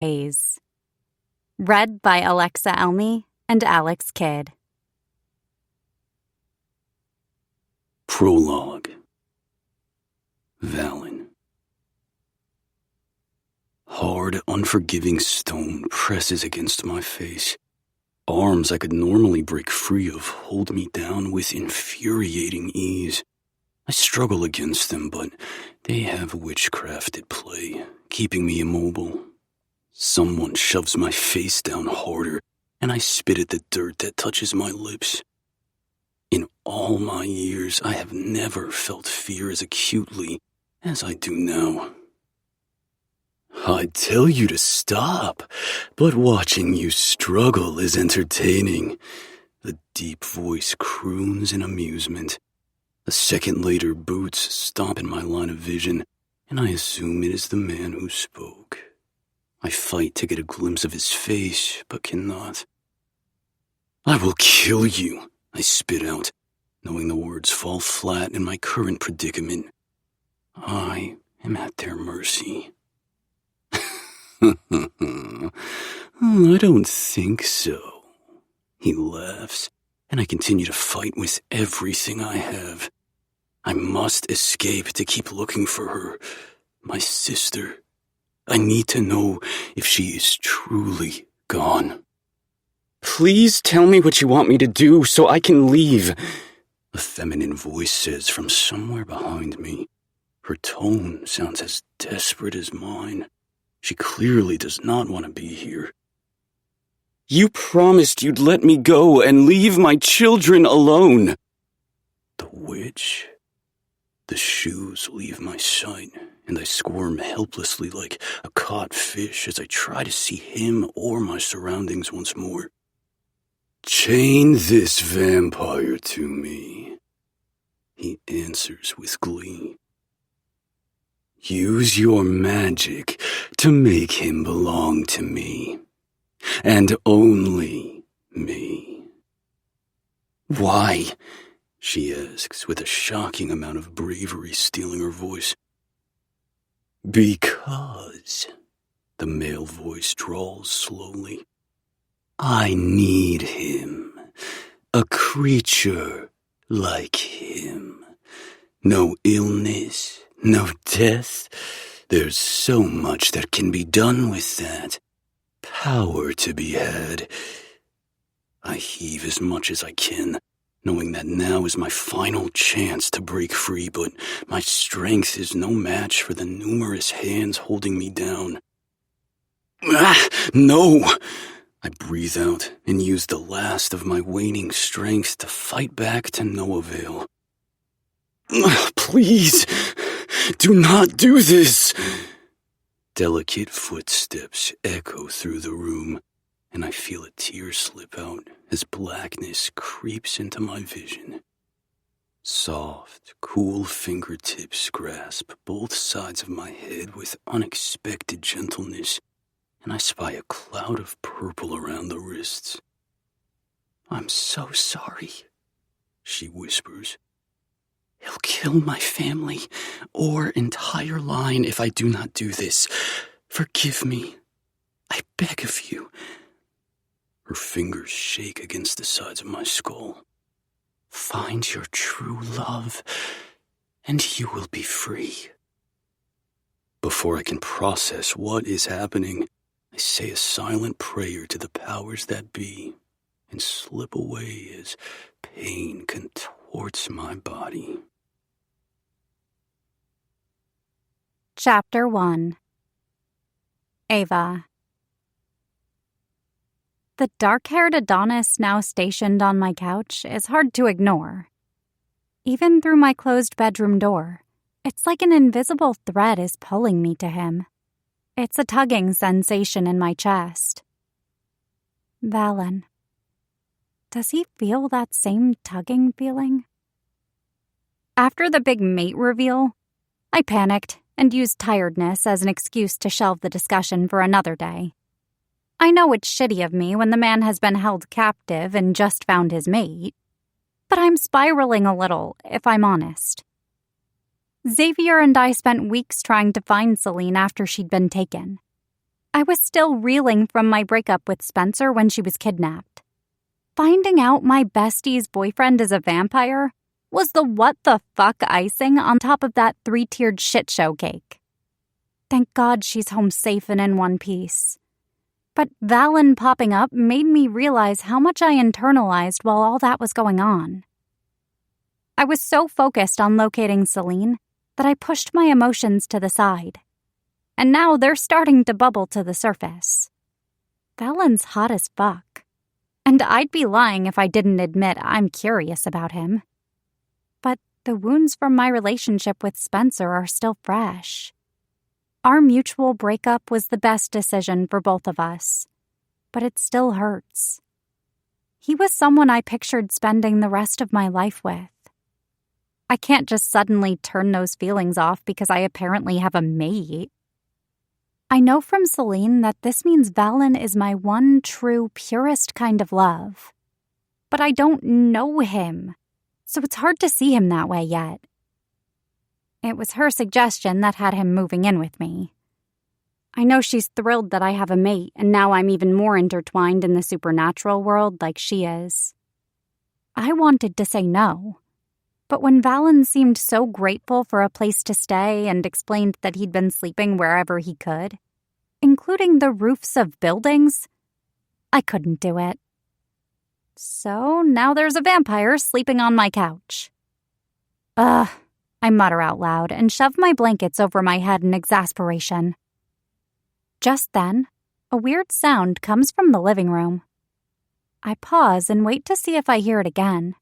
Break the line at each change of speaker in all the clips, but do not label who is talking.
Haze. Read by Alexa Elmy and Alex Kidd.
Prologue. Valen. Hard, unforgiving stone presses against my face. Arms I could normally break free of hold me down with infuriating ease. I struggle against them, but they have witchcraft at play, keeping me immobile. Someone shoves my face down harder, and I spit at the dirt that touches my lips. In all my years, I have never felt fear as acutely as I do now. I'd tell you to stop, but watching you struggle is entertaining. The deep voice croons in amusement. A second later, boots stomp in my line of vision, and I assume it is the man who spoke. I fight to get a glimpse of his face, but cannot. I will kill you, I spit out, knowing the words fall flat in my current predicament. I am at their mercy. I don't think so. He laughs, and I continue to fight with everything I have. I must escape to keep looking for her, my sister. I need to know if she is truly gone. Please tell me what you want me to do so I can leave, a feminine voice says from somewhere behind me. Her tone sounds as desperate as mine. She clearly does not want to be here. You promised you'd let me go and leave my children alone. The witch. The shoes leave my sight, and I squirm helplessly like a caught fish as I try to see him or my surroundings once more. Chain this vampire to me, he answers with glee. Use your magic to make him belong to me, and only me. Why? She asks, with a shocking amount of bravery stealing her voice. Because, the male voice drawls slowly, I need him, a creature like him. No illness, no death. There's so much that can be done with that. Power to be had. I heave as much as I can, knowing that now is my final chance to break free, but my strength is no match for the numerous hands holding me down. No! I breathe out and use the last of my waning strength to fight back to no avail. Please, do not do this! Delicate footsteps echo through the room, and I feel a tear slip out as blackness creeps into my vision. Soft, cool fingertips grasp both sides of my head with unexpected gentleness, and I spy a cloud of purple around the wrists. I'm so sorry, she whispers. He'll kill my family or entire line if I do not do this. Forgive me. I beg of you. Her fingers shake against the sides of my skull. Find your true love, and you will be free. Before I can process what is happening, I say a silent prayer to the powers that be and slip away as pain contorts my body.
Chapter 1. Ava. The dark-haired Adonis now stationed on my couch is hard to ignore. Even through my closed bedroom door, it's like an invisible thread is pulling me to him. It's a tugging sensation in my chest. Valen. Does he feel that same tugging feeling? After the big mate reveal, I panicked and used tiredness as an excuse to shelve the discussion for another day. I know it's shitty of me when the man has been held captive and just found his mate, but I'm spiraling a little, if I'm honest. Xavier and I spent weeks trying to find Celine after she'd been taken. I was still reeling from my breakup with Spencer when she was kidnapped. Finding out my bestie's boyfriend is a vampire was the what-the-fuck icing on top of that 3-tiered shit show cake. Thank God she's home safe and in one piece. But Valen popping up made me realize how much I internalized while all that was going on. I was so focused on locating Celine that I pushed my emotions to the side. And now they're starting to bubble to the surface. Valen's hot as fuck. And I'd be lying if I didn't admit I'm curious about him. But the wounds from my relationship with Spencer are still fresh. Our mutual breakup was the best decision for both of us, but it still hurts. He was someone I pictured spending the rest of my life with. I can't just suddenly turn those feelings off because I apparently have a mate. I know from Celine that this means Valen is my one true, purest kind of love. But I don't know him, so it's hard to see him that way yet. It was her suggestion that had him moving in with me. I know she's thrilled that I have a mate, and now I'm even more intertwined in the supernatural world like she is. I wanted to say no, but when Valen seemed so grateful for a place to stay and explained that he'd been sleeping wherever he could, including the roofs of buildings, I couldn't do it. So now there's a vampire sleeping on my couch. Ugh. I mutter out loud and shove my blankets over my head in exasperation. Just then, a weird sound comes from the living room. I pause and wait to see if I hear it again.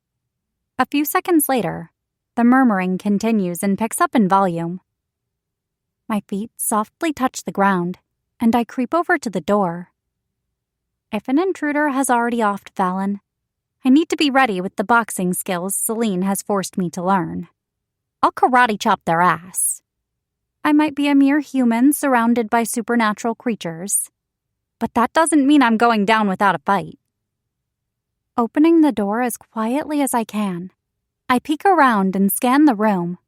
A few seconds later, the murmuring continues and picks up in volume. My feet softly touch the ground, and I creep over to the door. If an intruder has already offed Valen, I need to be ready with the boxing skills Celine has forced me to learn. I'll karate chop their ass. I might be a mere human surrounded by supernatural creatures, but that doesn't mean I'm going down without a fight. Opening the door as quietly as I can, I peek around and scan the room,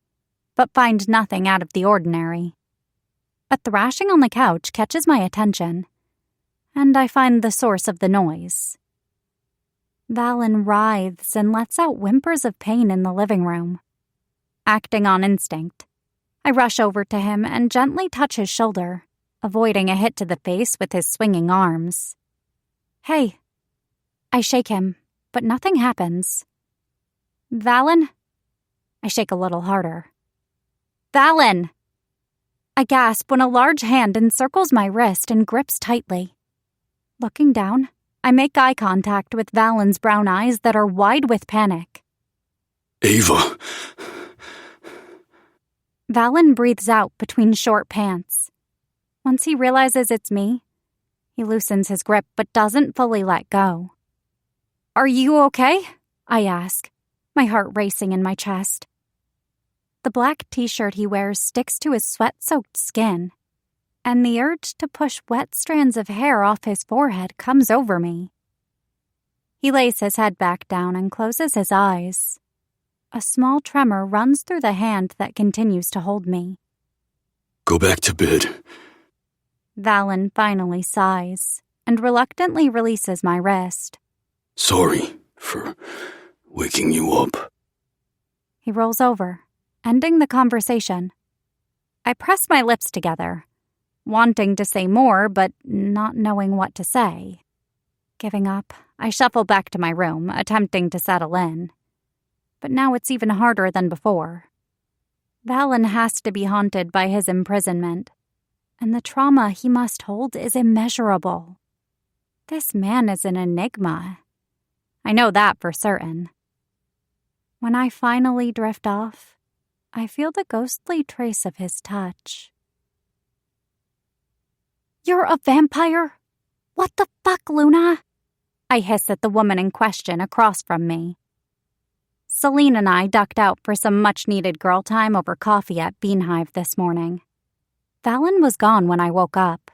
but find nothing out of the ordinary. A thrashing on the couch catches my attention, and I find the source of the noise. Valen writhes and lets out whimpers of pain in the living room. Acting on instinct, I rush over to him and gently touch his shoulder, avoiding a hit to the face with his swinging arms. Hey. I shake him, but nothing happens. Valen? I shake a little harder. Valen! I gasp when a large hand encircles my wrist and grips tightly. Looking down, I make eye contact with Valen's brown eyes that are wide with panic.
Ava!
Valen breathes out between short pants. Once he realizes it's me, he loosens his grip but doesn't fully let go. Are you okay? I ask, my heart racing in my chest. The black t-shirt he wears sticks to his sweat-soaked skin, and the urge to push wet strands of hair off his forehead comes over me. He lays his head back down and closes his eyes. A small tremor runs through the hand that continues to hold me.
Go back to bed.
Valen finally sighs and reluctantly releases my wrist.
Sorry for waking you up.
He rolls over, ending the conversation. I press my lips together, wanting to say more but not knowing what to say. Giving up, I shuffle back to my room, attempting to settle in. But now it's even harder than before. Valen has to be haunted by his imprisonment, and the trauma he must hold is immeasurable. This man is an enigma. I know that for certain. When I finally drift off, I feel the ghostly trace of his touch. You're a vampire? What the fuck, Luna? I hiss at the woman in question across from me. Celine and I ducked out for some much-needed girl time over coffee at Beanhive this morning. Valen was gone when I woke up.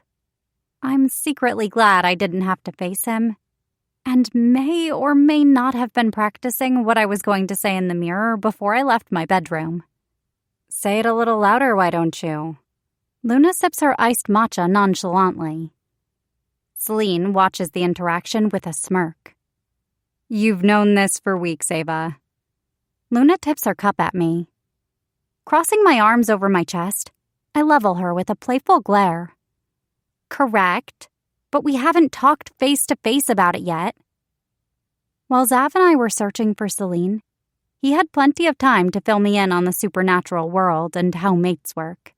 I'm secretly glad I didn't have to face him, and may or may not have been practicing what I was going to say in the mirror before I left my bedroom. Say it a little louder, why don't you? Luna sips her iced matcha nonchalantly, Celine watches the interaction with a smirk. You've known this for weeks, Ava. Luna tips her cup at me. Crossing my arms over my chest, I level her with a playful glare. Correct, but we haven't talked face to face about it yet. While Zav and I were searching for Celine, he had plenty of time to fill me in on the supernatural world and how mates work.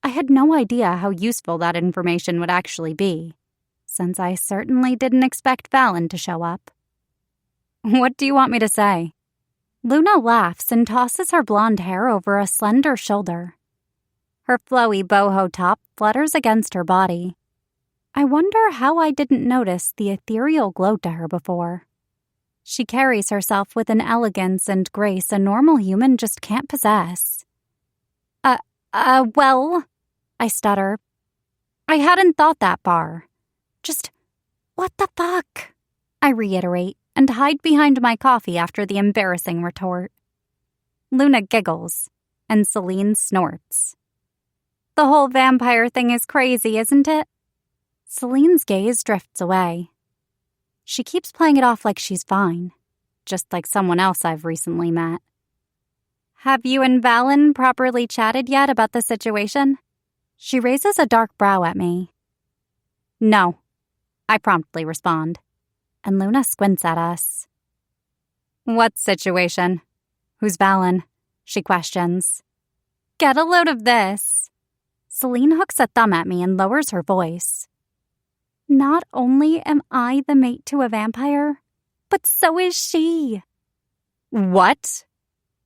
I had no idea how useful that information would actually be, since I certainly didn't expect Fallon to show up. What do you want me to say? Luna laughs and tosses her blonde hair over a slender shoulder. Her flowy boho top flutters against her body. I wonder how I didn't notice the ethereal glow to her before. She carries herself with an elegance and grace a normal human just can't possess. Well, I stutter. I hadn't thought that far. Just, what the fuck? I reiterate and hide behind my coffee after the embarrassing retort. Luna giggles, and Celine snorts. The whole vampire thing is crazy, isn't it? Celine's gaze drifts away. She keeps playing it off like she's fine, just like someone else I've recently met. Have you and Fallon properly chatted yet about the situation? She raises a dark brow at me. No, I promptly respond, and Luna squints at us. What situation? Who's Fallon? She questions. Get a load of this. Celine hooks a thumb at me and lowers her voice. Not only am I the mate to a vampire, but so is she. What?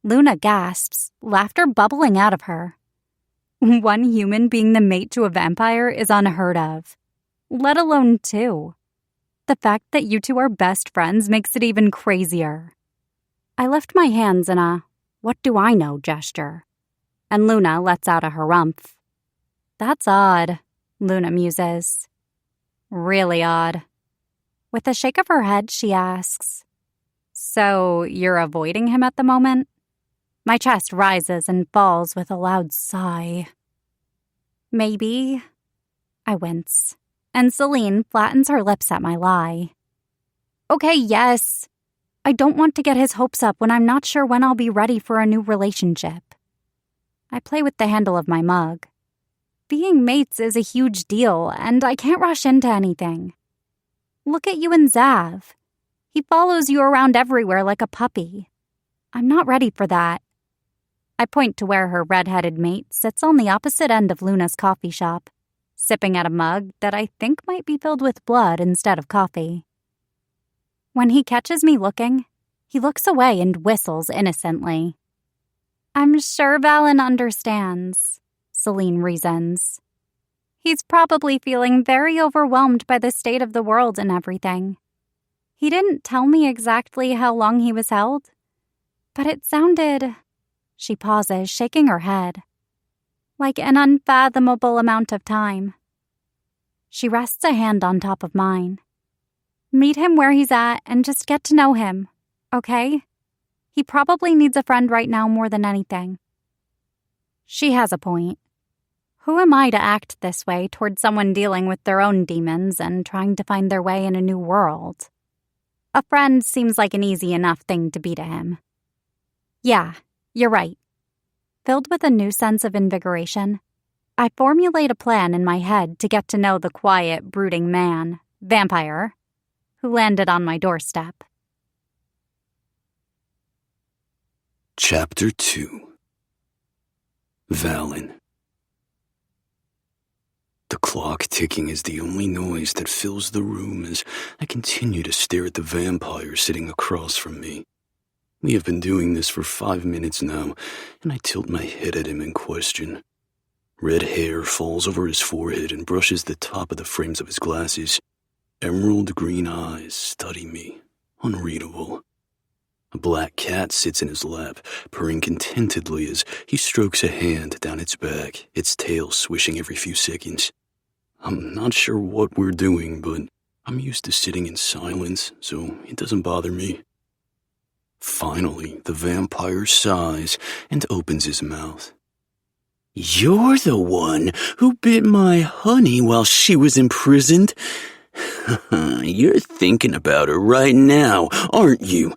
Luna gasps, laughter bubbling out of her. One human being the mate to a vampire is unheard of, let alone two. The fact that you two are best friends makes it even crazier. I lift my hands in a what do I know gesture, and Luna lets out a harumph. That's odd, Luna muses. Really odd. With a shake of her head, she asks, So you're avoiding him at the moment? My chest rises and falls with a loud sigh. Maybe. I wince, and Celine flattens her lips at my lie. Okay, yes. I don't want to get his hopes up when I'm not sure when I'll be ready for a new relationship. I play with the handle of my mug. Being mates is a huge deal, and I can't rush into anything. Look at you and Zav. He follows you around everywhere like a puppy. I'm not ready for that. I point to where her red-headed mate sits on the opposite end of Luna's coffee shop, sipping at a mug that I think might be filled with blood instead of coffee. When he catches me looking, he looks away and whistles innocently. I'm sure Fallon understands, Celine reasons. He's probably feeling very overwhelmed by the state of the world and everything. He didn't tell me exactly how long he was held, but it sounded... She pauses, shaking her head. Like an unfathomable amount of time. She rests a hand on top of mine. Meet him where he's at and just get to know him, okay? He probably needs a friend right now more than anything. She has a point. Who am I to act this way toward someone dealing with their own demons and trying to find their way in a new world? A friend seems like an easy enough thing to be to him. Yeah, you're right. Filled with a new sense of invigoration, I formulate a plan in my head to get to know the quiet, brooding man, vampire, who landed on my doorstep.
Chapter 2. Fallon. The clock ticking is the only noise that fills the room as I continue to stare at the vampire sitting across from me. We have been doing this for 5 minutes now, and I tilt my head at him in question. Red hair falls over his forehead and brushes the top of the frames of his glasses. Emerald green eyes study me, unreadable. A black cat sits in his lap, purring contentedly as he strokes a hand down its back, its tail swishing every few seconds. I'm not sure what we're doing, but I'm used to sitting in silence, so it doesn't bother me. Finally, the vampire sighs and opens his mouth. You're the one who bit my honey while she was imprisoned. You're thinking about her right now, aren't you?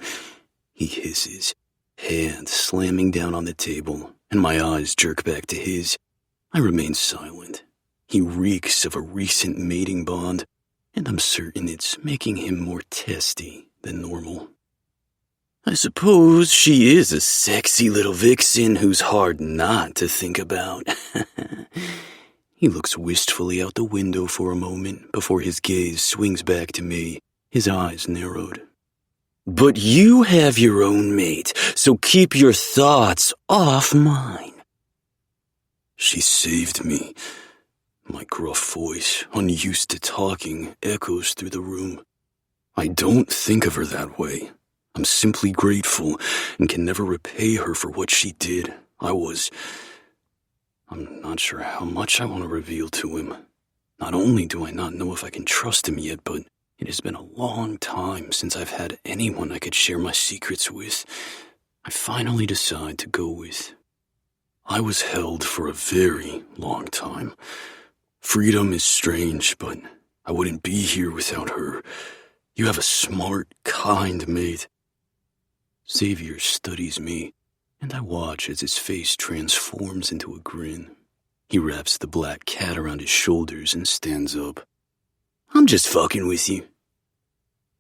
He hisses, hand slamming down on the table, and my eyes jerk back to his. I remain silent. He reeks of a recent mating bond, and I'm certain it's making him more testy than normal. I suppose she is a sexy little vixen who's hard not to think about. He looks wistfully out the window for a moment before his gaze swings back to me, his eyes narrowed. But you have your own mate, so keep your thoughts off mine. She saved me. My gruff voice, unused to talking, echoes through the room. I don't think of her that way. I'm simply grateful and can never repay her for what she did. I'm not sure how much I want to reveal to him. Not only do I not know if I can trust him yet, but it has been a long time since I've had anyone I could share my secrets with. I finally decide to go with. I was held for a very long time. Freedom is strange, but I wouldn't be here without her. You have a smart, kind mate. Xavier studies me, and I watch as his face transforms into a grin. He wraps the black cat around his shoulders and stands up. I'm just fucking with you.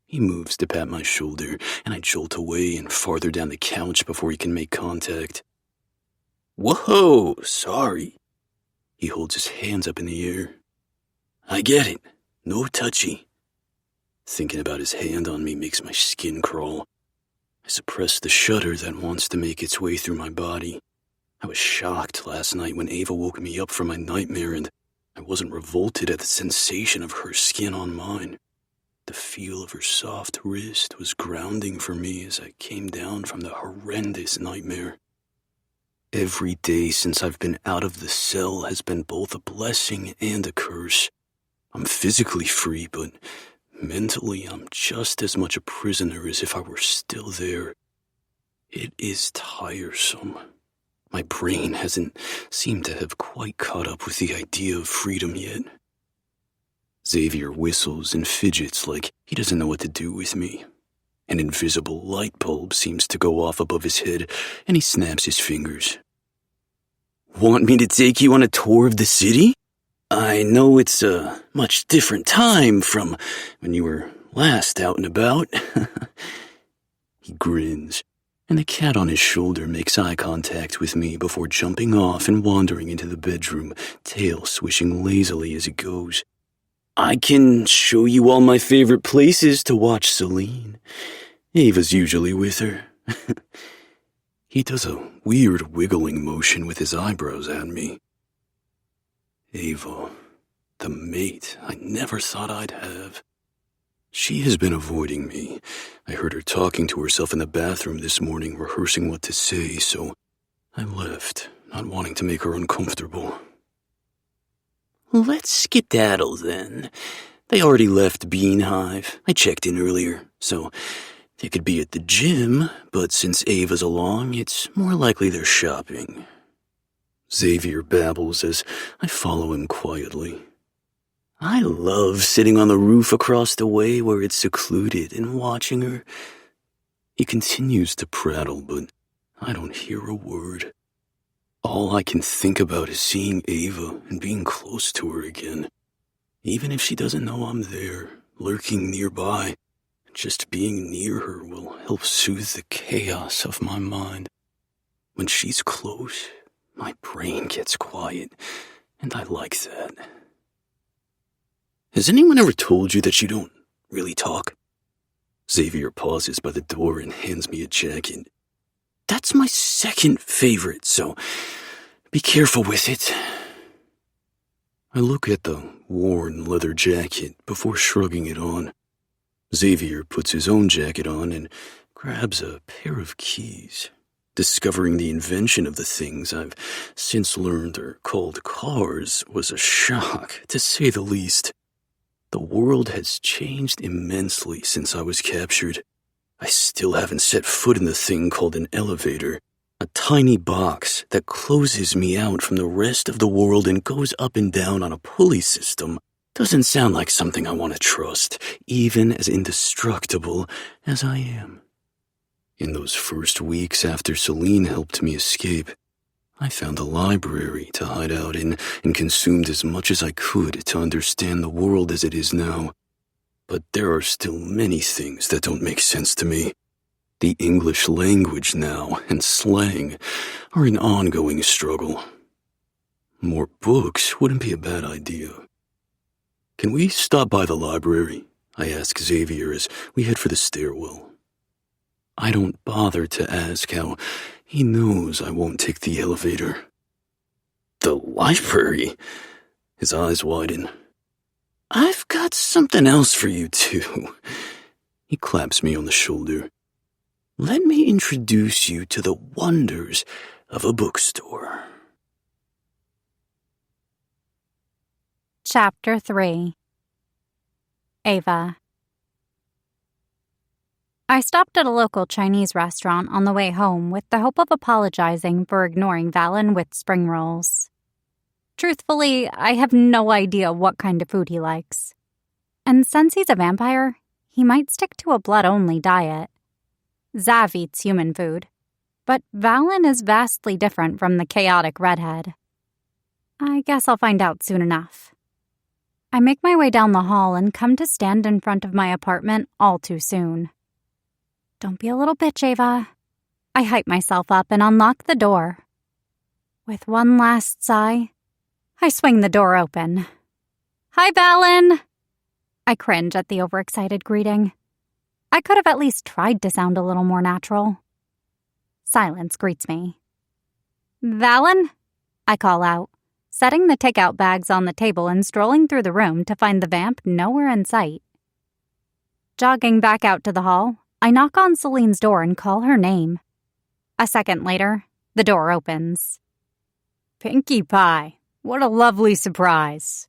He moves to pat my shoulder, and I jolt away and farther down the couch before he can make contact. Whoa, sorry. He holds his hands up in the air. I get it. No touchy. Thinking about his hand on me makes my skin crawl. I suppress the shudder that wants to make its way through my body. I was shocked last night when Ava woke me up from my nightmare, and I wasn't revolted at the sensation of her skin on mine. The feel of her soft wrist was grounding for me as I came down from the horrendous nightmare. Every day since I've been out of the cell has been both a blessing and a curse. I'm physically free, but mentally I'm just as much a prisoner as if I were still there. It is tiresome. My brain hasn't seemed to have quite caught up with the idea of freedom yet. Xavier whistles and fidgets like he doesn't know what to do with me. An invisible light bulb seems to go off above his head, and he snaps his fingers. Want me to take you on a tour of the city? I know it's a much different time from when you were last out and about. He grins, and the cat on his shoulder makes eye contact with me before jumping off and wandering into the bedroom, tail swishing lazily as it goes. I can show you all my favorite places to watch Celine. Ava's usually with her. He does a weird wiggling motion with his eyebrows at me. Ava, the mate I never thought I'd have. She has been avoiding me. I heard her talking to herself in the bathroom this morning, rehearsing what to say, so I left, not wanting to make her uncomfortable. Let's skedaddle then. They already left Beanhive. I checked in earlier, so they could be at the gym, but since Ava's along, it's more likely they're shopping. Xavier babbles as I follow him quietly. I love sitting on the roof across the way where it's secluded and watching her. He continues to prattle, but I don't hear a word. All I can think about is seeing Ava and being close to her again. Even if she doesn't know I'm there, lurking nearby, just being near her will help soothe the chaos of my mind. When she's close, my brain gets quiet, and I like that. Has anyone ever told you that you don't really talk? Xavier pauses by the door and hands me a jacket. That's my second favorite, so be careful with it. I look at the worn leather jacket before shrugging it on. Xavier puts his own jacket on and grabs a pair of keys. Discovering the invention of the things I've since learned are called cars was a shock, to say the least. The world has changed immensely since I was captured. I still haven't set foot in the thing called an elevator, a tiny box that closes me out from the rest of the world and goes up and down on a pulley system Doesn't sound like something I want to trust, even as indestructible as I am. In those first weeks after Celine helped me escape, I found a library to hide out in and consumed as much as I could to understand the world as it is now. But there are still many things that don't make sense to me. The English language now and slang are an ongoing struggle. More books wouldn't be a bad idea. Can we stop by the library? I ask Xavier as we head for the stairwell. I don't bother to ask how he knows I won't take the elevator. The library? His eyes widen. I've got something else for you, too. He claps me on the shoulder. Let me introduce you to the wonders of a bookstore.
Chapter 3. Ava. I stopped at a local Chinese restaurant on the way home with the hope of apologizing for ignoring Valen with spring rolls. Truthfully, I have no idea what kind of food he likes. And since he's a vampire, he might stick to a blood-only diet. Zav eats human food, but Valen is vastly different from the chaotic redhead. I guess I'll find out soon enough. I make my way down the hall and come to stand in front of my apartment all too soon. Don't be a little bitch, Ava. I hype myself up and unlock the door. With one last sigh, I swing the door open. Hi, Valen! I cringe at the overexcited greeting. I could have at least tried to sound a little more natural. Silence greets me. Valen? I call out, setting the takeout bags on the table and strolling through the room to find the vamp nowhere in sight. Jogging back out to the hall, I knock on Celine's door and call her name. A second later, the door opens. Pinkie Pie, what a lovely surprise.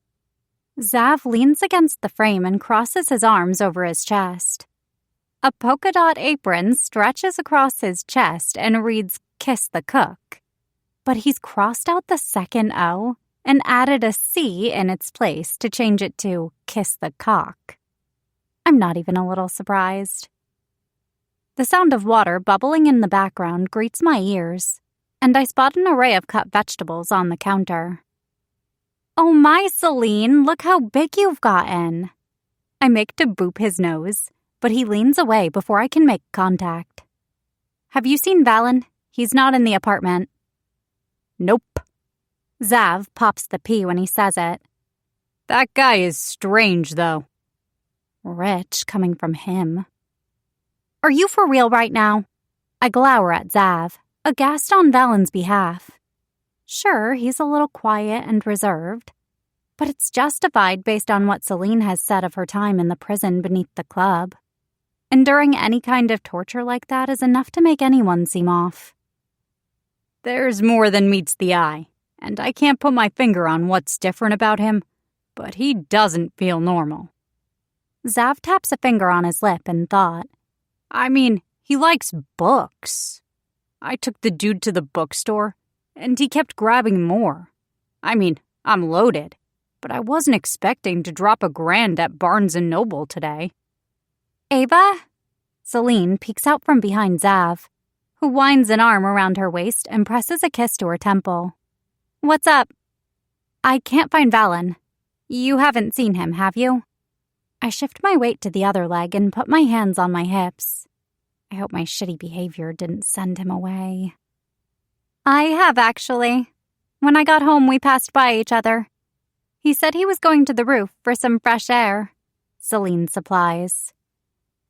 Zav leans against the frame and crosses his arms over his chest. A polka dot apron stretches across his chest and reads, Kiss the Cook. But he's crossed out the second O and added a C in its place to change it to Kiss the Cock. I'm not even a little surprised. The sound of water bubbling in the background greets my ears, and I spot an array of cut vegetables on the counter. Oh my, Celine, look how big you've gotten. I make to boop his nose, but he leans away before I can make contact. Have you seen Valen? He's not in the apartment. Nope. Zav pops the P when he says it. That guy is strange, though. Rich coming from him. Are you for real right now? I glower at Zav, aghast on Valen's behalf. Sure, he's a little quiet and reserved, but it's justified based on what Celine has said of her time in the prison beneath the club. Enduring any kind of torture like that is enough to make anyone seem off. There's more than meets the eye, and I can't put my finger on what's different about him, but he doesn't feel normal. Zav taps a finger on his lip in thought. I mean, he likes books. I took the dude to the bookstore, and he kept grabbing more. I mean, I'm loaded, but I wasn't expecting to drop $1,000 at Barnes & Noble today. Ava? Celine peeks out from behind Zav, who winds an arm around her waist and presses a kiss to her temple. What's up? I can't find Valen. You haven't seen him, have you? I shift my weight to the other leg and put my hands on my hips. I hope my shitty behavior didn't send him away. I have, actually. When I got home, we passed by each other. He said he was going to the roof for some fresh air. Celine supplies.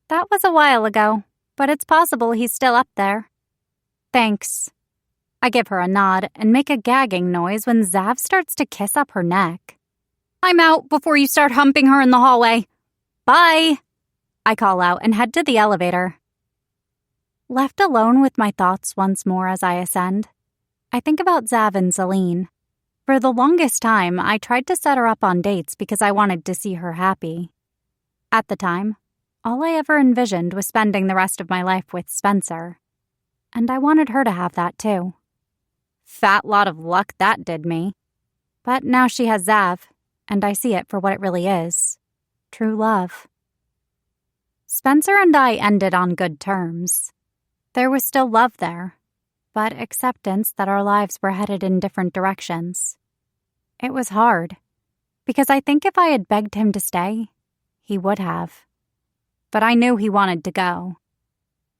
That was a while ago, but it's possible he's still up there. Thanks. I give her a nod and make a gagging noise when Zav starts to kiss up her neck. I'm out before you start humping her in the hallway. Bye! I call out and head to the elevator. Left alone with my thoughts once more as I ascend, I think about Zav and Celine. For the longest time, I tried to set her up on dates because I wanted to see her happy. At the time, all I ever envisioned was spending the rest of my life with Spencer. And I wanted her to have that too. Fat lot of luck that did me. But now she has Zav, and I see it for what it really is. True love. Spencer and I ended on good terms. There was still love there, but acceptance that our lives were headed in different directions. It was hard, because I think if I had begged him to stay, he would have. But I knew he wanted to go,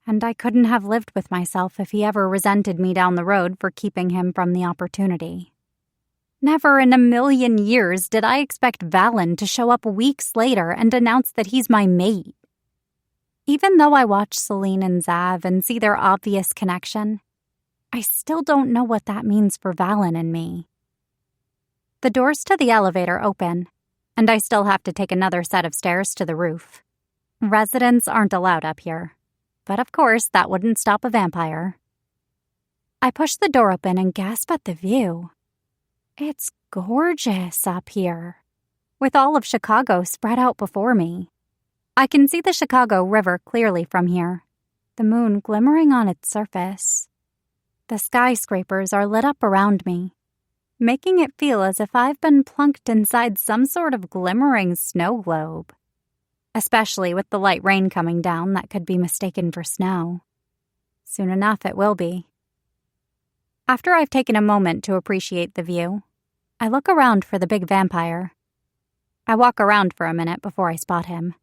and I couldn't have lived with myself if he ever resented me down the road for keeping him from the opportunity. Never in a million years did I expect Valen to show up weeks later and announce that he's my mate. Even though I watch Celine and Zav and see their obvious connection, I still don't know what that means for Valen and me. The doors to the elevator open, and I still have to take another set of stairs to the roof. Residents aren't allowed up here, but of course that wouldn't stop a vampire. I push the door open and gasp at the view. It's gorgeous up here, with all of Chicago spread out before me. I can see the Chicago River clearly from here, the moon glimmering on its surface. The skyscrapers are lit up around me, making it feel as if I've been plunked inside some sort of glimmering snow globe. Especially with the light rain coming down that could be mistaken for snow. Soon enough it will be. After I've taken a moment to appreciate the view, I look around for the big vampire. I walk around for a minute before I spot him.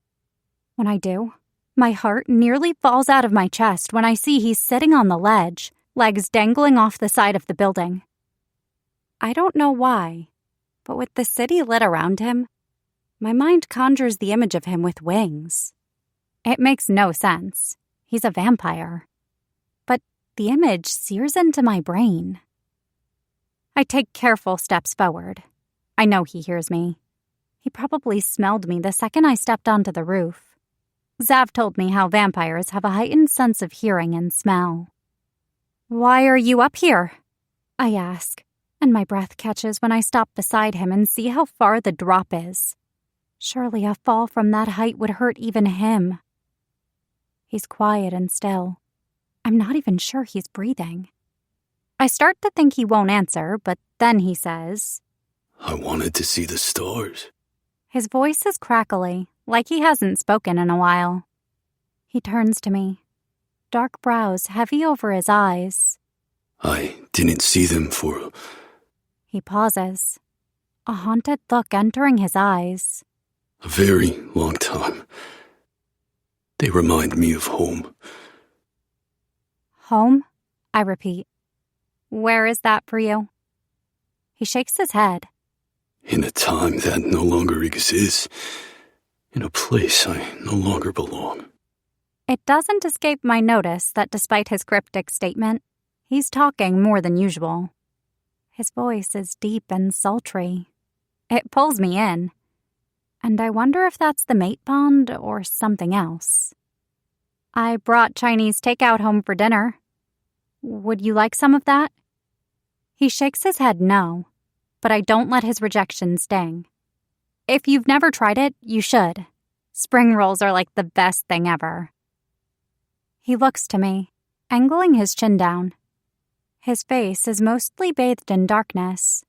When I do, my heart nearly falls out of my chest when I see he's sitting on the ledge, legs dangling off the side of the building. I don't know why, but with the city lit around him, my mind conjures the image of him with wings. It makes no sense. He's a vampire. But the image sears into my brain. I take careful steps forward. I know he hears me. He probably smelled me the second I stepped onto the roof. Zav told me how vampires have a heightened sense of hearing and smell. "Why are you up here?" I ask, and my breath catches when I stop beside him and see how far the drop is. Surely a fall from that height would hurt even him. He's quiet and still. I'm not even sure he's breathing. I start to think he won't answer, but then he says,
"I wanted to see the stars."
His voice is crackly, like he hasn't spoken in a while. He turns to me, dark brows heavy over his eyes.
"I didn't see them for..."
He pauses, a haunted look entering his eyes.
"A very long time. They remind me of home."
Home? I repeat. Where is that for you? He shakes his head.
In a time that no longer exists. In a place I no longer belong.
It doesn't escape my notice that despite his cryptic statement, he's talking more than usual. His voice is deep and sultry. It pulls me in. And I wonder if that's the mate bond or something else. I brought Chinese takeout home for dinner. Would you like some of that? He shakes his head no, but I don't let his rejection sting. If you've never tried it, you should. Spring rolls are like the best thing ever. He looks to me, angling his chin down. His face is mostly bathed in darkness,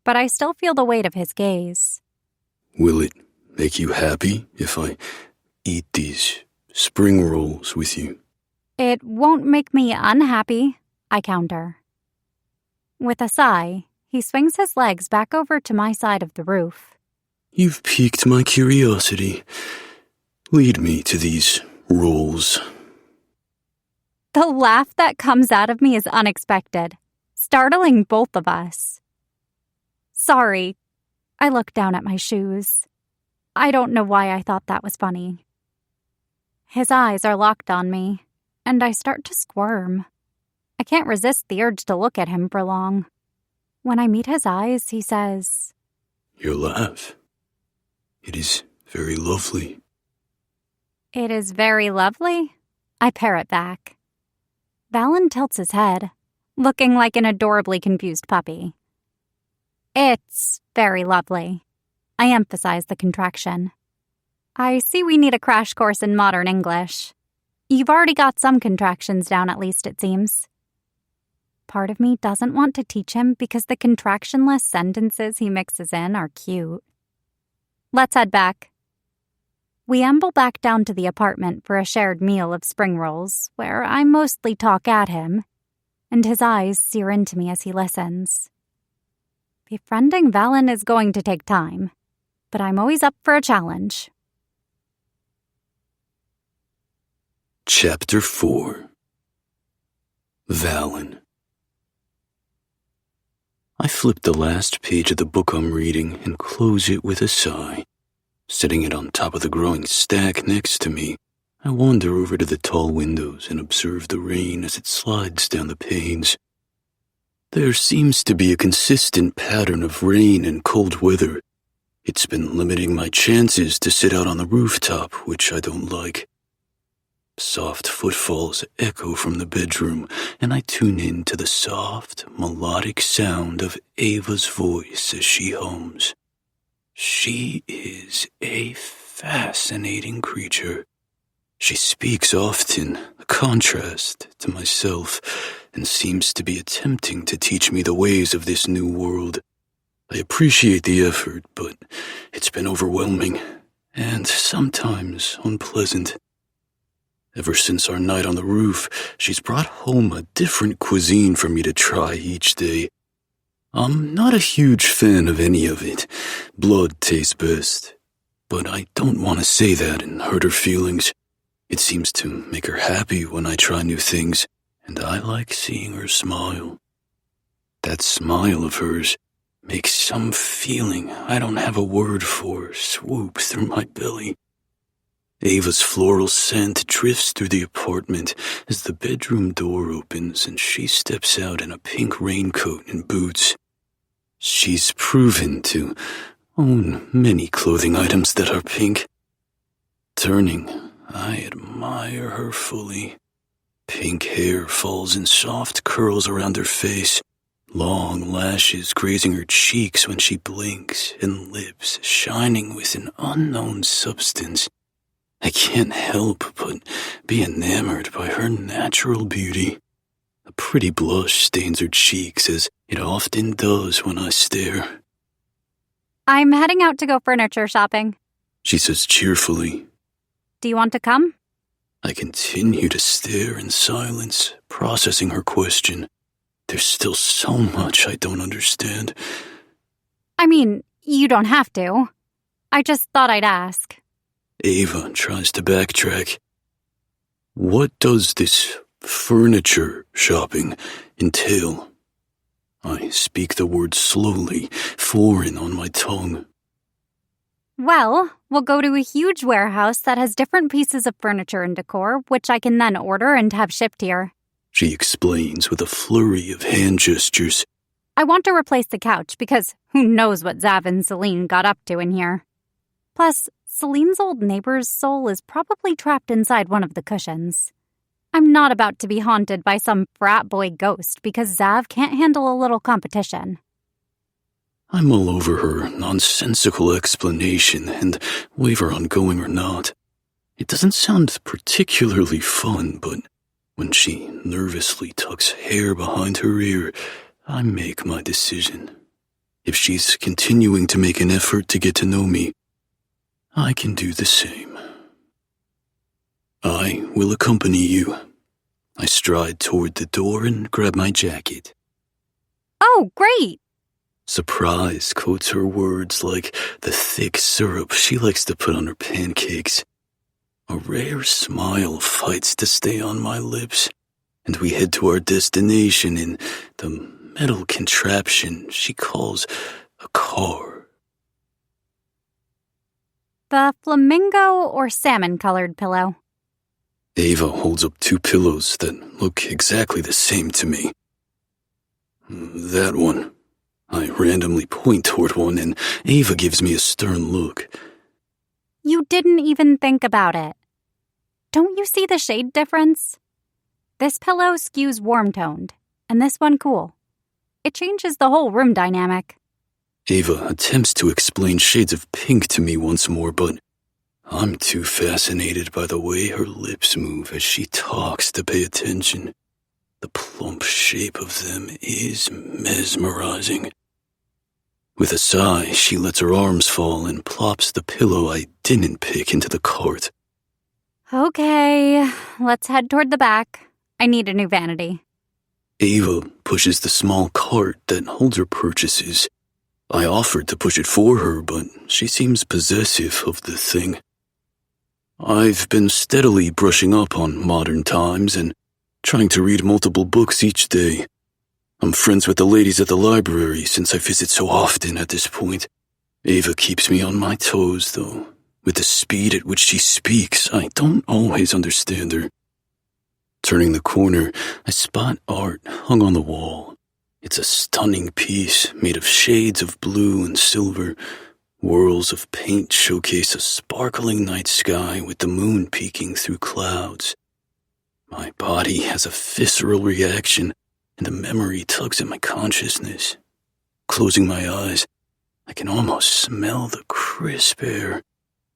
but I still feel the weight of his gaze.
"Will it make you happy if I eat these spring rolls with you?"
It won't make me unhappy, I counter. With a sigh, he swings his legs back over to my side of the roof.
"You've piqued my curiosity. Lead me to these rolls."
The laugh that comes out of me is unexpected, startling both of us. Sorry. I look down at my shoes. I don't know why I thought that was funny. His eyes are locked on me, and I start to squirm. I can't resist the urge to look at him for long. When I meet his eyes, he says,
"Your laugh. It is very lovely."
"It is very lovely?" I parrot back. Valen tilts his head, looking like an adorably confused puppy. "It's very lovely." I emphasize the contraction. "I see we need a crash course in modern English. You've already got some contractions down, at least, it seems." Part of me doesn't want to teach him because the contractionless sentences he mixes in are cute. Let's head back. We amble back down to the apartment for a shared meal of spring rolls, where I mostly talk at him, and his eyes sear into me as he listens. Befriending Valen is going to take time, but I'm always up for a challenge.
Chapter 4. Valen. I flip the last page of the book I'm reading and close it with a sigh. Setting it on top of the growing stack next to me, I wander over to the tall windows and observe the rain as it slides down the panes. There seems to be a consistent pattern of rain and cold weather. It's been limiting my chances to sit out on the rooftop, which I don't like. Soft footfalls echo from the bedroom, and I tune in to the soft, melodic sound of Ava's voice as she hums. She is a fascinating creature. She speaks often, a contrast to myself, and seems to be attempting to teach me the ways of this new world. I appreciate the effort, but it's been overwhelming, and sometimes unpleasant. Ever since our night on the roof, she's brought home a different cuisine for me to try each day. I'm not a huge fan of any of it. Blood tastes best. But I don't want to say that and hurt her feelings. It seems to make her happy when I try new things, and I like seeing her smile. That smile of hers makes some feeling I don't have a word for swoop through my belly. Ava's floral scent drifts through the apartment as the bedroom door opens and she steps out in a pink raincoat and boots. She's proven to own many clothing items that are pink. Turning, I admire her fully. Pink hair falls in soft curls around her face, long lashes grazing her cheeks when she blinks, and lips shining with an unknown substance. I can't help but be enamored by her natural beauty. A pretty blush stains her cheeks, as it often does when I stare.
I'm heading out to go furniture shopping,
She says cheerfully.
Do you want to come?
I continue to stare in silence, processing her question. There's still so much I don't understand.
I mean, you don't have to. I just thought I'd ask.
Ava tries to backtrack. What does this furniture shopping entail? I speak the word slowly, foreign on my tongue.
Well, we'll go to a huge warehouse that has different pieces of furniture and decor, which I can then order and have shipped here.
She explains with a flurry of hand gestures.
I want to replace the couch because who knows what Zav and Celine got up to in here. Plus, Celine's old neighbor's soul is probably trapped inside one of the cushions. I'm not about to be haunted by some frat boy ghost because Zav can't handle a little competition.
I mull over her nonsensical explanation and waver on going or not. It doesn't sound particularly fun, but when she nervously tucks hair behind her ear, I make my decision. If she's continuing to make an effort to get to know me, I can do the same. I will accompany you. I stride toward the door and grab my jacket.
Oh, great!
Surprise coats her words like the thick syrup she likes to put on her pancakes. A rare smile fights to stay on my lips, and we head to our destination in the metal contraption she calls a car.
The flamingo or salmon-colored pillow.
Ava holds up two pillows that look exactly the same to me. That one. I randomly point toward one, and Ava gives me a stern look.
You didn't even think about it. Don't you see the shade difference? This pillow skews warm-toned, and this one cool. It changes the whole room dynamic.
Ava attempts to explain shades of pink to me once more, but I'm too fascinated by the way her lips move as she talks to pay attention. The plump shape of them is mesmerizing. With a sigh, she lets her arms fall and plops the pillow I didn't pick into the cart.
Okay, let's head toward the back. I need a new vanity.
Ava pushes the small cart that holds her purchases. I offered to push it for her, but she seems possessive of the thing. I've been steadily brushing up on modern times and trying to read multiple books each day. I'm friends with the ladies at the library since I visit so often at this point. Ava keeps me on my toes, though. With the speed at which she speaks, I don't always understand her. Turning the corner, I spot art hung on the wall. It's a stunning piece made of shades of blue and silver. Whirls of paint showcase a sparkling night sky with the moon peeking through clouds. My body has a visceral reaction, and a memory tugs at my consciousness. Closing my eyes, I can almost smell the crisp air.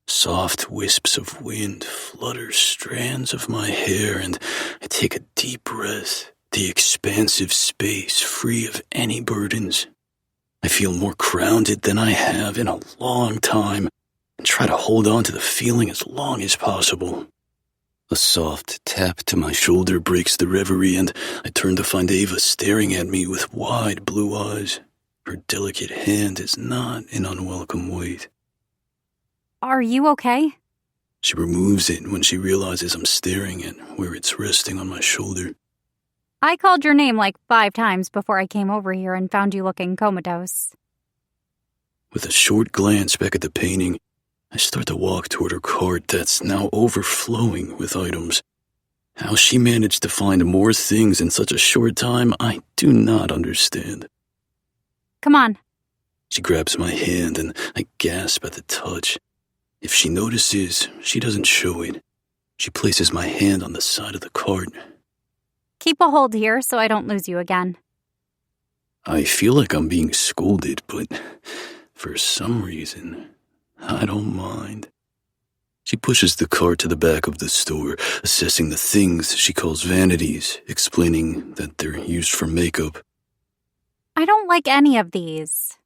Soft wisps of wind flutter strands of my hair, and I take a deep breath, the expansive space free of any burdens. I feel more grounded than I have in a long time, and try to hold on to the feeling as long as possible. A soft tap to my shoulder breaks the reverie, and I turn to find Ava staring at me with wide blue eyes. Her delicate hand is not an unwelcome weight.
Are you okay?
She removes it when she realizes I'm staring at where it's resting on my shoulder.
I called your name like 5 times before I came over here and found you looking comatose.
With a short glance back at the painting, I start to walk toward her cart that's now overflowing with items. How she managed to find more things in such a short time, I do not understand.
Come on.
She grabs my hand and I gasp at the touch. If she notices, she doesn't show it. She places my hand on the side of the cart.
Keep a hold here so I don't lose you again.
I feel like I'm being scolded, but for some reason, I don't mind. She pushes the cart to the back of the store, assessing the things she calls vanities, explaining that they're used for makeup.
I don't like any of these.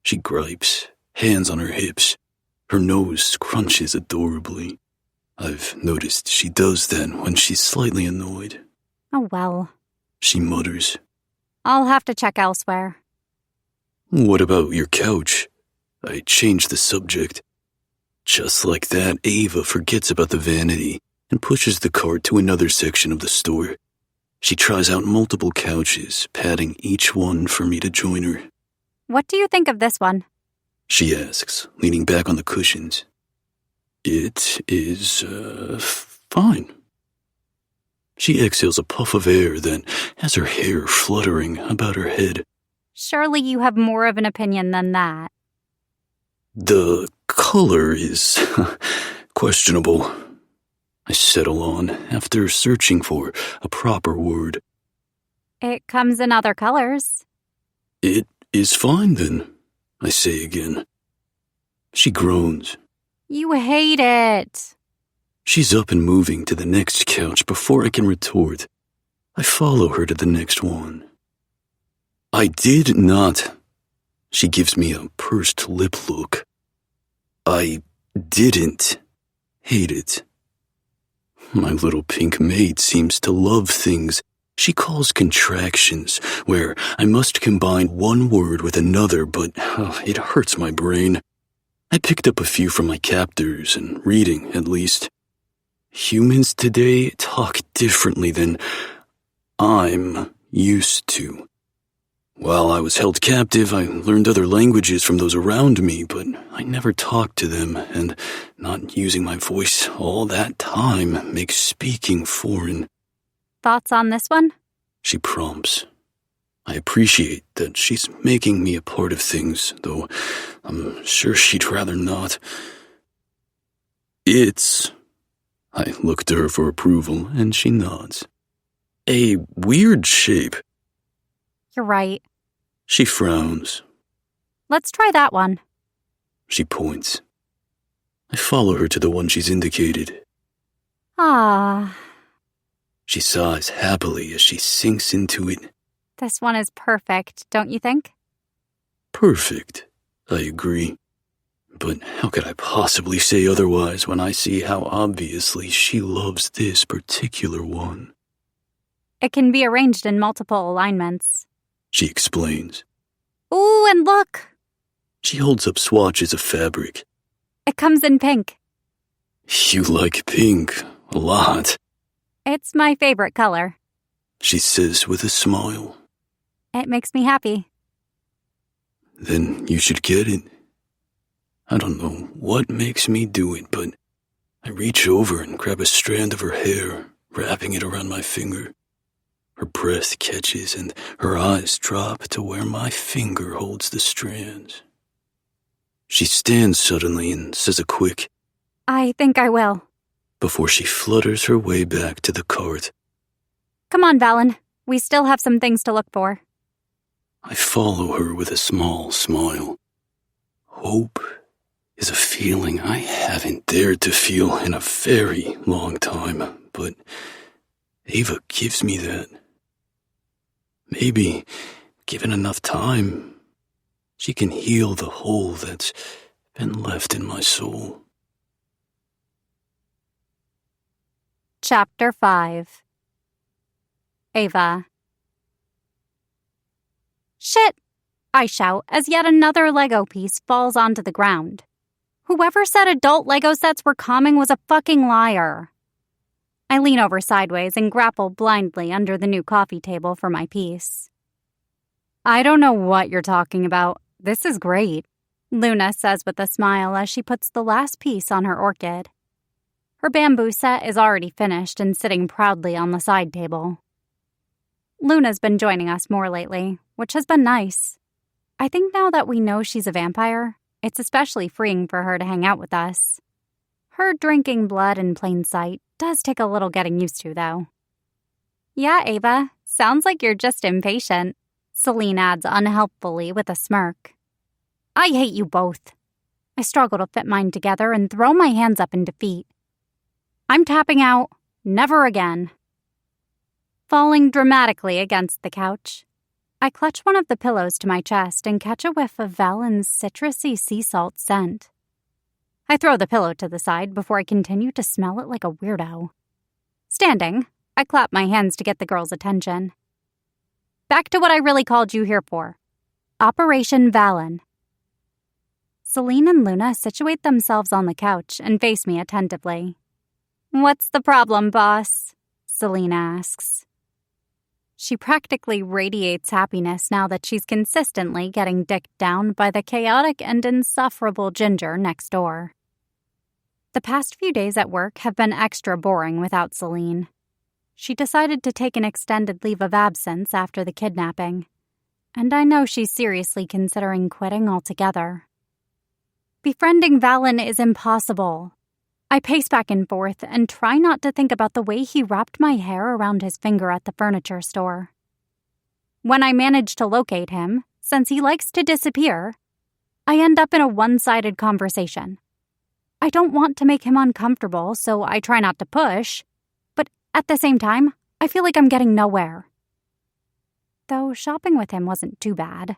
She gripes, hands on her hips. Her nose crunches adorably. I've noticed she does that when she's slightly annoyed.
Oh well.
She mutters.
I'll have to check elsewhere.
What about your couch? I change the subject. Just like that, Ava forgets about the vanity and pushes the cart to another section of the store. She tries out multiple couches, patting each one for me to join her.
What do you think of this one?
She asks, leaning back on the cushions. It is, fine. She exhales a puff of air, then has her hair fluttering about her head.
Surely you have more of an opinion than that.
The color is questionable. I settle on after searching for a proper word.
It comes in other colors.
It is fine then, I say again. She groans.
You hate it.
She's up and moving to the next couch before I can retort. I follow her to the next one. I did not. She gives me a pursed lip look. I didn't hate it. My little pink maid seems to love things she calls contractions, where I must combine one word with another, but it hurts my brain. I picked up a few from my captors and reading, at least. Humans today talk differently than I'm used to. While I was held captive, I learned other languages from those around me, but I never talked to them, and not using my voice all that time makes speaking foreign.
Thoughts on this one?
She prompts. I appreciate that she's making me a part of things, though I'm sure she'd rather not. I look to her for approval, and she nods. A weird shape.
You're right.
She frowns.
Let's try that one.
She points. I follow her to the one she's indicated.
Ah,
She sighs happily as she sinks into it.
this one is perfect, don't you think?
Perfect, I agree. But how could I possibly say otherwise when I see how obviously she loves this particular one?
It can be arranged in multiple alignments,
She explains.
Ooh, and look!
She holds up swatches of fabric.
It comes in pink.
You like pink a lot,
It's my favorite color.
she says with a smile.
It makes me happy.
Then you should get it. I don't know what makes me do it, but I reach over and grab a strand of her hair, wrapping it around my finger. Her breath catches and her eyes drop to where my finger holds the strands. She stands suddenly and says a quick,
I think I will.
before she flutters her way back to the cart.
Come on, Valen. We still have some things to look for.
I follow her with a small smile. Hope is a feeling I haven't dared to feel in a very long time, but Ava gives me that. Maybe, given enough time, she can heal the hole that's been left in my soul.
Chapter 5. Ava. Shit! I shout as yet another Lego piece falls onto the ground. Whoever said adult Lego sets were calming was a fucking liar. I lean over sideways and grapple blindly under the new coffee table for my piece. I don't know what you're talking about. This is great, Luna says with a smile as she puts the last piece on her orchid. Her bamboo set is already finished and sitting proudly on the side table. Luna's been joining us more lately, which has been nice. I think now that we know she's a vampire, it's especially freeing for her to hang out with us. Her drinking blood in plain sight does take a little getting used to, though. Yeah, Ava, sounds like you're just impatient, Celine adds unhelpfully with a smirk. I hate you both. I struggle to fit mine together and throw my hands up in defeat. I'm tapping out. Never again. Falling dramatically against the couch, I clutch one of the pillows to my chest and catch a whiff of Valen's citrusy sea salt scent. I throw the pillow to the side before I continue to smell it like a weirdo. Standing, I clap my hands to get the girl's attention. Back to what I really called you here for. Operation Valen. Celine and Luna situate themselves on the couch and face me attentively. What's the problem, boss? Celine asks. She practically radiates happiness now that she's consistently getting dicked down by the chaotic and insufferable Ginger next door. The past few days at work have been extra boring without Celine. She decided to take an extended leave of absence after the kidnapping, and I know she's seriously considering quitting altogether. Befriending Valen is impossible. I pace back and forth and try not to think about the way he wrapped my hair around his finger at the furniture store. When I manage to locate him, since he likes to disappear, I end up in a one-sided conversation. I don't want to make him uncomfortable, so I try not to push, but at the same time, I feel like I'm getting nowhere. Though shopping with him wasn't too bad.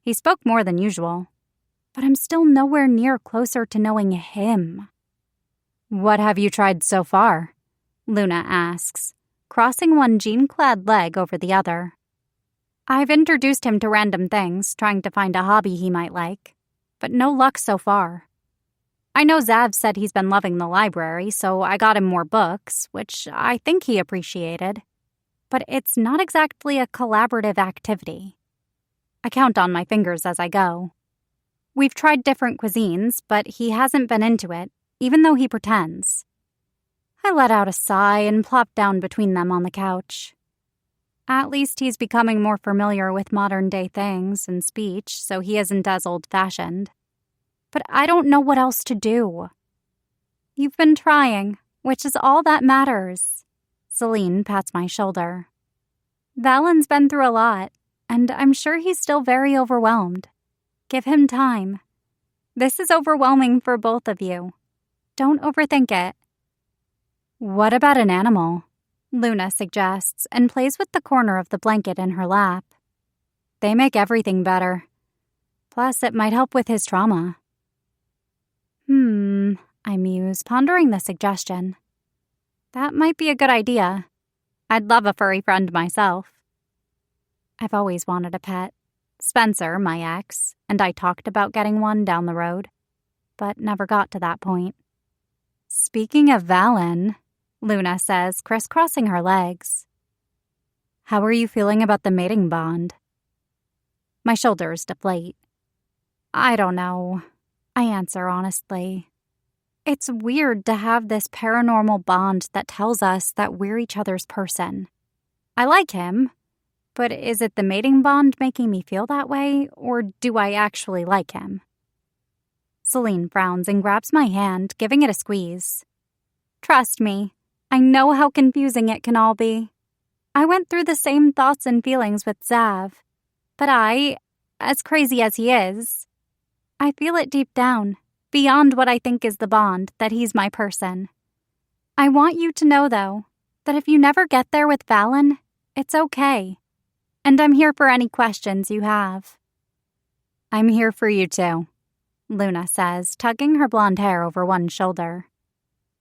He spoke more than usual, but I'm still nowhere near closer to knowing him. What have you tried so far? Luna asks, crossing one jean-clad leg over the other. I've introduced him to random things, trying to find a hobby he might like, but no luck so far. I know Zav said he's been loving the library, so I got him more books, which I think he appreciated. But it's not exactly a collaborative activity. I count on my fingers as I go. We've tried different cuisines, but he hasn't been into it, even though he pretends. I let out a sigh and plop down between them on the couch. At least he's becoming more familiar with modern-day things and speech, so he isn't as old-fashioned. But I don't know what else to do. You've been trying, which is all that matters. Celine pats my shoulder. Valen's been through a lot, and I'm sure he's still very overwhelmed. Give him time. This is overwhelming for both of you. Don't overthink it. What about an animal? Luna suggests and plays with the corner of the blanket in her lap. They make everything better. Plus, it might help with his trauma. I muse, pondering the suggestion. That might be a good idea. I'd love a furry friend myself. I've always wanted a pet. Spencer, my ex, and I talked about getting one down the road, but never got to that point. Speaking of Valen, Luna says, crisscrossing her legs. How are you feeling about the mating bond? My shoulders deflate. I don't know, I answer honestly. It's weird to have this paranormal bond that tells us that we're each other's person. I like him, but is it the mating bond making me feel that way, or do I actually like him? Celine frowns and grabs my hand, giving it a squeeze. Trust me, I know how confusing it can all be. I went through the same thoughts and feelings with Zav, but as crazy as he is, I feel it deep down, beyond what I think is the bond, that he's my person. I want you to know, though, that if you never get there with Valen, it's okay. And I'm here for any questions you have. I'm here for you, too, Luna says, tugging her blonde hair over one shoulder.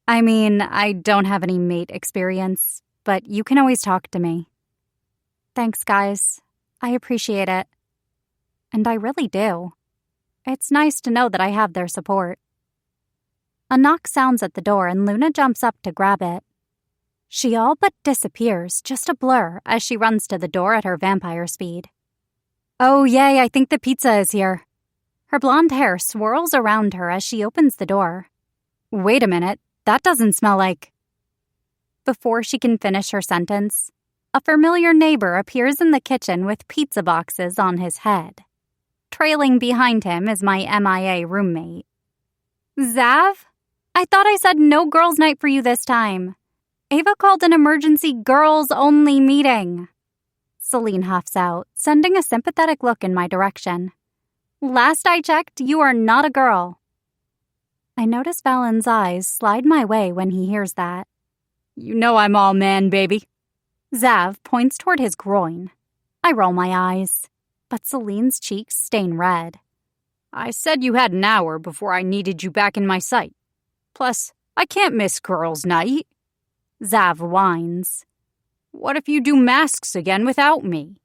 I mean, I don't have any mate experience, but you can always talk to me. Thanks, guys. I appreciate it. And I really do. It's nice to know that I have their support. A knock sounds at the door and Luna jumps up to grab it. She all but disappears, just a blur, as she runs to the door at her vampire speed. Oh, yay, I think the pizza is here. Her blonde hair swirls around her as she opens the door. Wait a minute, that doesn't smell like... Before she can finish her sentence, a familiar neighbor appears in the kitchen with pizza boxes on his head. Trailing behind him is my MIA roommate. Zav? I thought I said no girls' night for you this time. Ava called an emergency girls-only meeting. Celine huffs out, sending a sympathetic look in my direction. Last I checked, you are not a girl. I notice Valen's eyes slide my way when he hears that. You know I'm all man, baby. Zav points toward his groin. I roll my eyes, but Celine's cheeks stain red. I said you had an hour before I needed you back in my sight. Plus, I can't miss girls' night. Zav whines. What if you do masks again without me?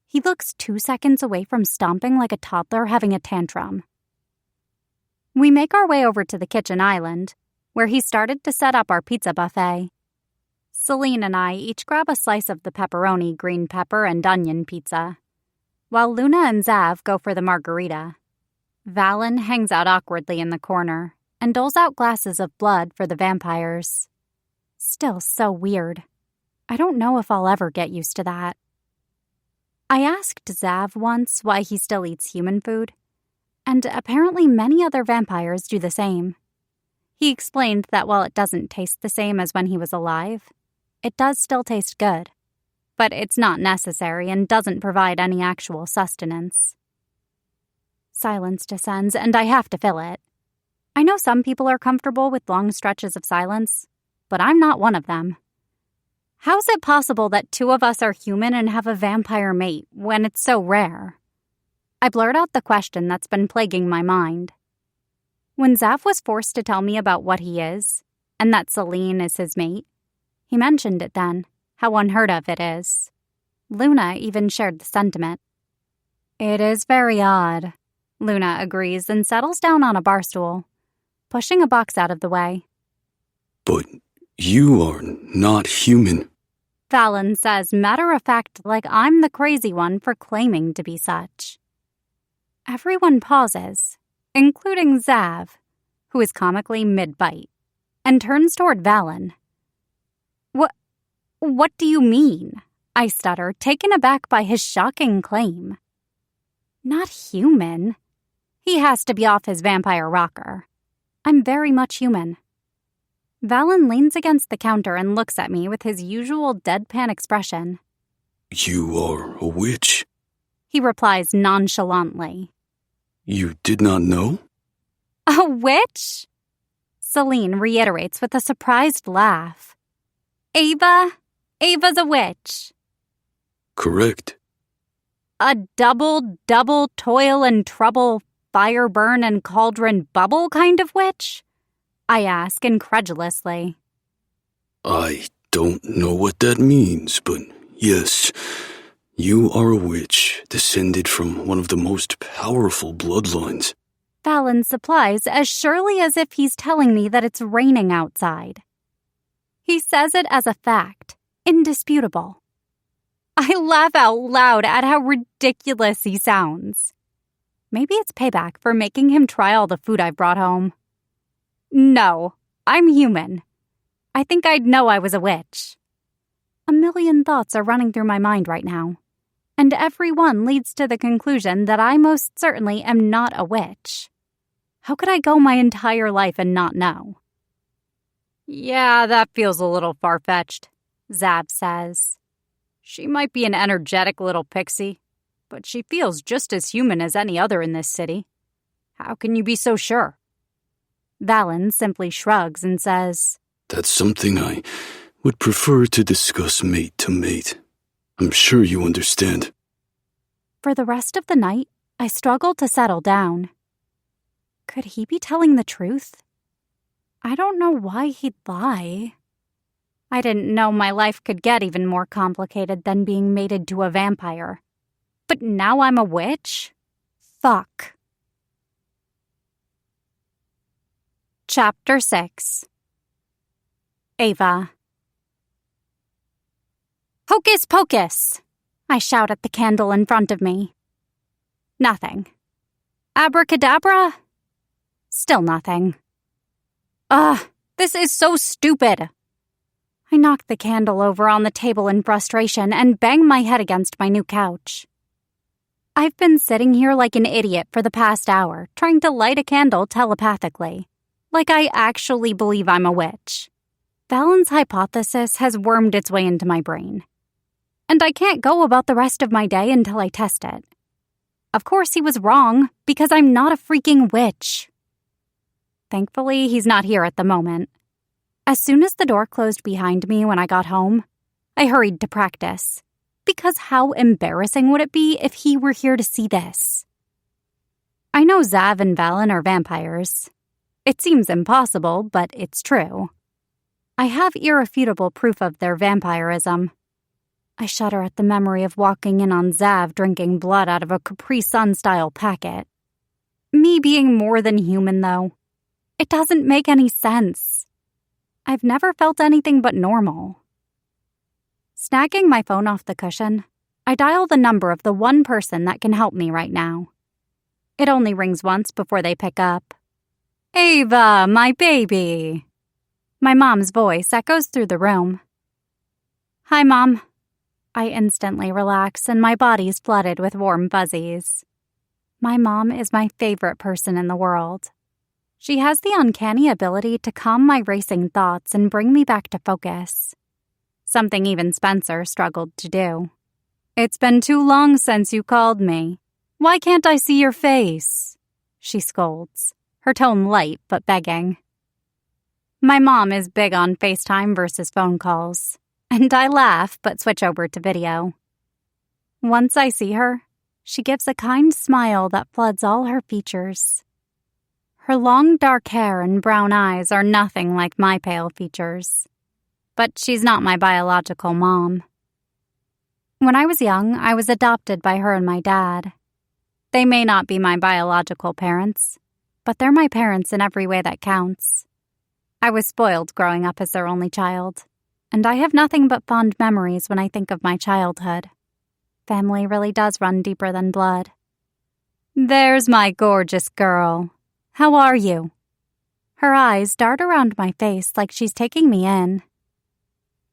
He looks 2 seconds away from stomping like a toddler having a tantrum. We make our way over to the kitchen island, where he started to set up our pizza buffet. Celine and I each grab a slice of the pepperoni, green pepper, and onion pizza, while Luna and Zav go for the margarita. Valen hangs out awkwardly in the corner and doles out glasses of blood for the vampires. Still so weird. I don't know if I'll ever get used to that. I asked Zav once why he still eats human food, and apparently many other vampires do the same. He explained that while it doesn't taste the same as when he was alive, it does still taste good, but it's not necessary and doesn't provide any actual sustenance. Silence descends, and I have to fill it. I know some people are comfortable with long stretches of silence, but I'm not one of them. How's it possible that two of us are human and have a vampire mate when it's so rare? I blurt out the question that's been plaguing my mind. When Zav was forced to tell me about what he is, and that Celine is his mate, he mentioned it then, how unheard of it is. Luna even shared the sentiment. It is very odd, Luna agrees and settles down on a bar stool, pushing a box out of the way.
But you are not human,
Valen says matter-of-fact like I'm the crazy one for claiming to be such. Everyone pauses, including Zav, who is comically mid-bite, and turns toward Valen. What do you mean? I stutter, taken aback by his shocking claim. Not human. He has to be off his vampire rocker. I'm very much human. Valen leans against the counter and looks at me with his usual deadpan expression.
You are a witch,
he replies nonchalantly.
You did not know?
A witch? Celine reiterates with a surprised laugh. Ava's a witch.
Correct.
A double toil and trouble, fire burn and cauldron bubble kind of witch? I ask incredulously.
I don't know what that means, but yes, you are a witch descended from one of the most powerful bloodlines.
Fallon supplies as surely as if he's telling me that it's raining outside. He says it as a fact, indisputable. I laugh out loud at how ridiculous he sounds. Maybe it's payback for making him try all the food I've brought home. No, I'm human. I think I'd know I was a witch. A million thoughts are running through my mind right now, and every one leads to the conclusion that I most certainly am not a witch. How could I go my entire life and not know? Yeah, that feels a little far-fetched, Zav says. She might be an energetic little pixie, but she feels just as human as any other in this city. How can you be so sure? Valen simply shrugs and says,
That's something I would prefer to discuss mate to mate. I'm sure you understand.
For the rest of the night, I struggled to settle down. Could he be telling the truth? I don't know why he'd lie. I didn't know my life could get even more complicated than being mated to a vampire. But now I'm a witch? Fuck. Chapter 6. Ava. Hocus pocus! I shout at the candle in front of me. Nothing. Abracadabra? Still nothing. Ugh, this is so stupid. I knock the candle over on the table in frustration and bang my head against my new couch. I've been sitting here like an idiot for the past hour, trying to light a candle telepathically, like I actually believe I'm a witch. Valen's hypothesis has wormed its way into my brain, and I can't go about the rest of my day until I test it. Of course he was wrong, because I'm not a freaking witch. Thankfully, he's not here at the moment. As soon as the door closed behind me when I got home, I hurried to practice, because how embarrassing would it be if he were here to see this? I know Zav and Valen are vampires. It seems impossible, but it's true. I have irrefutable proof of their vampirism. I shudder at the memory of walking in on Zav drinking blood out of a Capri Sun-style packet. Me being more than human, though. It doesn't make any sense. I've never felt anything but normal. Snagging my phone off the cushion, I dial the number of the one person that can help me right now. It only rings once before they pick up. Ava, my baby. My mom's voice echoes through the room. Hi, Mom. I instantly relax and my body's flooded with warm fuzzies. My mom is my favorite person in the world. She has the uncanny ability to calm my racing thoughts and bring me back to focus. Something even Spencer struggled to do. It's been too long since you called me. Why can't I see your face? She scolds, her tone light but begging. My mom is big on FaceTime versus phone calls, and I laugh but switch over to video. Once I see her, she gives a kind smile that floods all her features. Her long dark hair and brown eyes are nothing like my pale features. But she's not my biological mom. When I was young, I was adopted by her and my dad. They may not be my biological parents, but they're my parents in every way that counts. I was spoiled growing up as their only child, and I have nothing but fond memories when I think of my childhood. Family really does run deeper than blood. There's my gorgeous girl. How are you? Her eyes dart around my face like she's taking me in.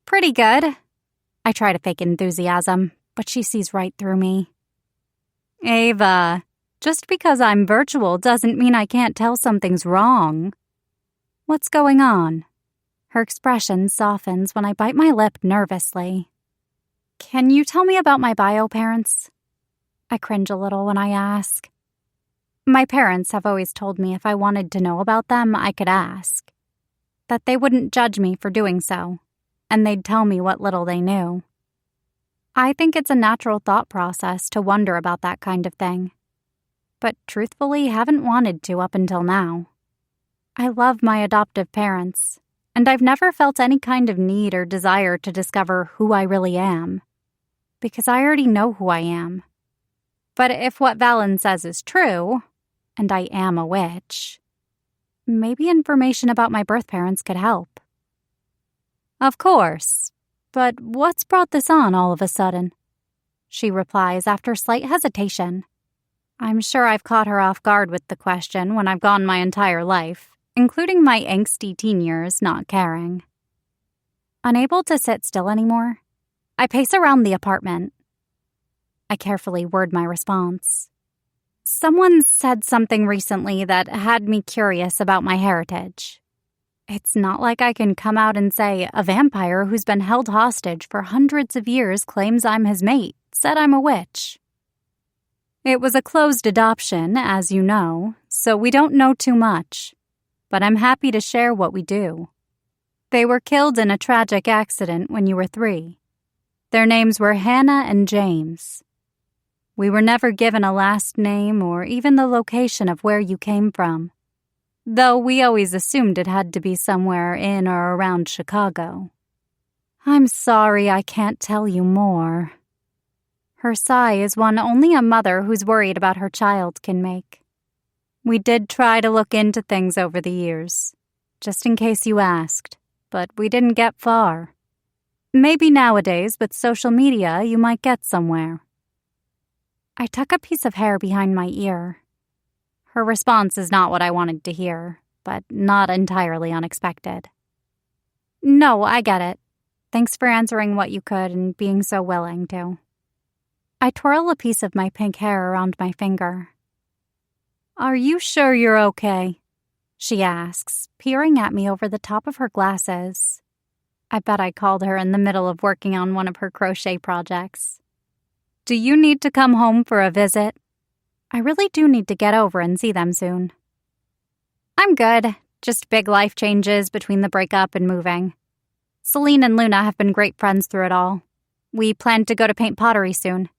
Pretty good. I try to fake enthusiasm, but she sees right through me. Ava, just because I'm virtual doesn't mean I can't tell something's wrong. What's going on? Her expression softens when I bite my lip nervously. Can you tell me about my bio parents? I cringe a little when I ask. My parents have always told me if I wanted to know about them, I could ask. That they wouldn't judge me for doing so, and they'd tell me what little they knew. I think it's a natural thought process to wonder about that kind of thing. But truthfully, haven't wanted to up until now. I love my adoptive parents, and I've never felt any kind of need or desire to discover who I really am, because I already know who I am. But if what Valen says is true, and I am a witch, maybe information about my birth parents could help. Of course, but what's brought this on all of a sudden? She replies after slight hesitation. I'm sure I've caught her off guard with the question when I've gone my entire life, including my angsty teen years, not caring. Unable to sit still anymore, I pace around the apartment. I carefully word my response. Someone said something recently that had me curious about my heritage. It's not like I can come out and say a vampire who's been held hostage for hundreds of years claims I'm his mate, said I'm a witch. It was a closed adoption, as you know, so we don't know too much, but I'm happy to share what we do. They were killed in a tragic accident when you were 3. Their names were Hannah and James. We were never given a last name or even the location of where you came from, though we always assumed it had to be somewhere in or around Chicago. I'm sorry I can't tell you more. Her sigh is one only a mother who's worried about her child can make. We did try to look into things over the years, just in case you asked, but we didn't get far. Maybe nowadays, with social media, you might get somewhere. I tuck a piece of hair behind my ear. Her response is not what I wanted to hear, but not entirely unexpected. No, I get it. Thanks for answering what you could and being so willing to. I twirl a piece of my pink hair around my finger. Are you sure you're okay? She asks, peering at me over the top of her glasses. I bet I called her in the middle of working on one of her crochet projects. Do you need to come home for a visit? I really do need to get over and see them soon. I'm good. Just big life changes between the breakup and moving. Celine and Luna have been great friends through it all. We plan to go to paint pottery soon.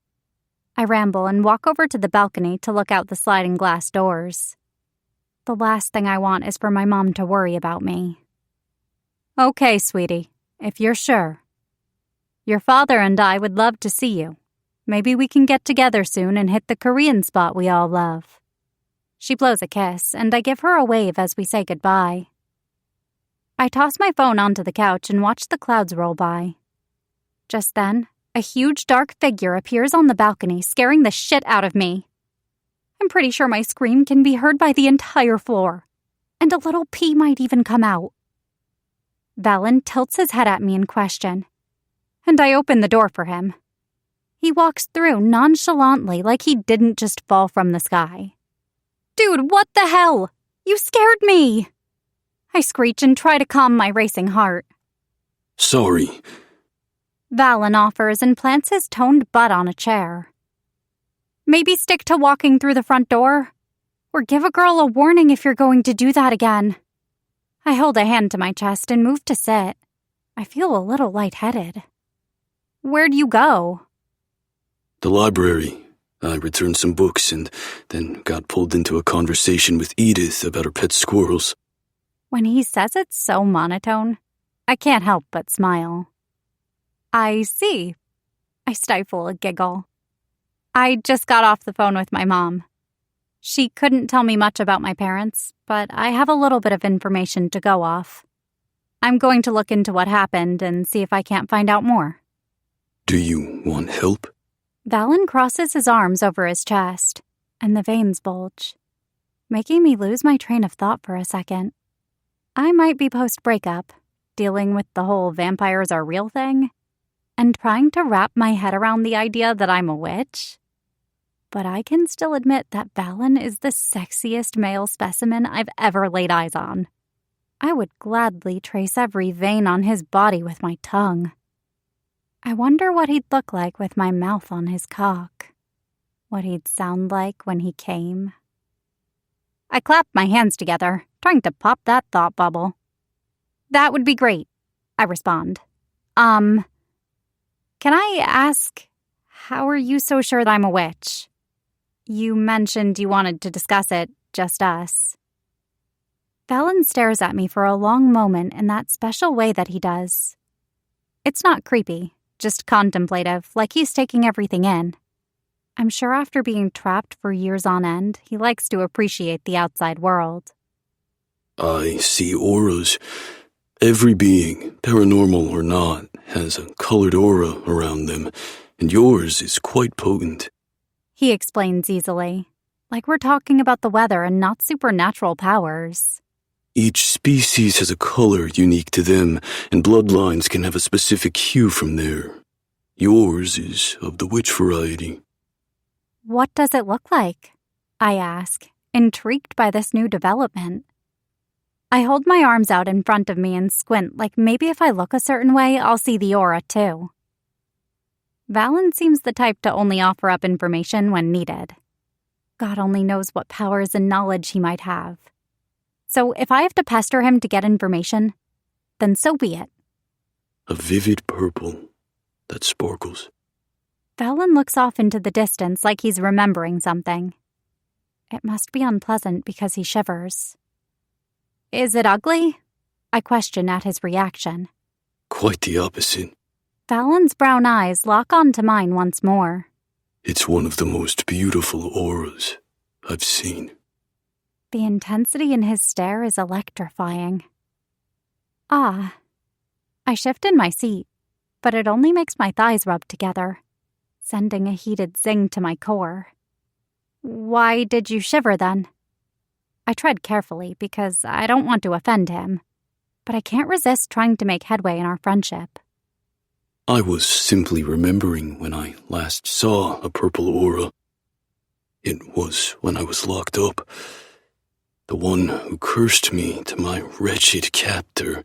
I ramble and walk over to the balcony to look out the sliding glass doors. The last thing I want is for my mom to worry about me. Okay, sweetie, if you're sure. Your father and I would love to see you. Maybe we can get together soon and hit the Korean spot we all love. She blows a kiss, and I give her a wave as we say goodbye. I toss my phone onto the couch and watch the clouds roll by. Just then, a huge dark figure appears on the balcony, scaring the shit out of me. I'm pretty sure my scream can be heard by the entire floor, and a little pee might even come out. Valen tilts his head at me in question, and I open the door for him. He walks through nonchalantly like he didn't just fall from the sky. Dude, what the hell? You scared me! I screech and try to calm my racing heart.
Sorry.
Valen offers and plants his toned butt on a chair. Maybe stick to walking through the front door, or give a girl a warning if you're going to do that again. I hold a hand to my chest and move to sit. I feel a little lightheaded. Where'd you go?
The library. I returned some books and then got pulled into a conversation with Edith about her pet squirrels.
When he says it so monotone, I can't help but smile. I see. I stifle a giggle. I just got off the phone with my mom. She couldn't tell me much about my parents, but I have a little bit of information to go off. I'm going to look into what happened and see if I can't find out more.
Do you want help?
Valen crosses his arms over his chest, and the veins bulge, making me lose my train of thought for a second. I might be post-breakup, dealing with the whole vampires are real thing, and trying to wrap my head around the idea that I'm a witch. But I can still admit that Valen is the sexiest male specimen I've ever laid eyes on. I would gladly trace every vein on his body with my tongue. I wonder what he'd look like with my mouth on his cock. What he'd sound like when he came. I clap my hands together, trying to pop that thought bubble. That would be great, I respond. Can I ask, How are you so sure that I'm a witch? You mentioned you wanted to discuss it, just us. Valen stares at me for a long moment in that special way that he does. It's not creepy, just contemplative, like he's taking everything in. I'm sure after being trapped for years on end, he likes to appreciate the outside world.
I see auras. Every being, paranormal or not, has a colored aura around them, and yours is quite potent.
He explains easily, like we're talking about the weather and not supernatural powers.
Each species has a color unique to them, and bloodlines can have a specific hue from there. Yours is of the witch variety.
What does it look like? I ask, intrigued by this new development. I hold my arms out in front of me and squint like maybe if I look a certain way, I'll see the aura too. Valen seems the type to only offer up information when needed. God only knows what powers and knowledge he might have. So if I have to pester him to get information, then so be it.
A vivid purple that sparkles.
Valen looks off into the distance like he's remembering something. It must be unpleasant because he shivers. Is it ugly? I question at his reaction.
Quite the opposite.
Valen's brown eyes lock onto mine once more.
It's one of the most beautiful auras I've seen.
The intensity in his stare is electrifying. Ah. I shift in my seat, but it only makes my thighs rub together, sending a heated zing to my core. Why did you shiver then? I tread carefully because I don't want to offend him, but I can't resist trying to make headway in our friendship.
I was simply remembering when I last saw a purple aura. It was when I was locked up. The one who cursed me to my wretched captor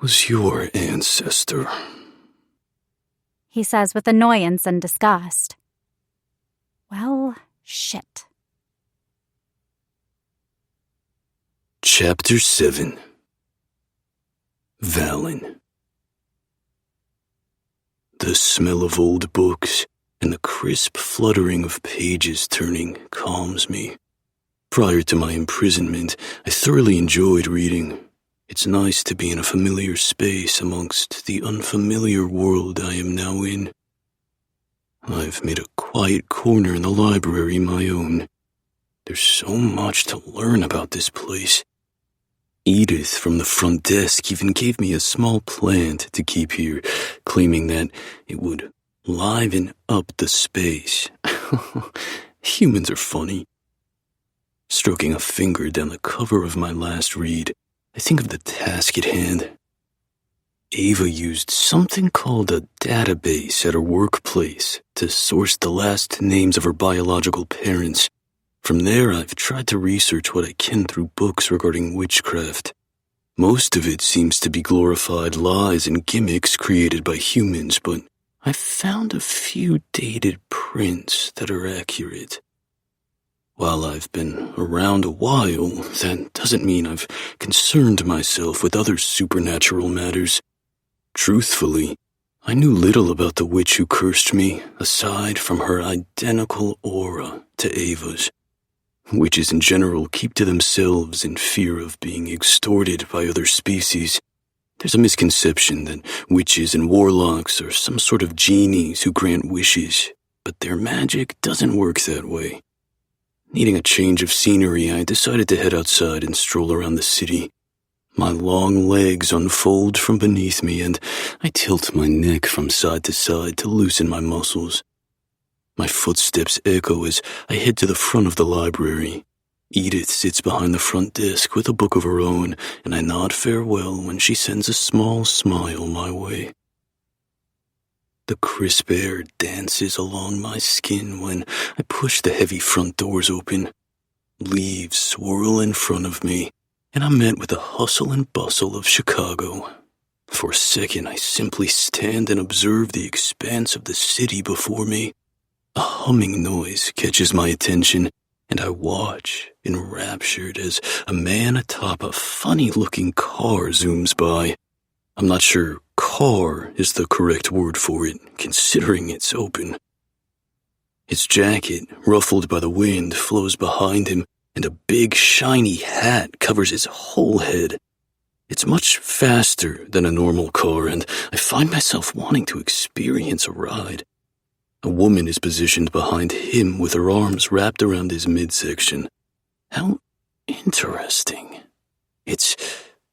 was your ancestor,
he says with annoyance and disgust. Well, shit.
Chapter 7. Valen. The smell of old books and the crisp fluttering of pages turning calms me. Prior to my imprisonment, I thoroughly enjoyed reading. It's nice to be in a familiar space amongst the unfamiliar world I am now in. I've made a quiet corner in the library my own. There's so much to learn about this place. Edith from the front desk even gave me a small plant to keep here, claiming that it would liven up the space. Humans are funny. Stroking a finger down the cover of my last read, I think of the task at hand. Ava used something called a database at her workplace to source the last names of her biological parents. From there, I've tried to research what I can through books regarding witchcraft. Most of it seems to be glorified lies and gimmicks created by humans, but I've found a few dated prints that are accurate. While I've been around a while, that doesn't mean I've concerned myself with other supernatural matters. Truthfully, I knew little about the witch who cursed me, aside from her identical aura to Ava's. Witches in general keep to themselves in fear of being extorted by other species. There's a misconception that witches and warlocks are some sort of genies who grant wishes, but their magic doesn't work that way. Needing a change of scenery, I decided to head outside and stroll around the city. My long legs unfold from beneath me, and I tilt my neck from side to side to loosen my muscles. My footsteps echo as I head to the front of the library. Edith sits behind the front desk with a book of her own, and I nod farewell when she sends a small smile my way. The crisp air dances along my skin when I push the heavy front doors open. Leaves swirl in front of me, and I'm met with the hustle and bustle of Chicago. For a second, I simply stand and observe the expanse of the city before me. A humming noise catches my attention, and I watch, enraptured, as a man atop a funny-looking car zooms by. I'm not sure car is the correct word for it, considering it's open. His jacket, ruffled by the wind, flows behind him, and a big, shiny hat covers his whole head. It's much faster than a normal car, and I find myself wanting to experience a ride. A woman is positioned behind him with her arms wrapped around his midsection. How interesting. It's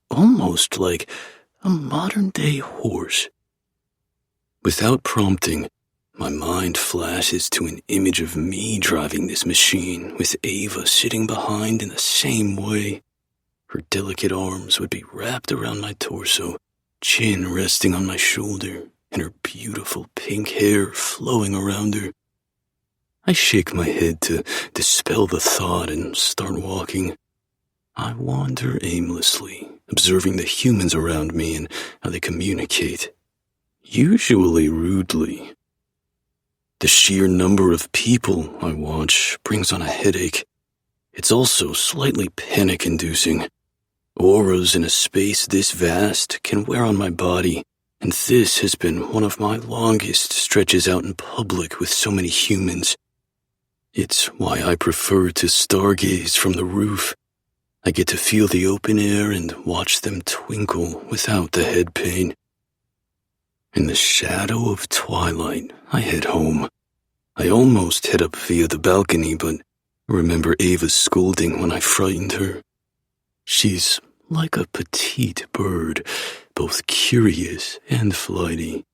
almost like a modern-day horse. Without prompting, my mind flashes to an image of me driving this machine with Ava sitting behind in the same way. Her delicate arms would be wrapped around my torso, chin resting on my shoulder, and her beautiful pink hair flowing around her. I shake my head to dispel the thought and start walking. I wander aimlessly, observing the humans around me and how they communicate, usually rudely. The sheer number of people I watch brings on a headache. It's also slightly panic-inducing. Auras in a space this vast can wear on my body, and this has been one of my longest stretches out in public with so many humans. It's why I prefer to stargaze from the roof. I get to feel the open air and watch them twinkle without the head pain. In the shadow of twilight, I head home. I almost head up via the balcony, but remember Ava's scolding when I frightened her. She's like a petite bird, both curious and flighty.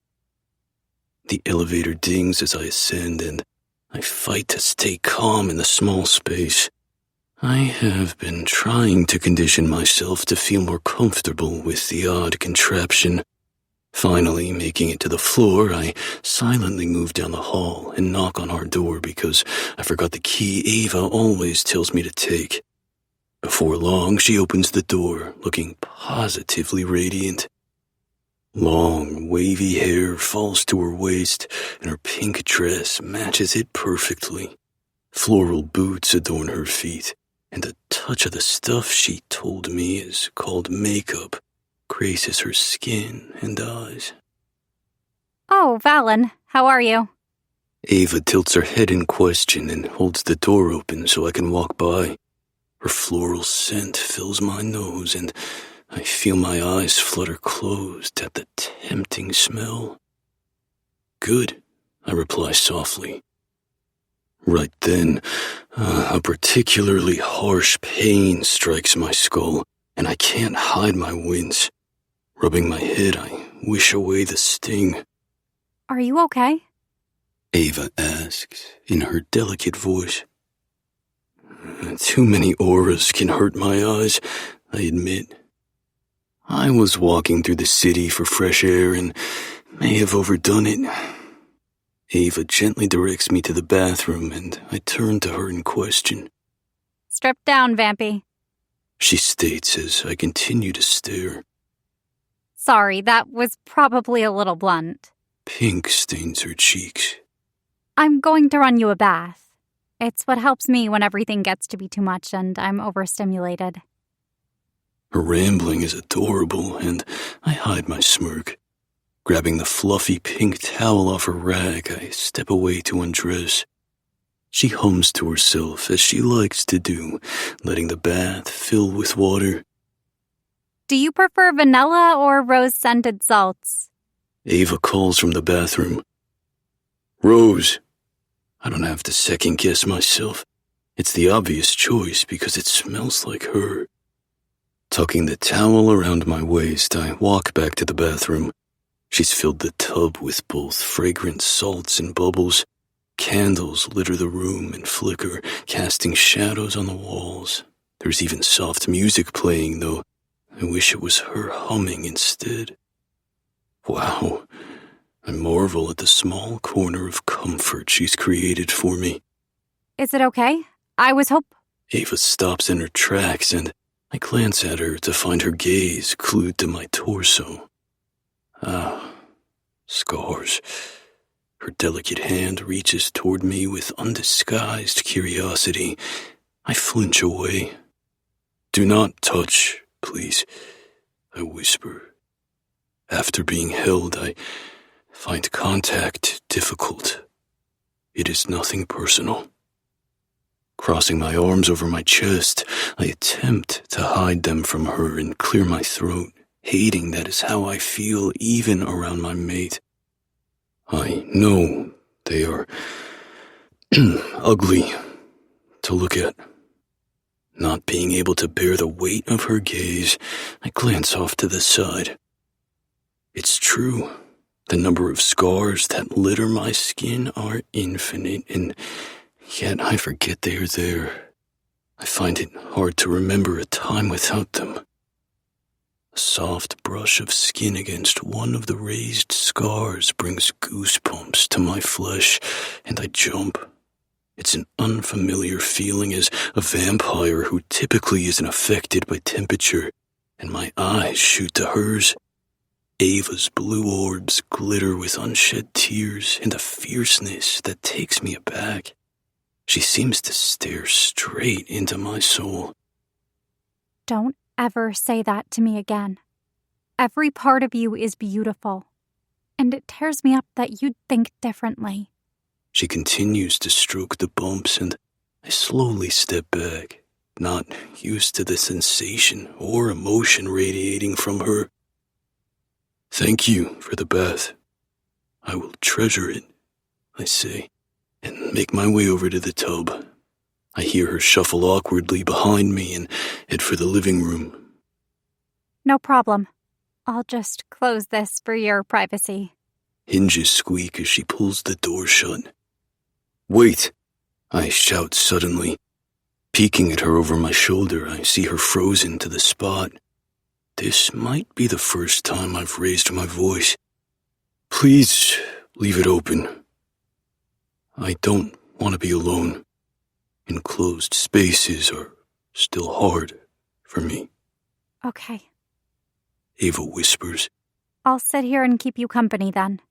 The elevator dings as I ascend, and I fight to stay calm in the small space. I have been trying to condition myself to feel more comfortable with the odd contraption. Finally, making it to the floor, I silently move down the hall and knock on our door because I forgot the key Ava always tells me to take. Before long, she opens the door, looking positively radiant. Long, wavy hair falls to her waist, and her pink dress matches it perfectly. Floral boots adorn her feet, and a touch of the stuff she told me is called makeup graces her skin and eyes.
Oh, Valen, how are you?
Ava tilts her head in question and holds the door open so I can walk by. Her floral scent fills my nose, and I feel my eyes flutter closed at the tempting smell. Good, I reply softly. Right then, a particularly harsh pain strikes my skull, and I can't hide my wince. Rubbing my head, I wish away the sting.
Are you okay?
Ava asks in her delicate voice. Too many auras can hurt my eyes, I admit. I was walking through the city for fresh air and may have overdone it. Ava gently directs me to the bathroom, and I turn to her in question.
Strip down, Vampy.
She states as I continue to stare.
Sorry, that was probably a little blunt.
Pink stains her cheeks.
I'm going to run you a bath. It's what helps me when everything gets to be too much and I'm overstimulated.
Her rambling is adorable, and I hide my smirk. Grabbing the fluffy pink towel off her rag, I step away to undress. She hums to herself, as she likes to do, letting the bath fill with water.
Do you prefer vanilla or rose-scented salts?
Ava calls from the bathroom. Rose. I don't have to second-guess myself. It's the obvious choice because it smells like her. Tucking the towel around my waist, I walk back to the bathroom. She's filled the tub with both fragrant salts and bubbles. Candles litter the room and flicker, casting shadows on the walls. There's even soft music playing, though I wish it was her humming instead. Wow, I marvel at the small corner of comfort she's created for me.
Is it okay? I was
Ava stops in her tracks, and I glance at her to find her gaze glued to my torso. Ah, scars. Her delicate hand reaches toward me with undisguised curiosity. I flinch away. Do not touch, please, I whisper. after being held, I find contact difficult. It is nothing personal. Crossing my arms over my chest, I attempt to hide them from her and clear my throat, hating that is how I feel even around my mate. I know they are ugly to look at. Not being able to bear the weight of her gaze, I glance off to the side. It's true. The number of scars that litter my skin are infinite, and yet I forget they are there. I find it hard to remember a time without them. A soft brush of skin against one of the raised scars brings goosebumps to my flesh, and I jump. It's an unfamiliar feeling as a vampire who typically isn't affected by temperature, and my eyes shoot to hers. Ava's blue orbs glitter with unshed tears and a fierceness that takes me aback. She seems to stare straight into my soul.
Don't ever say that to me again. Every part of you is beautiful, and it tears me up that you'd think differently.
She continues to stroke the bumps, and I slowly step back, not used to the sensation or emotion radiating from her. Thank you for the bath. I will treasure it, I say, and make my way over to the tub. I hear her shuffle awkwardly behind me and head for the living room.
No problem. I'll just close this for your privacy.
Hinges squeak as she pulls the door shut. Wait! I shout suddenly. Peeking at her over my shoulder, I see her frozen to the spot. This might be the first time I've raised my voice. Please leave it open. I don't want to be alone. Enclosed spaces are still hard for me.
Okay.
Ava whispers.
I'll sit here and keep you company then,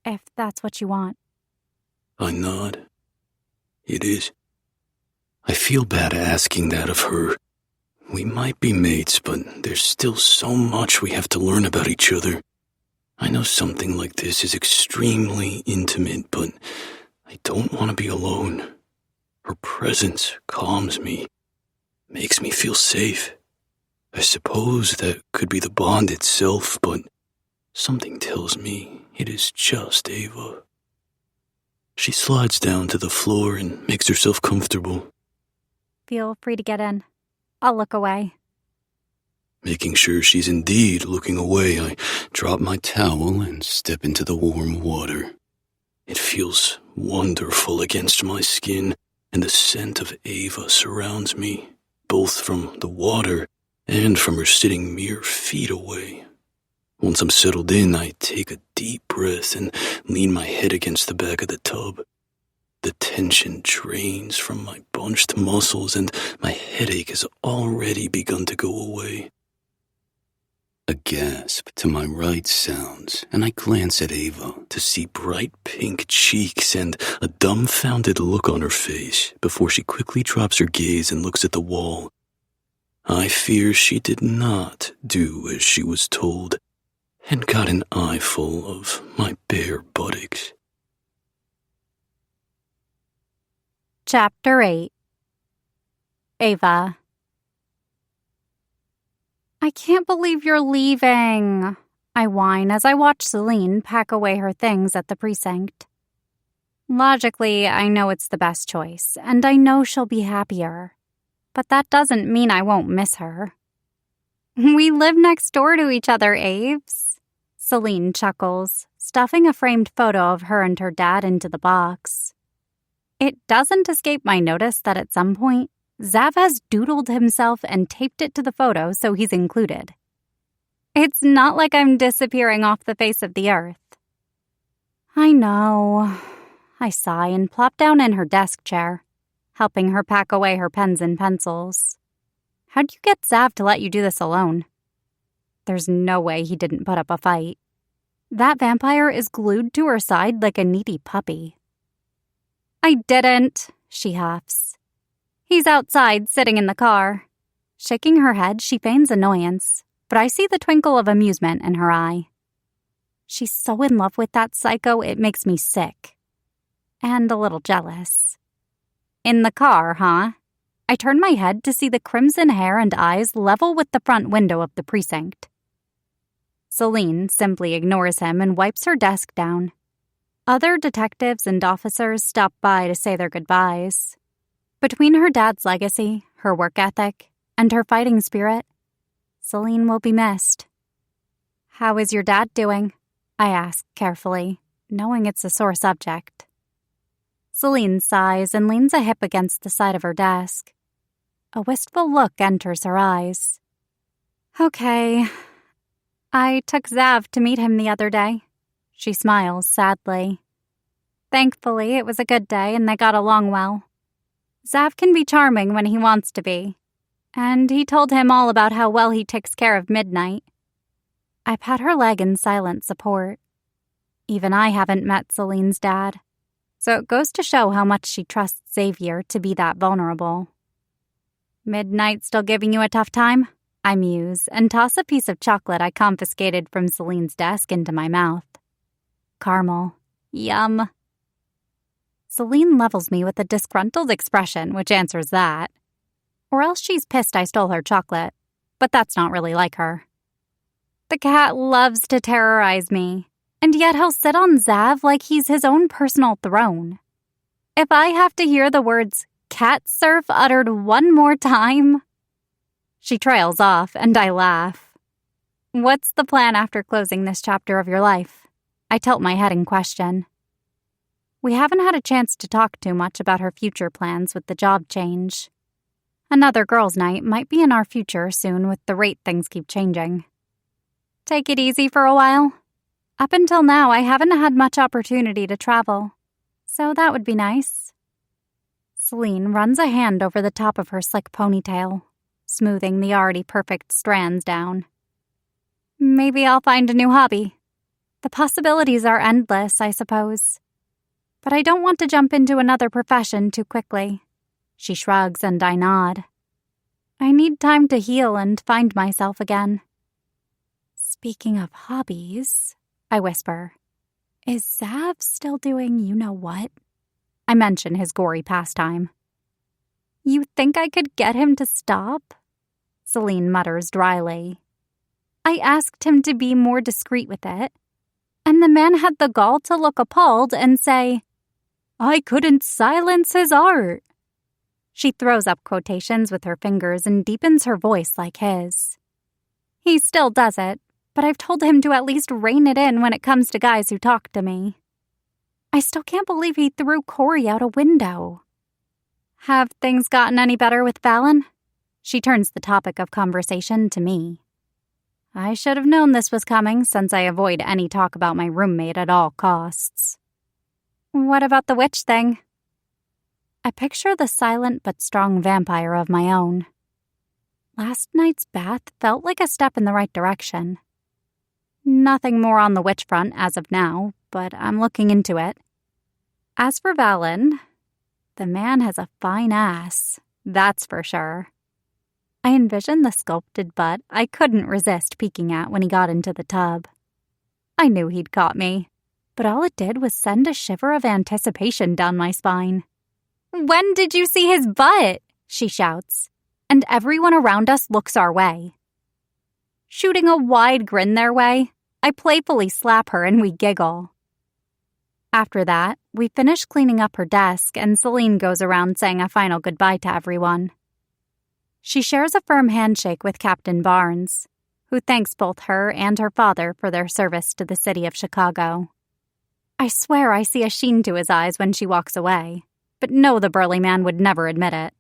if that's what you want.
I nod. It is. I feel bad asking that of her. We might be mates, but there's still so much we have to learn about each other. I know something like this is extremely intimate, but I don't want to be alone. Her presence calms me, makes me feel safe. I suppose that could be the bond itself, but something tells me it is just Ava. She slides down to the floor and makes herself comfortable.
Feel free to get in. I'll look away.
Making sure she's indeed looking away, I drop my towel and step into the warm water. It feels wonderful against my skin, and the scent of Ava surrounds me, both from the water and from her sitting mere feet away. Once I'm settled in, I take a deep breath and lean my head against the back of the tub. The tension drains from my bunched muscles, and my headache has already begun to go away. A gasp to my right sounds, and I glance at Ava to see bright pink cheeks and a dumbfounded look on her face before she quickly drops her gaze and looks at the wall. I fear she did not do as she was told, and got an eyeful of my bare buttocks.
Chapter 8. Ava. I can't believe you're leaving, I whine as I watch Celine pack away her things at the precinct. Logically, I know it's the best choice, and I know she'll be happier. But that doesn't mean I won't miss her. We live next door to each other, Aves. Celine chuckles, stuffing a framed photo of her and her dad into the box. It doesn't escape my notice that at some point, Zav has doodled himself and taped it to the photo so he's included. It's not like I'm disappearing off the face of the earth. I know. I sigh and plop down in her desk chair, helping her pack away her pens and pencils. How'd you get Zav to let you do this alone? There's no way he didn't put up a fight. That vampire is glued to her side like a needy puppy. I didn't, she huffs. He's outside, sitting in the car. Shaking her head, she feigns annoyance, but I see the twinkle of amusement in her eye. She's so in love with that psycho, it makes me sick. And a little jealous. In the car, huh? I turn my head to see the crimson hair and eyes level with the front window of the precinct. Celine simply ignores him and wipes her desk down. Other detectives and officers stop by to say their goodbyes. Between her dad's legacy, her work ethic, and her fighting spirit, Celine will be missed. "How is your dad doing?" I ask carefully, knowing it's a sore subject. Celine sighs and leans a hip against the side of her desk. A wistful look enters her eyes. "Okay. I took Zav to meet him the other day." She smiles sadly. "Thankfully, it was a good day and they got along well. Zav can be charming when he wants to be, and he told him all about how well he takes care of Midnight." I pat her leg in silent support. Even I haven't met Celine's dad, so it goes to show how much she trusts Xavier to be that vulnerable. "Midnight still giving you a tough time?" I muse and toss a piece of chocolate I confiscated from Celine's desk into my mouth. Caramel. Yum. Celine levels me with a disgruntled expression, which answers that. Or else she's pissed I stole her chocolate, but that's not really like her. The cat loves to terrorize me, and yet he'll sit on Zav like he's his own personal throne. If I have to hear the words cat surf uttered one more time... She trails off, and I laugh. "What's the plan after closing this chapter of your life?" I tilt my head in question. We haven't had a chance to talk too much about her future plans with the job change. Another girls' night might be in our future soon with the rate things keep changing. Take it easy for a while. Up until now, I haven't had much opportunity to travel, so that would be nice. Celine runs a hand over the top of her slick ponytail, smoothing the already perfect strands down. Maybe I'll find a new hobby. The possibilities are endless, I suppose. But I don't want to jump into another profession too quickly. She shrugs and I nod. I need time to heal and find myself again. Speaking of hobbies, I whisper, is Zav still doing you-know-what? I mention his gory pastime. You think I could get him to stop? Celine mutters dryly. I asked him to be more discreet with it, and the man had the gall to look appalled and say, I couldn't silence his art. She throws up quotations with her fingers and deepens her voice like his. He still does it, but I've told him to at least rein it in when it comes to guys who talk to me. I still can't believe he threw Corey out a window. Have things gotten any better with Fallon? She turns the topic of conversation to me. I should have known this was coming since I avoid any talk about my roommate at all costs. What about the witch thing? I picture the silent but strong vampire of my own. Last night's bath felt like a step in the right direction. Nothing more on the witch front as of now, but I'm looking into it. As for Valen, the man has a fine ass, that's for sure. I envisioned the sculpted butt I couldn't resist peeking at when he got into the tub. I knew he'd caught me, but all it did was send a shiver of anticipation down my spine. When did you see his butt? She shouts, and everyone around us looks our way. Shooting a wide grin their way, I playfully slap her and we giggle. After that, we finish cleaning up her desk and Celine goes around saying a final goodbye to everyone. She shares a firm handshake with Captain Barnes, who thanks both her and her father for their service to the city of Chicago. I swear I see a sheen to his eyes when she walks away, but know the burly man would never admit it.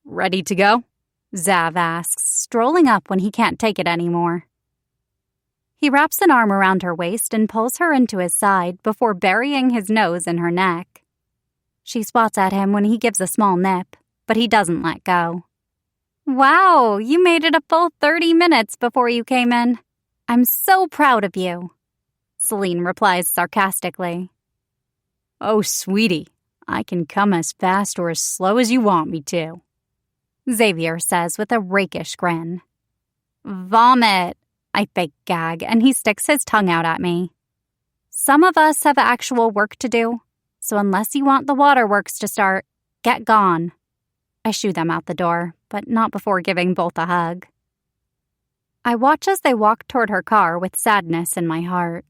Ready to go? Zav asks, strolling up when he can't take it anymore. He wraps an arm around her waist and pulls her into his side before burying his nose in her neck. She swats at him when he gives a small nip, but he doesn't let go. Wow, you made it a full 30 minutes before you came in. I'm so proud of you. Celine replies sarcastically. Oh, sweetie, I can come as fast or as slow as you want me to. Xavier says with a rakish grin. Vomit, I fake gag, and he sticks his tongue out at me. Some of us have actual work to do, so unless you want the waterworks to start, get gone. I shoo them out the door, but not before giving both a hug. I watch as they walk toward her car with sadness in my heart.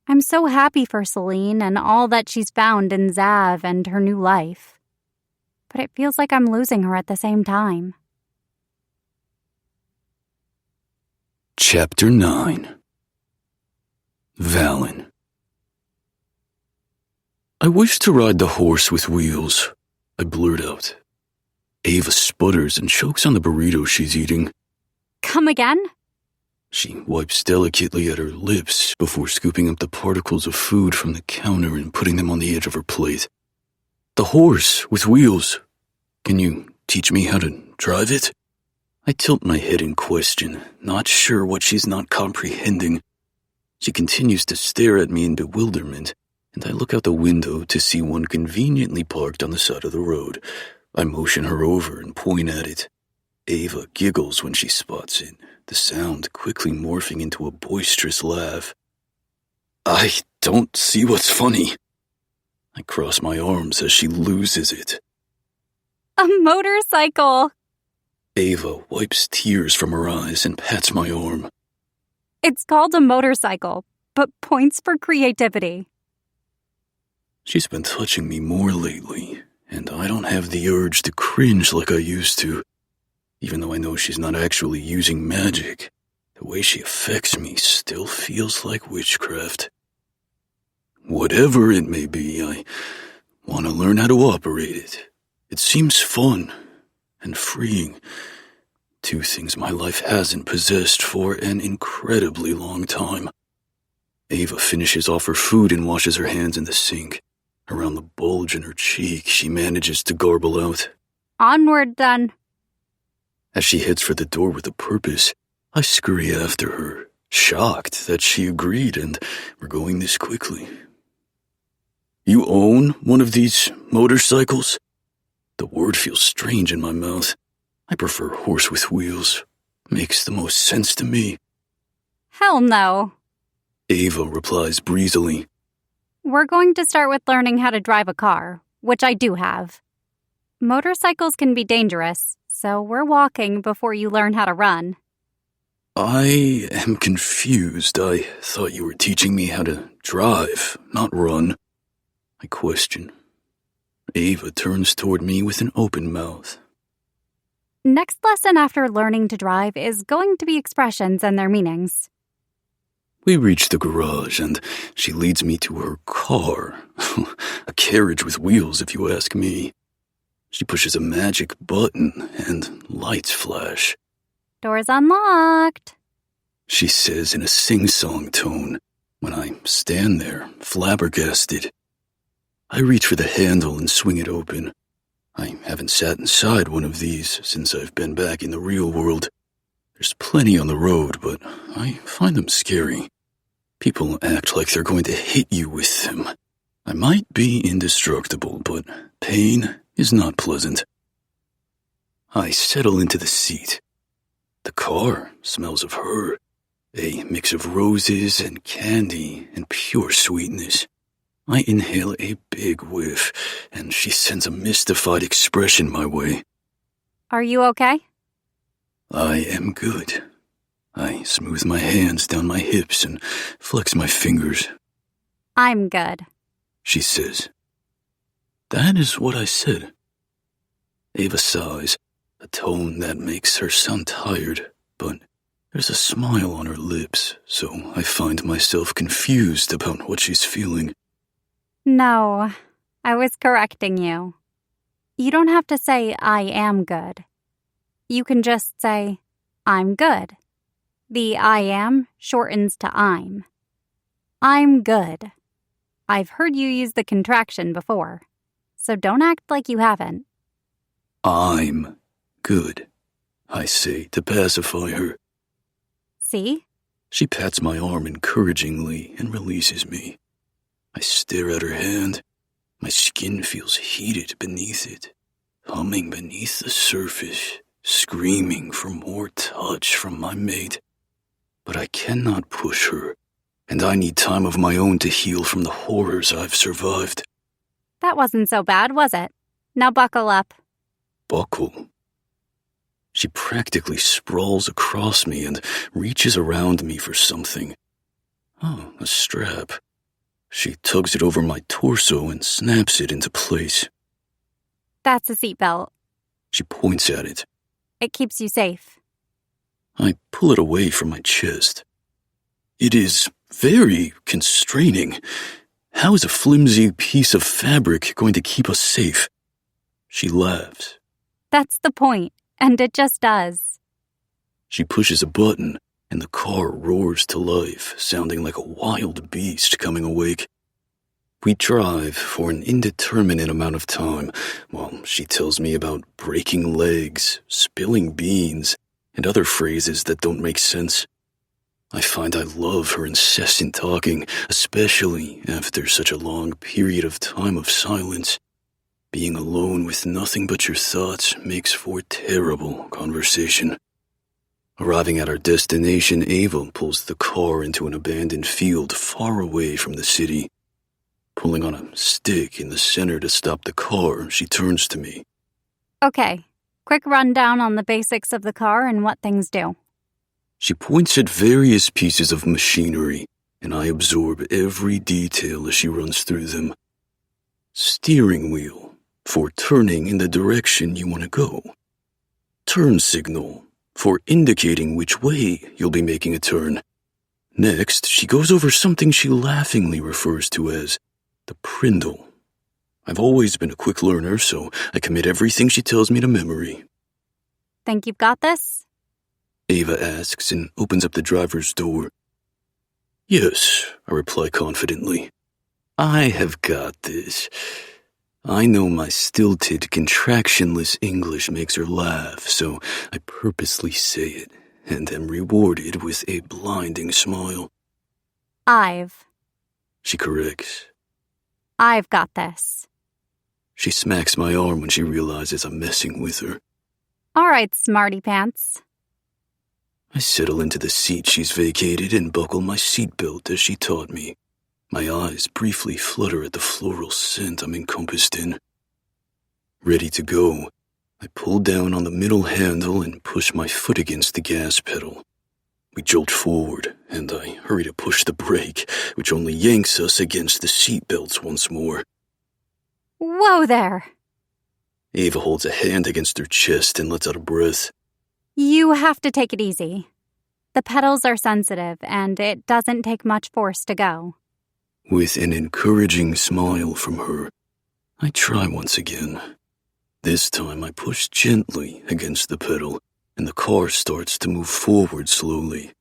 I'm so happy for Celine and all that she's found in Zav and her new life. But it feels like I'm losing her at the same time.
Chapter 9. Valen. I wish to ride the horse with wheels, I blurt out. Ava sputters and chokes on the burrito she's eating.
Come again?
She wipes delicately at her lips before scooping up the particles of food from the counter and putting them on the edge of her plate. The horse with wheels. Can you teach me how to drive it? I tilt my head in question, not sure what she's not comprehending. She continues to stare at me in bewilderment, and I look out the window to see one conveniently parked on the side of the road. I motion her over and point at it. Ava giggles when she spots it, the sound quickly morphing into a boisterous laugh. I don't see what's funny. I cross my arms as she loses it.
A motorcycle!
Ava wipes tears from her eyes and pats my arm.
It's called a motorcycle, but points for creativity.
She's been touching me more lately, and I don't have the urge to cringe like I used to. Even though I know she's not actually using magic, the way she affects me still feels like witchcraft. Whatever it may be, I want to learn how to operate it. It seems fun and freeing. Two things my life hasn't possessed for an incredibly long time. Ava finishes off her food and washes her hands in the sink. Around the bulge in her cheek, she manages to garble out,
Onward, then.
As she heads for the door with a purpose, I scurry after her, shocked that she agreed and we're going this quickly. You own one of these motorcycles? The word feels strange in my mouth. I prefer horse with wheels. Makes the most sense to me.
Hell no.
Ava replies breezily.
We're going to start with learning how to drive a car, which I do have. Motorcycles can be dangerous, so we're walking before you learn how to run.
I am confused. I thought you were teaching me how to drive, not run. I question. Ava turns toward me with an open mouth.
Next lesson after learning to drive is going to be expressions and their meanings.
We reach the garage, and she leads me to her car. A carriage with wheels, if you ask me. She pushes a magic button, and lights flash.
Door's unlocked,
she says in a sing-song tone, when I stand there, flabbergasted. I reach for the handle and swing it open. I haven't sat inside one of these since I've been back in the real world. There's plenty on the road, but I find them scary. People act like they're going to hit you with them. I might be indestructible, but pain is not pleasant. I settle into the seat. The car smells of her, a mix of roses and candy and pure sweetness. I inhale a big whiff, and she sends a mystified expression my way.
Are you okay?
I am good. I smooth my hands down my hips and flex my fingers.
I'm good,
she says. That is what I said. Ava sighs, a tone that makes her sound tired, but there's a smile on her lips, so I find myself confused about what she's feeling.
No, I was correcting you. You don't have to say, I am good. You can just say, I'm good. The I am shortens to I'm. I'm good. I've heard you use the contraction before, so don't act like you haven't.
I'm good, I say to pacify her.
See?
She pats my arm encouragingly and releases me. I stare at her hand. My skin feels heated beneath it, humming beneath the surface, screaming for more touch from my mate. but I cannot push her, and I need time of my own to heal from the horrors I've survived.
That wasn't so bad, was it? Now buckle up.
Buckle? She practically sprawls across me and reaches around me for something. Oh, a strap. She tugs it over my torso and snaps it into place.
That's a seatbelt.
She points at it.
It keeps you safe.
I pull it away from my chest. It is very constraining. How is a flimsy piece of fabric going to keep us safe? She laughs.
That's the point, and it just does.
She pushes a button, and the car roars to life, sounding like a wild beast coming awake. We drive for an indeterminate amount of time while she tells me about breaking legs, spilling beans, and other phrases that don't make sense. I find I love her incessant talking, especially after such a long period of time of silence. Being alone with nothing but your thoughts makes for terrible conversation. Arriving at our destination, Ava pulls the car into an abandoned field far away from the city. Pulling on a stick in the center to stop the car, she turns to me.
Okay, quick rundown on the basics of the car and what things do.
She points at various pieces of machinery, and I absorb every detail as she runs through them. Steering wheel, for turning in the direction you want to go. Turn signal, for indicating which way you'll be making a turn. Next, she goes over something she laughingly refers to as the prindle. I've always been a quick learner, so I commit everything she tells me to memory.
Think you've got this?
Ava asks and opens up the driver's door. Yes, I reply confidently. I have got this. I know my stilted, contractionless English makes her laugh, so I purposely say it, and am rewarded with a blinding smile. She corrects.
I've got this.
She smacks my arm when she realizes I'm messing with her.
All right, smarty pants.
I settle into the seat she's vacated and buckle my seatbelt as she taught me. My eyes briefly flutter at the floral scent I'm encompassed in. Ready to go, I pull down on the middle handle and push my foot against the gas pedal. We jolt forward, and I hurry to push the brake, which only yanks us against the seatbelts once more.
Whoa there!
Ava holds a hand against her chest and lets out a breath.
You have to take it easy. The pedals are sensitive, and it doesn't take much force to go.
With an encouraging smile from her, I try once again. This time I push gently against the pedal, and the car starts to move forward slowly.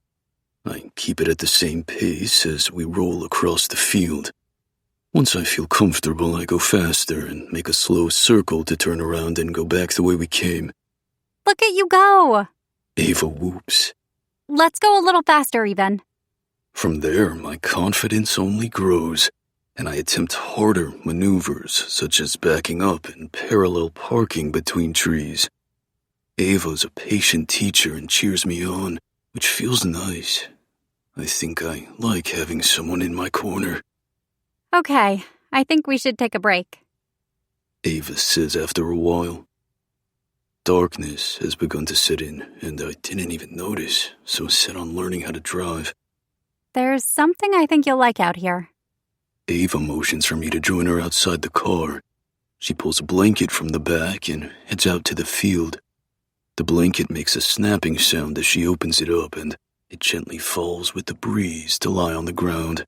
I keep it at the same pace as we roll across the field. Once I feel comfortable, I go faster and make a slow circle to turn around and go back the way we came.
Look at you go!
Ava whoops.
Let's go a little faster, even.
From there, my confidence only grows, and I attempt harder maneuvers, such as backing up and parallel parking between trees. Ava's a patient teacher and cheers me on, which feels nice. I think I like having someone in my corner.
Okay, I think we should take a break.
Ava says after a while. Darkness has begun to set in, and I didn't even notice, so set on learning how to drive.
There's something I think you'll like out here.
Ava motions for me to join her outside the car. She pulls a blanket from the back and heads out to the field. The blanket makes a snapping sound as she opens it up, and it gently falls with the breeze to lie on the ground.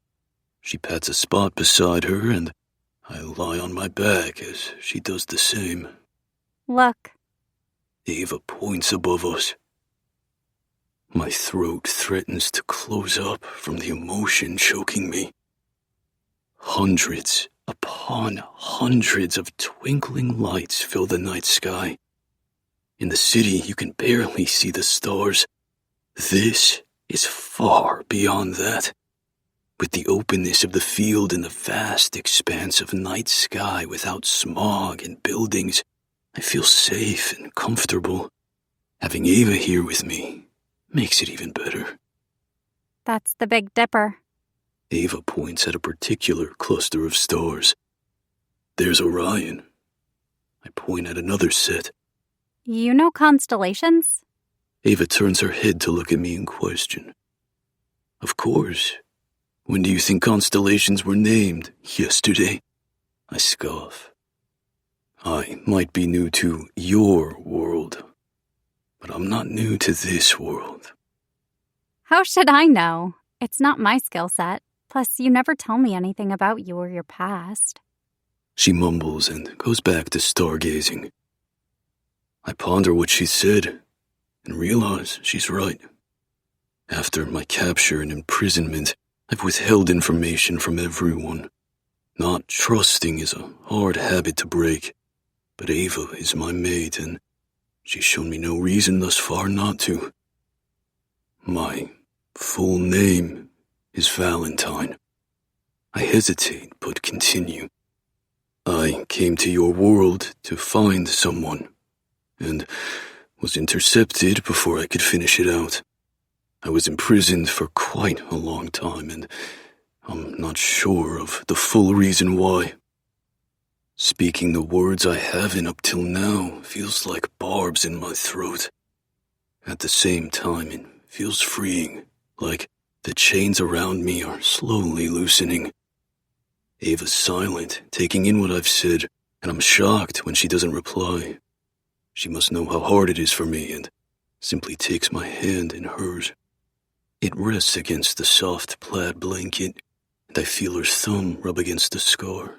She pats a spot beside her, and I lie on my back as she does the same.
Look.
Ava points above us. My throat threatens to close up from the emotion choking me. Hundreds upon hundreds of twinkling lights fill the night sky. In the city, you can barely see the stars. This is far beyond that. With the openness of the field and the vast expanse of night sky without smog and buildings, I feel safe and comfortable. Having Ava here with me makes it even better.
That's the Big Dipper.
Ava points at a particular cluster of stars. There's Orion. I point at another set.
You know constellations?
Ava turns her head to look at me in question. Of course. When do you think constellations were named? Yesterday? I scoff. I might be new to your world, but I'm not new to this world.
How should I know? It's not my skill set. Plus, you never tell me anything about you or your past.
She mumbles and goes back to stargazing. I ponder what she said and realize she's right. After my capture and imprisonment, I've withheld information from everyone. Not trusting is a hard habit to break, but Ava is my mate and she's shown me no reason thus far not to. My full name is Valentine. I hesitate but continue. I came to your world to find someone, and was intercepted before I could finish it out. I was imprisoned for quite a long time, and I'm not sure of the full reason why. Speaking the words I haven't up till now feels like barbs in my throat. At the same time, it feels freeing, like the chains around me are slowly loosening. Ava's silent, taking in what I've said, and I'm shocked when she doesn't reply. She must know how hard it is for me and simply takes my hand in hers. It rests against the soft plaid blanket, and I feel her thumb rub against the scar.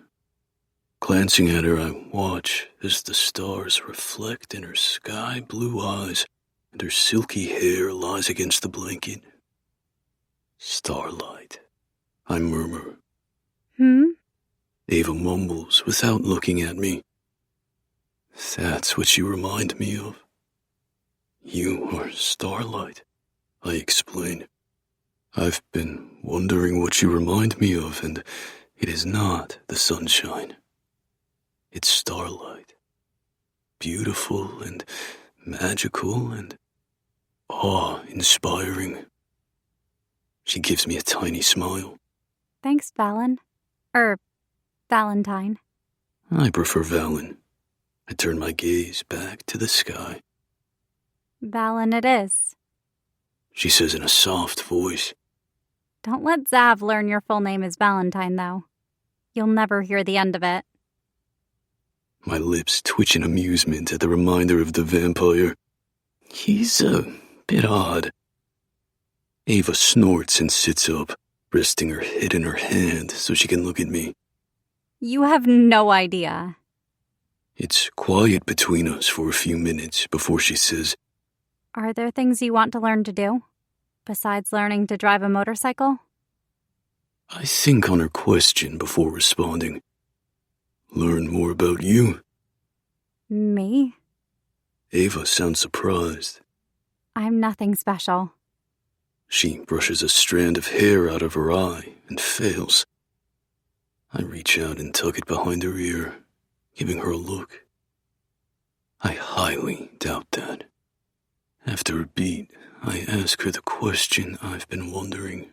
Glancing at her, I watch as the stars reflect in her sky-blue eyes, and her silky hair lies against the blanket. Starlight, I murmur. Ava mumbles without looking at me. That's what you remind me of. You are Starlight, I explain. I've been wondering what you remind me of, and it is not the sunshine. It's starlight. Beautiful and magical and awe-inspiring. She gives me a tiny smile.
Thanks, Valentine.
I prefer Valen. I turn my gaze back to the sky.
Valen it is.
She says in a soft voice.
Don't let Zav learn your full name is Valentine, though. You'll never hear the end of it.
My lips twitch in amusement at the reminder of the vampire. He's a bit odd. Ava snorts and sits up, resting her head in her hand so she can look at me.
You have no idea.
It's quiet between us for a few minutes before she says,
Are there things you want to learn to do? Besides learning to drive a motorcycle?
I think on her question before responding. Learn more about you?
Me?
Ava sounds surprised.
I'm nothing special.
She brushes a strand of hair out of her eye and fails. I reach out and tuck it behind her ear, giving her a look. I highly doubt that. After a beat, I ask her the question I've been wondering.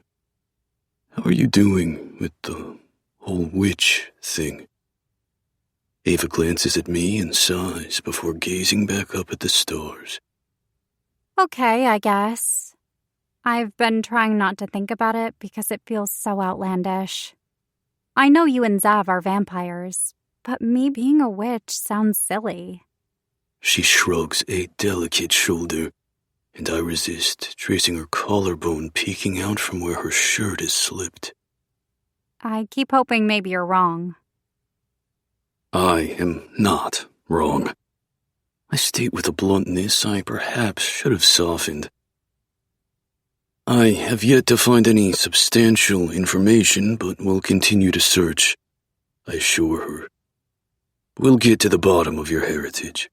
How are you doing with the whole witch thing? Ava glances at me and sighs before gazing back up at the stars.
Okay, I guess. I've been trying not to think about it because it feels so outlandish. I know you and Zav are vampires, but me being a witch sounds silly.
She shrugs a delicate shoulder, and I resist, tracing her collarbone peeking out from where her shirt is slipped.
I keep hoping maybe you're wrong.
I am not wrong. I state with a bluntness I perhaps should have softened. I have yet to find any substantial information, but will continue to search, I assure her. We'll get to the bottom of your heritage.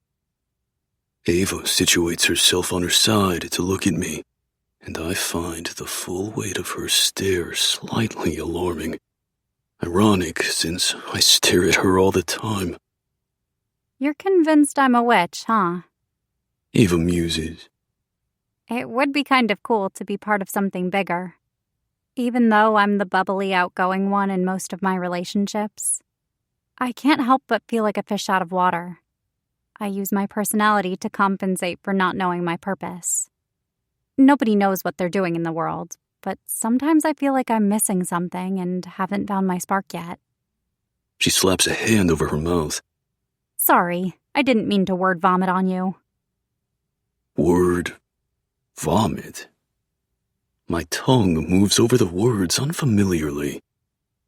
Ava situates herself on her side to look at me, and I find the full weight of her stare slightly alarming. Ironic, since I stare at her all the time.
You're convinced I'm a witch, huh?
Ava muses.
It would be kind of cool to be part of something bigger. Even though I'm the bubbly, outgoing one in most of my relationships, I can't help but feel like a fish out of water. I use my personality to compensate for not knowing my purpose. Nobody knows what they're doing in the world, but sometimes I feel like I'm missing something and haven't found my spark yet.
She slaps a hand over her mouth.
Sorry, I didn't mean to word vomit on you.
Word vomit? My tongue moves over the words unfamiliarly.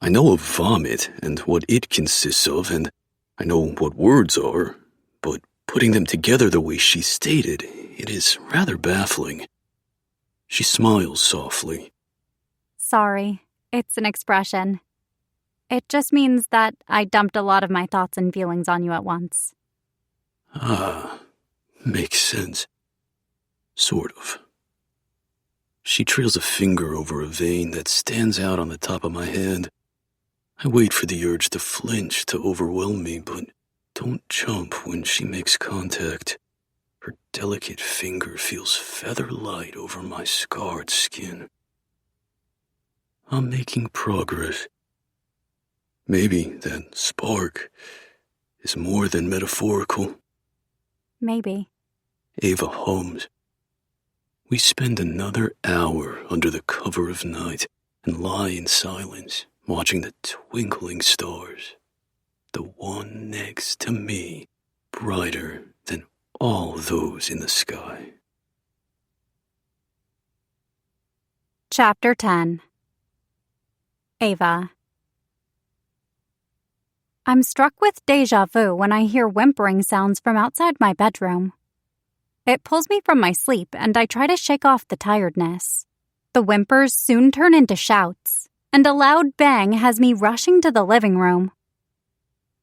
I know of vomit and what it consists of, and I know what words are, but putting them together the way she stated, it is rather baffling. She smiles softly.
Sorry, it's an expression. It just means that I dumped a lot of my thoughts and feelings on you at once.
Ah, makes sense. Sort of. She trails a finger over a vein that stands out on the top of my head. I wait for the urge to flinch to overwhelm me, but don't jump when she makes contact. Her delicate finger feels feather-light over my scarred skin. I'm making progress. Maybe that spark is more than metaphorical.
Maybe.
Ava hums. We spend another hour under the cover of night and lie in silence, watching the twinkling stars. The one next to me, brighter than all those in the sky.
Chapter 10. Ava. I'm struck with déjà vu when I hear whimpering sounds from outside my bedroom. It pulls me from my sleep, and I try to shake off the tiredness. The whimpers soon turn into shouts, and a loud bang has me rushing to the living room.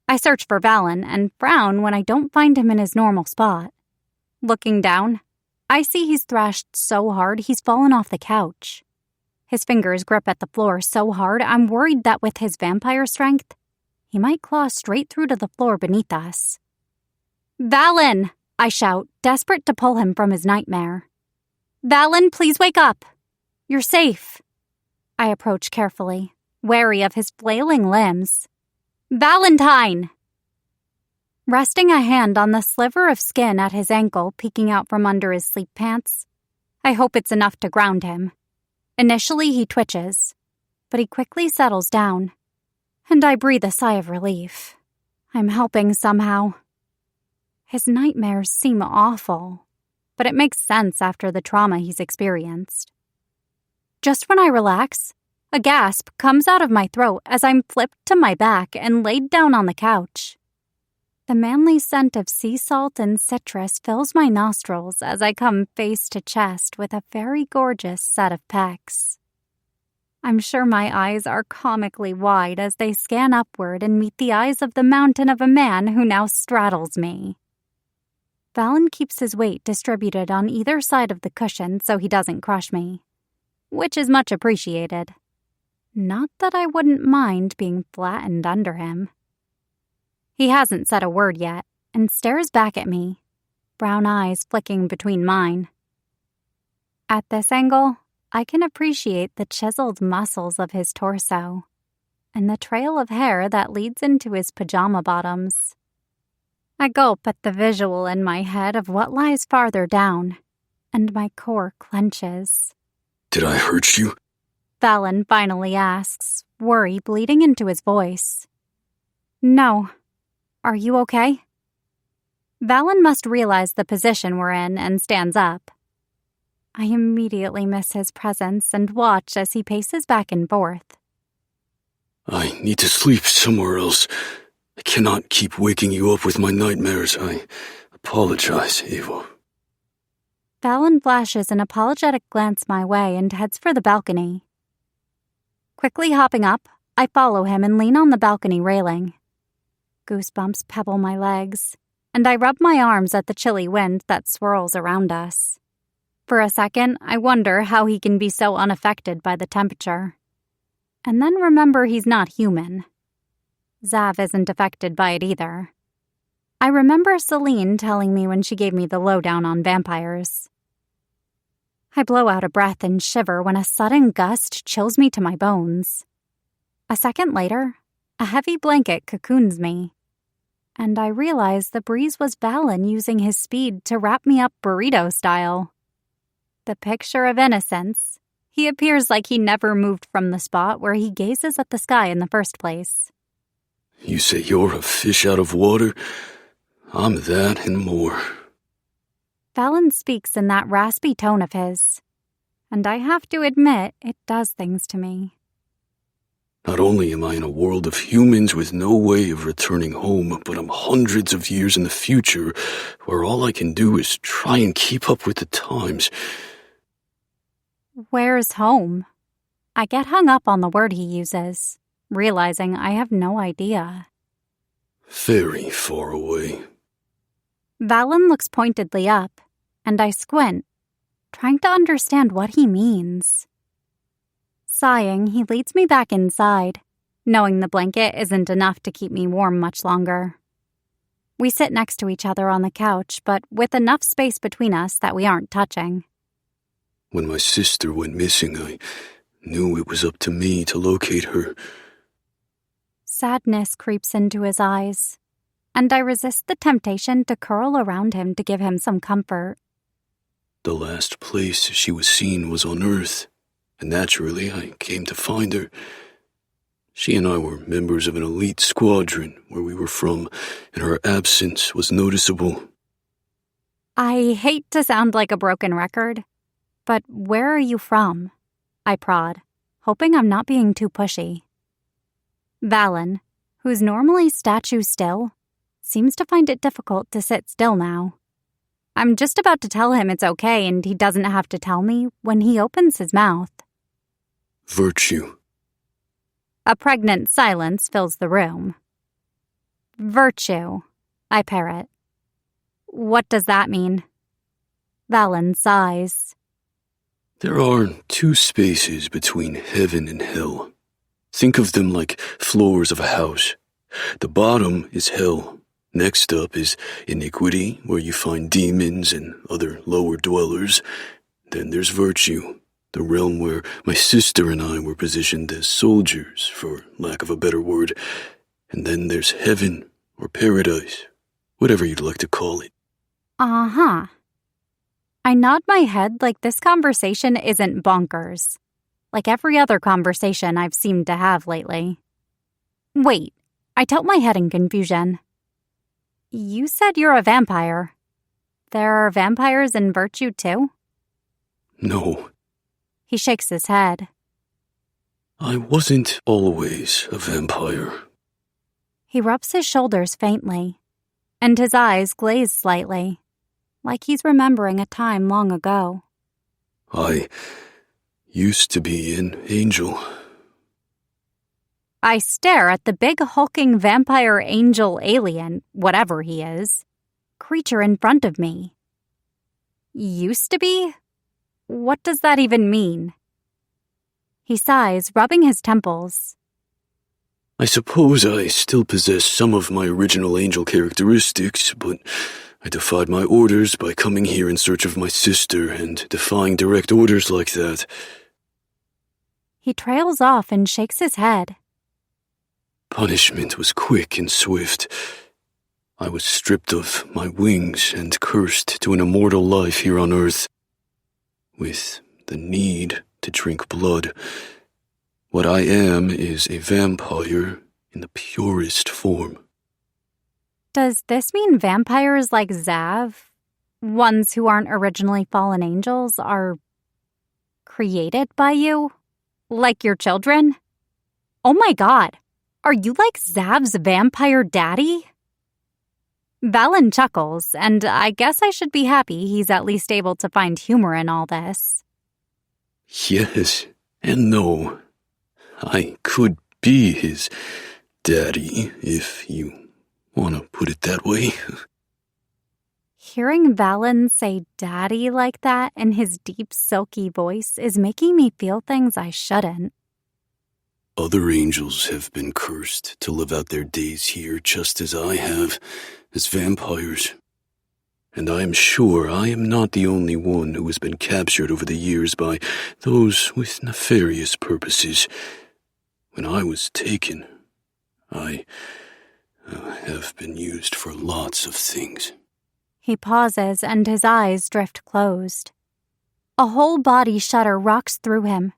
I search for Valen and frown when I don't find him in his normal spot. Looking down, I see he's thrashed so hard he's fallen off the couch. His fingers grip at the floor so hard I'm worried that with his vampire strength, he might claw straight through to the floor beneath us. Valen! I shout, desperate to pull him from his nightmare. Valen, please wake up. You're safe. I approach carefully, wary of his flailing limbs. Valentine! Resting a hand on the sliver of skin at his ankle peeking out from under his sleep pants, I hope it's enough to ground him. Initially, he twitches, but he quickly settles down, and I breathe a sigh of relief. I'm helping somehow. His nightmares seem awful, but it makes sense after the trauma he's experienced. Just when I relax, a gasp comes out of my throat as I'm flipped to my back and laid down on the couch. The manly scent of sea salt and citrus fills my nostrils as I come face to chest with a very gorgeous set of pecs. I'm sure my eyes are comically wide as they scan upward and meet the eyes of the mountain of a man who now straddles me. Valen keeps his weight distributed on either side of the cushion so he doesn't crush me, which is much appreciated. Not that I wouldn't mind being flattened under him. He hasn't said a word yet and stares back at me, brown eyes flicking between mine. At this angle, I can appreciate the chiseled muscles of his torso and the trail of hair that leads into his pajama bottoms. I gulp at the visual in my head of what lies farther down, and my core clenches.
Did I hurt you?
Valen finally asks, worry bleeding into his voice. No. Are you okay? Valen must realize the position we're in and stands up. I immediately miss his presence and watch as he paces back and forth.
I need to sleep somewhere else. I cannot keep waking you up with my nightmares. I apologize, Ava.
Valen flashes an apologetic glance my way and heads for the balcony. Quickly hopping up, I follow him and lean on the balcony railing. Goosebumps pebble my legs, and I rub my arms at the chilly wind that swirls around us. For a second, I wonder how he can be so unaffected by the temperature. And then remember he's not human. Zav isn't affected by it either. I remember Celine telling me when she gave me the lowdown on vampires. I blow out a breath and shiver when a sudden gust chills me to my bones. A second later, a heavy blanket cocoons me, and I realize the breeze was Valen using his speed to wrap me up burrito style. The picture of innocence, he appears like he never moved from the spot where he gazes at the sky in the first place.
You say you're a fish out of water? I'm that and more.
Valen speaks in that raspy tone of his, and I have to admit it does things to me.
Not only am I in a world of humans with no way of returning home, but I'm hundreds of years in the future where all I can do is try and keep up with the times.
Where's home? I get hung up on the word he uses, realizing I have no idea.
Very far away.
Valen looks pointedly up, and I squint, trying to understand what he means. Sighing, he leads me back inside, knowing the blanket isn't enough to keep me warm much longer. We sit next to each other on the couch, but with enough space between us that we aren't touching.
When my sister went missing, I knew it was up to me to locate her.
Sadness creeps into his eyes, and I resist the temptation to curl around him to give him some comfort.
The last place she was seen was on Earth, and naturally I came to find her. She and I were members of an elite squadron where we were from, and her absence was noticeable.
I hate to sound like a broken record, but where are you from? I prod, hoping I'm not being too pushy. Valen, who's normally statue still, seems to find it difficult to sit still now. I'm just about to tell him it's okay and he doesn't have to tell me when he opens his mouth.
Virtue.
A pregnant silence fills the room. Virtue, I parrot. What does that mean? Valen sighs.
There are two spaces between heaven and hell. Think of them like floors of a house. The bottom is hell. Next up is iniquity, where you find demons and other lower dwellers. Then there's virtue, the realm where my sister and I were positioned as soldiers, for lack of a better word. And then there's heaven, or paradise, whatever you'd like to call it.
Uh-huh. I nod my head like this conversation isn't bonkers, like every other conversation I've seemed to have lately. Wait, I tilt my head in confusion. You said you're a vampire. There are vampires in Virtue too?
No.
He shakes his head.
I wasn't always a vampire.
He rubs his shoulders faintly, and his eyes glaze slightly, like he's remembering a time long ago.
I used to be an angel.
I stare at the big hulking vampire angel alien, whatever he is, creature in front of me. Used to be? What does that even mean? He sighs, rubbing his temples.
I suppose I still possess some of my original angel characteristics, but I defied my orders by coming here in search of my sister and defying direct orders like that.
He trails off and shakes his head.
Punishment was quick and swift. I was stripped of my wings and cursed to an immortal life here on Earth, with the need to drink blood. What I am is a vampire in the purest form.
Does this mean vampires like Zav, ones who aren't originally fallen angels, are created by you? Like your children? Oh my god! Are you like Zav's vampire daddy? Valen chuckles, and I guess I should be happy he's at least able to find humor in all this.
Yes and no. I could be his daddy, if you want to put it that way.
Hearing Valen say daddy like that in his deep, silky voice is making me feel things I shouldn't.
Other angels have been cursed to live out their days here just as I have, as vampires. And I am sure I am not the only one who has been captured over the years by those with nefarious purposes. When I was taken, I have been used for lots of things.
He pauses and his eyes drift closed. A whole body shudder rocks through him.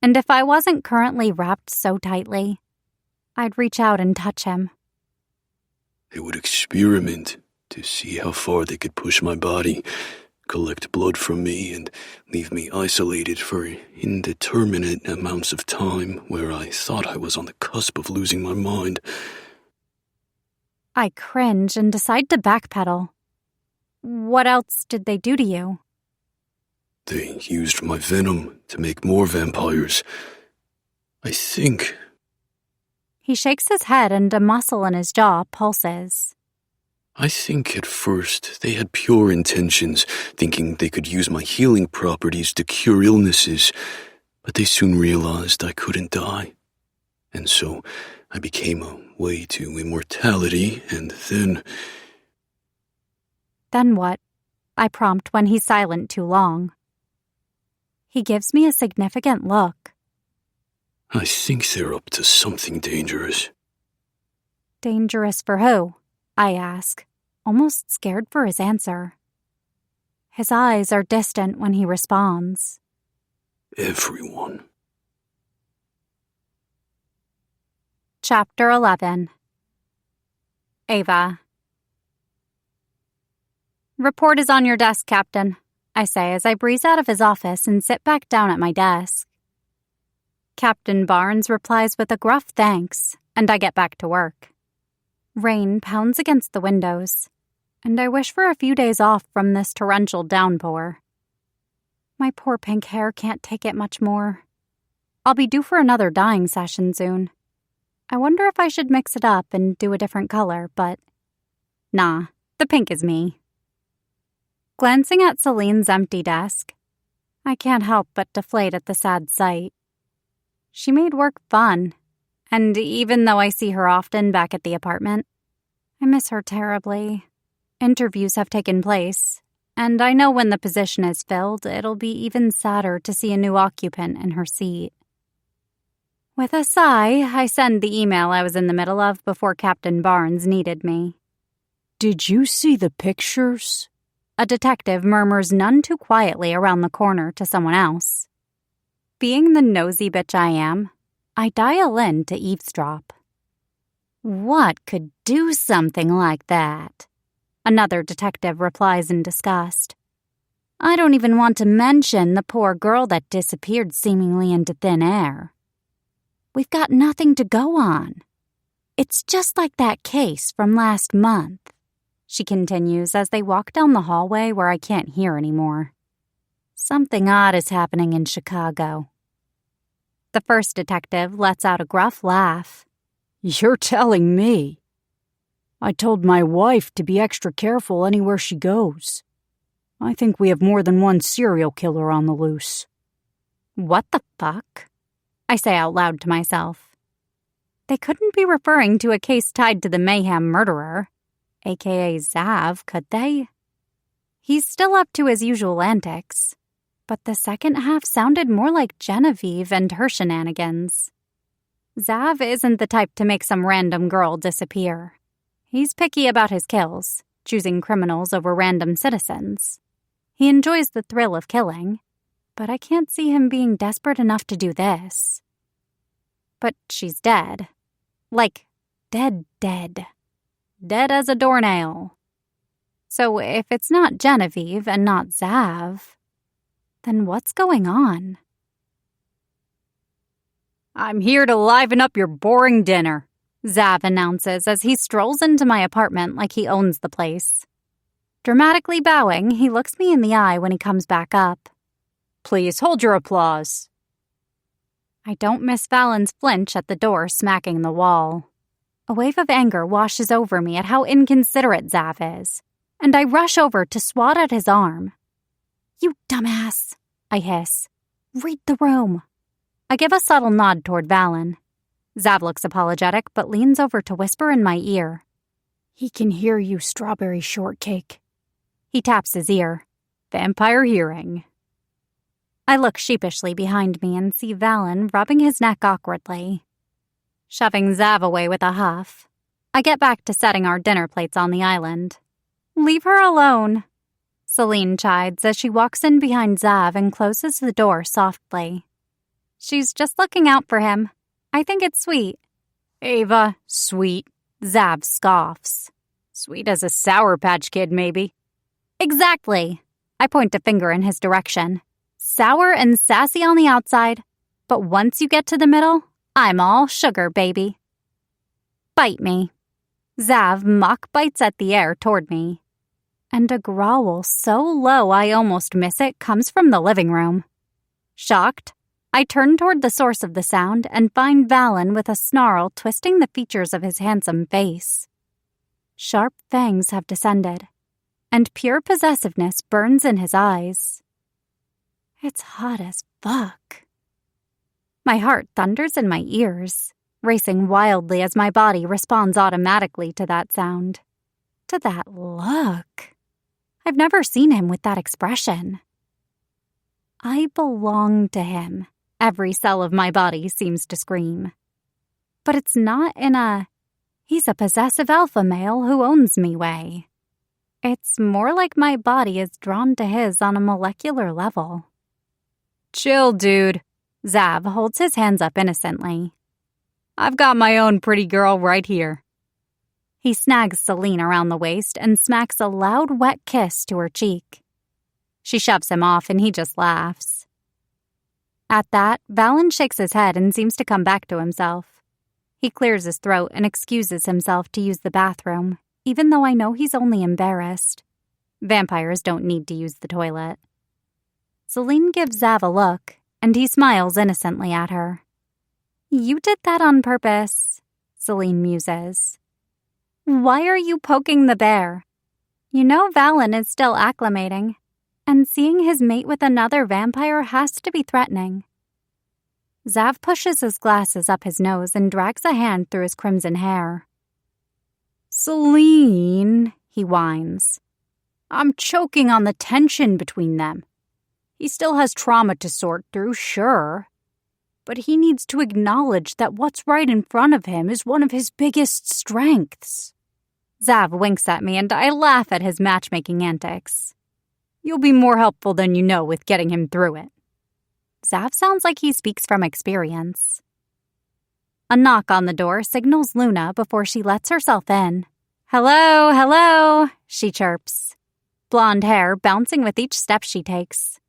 And if I wasn't currently wrapped so tightly, I'd reach out and touch him.
They would experiment to see how far they could push my body, collect blood from me, and leave me isolated for indeterminate amounts of time where I thought I was on the cusp of losing my mind.
I cringe and decide to backpedal. What else did they do to you?
They used my venom to make more vampires. I think.
He shakes his head and a muscle in his jaw pulses.
I think at first they had pure intentions, thinking they could use my healing properties to cure illnesses, but they soon realized I couldn't die. And so I became a way to immortality, and then...
Then what? I prompt when he's silent too long. He gives me a significant look.
I think they're up to something dangerous.
Dangerous for who? I ask, almost scared for his answer. His eyes are distant when he responds.
Everyone.
Chapter 11. Ava. Report is on your desk, Captain, I say as I breeze out of his office and sit back down at my desk. Captain Barnes replies with a gruff thanks, and I get back to work. Rain pounds against the windows, and I wish for a few days off from this torrential downpour. My poor pink hair can't take it much more. I'll be due for another dyeing session soon. I wonder if I should mix it up and do a different color, but nah, the pink is me. Glancing at Celine's empty desk, I can't help but deflate at the sad sight. She made work fun, and even though I see her often back at the apartment, I miss her terribly. Interviews have taken place, and I know when the position is filled, it'll be even sadder to see a new occupant in her seat. With a sigh, I send the email I was in the middle of before Captain Barnes needed me.
Did you see the pictures?
A detective murmurs none too quietly around the corner to someone else. Being the nosy bitch I am, I dial in to eavesdrop. What could do something like that? Another detective replies in disgust. I don't even want to mention the poor girl that disappeared seemingly into thin air. We've got nothing to go on. It's just like that case from last month, she continues as they walk down the hallway where I can't hear anymore. Something odd is happening in Chicago. The first detective lets out a gruff laugh.
You're telling me. I told my wife to be extra careful anywhere she goes. I think we have more than one serial killer on the loose.
What the fuck? I say out loud to myself. They couldn't be referring to a case tied to the mayhem murderer, aka Zav, could they? He's still up to his usual antics, but the second half sounded more like Genevieve and her shenanigans. Zav isn't the type to make some random girl disappear. He's picky about his kills, choosing criminals over random citizens. He enjoys the thrill of killing, but I can't see him being desperate enough to do this. But she's dead. Like, dead. Dead as a doornail. So if it's not Genevieve and not Zav, then what's going on?
I'm here to liven up your boring dinner, Zav announces as he strolls into my apartment like he owns the place.
Dramatically bowing, he looks me in the eye when he comes back up.
Please hold your applause.
I don't miss Fallon's flinch at the door smacking the wall. A wave of anger washes over me at how inconsiderate Zav is, and I rush over to swat at his arm. You dumbass, I hiss. Read the room. I give a subtle nod toward Valen. Zav looks apologetic but leans over to whisper in my ear.
He can hear you, strawberry shortcake.
He taps his ear.
Vampire hearing.
I look sheepishly behind me and see Valen rubbing his neck awkwardly. Shoving Zav away with a huff, I get back to setting our dinner plates on the island. Leave her alone, Celine chides as she walks in behind Zav and closes the door softly. She's just looking out for him. I think it's sweet.
Ava, sweet.
Zav scoffs.
Sweet as a Sour Patch Kid, maybe.
Exactly. I point a finger in his direction. Sour and sassy on the outside, but once you get to the middle, I'm all sugar, baby. Bite me. Zav mock bites at the air toward me. And a growl so low I almost miss it comes from the living room. Shocked, I turn toward the source of the sound and find Valen with a snarl twisting the features of his handsome face. Sharp fangs have descended, and pure possessiveness burns in his eyes. It's hot as fuck. My heart thunders in my ears, racing wildly as my body responds automatically to that sound. To that look. I've never seen him with that expression. I belong to him, every cell of my body seems to scream. But it's not in a, he's a possessive alpha male who owns me way. It's more like my body is drawn to his on a molecular level.
Chill, dude.
Zav holds his hands up innocently.
I've got my own pretty girl right here.
He snags Celine around the waist and smacks a loud, wet kiss to her cheek. She shoves him off and he just laughs. At that, Valen shakes his head and seems to come back to himself. He clears his throat and excuses himself to use the bathroom, even though I know he's only embarrassed. Vampires don't need to use the toilet. Celine gives Zav a look, and he smiles innocently at her. You did that on purpose, Celine muses. Why are you poking the bear? You know Valen is still acclimating, and seeing his mate with another vampire has to be threatening. Zav pushes his glasses up his nose and drags a hand through his crimson hair.
Celine,
he whines.
I'm choking on the tension between them. He still has trauma to sort through, sure. But he needs to acknowledge that what's right in front of him is one of his biggest strengths.
Zav winks at me and I laugh at his matchmaking antics.
You'll be more helpful than you know with getting him through it.
Zav sounds like he speaks from experience. A knock on the door signals Luna before she lets herself in. Hello, hello, she chirps. Blonde hair bouncing with each step she takes.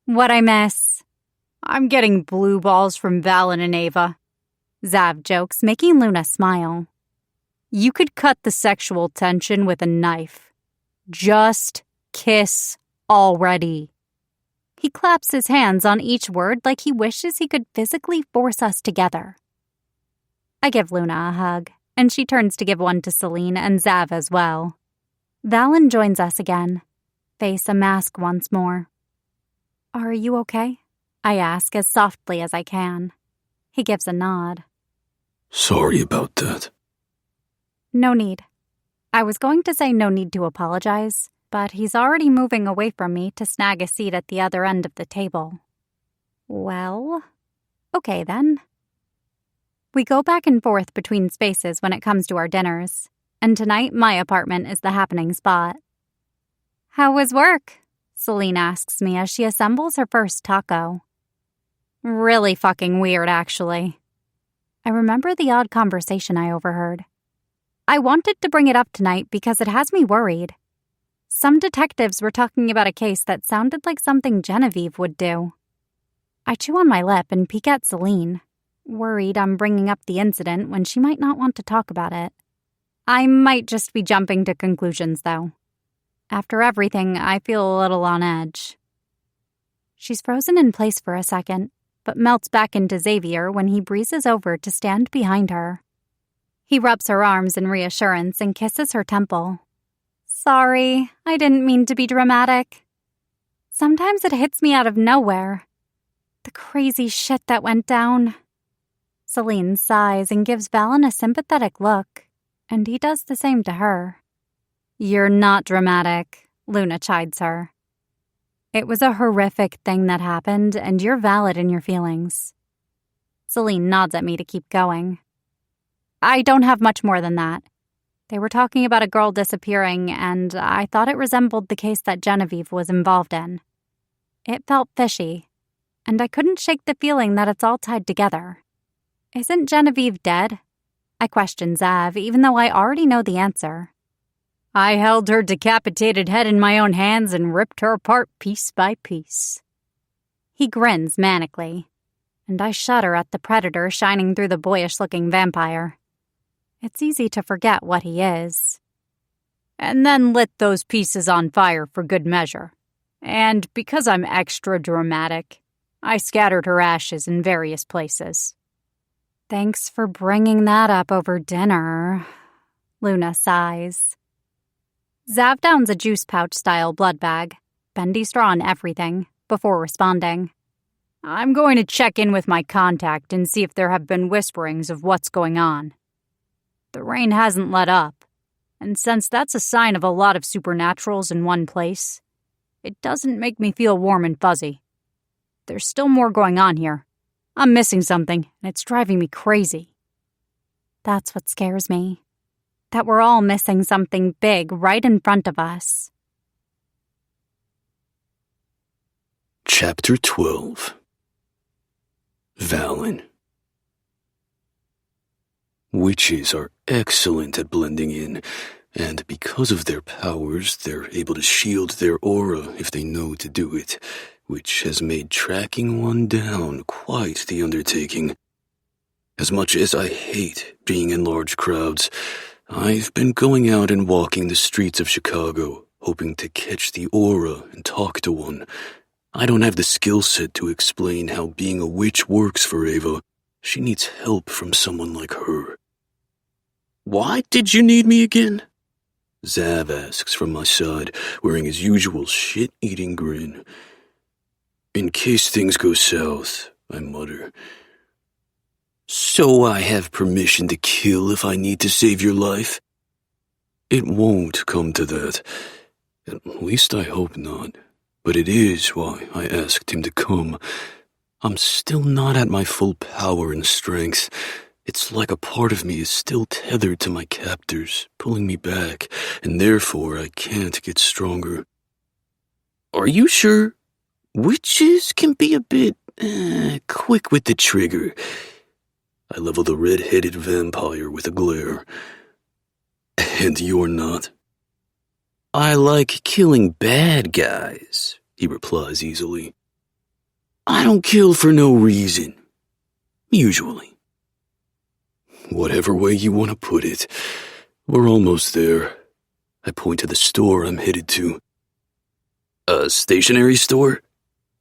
What'd I miss?
I'm getting blue balls from Valen and Ava.
Zav jokes, making Luna smile.
You could cut the sexual tension with a knife. Just kiss already.
He claps his hands on each word like he wishes he could physically force us together. I give Luna a hug, and she turns to give one to Celine and Zav as well. Valen joins us again, face a mask once more. Are you okay? I ask as softly as I can. He gives a nod.
Sorry about that.
No need. I was going to say no need to apologize, but he's already moving away from me to snag a seat at the other end of the table. Well, okay then. We go back and forth between spaces when it comes to our dinners, and tonight my apartment is the happening spot. How was work? Celine asks me as she assembles her first taco. Really fucking weird, actually. I remember the odd conversation I overheard. I wanted to bring it up tonight because it has me worried. Some detectives were talking about a case that sounded like something Genevieve would do. I chew on my lip and peek at Celine, worried I'm bringing up the incident when she might not want to talk about it. I might just be jumping to conclusions, though. After everything, I feel a little on edge. She's frozen in place for a second, but melts back into Xavier when he breezes over to stand behind her. He rubs her arms in reassurance and kisses her temple. Sorry, I didn't mean to be dramatic. Sometimes it hits me out of nowhere. The crazy shit that went down. Celine sighs and gives Valen a sympathetic look, and he does the same to her. You're not dramatic, Luna chides her. It was a horrific thing that happened, and you're valid in your feelings. Celine nods at me to keep going. I don't have much more than that. They were talking about a girl disappearing, and I thought it resembled the case that Genevieve was involved in. It felt fishy, and I couldn't shake the feeling that it's all tied together. Isn't Genevieve dead? I questioned Zav, even though I already know the answer. I held her decapitated head in my own hands and ripped her apart piece by piece. He grins manically, and I shudder at the predator shining through the boyish-looking vampire. It's easy to forget what he is. And then lit those pieces on fire for good measure. And because I'm extra dramatic, I scattered her ashes in various places. Thanks for bringing that up over dinner, Luna sighs. Zav downs a juice pouch-style blood bag, bendy straw and everything, before responding. I'm going to check in with my contact and see if there have been whisperings of what's going on. The rain hasn't let up, and since that's a sign of a lot of supernaturals in one place, it doesn't make me feel warm and fuzzy. There's still more going on here. I'm missing something, and it's driving me crazy. That's what scares me. That we're all missing something big right in front of us.
Chapter 12. Valen. Witches are excellent at blending in, and because of their powers, they're able to shield their aura if they know to do it, which has made tracking one down quite the undertaking. As much as I hate being in large crowds, I've been going out and walking the streets of Chicago, hoping to catch the aura and talk to one. I don't have the skill set to explain how being a witch works for Ava. She needs help from someone like her. Why did you need me again? Zav asks from my side, wearing his usual shit-eating grin. In case things go south, I mutter. So I have permission to kill if I need to save your life? It won't come to that. At least I hope not. But it is why I asked him to come. I'm still not at my full power and strength. It's like a part of me is still tethered to my captors, pulling me back, and therefore I can't get stronger. Are you sure? Witches can be a bit, quick with the trigger. I level the red-headed vampire with a glare. And you're not? I like killing bad guys, he replies easily. I don't kill for no reason. Usually. Whatever way you want to put it, we're almost there. I point to the store I'm headed to. A stationery store?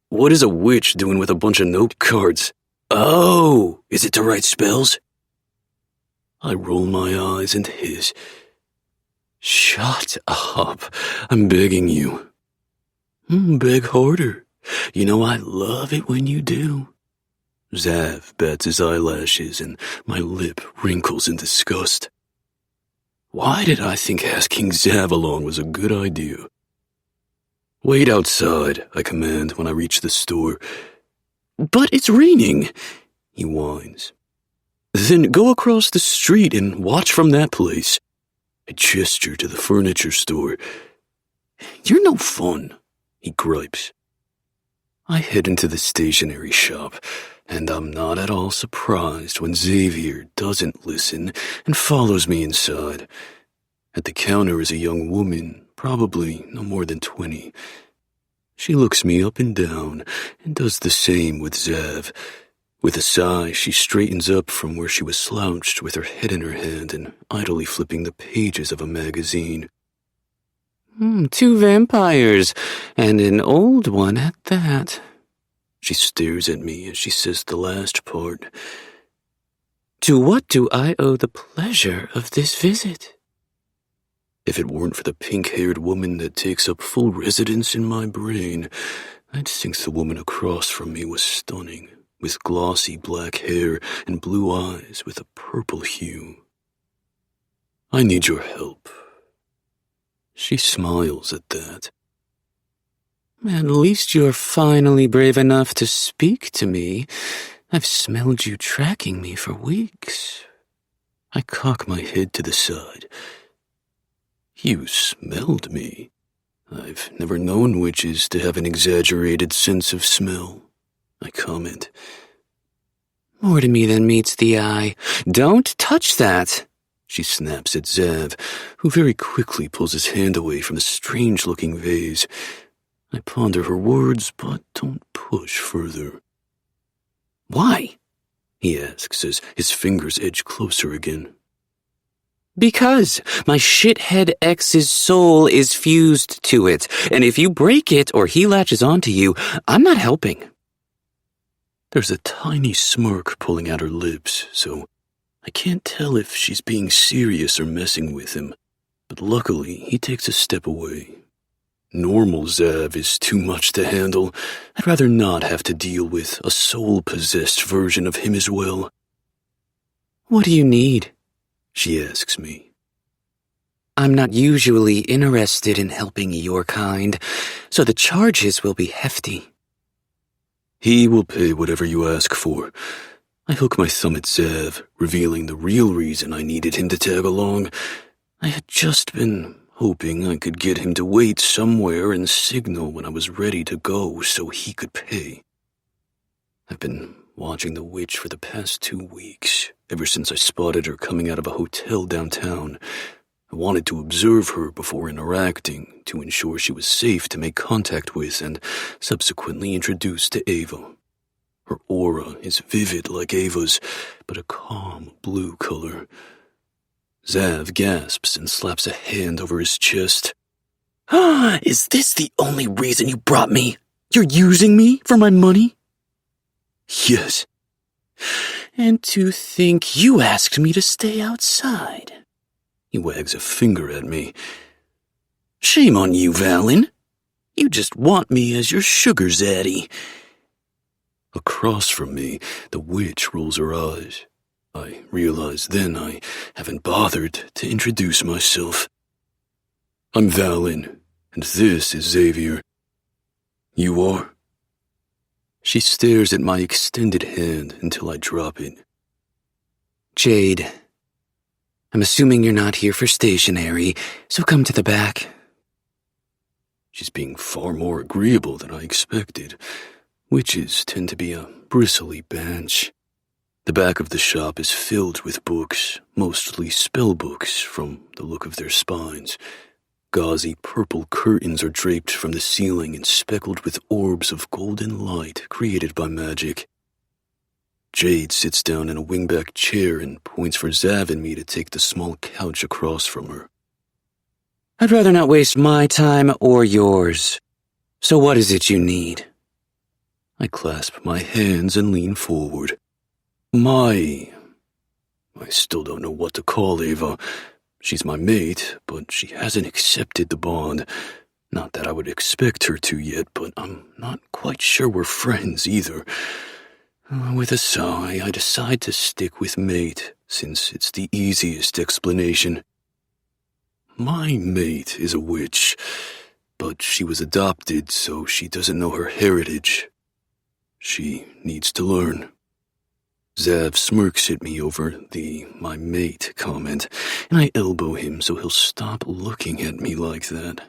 What is a witch doing with a bunch of note cards? Oh, is it to write spells? I roll my eyes and hiss. Shut up, I'm begging you. Beg harder. You know I love it when you do. Zav bats his eyelashes and my lip wrinkles in disgust. Why did I think asking Zav along was a good idea? Wait outside, I command when I reach the store. But it's raining, he whines. Then go across the street and watch from that place. I gesture to the furniture store. You're no fun, he gripes. I head into the stationery shop, and I'm not at all surprised when Xavier doesn't listen and follows me inside. At the counter is a young woman, probably no more than 20. She looks me up and down and does the same with Zav. With a sigh, she straightens up from where she was slouched with her head in her hand and idly flipping the pages of a magazine. 2 vampires, and an old one at that. She stares at me as she says the last part. To what do I owe the pleasure of this visit? If it weren't for the pink-haired woman that takes up full residence in my brain, I'd think the woman across from me was stunning, with glossy black hair and blue eyes with a purple hue. I need your help. She smiles at that, At least you're finally brave enough to speak to me. I've smelled you tracking me for weeks. I cock my head to the side. You smelled me? I've never known witches to have an exaggerated sense of smell, I comment. More to me than meets the eye. Don't touch that, she snaps at Zav, who very quickly pulls his hand away from the strange-looking vase. I ponder her words, but don't push further. Why? He asks as his fingers edge closer again. Because my shithead ex's soul is fused to it, and if you break it or he latches onto you, I'm not helping. There's a tiny smirk pulling out her lips, so I can't tell if she's being serious or messing with him, but luckily he takes a step away. Normal Zav is too much to handle. I'd rather not have to deal with a soul-possessed version of him as well. What do you need? She asks me. I'm not usually interested in helping your kind, so the charges will be hefty. He will pay whatever you ask for. I hook my thumb at Zav, revealing the real reason I needed him to tag along. I had just been hoping I could get him to wait somewhere and signal when I was ready to go so he could pay. I've been watching the witch for the past 2 weeks, ever since I spotted her coming out of a hotel downtown. I wanted to observe her before interacting to ensure she was safe to make contact with and subsequently introduced to Ava. Her aura is vivid like Ava's, but a calm blue color. Zav gasps and slaps a hand over his chest. Is this the only reason you brought me? You're using me for my money? Yes. And to think you asked me to stay outside. He wags a finger at me. Shame on you, Valen. You just want me as your sugar zaddy. Across from me, the witch rolls her eyes. I realize then I haven't bothered to introduce myself. I'm Valen, and this is Xavier. You are? She stares at my extended hand until I drop it. Jade. I'm assuming you're not here for stationery, so come to the back. She's being far more agreeable than I expected. Witches tend to be a bristly bunch. The back of the shop is filled with books, mostly spell books from the look of their spines. Gauzy purple curtains are draped from the ceiling and speckled with orbs of golden light created by magic. Jade sits down in a wingback chair and points for Zav and me to take the small couch across from her. I'd rather not waste my time or yours. So what is it you need? I clasp my hands and lean forward. I still don't know what to call Ava. She's my mate, but she hasn't accepted the bond. Not that I would expect her to yet, but I'm not quite sure we're friends either. With a sigh, I decide to stick with mate, since it's the easiest explanation. My mate is a witch, but she was adopted, so she doesn't know her heritage. She needs to learn. Zav smirks at me over the "my mate" comment, and I elbow him so he'll stop looking at me like that.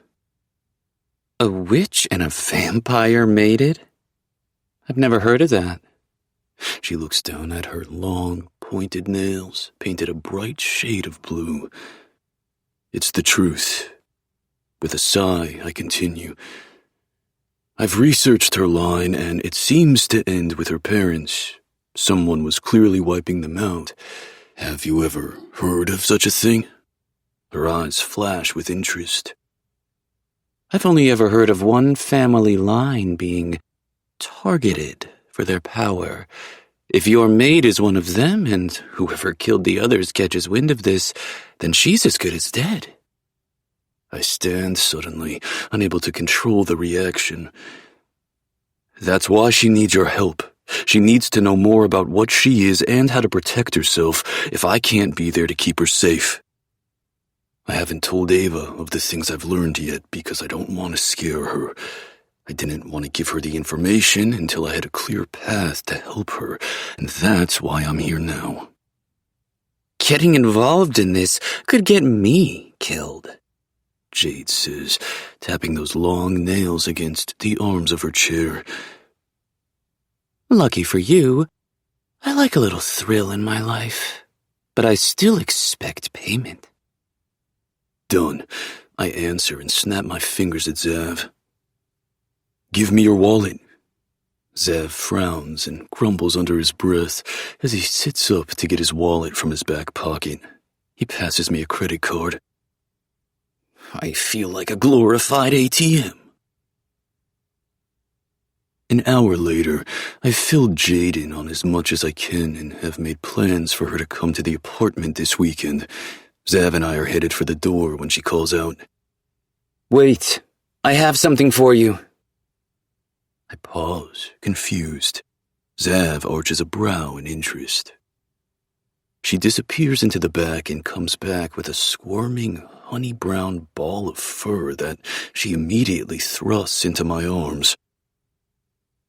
A witch and a vampire mated? I've never heard of that. She looks down at her long, pointed nails, painted a bright shade of blue. It's the truth. With a sigh, I continue. I've researched her line, and it seems to end with her parents. Someone was clearly wiping them out. Have you ever heard of such a thing? Her eyes flash with interest. I've only ever heard of one family line being targeted for their power. If your maid is one of them, and whoever killed the others catches wind of this, then she's as good as dead. I stand suddenly, unable to control the reaction. That's why she needs your help. She needs to know more about what she is and how to protect herself if I can't be there to keep her safe. I haven't told Ava of the things I've learned yet because I don't want to scare her. I didn't want to give her the information until I had a clear path to help her, and that's why I'm here now.
Getting involved in this could get me killed,
Jade says, tapping those long nails against the arms of her chair.
Lucky for you, I like a little thrill in my life, but I still expect payment.
Done, I answer and snap my fingers at Zav. Give me your wallet. Zav frowns and grumbles under his breath as he sits up to get his wallet from his back pocket. He passes me a credit card. I feel like a glorified ATM. An hour later, I've filled Jade in on as much as I can and have made plans for her to come to the apartment this weekend. Zav and I are headed for the door when she calls out,
Wait, I have something for you.
I pause, confused. Zav arches a brow in interest. She disappears into the back and comes back with a squirming, honey-brown ball of fur that she immediately thrusts into my arms.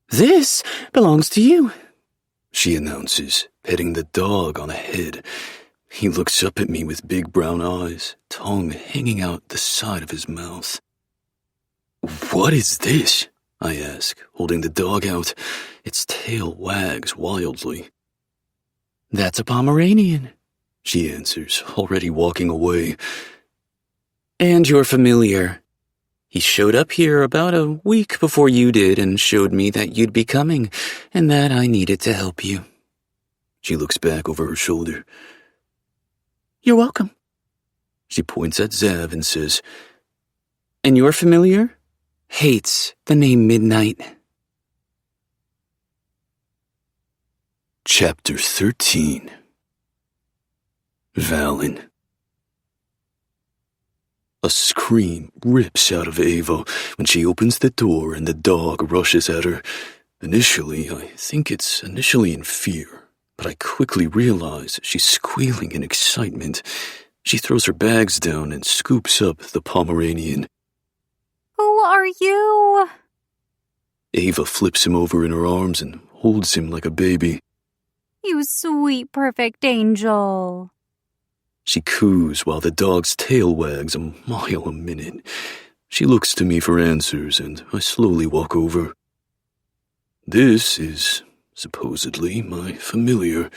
This belongs to you,
she announces, petting the dog on the head. He looks up at me with big brown eyes, tongue hanging out the side of his mouth. What is this? I ask, holding the dog out. Its tail wags wildly.
That's a Pomeranian,
she answers, already walking away.
And you're familiar. He showed up here about a week before you did and showed me that you'd be coming and that I needed to help you.
She looks back over her shoulder.
You're welcome.
She points at Zav and says,
And you're familiar? Hates the name Midnight.
Chapter 13. Valen. A scream rips out of Ava when she opens the door and the dog rushes at her. Initially, I think it's in fear, but I quickly realize she's squealing in excitement. She throws her bags down and scoops up the Pomeranian.
Who are you?
Ava flips him over in her arms and holds him like a baby.
You sweet, perfect angel.
She coos while the dog's tail wags a mile a minute. She looks to me for answers, and I slowly walk over. This is, supposedly, my familiar.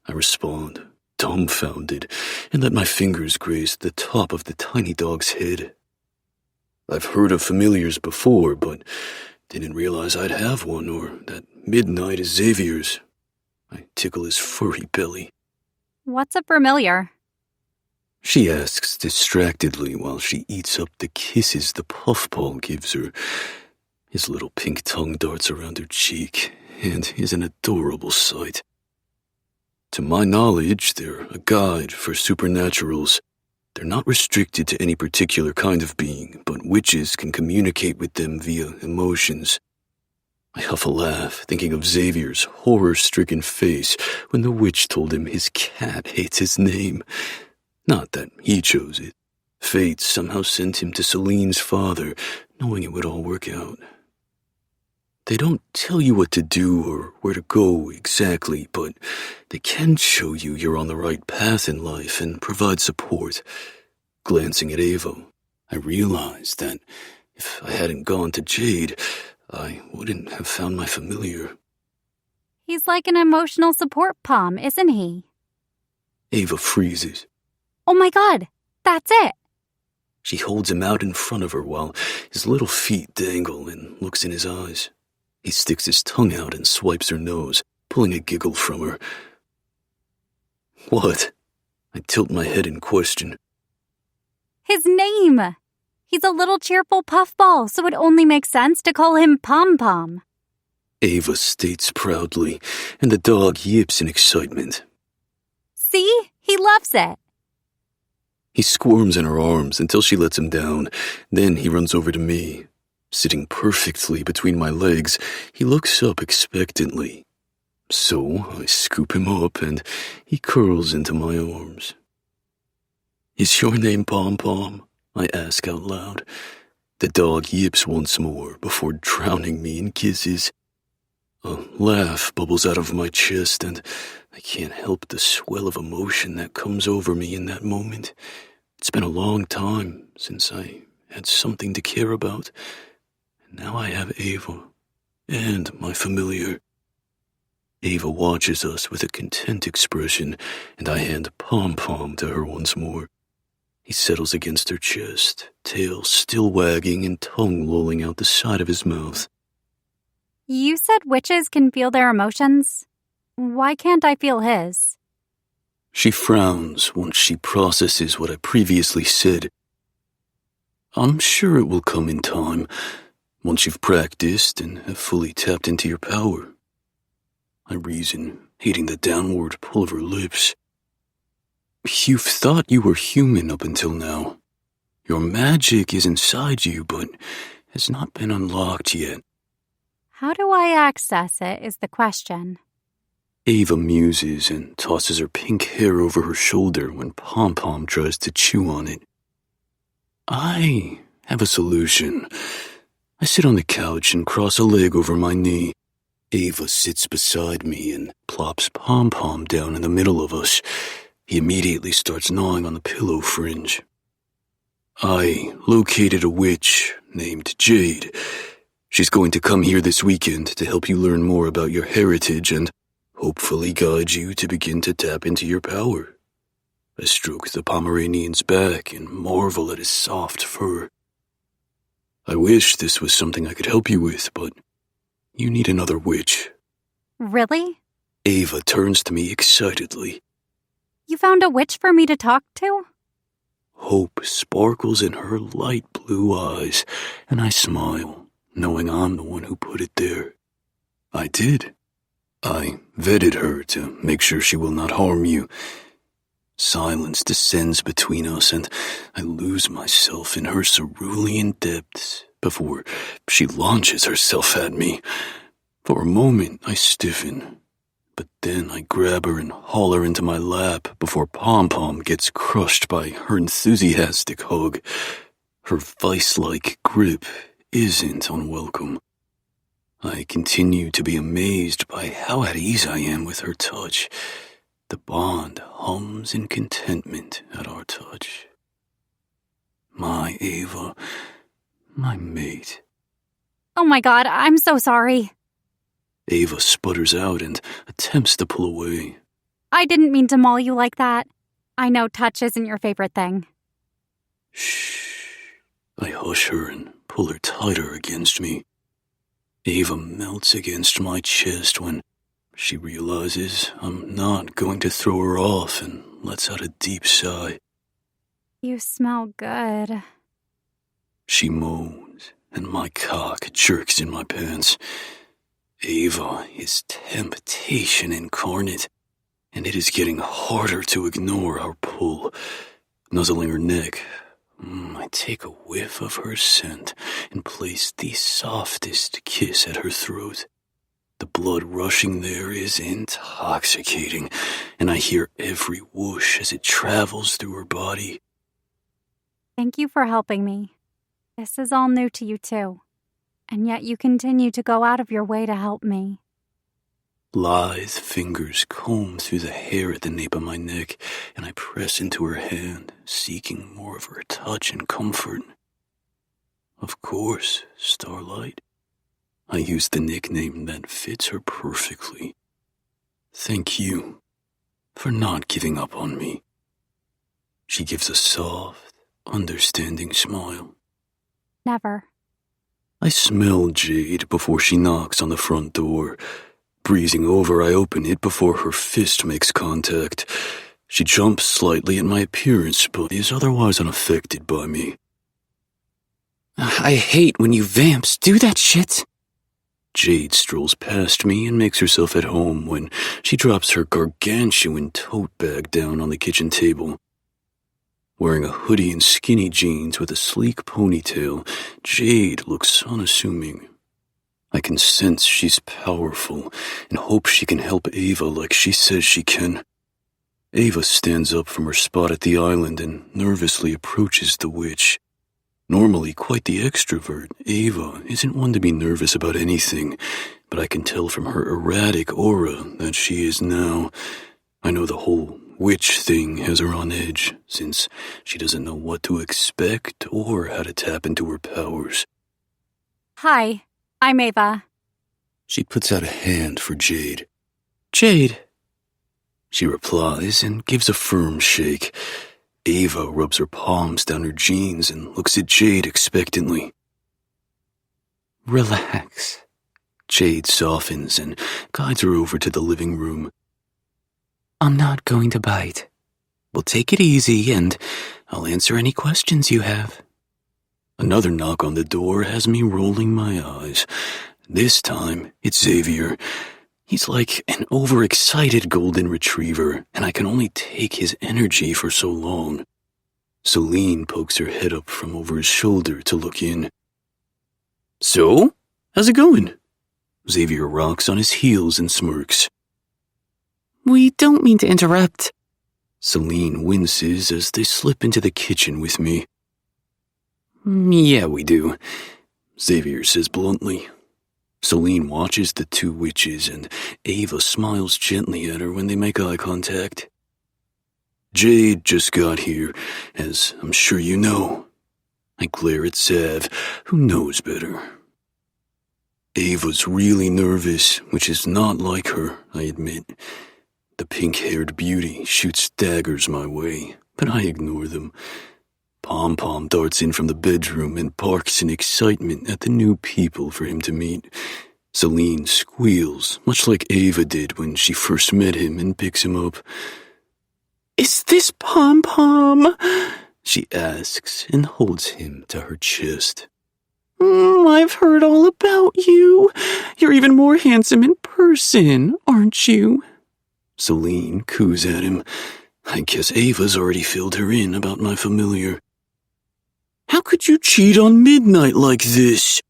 I respond, dumbfounded, and let my fingers graze the top of the tiny dog's head. I've heard of familiars before, but didn't realize I'd have one or that Midnight is Xavier's. I tickle his furry belly.
What's a familiar?
She asks distractedly while she eats up the kisses the puffball gives her. His little pink tongue darts around her cheek and is an adorable sight. To my knowledge, they're a guide for supernaturals. They're not restricted to any particular kind of being, but witches can communicate with them via emotions. I huff a laugh, thinking of Xavier's horror-stricken face when the witch told him his cat hates his name. Not that he chose it. Fate somehow sent him to Celine's father, knowing it would all work out. They don't tell you what to do or where to go exactly, but they can show you you're on the right path in life and provide support. Glancing at Ava, I realized that if I hadn't gone to Jade, I wouldn't have found my familiar.
He's like an emotional support pom, isn't he?
Ava freezes.
Oh my God, that's it.
She holds him out in front of her while his little feet dangle and looks in his eyes. He sticks his tongue out and swipes her nose, pulling a giggle from her. What? I tilt my head in question.
His name. He's a little cheerful puffball, so it only makes sense to call him Pom-Pom.
Ava states proudly, and the dog yips in excitement.
See? He loves it.
He squirms in her arms until she lets him down. Then he runs over to me. Sitting perfectly between my legs, he looks up expectantly. So I scoop him up and he curls into my arms. Is your name Pom-Pom? I ask out loud. The dog yips once more before drowning me in kisses. A laugh bubbles out of my chest, and I can't help the swell of emotion that comes over me in that moment. It's been a long time since I had something to care about, and now I have Ava and my familiar. Ava watches us with a content expression, and I hand Pom-Pom to her once more. He settles against her chest, tail still wagging and tongue lolling out the side of his mouth.
You said witches can feel their emotions. Why can't I feel his?
She frowns once she processes what I previously said. I'm sure it will come in time, once you've practiced and have fully tapped into your power. I reason, hating the downward pull of her lips. You've thought you were human up until now. Your magic is inside you, but has not been unlocked yet.
How do I access it is the question.
Ava muses and tosses her pink hair over her shoulder when Pom-Pom tries to chew on it. I have a solution. I sit on the couch and cross a leg over my knee. Ava sits beside me and plops Pom-Pom down in the middle of us. He immediately starts gnawing on the pillow fringe. I located a witch named Jade. She's going to come here this weekend to help you learn more about your heritage and hopefully guide you to begin to tap into your power. I stroke the Pomeranian's back and marvel at his soft fur. I wish this was something I could help you with, but you need another witch.
Really?
Ava turns to me excitedly.
You found a witch for me to talk to?
Hope sparkles in her light blue eyes, and I smile, knowing I'm the one who put it there. I did. I vetted her to make sure she will not harm you. Silence descends between us, and I lose myself in her cerulean depths before she launches herself at me. For a moment, I stiffen, but then I grab her and haul her into my lap before Pom-Pom gets crushed by her enthusiastic hug. Her vice-like grip isn't unwelcome. I continue to be amazed by how at ease I am with her touch. The bond hums in contentment at our touch. My Ava, my mate.
Oh my God, I'm so sorry.
Ava sputters out and attempts to pull away.
I didn't mean to maul you like that. I know touch isn't your favorite thing.
Shh. I hush her and pull her tighter against me. Ava melts against my chest when she realizes I'm not going to throw her off and lets out a deep sigh.
You smell good.
She moans, and my cock jerks in my pants. Ava is temptation incarnate, and it is getting harder to ignore our pull. Nuzzling her neck, I take a whiff of her scent and place the softest kiss at her throat. The blood rushing there is intoxicating, and I hear every whoosh as it travels through her body.
Thank you for helping me. This is all new to you too, and yet you continue to go out of your way to help me.
Lithe fingers comb through the hair at the nape of my neck, and I press into her hand, seeking more of her touch and comfort. Of course, Starlight. I use the nickname that fits her perfectly. Thank you for not giving up on me. She gives a soft, understanding smile.
Never.
I smell Jade before she knocks on the front door. Breezing over, I open it before her fist makes contact. She jumps slightly at my appearance, but is otherwise unaffected by me.
I hate when you vamps do that shit.
Jade strolls past me and makes herself at home when she drops her gargantuan tote bag down on the kitchen table. Wearing a hoodie and skinny jeans with a sleek ponytail, Jade looks unassuming. I can sense she's powerful and hope she can help Ava like she says she can. Ava stands up from her spot at the island and nervously approaches the witch. Normally quite the extrovert, Ava isn't one to be nervous about anything, but I can tell from her erratic aura that she is now. I know the whole witch thing has her on edge, since she doesn't know what to expect or how to tap into her powers.
Hi, I'm Ava.
She puts out a hand for Jade. Jade. She replies and gives a firm shake. Ava rubs her palms down her jeans and looks at Jade expectantly. Relax. Jade softens and guides her over to the living room. I'm not going to bite. We'll take it easy and I'll answer any questions you have. Another knock on the door has me rolling my eyes. This time, it's Xavier. He's like an overexcited golden retriever, and I can only take his energy for so long. Celine pokes her head up from over his shoulder to look in. So, how's it going? Xavier rocks on his heels and smirks. We don't mean to interrupt. Celine winces as they slip into the kitchen with me. Yeah, we do, Xavier says bluntly. Celine watches the two witches, and Ava smiles gently at her when they make eye contact. Jade just got here, as I'm sure you know. I glare at Zav, who knows better. Ava's really nervous, which is not like her, I admit. The pink-haired beauty shoots daggers my way, but I ignore them. Pom-Pom darts in from the bedroom and barks in excitement at the new people for him to meet. Celine squeals, much like Ava did when she first met him, and picks him up. Is this Pom-Pom? She asks and holds him to her chest. I've heard all about you. You're even more handsome in person, aren't you? Celine coos at him. I guess Ava's already filled her in about my familiar. How could you cheat on Midnight like this?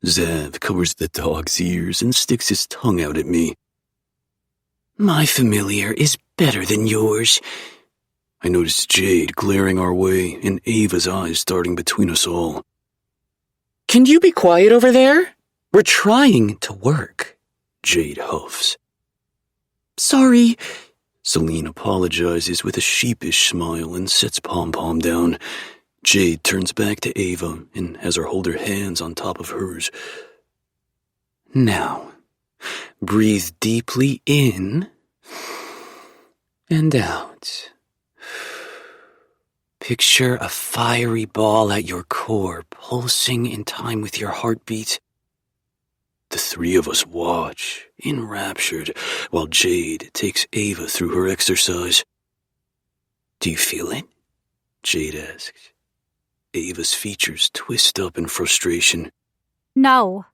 Zav covers the dog's ears and sticks his tongue out at me. My familiar is better than yours. I notice Jade glaring our way and Ava's eyes darting between us all. Can you be quiet over there? We're trying to work, Jade huffs. Sorry. Celine apologizes with a sheepish smile and sets Pom-Pom down. Jade turns back to Ava and has her hold her hands on top of hers. Now, breathe deeply in and out. Picture a fiery ball at your core, pulsing in time with your heartbeat. The three of us watch, enraptured, while Jade takes Ava through her exercise. Do you feel it? Jade asks. Ava's features twist up in frustration.
No.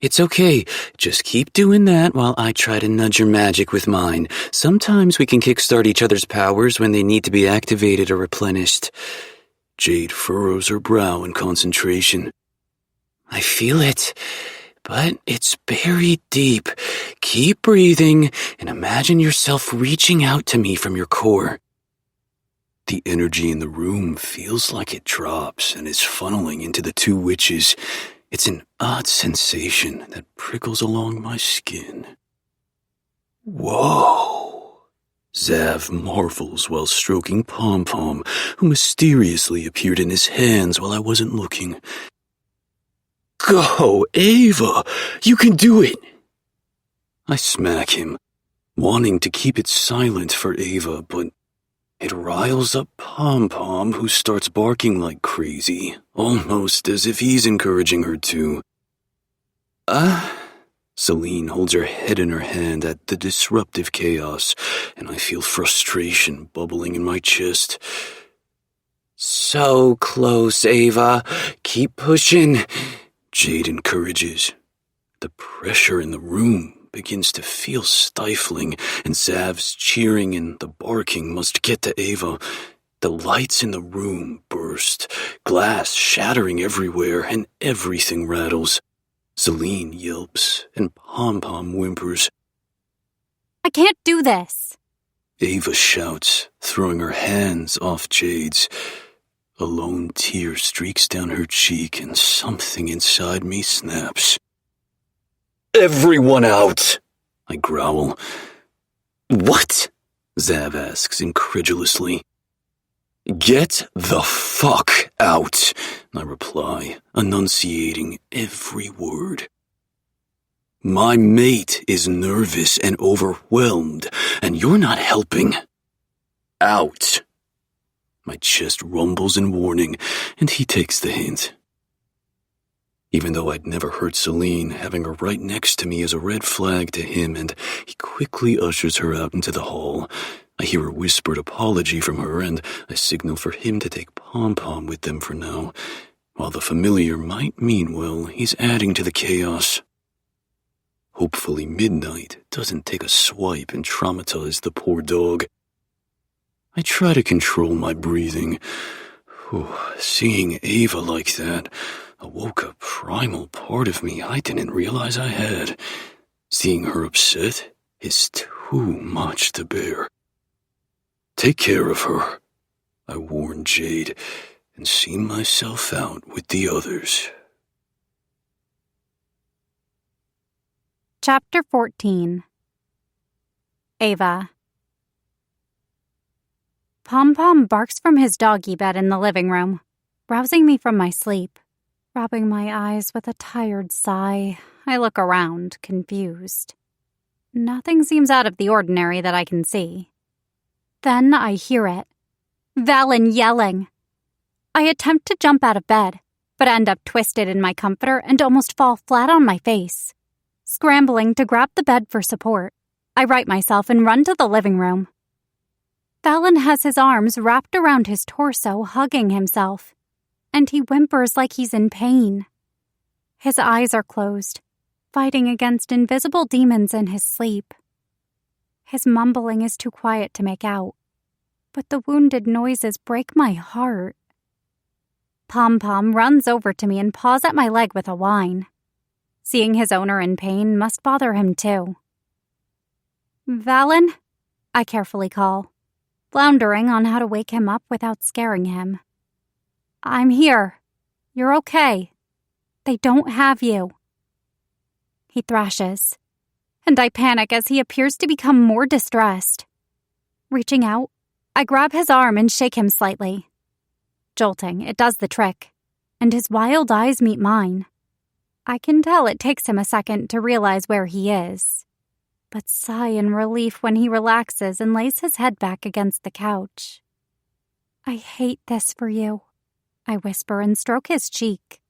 It's okay. Just keep doing that while I try to nudge your magic with mine. Sometimes we can kickstart each other's powers when they need to be activated or replenished. Jade furrows her brow in concentration. I feel it, but it's buried deep. Keep breathing and imagine yourself reaching out to me from your core. The energy in the room feels like it drops and is funneling into the two witches. It's an odd sensation that prickles along my skin. Whoa! Zav marvels while stroking Pom-Pom, who mysteriously appeared in his hands while I wasn't looking. Go, Ava! You can do it! I smack him, wanting to keep it silent for Ava, but it riles up Pom-Pom, who starts barking like crazy, almost as if he's encouraging her to. Celine holds her head in her hand at the disruptive chaos, and I feel frustration bubbling in my chest. So close, Ava. Keep pushing, Jade encourages. The pressure in the room begins to feel stifling, and Zav's cheering and the barking must get to Ava. The lights in the room burst, glass shattering everywhere, and everything rattles. Celine yelps, and Pom-Pom whimpers.
I can't do this.
Ava shouts, throwing her hands off Jade's. A lone tear streaks down her cheek and something inside me snaps. "Everyone out!" I growl.
What?
Zav asks incredulously. "Get the fuck out," I reply, enunciating every word. "My mate is nervous and overwhelmed, and you're not helping. Out." My chest rumbles in warning, and he takes the hint. Even though I'd never hurt Celine, having her right next to me is a red flag to him, and he quickly ushers her out into the hall. I hear a whispered apology from her, and I signal for him to take Pom-Pom with them for now, while the familiar might mean well, he's adding to the chaos. Hopefully midnight doesn't take a swipe and traumatize the poor dog. I try to control my breathing. Seeing Ava like that awoke a primal part of me I didn't realize I had. Seeing her upset is too much to bear. "Take care of her," I warn Jade, and see myself out with the others.
Chapter 14. Ava. Pom-Pom barks from his doggy bed in the living room, rousing me from my sleep. Rubbing my eyes with a tired sigh, I look around, confused. Nothing seems out of the ordinary that I can see. Then I hear it. Valen yelling. I attempt to jump out of bed, but end up twisted in my comforter and almost fall flat on my face. Scrambling to grab the bed for support, I right myself and run to the living room. Valen has his arms wrapped around his torso, hugging himself, and he whimpers like he's in pain. His eyes are closed, fighting against invisible demons in his sleep. His mumbling is too quiet to make out, but the wounded noises break my heart. Pom-Pom runs over to me and paws at my leg with a whine. Seeing his owner in pain must bother him too. "Valen?" I carefully call, floundering on how to wake him up without scaring him. "I'm here. You're okay. They don't have you." He thrashes, and I panic as he appears to become more distressed. Reaching out, I grab his arm and shake him slightly. Jolting, it does the trick, and his wild eyes meet mine. I can tell it takes him a second to realize where he is, but sigh in relief when he relaxes and lays his head back against the couch. "I hate this for you," I whisper and stroke his cheek.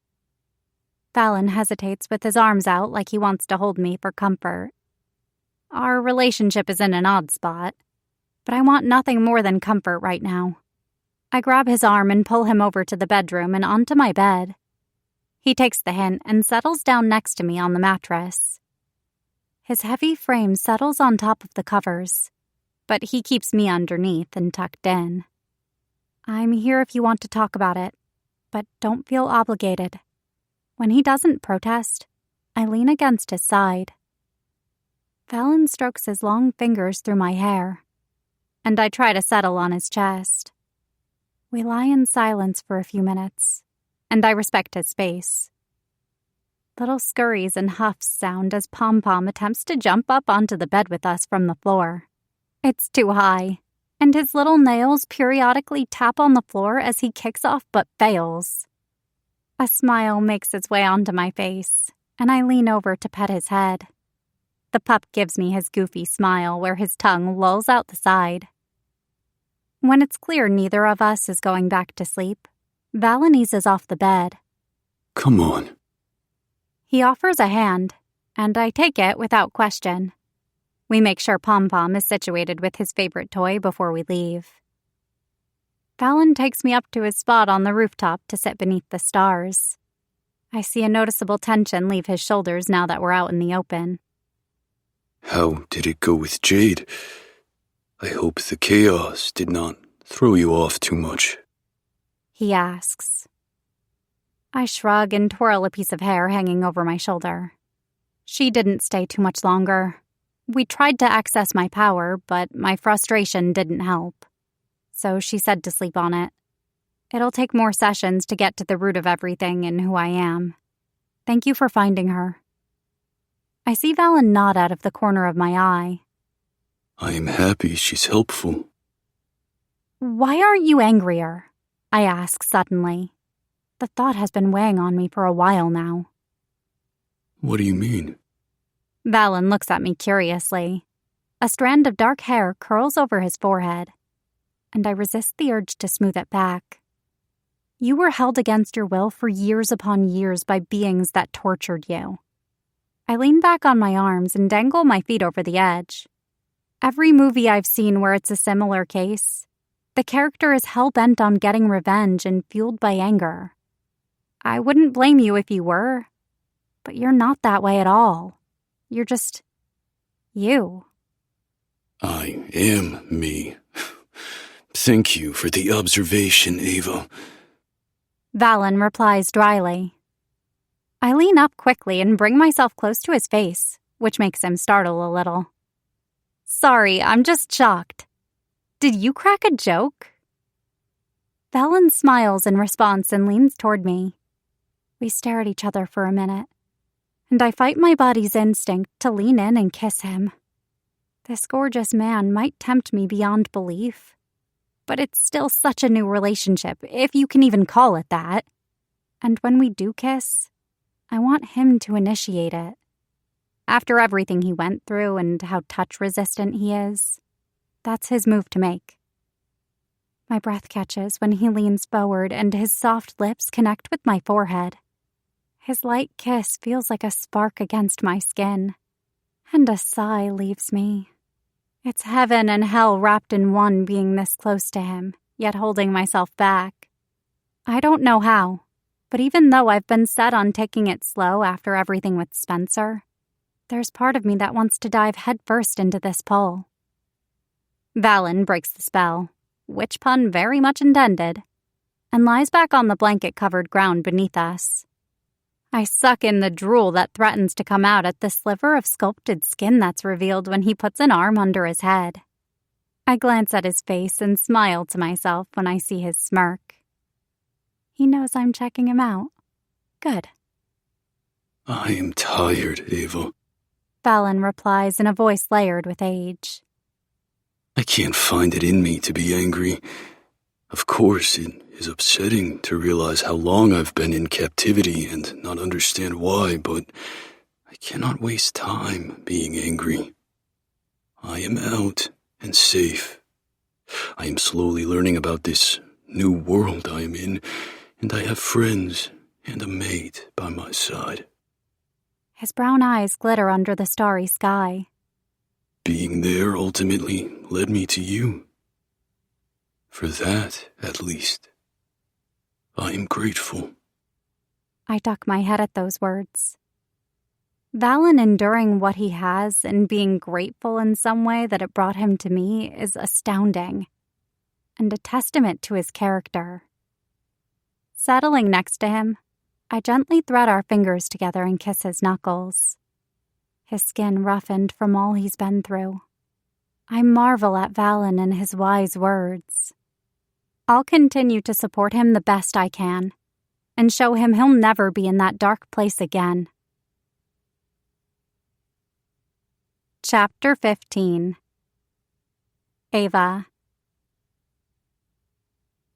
Valen hesitates with his arms out like he wants to hold me for comfort. Our relationship is in an odd spot, but I want nothing more than comfort right now. I grab his arm and pull him over to the bedroom and onto my bed. He takes the hint and settles down next to me on the mattress. His heavy frame settles on top of the covers, but he keeps me underneath and tucked in. "I'm here if you want to talk about it, but don't feel obligated." When he doesn't protest, I lean against his side. Valen strokes his long fingers through my hair, and I try to settle on his chest. We lie in silence for a few minutes, and I respect his space. Little scurries and huffs sound as Pom-Pom attempts to jump up onto the bed with us from the floor. It's too high, and his little nails periodically tap on the floor as he kicks off but fails. A smile makes its way onto my face, and I lean over to pet his head. The pup gives me his goofy smile where his tongue lolls out the side. When it's clear neither of us is going back to sleep, Valen eases off the bed.
"Come on."
He offers a hand, and I take it without question. We make sure Pom-Pom is situated with his favorite toy before we leave. Valen takes me up to his spot on the rooftop to sit beneath the stars. I see a noticeable tension leave his shoulders now that we're out in the open.
"How did it go with Jade? I hope the chaos did not throw you off too much,"
he asks. I shrug and twirl a piece of hair hanging over my shoulder. She didn't stay too much longer. We tried to access my power, but my frustration didn't help. So she said to sleep on it. It'll take more sessions to get to the root of everything and who I am. Thank you for finding her. I see Valen nod out of the corner of my eye.
I am happy she's helpful.
Why aren't you angrier? I ask suddenly. The thought has been weighing on me for a while now.
What do you mean?
Valen looks at me curiously. A strand of dark hair curls over his forehead, and I resist the urge to smooth it back. You were held against your will for years upon years by beings that tortured you. I lean back on my arms and dangle my feet over the edge. Every movie I've seen where it's a similar case, the character is hell-bent on getting revenge and fueled by anger. I wouldn't blame you if you were, but you're not that way at all. You're just you.
I am me. Thank you for the observation, Ava.
Valen replies dryly. I lean up quickly and bring myself close to his face, which makes him startle a little. Sorry, I'm just shocked. Did you crack a joke? Valen smiles in response and leans toward me. We stare at each other for a minute, and I fight my body's instinct to lean in and kiss him. This gorgeous man might tempt me beyond belief, but it's still such a new relationship, if you can even call it that. And when we do kiss, I want him to initiate it. After everything he went through and how touch-resistant he is, that's his move to make. My breath catches when he leans forward and his soft lips connect with my forehead. His light kiss feels like a spark against my skin, and a sigh leaves me. It's heaven and hell wrapped in one being this close to him, yet holding myself back. I don't know how, but even though I've been set on taking it slow after everything with Spencer, there's part of me that wants to dive headfirst into this pull. Valen breaks the spell, which pun very much intended, and lies back on the blanket-covered ground beneath us. I suck in the drool that threatens to come out at the sliver of sculpted skin that's revealed when he puts an arm under his head. I glance at his face and smile to myself when I see his smirk. He knows I'm checking him out. Good.
I am tired, Ava.
Valen replies in a voice layered with age.
I can't find it in me to be angry. Of course, it is upsetting to realize how long I've been in captivity and not understand why, but I cannot waste time being angry. I am out and safe. I am slowly learning about this new world I am in, and I have friends and a mate by my side.
His brown eyes glitter under the starry sky.
Being there ultimately led me to you. For that, at least, I am grateful.
I duck my head at those words. Valen enduring what he has and being grateful in some way that it brought him to me is astounding, and a testament to his character. Settling next to him, I gently thread our fingers together and kiss his knuckles. His skin roughened from all he's been through. I marvel at Valen and his wise words. I'll continue to support him the best I can, and show him he'll never be in that dark place again. Chapter 15. Ava.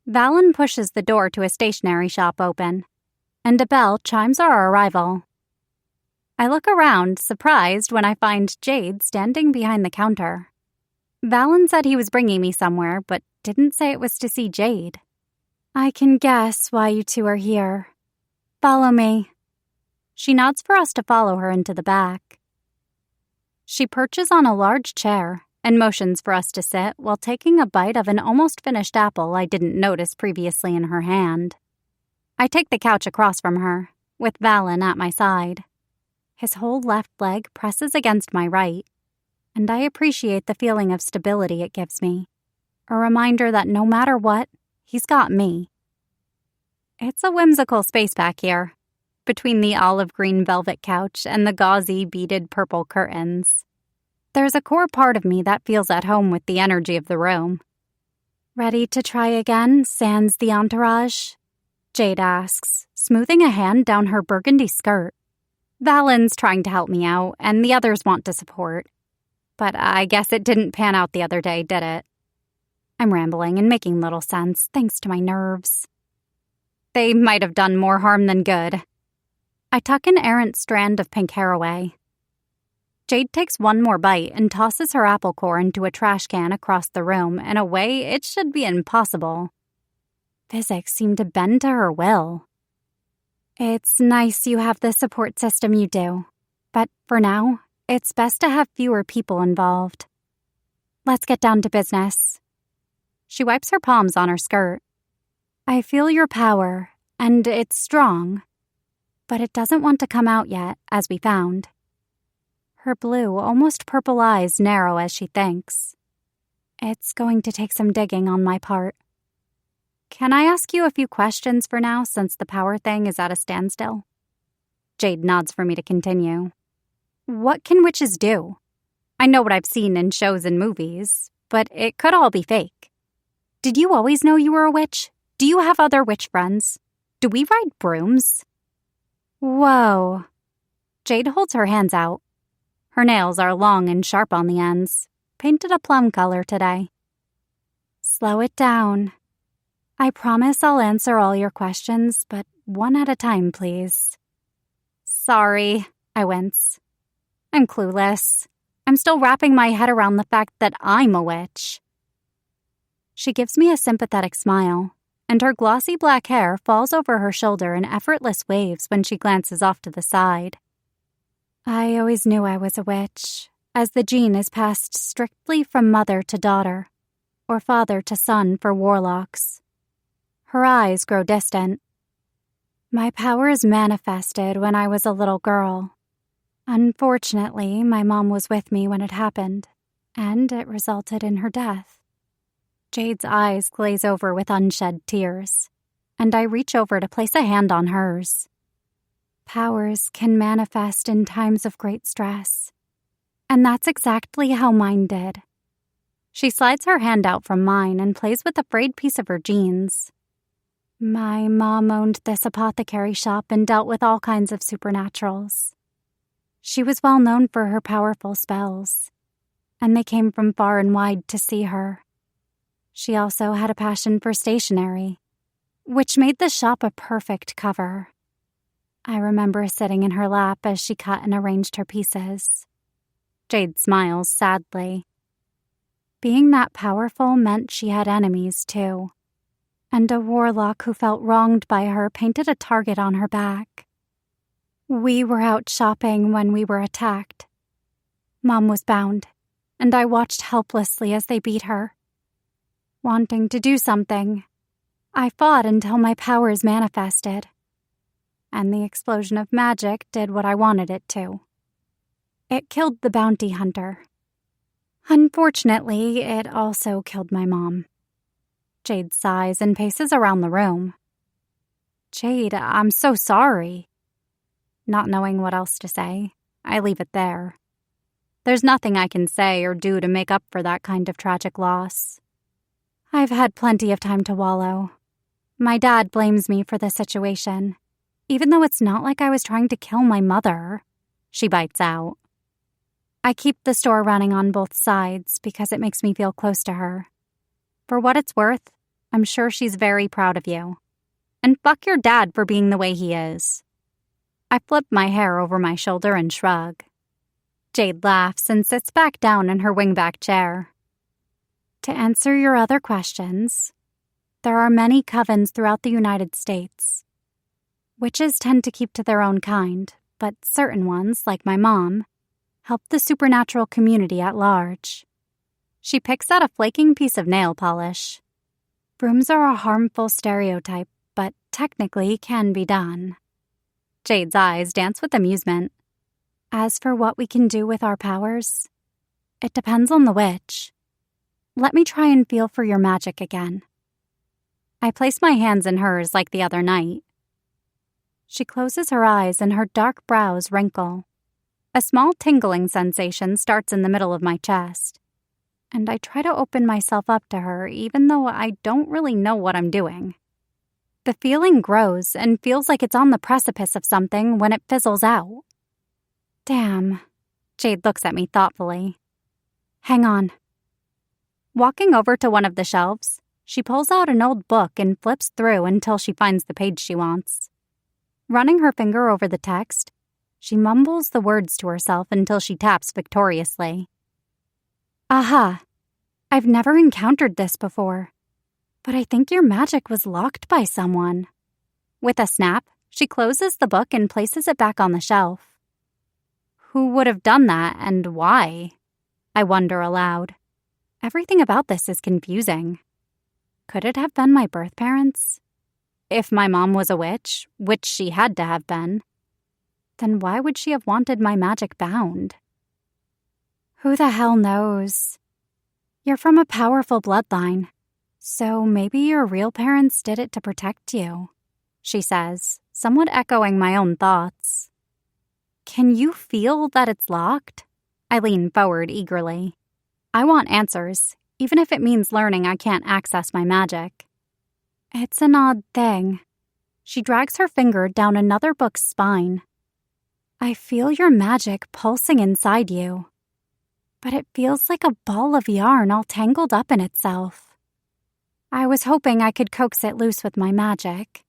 Valen pushes the door to a stationery shop open, and a bell chimes our arrival. I look around, surprised when I find Jade standing behind the counter. Valen said he was bringing me somewhere, but didn't say it was to see Jade. I can guess why you two are here. Follow me. She nods for us to follow her into the back. She perches on a large chair and motions for us to sit while taking a bite of an almost finished apple I didn't notice previously in her hand. I take the couch across from her, with Valen at my side. His whole left leg presses against my right, and I appreciate the feeling of stability it gives me, a reminder that no matter what, he's got me. It's a whimsical space back here, between the olive green velvet couch and the gauzy beaded purple curtains. There's a core part of me that feels at home with the energy of the room. Ready to try again, sans the entourage? Jade asks, smoothing a hand down her burgundy skirt. Valen's trying to help me out, and the others want to support. But I guess it didn't pan out the other day, did it? I'm rambling and making little sense, thanks to my nerves. They might have done more harm than good. I tuck an errant strand of pink hair away. Jade takes one more bite and tosses her apple core into a trash can across the room in a way it should be impossible. Physics seemed to bend to her will. It's nice you have the support system you do, but for now, it's best to have fewer people involved. Let's get down to business. She wipes her palms on her skirt. I feel your power, and it's strong, but it doesn't want to come out yet, as we found. Her blue, almost purple eyes narrow as she thinks. It's going to take some digging on my part. Can I ask you a few questions for now, since the power thing is at a standstill? Jade nods for me to continue. What can witches do? I know what I've seen in shows and movies, but it could all be fake. Did you always know you were a witch? Do you have other witch friends? Do we ride brooms? Whoa. Jade holds her hands out. Her nails are long and sharp on the ends, painted a plum color today. Slow it down. I promise I'll answer all your questions, but one at a time, please. Sorry, I wince. I'm clueless. I'm still wrapping my head around the fact that I'm a witch. She gives me a sympathetic smile, and her glossy black hair falls over her shoulder in effortless waves when she glances off to the side. I always knew I was a witch, as the gene is passed strictly from mother to daughter, or father to son for warlocks. Her eyes grow distant. My powers manifested when I was a little girl. Unfortunately, my mom was with me when it happened, and it resulted in her death. Jade's eyes glaze over with unshed tears, and I reach over to place a hand on hers. Powers can manifest in times of great stress, and that's exactly how mine did. She slides her hand out from mine and plays with a frayed piece of her jeans. My mom owned this apothecary shop and dealt with all kinds of supernaturals. She was well known for her powerful spells, and they came from far and wide to see her. She also had a passion for stationery, which made the shop a perfect cover. I remember sitting in her lap as she cut and arranged her pieces. Jade smiles sadly. Being that powerful meant she had enemies, too. And a warlock who felt wronged by her painted a target on her back. We were out shopping when we were attacked. Mom was bound, and I watched helplessly as they beat her. Wanting to do something, I fought until my powers manifested. And the explosion of magic did what I wanted it to. It killed the bounty hunter. Unfortunately, it also killed my mom. Jade sighs and paces around the room. Jade, I'm so sorry. Not knowing what else to say, I leave it there. There's nothing I can say or do to make up for that kind of tragic loss. I've had plenty of time to wallow. My dad blames me for the situation, even though it's not like I was trying to kill my mother. She bites out. I keep the store running on both sides because it makes me feel close to her. For what it's worth, I'm sure she's very proud of you. And fuck your dad for being the way he is. I flip my hair over my shoulder and shrug. Jade laughs and sits back down in her wingback chair. To answer your other questions, there are many covens throughout the United States. Witches tend to keep to their own kind, but certain ones, like my mom, help the supernatural community at large. She picks out a flaking piece of nail polish. Brooms are a harmful stereotype, but technically can be done. Jade's eyes dance with amusement. As for what we can do with our powers, it depends on the witch. Let me try and feel for your magic again. I place my hands in hers like the other night. She closes her eyes and her dark brows wrinkle. A small tingling sensation starts in the middle of my chest. and I try to open myself up to her even though I don't really know what I'm doing. The feeling grows and feels like it's on the precipice of something when it fizzles out. Damn. Jade looks at me thoughtfully. Hang on. Walking over to one of the shelves, she pulls out an old book and flips through until she finds the page she wants. Running her finger over the text, she mumbles the words to herself until she taps victoriously. Aha! I've never encountered this before, but I think your magic was locked by someone. With a snap, she closes the book and places it back on the shelf. Who would have done that and why? I wonder aloud. Everything about this is confusing. Could it have been my birth parents? If my mom was a witch, which she had to have been, then why would she have wanted my magic bound? Who the hell knows? You're from a powerful bloodline, so maybe your real parents did it to protect you, she says, somewhat echoing my own thoughts. Can you feel that it's locked? I lean forward eagerly. I want answers, even if it means learning I can't access my magic. It's an odd thing. She drags her finger down another book's spine. I feel your magic pulsing inside you, but it feels like a ball of yarn all tangled up in itself. I was hoping I could coax it loose with my magic,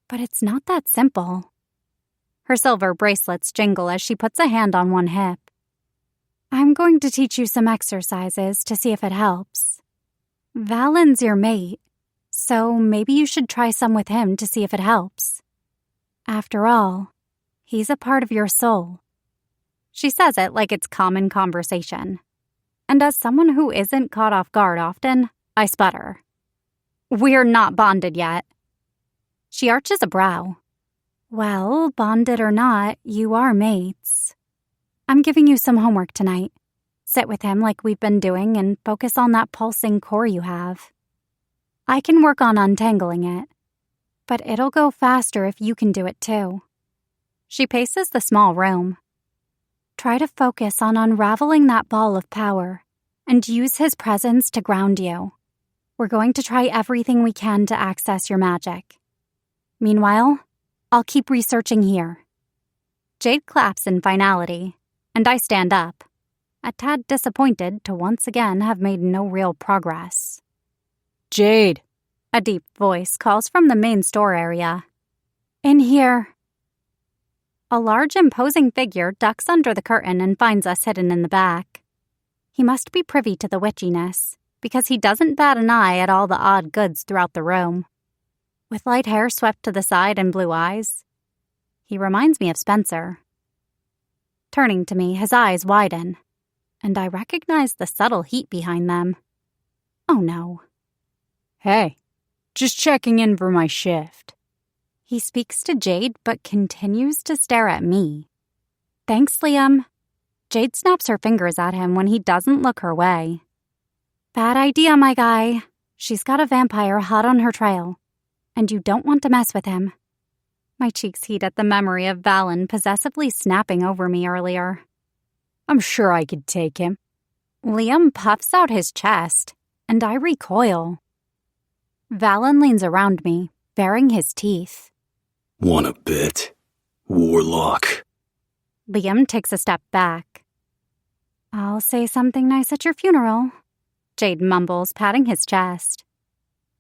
but it's not that simple. Her silver bracelets jingle as she puts a hand on one hip. I'm going to teach you some exercises to see if it helps. Valen's your mate, so maybe you should try some with him to see if it helps. After all, he's a part of your soul. She says it like it's common conversation. And as someone who isn't caught off guard often, I sputter. We're not bonded yet. She arches a brow. Well, bonded or not, you are mates. I'm giving you some homework tonight. Sit with him like we've been doing and focus on that pulsing core you have. I can work on untangling it, but it'll go faster if you can do it too. She paces the small room. Try to focus on unraveling that ball of power and use his presence to ground you. We're going to try everything we can to access your magic. Meanwhile, I'll keep researching here. Jade claps in finality, and I stand up, a tad disappointed to once again have made no real progress.
Jade,
a deep voice calls from the main store area. In here. A large, imposing figure ducks under the curtain and finds us hidden in the back. He must be privy to the witchiness, because he doesn't bat an eye at all the odd goods throughout the room. With light hair swept to the side and blue eyes, he reminds me of Spencer. Turning to me, his eyes widen, and I recognize the subtle heat behind them. Oh no.
Hey, just checking in for my shift.
He speaks to Jade but continues to stare at me. Thanks, Liam. Jade snaps her fingers at him when he doesn't look her way. Bad idea, my guy. She's got a vampire hot on her trail, and you don't want to mess with him. My cheeks heat at the memory of Valen possessively snapping over me earlier.
I'm sure I could take him.
Liam puffs out his chest, and I recoil. Valen leans around me, baring his teeth.
Wanna bet? Warlock.
Liam takes a step back. I'll say something nice at your funeral, Jade mumbles, patting his chest.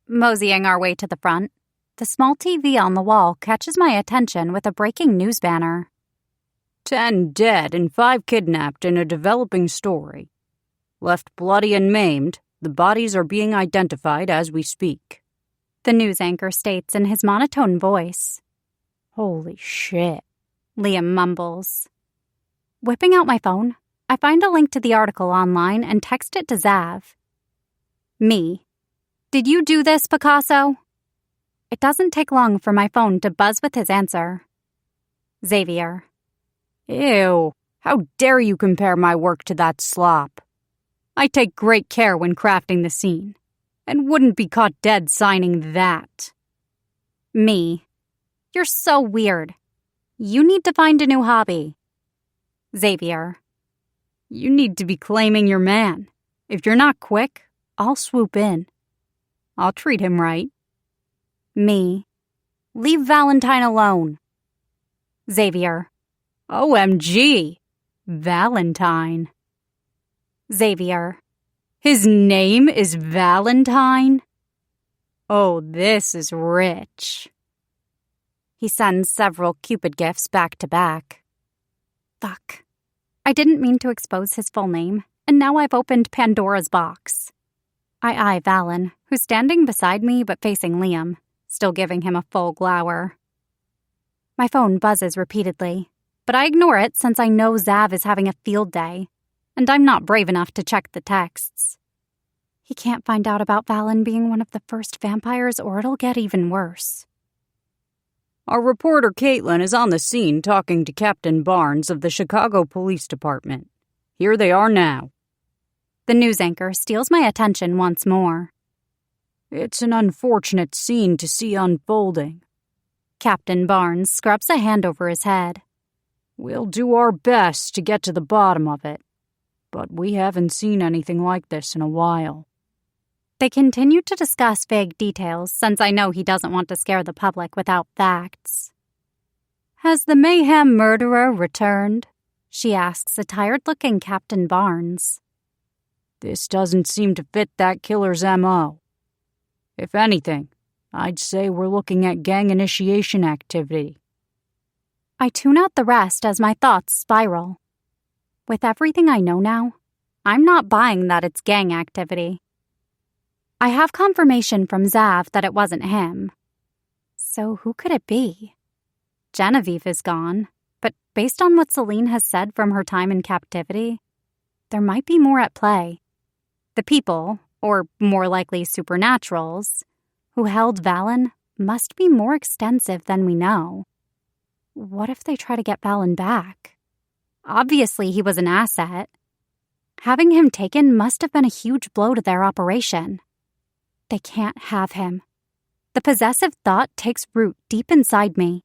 Moseying our way to the front, the small TV on the wall catches my attention with a breaking news banner.
10 dead and 5 kidnapped in a developing story. Left bloody and maimed, the bodies are being identified as we speak.
The news anchor states in his monotone voice.
Holy shit,
Liam mumbles. Whipping out my phone, I find a link to the article online and text it to Zav. Me. Did you do this, Picasso? It doesn't take long for my phone to buzz with his answer. Xavier.
Ew, how dare you compare my work to that slop? I take great care when crafting the scene, and wouldn't be caught dead signing that.
Me. You're so weird. You need to find a new hobby. Xavier.
You need to be claiming your man. If you're not quick, I'll swoop in. I'll treat him right.
Me. Leave Valentine alone.
Xavier. OMG. Valentine.
Xavier.
His name is Valentine? Oh, this is rich.
He sends several Cupid gifts back to back. Fuck. I didn't mean to expose his full name, and now I've opened Pandora's box. I eye Valen, who's standing beside me but facing Liam, still giving him a full glower. My phone buzzes repeatedly, but I ignore it since I know Zav is having a field day, and I'm not brave enough to check the texts. He can't find out about Valen being one of the first vampires, or it'll get even worse.
Our reporter Caitlin is on the scene talking to Captain Barnes of the Chicago Police Department. Here they are now.
The news anchor steals my attention once more.
It's an unfortunate scene to see unfolding.
Captain Barnes scrubs a hand over his head.
We'll do our best to get to the bottom of it, but we haven't seen anything like this in a while.
They continue to discuss vague details since I know he doesn't want to scare the public without facts.
Has the mayhem murderer returned?
She asks a tired-looking Captain Barnes.
This doesn't seem to fit that killer's M.O. If anything, I'd say we're looking at gang initiation activity.
I tune out the rest as my thoughts spiral. With everything I know now, I'm not buying that it's gang activity. I have confirmation from Zav that it wasn't him. So who could it be? Genevieve is gone, but based on what Celine has said from her time in captivity, there might be more at play. The people, or more likely supernaturals, who held Valen must be more extensive than we know. What if they try to get Valen back? Obviously, he was an asset. Having him taken must have been a huge blow to their operation. They can't have him. The possessive thought takes root deep inside me.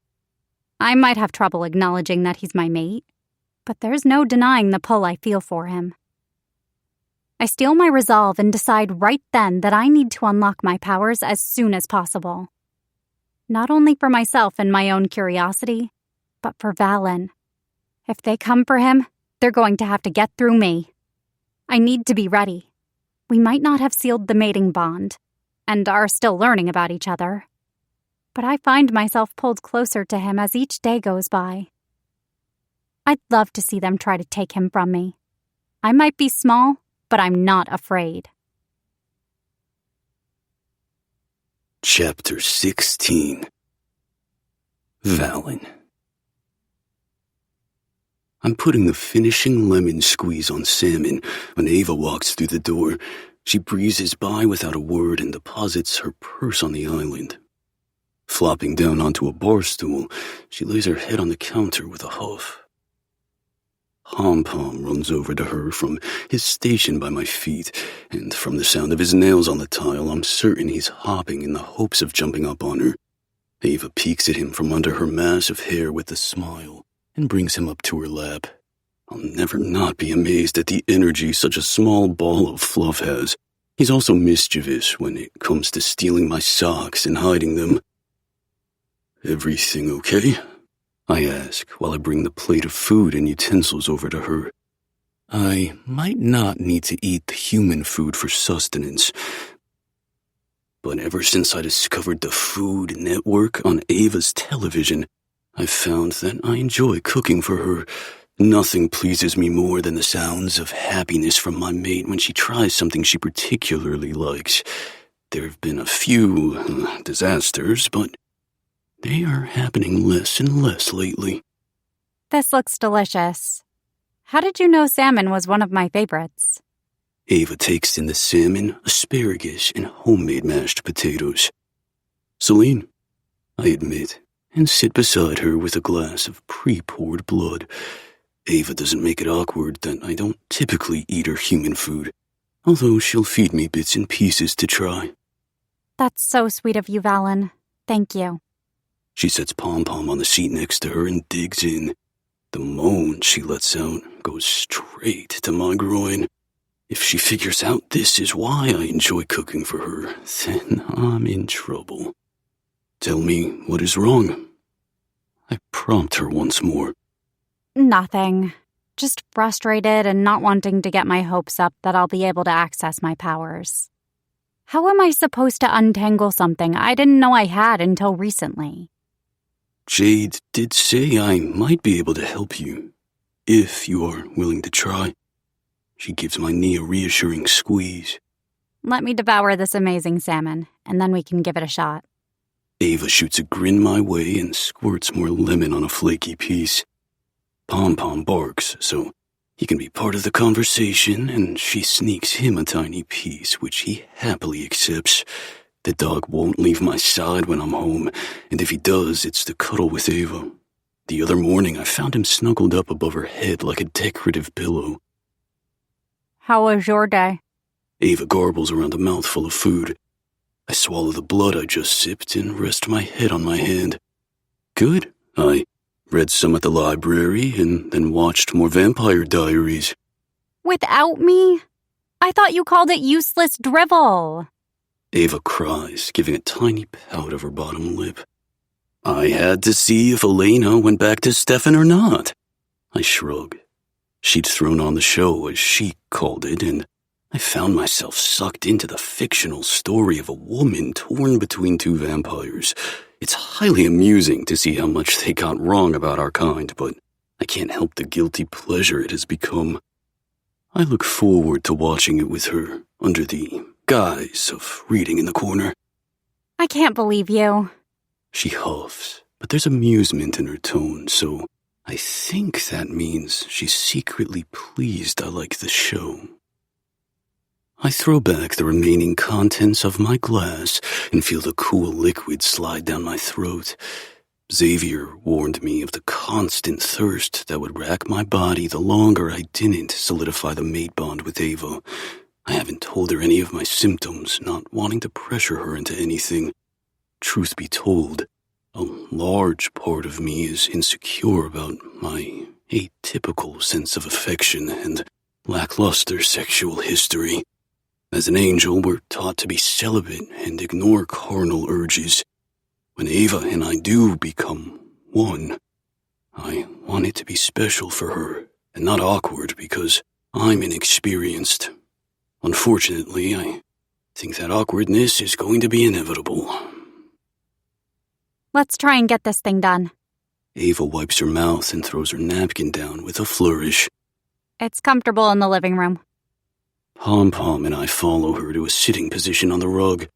I might have trouble acknowledging that he's my mate, but there's no denying the pull I feel for him. I steel my resolve and decide right then that I need to unlock my powers as soon as possible. Not only for myself and my own curiosity, but for Valen. If they come for him, they're going to have to get through me. I need to be ready. We might not have sealed the mating bond, and are still learning about each other. But I find myself pulled closer to him as each day goes by. I'd love to see them try to take him from me. I might be small, but I'm not afraid.
Chapter 16. Valen. I'm putting the finishing lemon squeeze on salmon when Ava walks through the door. She breezes by without a word and deposits her purse on the island. Flopping down onto a bar stool, she lays her head on the counter with a huff. Pom-Pom runs over to her from his station by my feet, and from the sound of his nails on the tile, I'm certain he's hopping in the hopes of jumping up on her. Ava peeks at him from under her mass of hair with a smile and brings him up to her lap. I'll never not be amazed at the energy such a small ball of fluff has. He's also mischievous when it comes to stealing my socks and hiding them. "Everything okay?" I ask while I bring the plate of food and utensils over to her. I might not need to eat the human food for sustenance, but ever since I discovered the Food Network on Ava's television, I've found that I enjoy cooking for her. Nothing pleases me more than the sounds of happiness from my mate when she tries something she particularly likes. There have been a few disasters, but they are happening less and less lately.
This looks delicious. How did you know salmon was one of my favorites?
Ava takes in the salmon, asparagus, and homemade mashed potatoes. "Celine," I admit, and sit beside her with a glass of pre-poured blood. Ava doesn't make it awkward that I don't typically eat her human food, although she'll feed me bits and pieces to try.
That's so sweet of you, Valen. Thank you.
She sets Pom-Pom on the seat next to her and digs in. The moan she lets out goes straight to my groin. If she figures out this is why I enjoy cooking for her, then I'm in trouble. Tell me what is wrong. I prompt her once more.
Nothing. Just frustrated and not wanting to get my hopes up that I'll be able to access my powers. How am I supposed to untangle something I didn't know I had until recently?
Jade did say I might be able to help you, if you are willing to try. She gives my knee a reassuring squeeze.
Let me devour this amazing salmon, and then we can give it a shot.
Ava shoots a grin my way and squirts more lemon on a flaky piece. Pom-Pom barks, so he can be part of the conversation, and she sneaks him a tiny piece, which he happily accepts. The dog won't leave my side when I'm home, and if he does, it's to cuddle with Ava. The other morning, I found him snuggled up above her head like a decorative pillow.
How was your day?
Ava garbles around a mouthful of food. I swallow the blood I just sipped and rest my head on my hand. Good. I read some at the library and then watched more Vampire Diaries.
Without me? I thought you called it useless drivel.
Ava cries, giving a tiny pout of her bottom lip. I had to see if Elena went back to Stefan or not. I shrug. She'd thrown on the show, as she called it, and I found myself sucked into the fictional story of a woman torn between two vampires. It's highly amusing to see how much they got wrong about our kind, but I can't help the guilty pleasure it has become. I look forward to watching it with her, under the guise of reading in the corner.
I can't believe you.
She huffs, but there's amusement in her tone, so I think that means she's secretly pleased I like the show. I throw back the remaining contents of my glass and feel the cool liquid slide down my throat. Xavier warned me of the constant thirst that would rack my body the longer I didn't solidify the mate bond with Ava. I haven't told her any of my symptoms, not wanting to pressure her into anything. Truth be told, a large part of me is insecure about my atypical sense of affection and lackluster sexual history. As an angel, we're taught to be celibate and ignore carnal urges. When Ava and I do become one, I want it to be special for her and not awkward because I'm inexperienced. Unfortunately, I think that awkwardness is going to be inevitable.
Let's try and get this thing done.
Ava wipes her mouth and throws her napkin down with a flourish.
It's comfortable in the living room.
Pom-Pom and I follow her to a sitting position on the rug.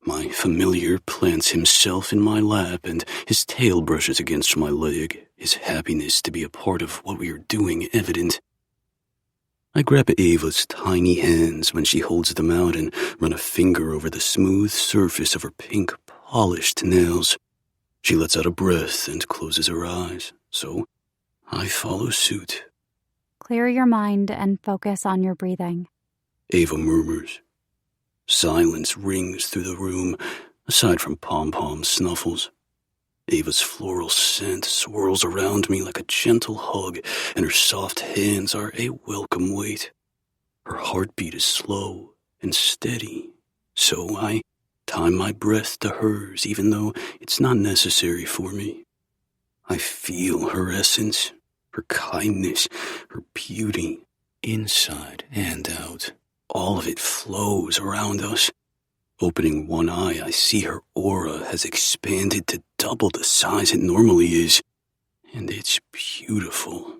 My familiar plants himself in my lap and his tail brushes against my leg, his happiness to be a part of what we are doing evident. I grab Ava's tiny hands when she holds them out and run a finger over the smooth surface of her pink, polished nails. She lets out a breath and closes her eyes, so I follow suit.
Clear your mind and focus on your breathing.
Ava murmurs. Silence rings through the room, aside from Pom-Pom's snuffles. Ava's floral scent swirls around me like a gentle hug, and her soft hands are a welcome weight. Her heartbeat is slow and steady, so I time my breath to hers, even though it's not necessary for me. I feel her essence, her kindness, her beauty, inside and out. All of it flows around us. Opening one eye, I see her aura has expanded to double the size it normally is, and it's beautiful.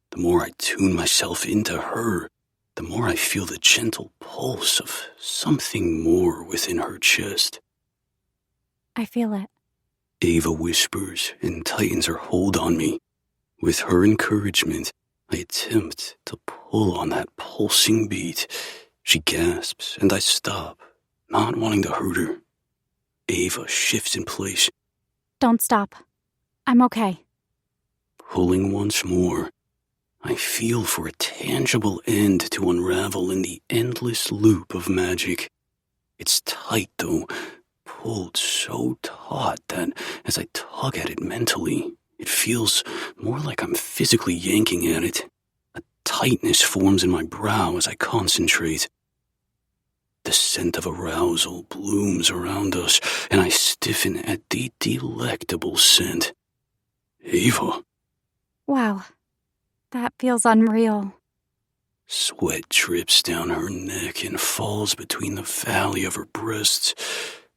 The more I tune myself into her, the more I feel the gentle pulse of something more within her chest.
I feel it.
Ava whispers and tightens her hold on me. With her encouragement, I attempt to pull on that pulsing beat. She gasps, and I stop, not wanting to hurt her. Ava shifts in place.
Don't stop. I'm okay.
Pulling once more, I feel for a tangible end to unravel in the endless loop of magic. It's tight, though, pulled so taut that as I tug at it mentally, it feels more like I'm physically yanking at it. A tightness forms in my brow as I concentrate. The scent of arousal blooms around us, and I stiffen at the delectable scent. Ava.
Wow, that feels unreal.
Sweat drips down her neck and falls between the valley of her breasts.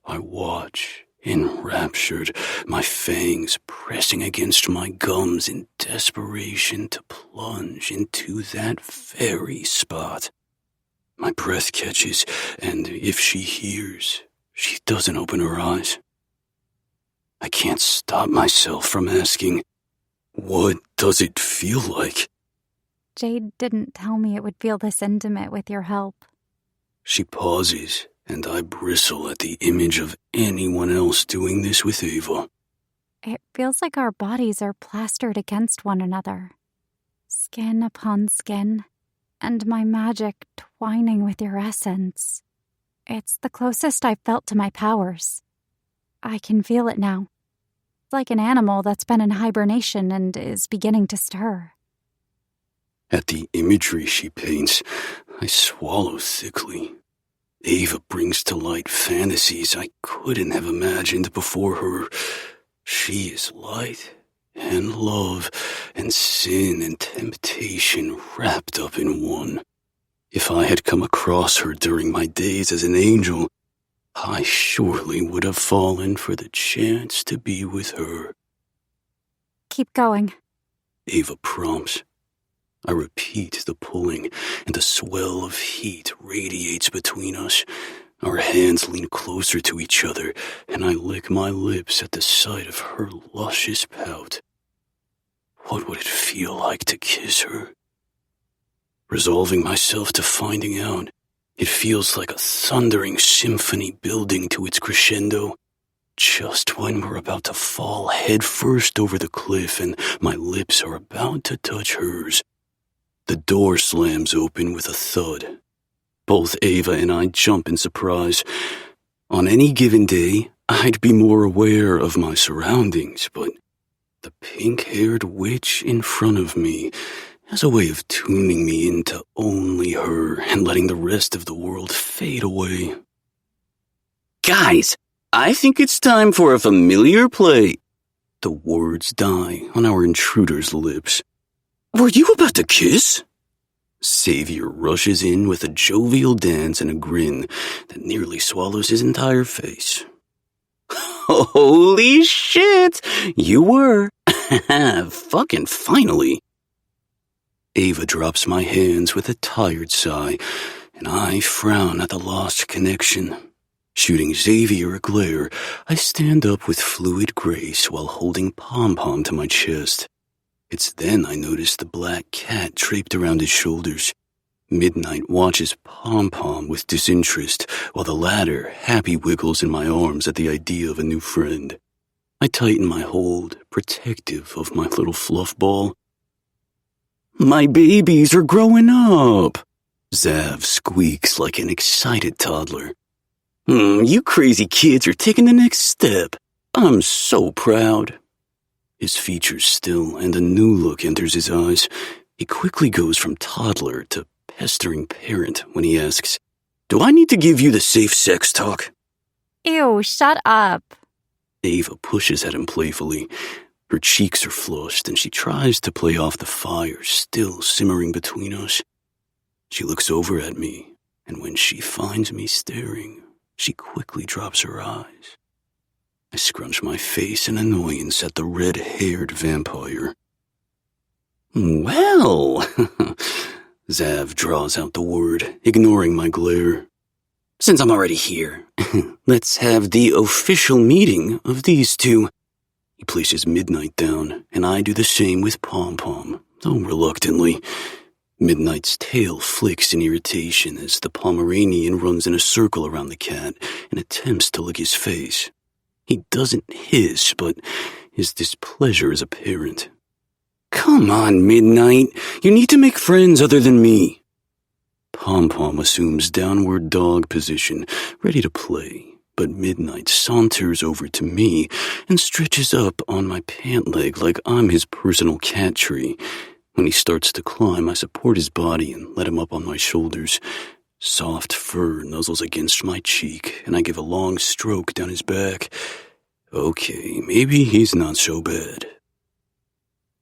I watch, enraptured, my fangs pressing against my gums in desperation to plunge into that very spot. My breath catches, and if she hears, she doesn't open her eyes. I can't stop myself from asking, what does it feel like?
Jade didn't tell me it would feel this intimate with your help.
She pauses, and I bristle at the image of anyone else doing this with Ava.
It feels like our bodies are plastered against one another, skin upon skin, and my magic twining with your essence. It's the closest I've felt to my powers. I can feel it now. It's like an animal that's been in hibernation and is beginning to stir.
At the imagery she paints, I swallow thickly. Ava brings to light fantasies I couldn't have imagined before her. She is light and love and sin and temptation wrapped up in one. If I had come across her during my days as an angel, I surely would have fallen for the chance to be with her.
Keep going.
Ava prompts. I repeat the pulling, and a swell of heat radiates between us. Our hands lean closer to each other, and I lick my lips at the sight of her luscious pout. What would it feel like to kiss her? Resolving myself to finding out, it feels like a thundering symphony building to its crescendo. Just when we're about to fall headfirst over the cliff and my lips are about to touch hers, the door slams open with a thud. Both Ava and I jump in surprise. On any given day, I'd be more aware of my surroundings, but the pink-haired witch in front of me has a way of tuning me into only her and letting the rest of the world fade away. Guys, I think it's time for a familiar play. The words die on our intruder's lips. Were you about to kiss? Xavier rushes in with a jovial dance and a grin that nearly swallows his entire face. Holy shit! You were. Fucking finally. Ava drops my hands with a tired sigh, and I frown at the lost connection. Shooting Xavier a glare, I stand up with fluid grace while holding Pom-Pom to my chest. It's then I notice the black cat draped around his shoulders. Midnight watches Pom-Pom with disinterest, while the latter happy wiggles in my arms at the idea of a new friend. I tighten my hold, protective of my little fluff ball. My babies are growing up, Zav squeaks like an excited toddler. You crazy kids are taking the next step. I'm so proud. His features still, and a new look enters his eyes. He quickly goes from toddler to pestering parent when he asks, Do I need to give you the safe sex talk?
Ew, shut up.
Ava pushes at him playfully. Her cheeks are flushed, and she tries to play off the fire still simmering between us. She looks over at me, and when she finds me staring, she quickly drops her eyes. I scrunch my face in annoyance at the red-haired vampire. Well, Zav draws out the word, ignoring my glare. Since I'm already here, let's have the official meeting of these two. He places Midnight down, and I do the same with Pom-Pom, though reluctantly. Midnight's tail flicks in irritation as the Pomeranian runs in a circle around the cat and attempts to lick his face. He doesn't hiss, but his displeasure is apparent. Come on, Midnight. You need to make friends other than me. Pom-Pom assumes downward dog position, ready to play, but Midnight saunters over to me and stretches up on my pant leg like I'm his personal cat tree. When he starts to climb, I support his body and let him up on my shoulders. Soft fur nuzzles against my cheek, and I give a long stroke down his back. Okay, maybe he's not so bad.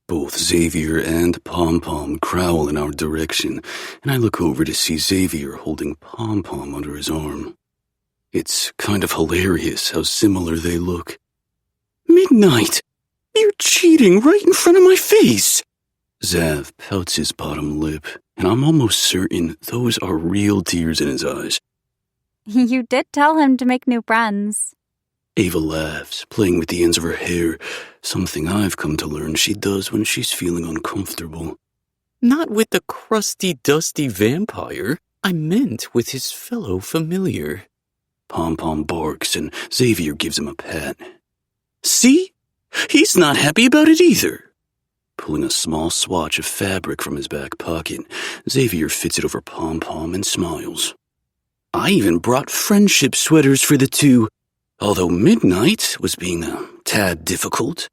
Both Xavier and Pom Pom growl in our direction, and I look over to see Xavier holding Pom Pom under his arm. It's kind of hilarious how similar they look. Midnight! You're cheating right in front of my face! Zav pouts his bottom lip, and I'm almost certain those are real tears in his eyes.
You did tell him to make new friends.
Ava laughs, playing with the ends of her hair, something I've come to learn she does when she's feeling uncomfortable.
Not with the crusty, dusty vampire. I meant with his fellow familiar.
Pom Pom barks, and Xavier gives him a pat. See? He's not happy about it either. Pulling a small swatch of fabric from his back pocket, Xavier fits it over Pom Pom and smiles. I even brought friendship sweaters for the two, although Midnight was being a tad difficult.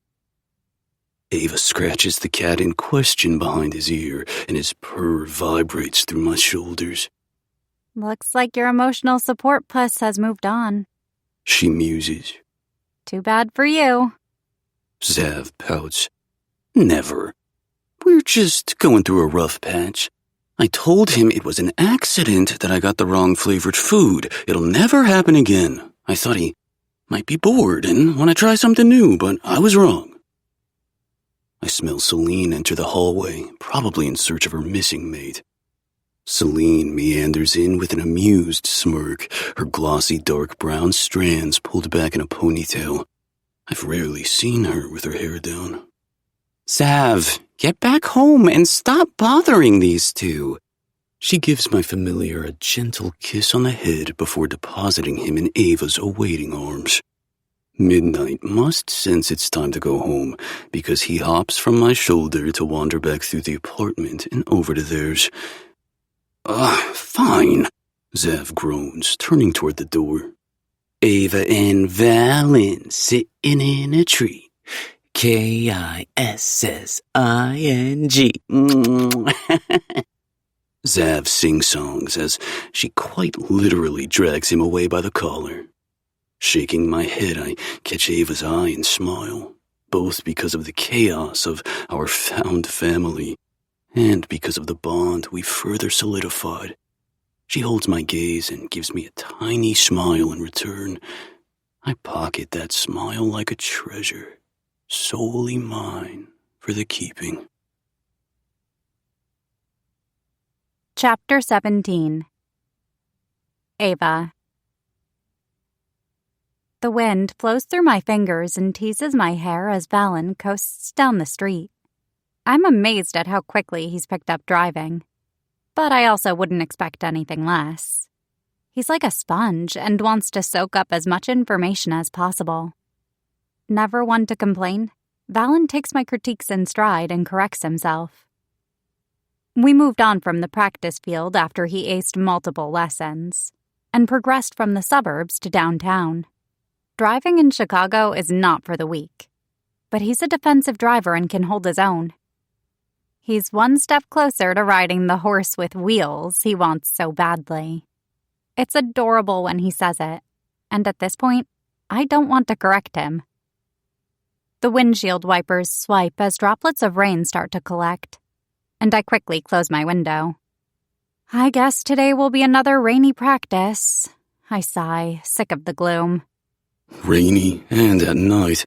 Ava scratches the cat in question behind his ear, and his purr vibrates through my shoulders.
Looks like your emotional support puss has moved on.
She muses.
Too bad for you.
Zav pouts. Never. We're just going through a rough patch. I told him it was an accident that I got the wrong flavored food. It'll never happen again. I thought he might be bored and want to try something new, but I was wrong. I smell Celine enter the hallway, probably in search of her missing mate. Celine meanders in with an amused smirk, her glossy dark brown strands pulled back in a ponytail. I've rarely seen her with her hair down.
Zav, get back home and stop bothering these two.
She gives my familiar a gentle kiss on the head before depositing him in Ava's awaiting arms. Midnight must sense it's time to go home because he hops from my shoulder to wander back through the apartment and over to theirs. Fine, Zav groans, turning toward the door.
Ava and Valen sitting in a tree. Kissing.
Zav sing-songs as she quite literally drags him away by the collar. Shaking my head, I catch Ava's eye and smile, both because of the chaos of our found family and because of the bond we further solidified. She holds my gaze and gives me a tiny smile in return. I pocket that smile like a treasure, solely mine for the keeping.
Chapter 17. Ava. The wind flows through my fingers and teases my hair as Valen coasts down the street. I'm amazed at how quickly he's picked up driving, but I also wouldn't expect anything less. He's like a sponge and wants to soak up as much information as possible. Never one to complain, Valen takes my critiques in stride and corrects himself. We moved on from the practice field after he aced multiple lessons and progressed from the suburbs to downtown. Driving in Chicago is not for the weak, but he's a defensive driver and can hold his own. He's one step closer to riding the horse with wheels he wants so badly. It's adorable when he says it, and at this point, I don't want to correct him. The windshield wipers swipe as droplets of rain start to collect, and I quickly close my window. I guess today will be another rainy practice, I sigh, sick of the gloom.
Rainy and at night.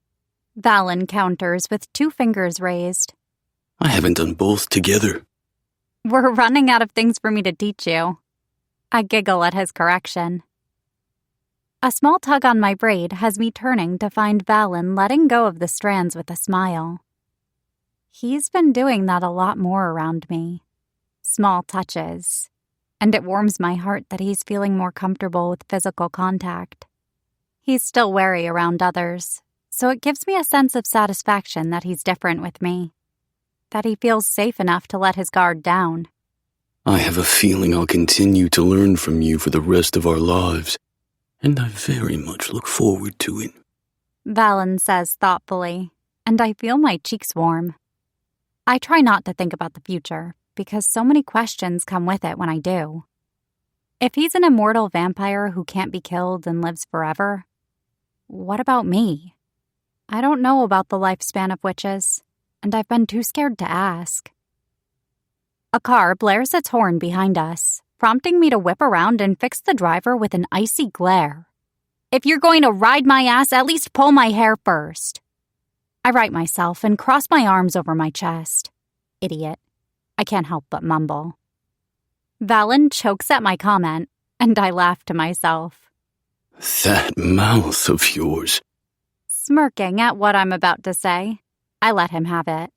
Valen counters with 2 fingers raised.
I haven't done both together.
We're running out of things for me to teach you. I giggle at his correction. A small tug on my braid has me turning to find Valen letting go of the strands with a smile. He's been doing that a lot more around me. Small touches. And it warms my heart that he's feeling more comfortable with physical contact. He's still wary around others, so it gives me a sense of satisfaction that he's different with me. That he feels safe enough to let his guard down.
I have a feeling I'll continue to learn from you for the rest of our lives, and I very much look forward to it.
Valen says thoughtfully, and I feel my cheeks warm. I try not to think about the future because so many questions come with it when I do. If he's an immortal vampire who can't be killed and lives forever, what about me? I don't know about the lifespan of witches, and I've been too scared to ask. A car blares its horn behind us, prompting me to whip around and fix the driver with an icy glare. If you're going to ride my ass, at least pull my hair first. I right myself and cross my arms over my chest. Idiot. I can't help but mumble. Valen chokes at my comment, and I laugh to myself.
That mouth of yours.
Smirking at what I'm about to say, I let him have it.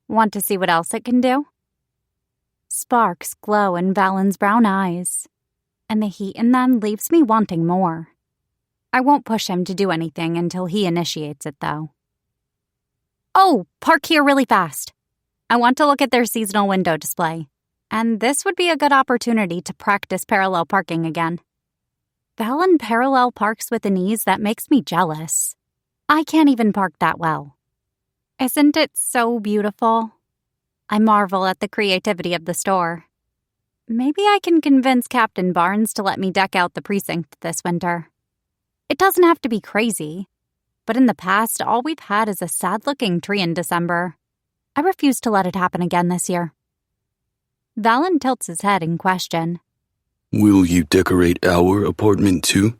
Want to see what else it can do? Sparks glow in Valen's brown eyes, and the heat in them leaves me wanting more. I won't push him to do anything until he initiates it, though. Oh, park here really fast. I want to look at their seasonal window display, and this would be a good opportunity to practice parallel parking again. Valen parallel parks with an ease that makes me jealous. I can't even park that well. Isn't it so beautiful? I marvel at the creativity of the store. Maybe I can convince Captain Barnes to let me deck out the precinct this winter. It doesn't have to be crazy, but in the past, all we've had is a sad-looking tree in December. I refuse to let it happen again this year. Valen tilts his head in question.
Will you decorate our apartment too?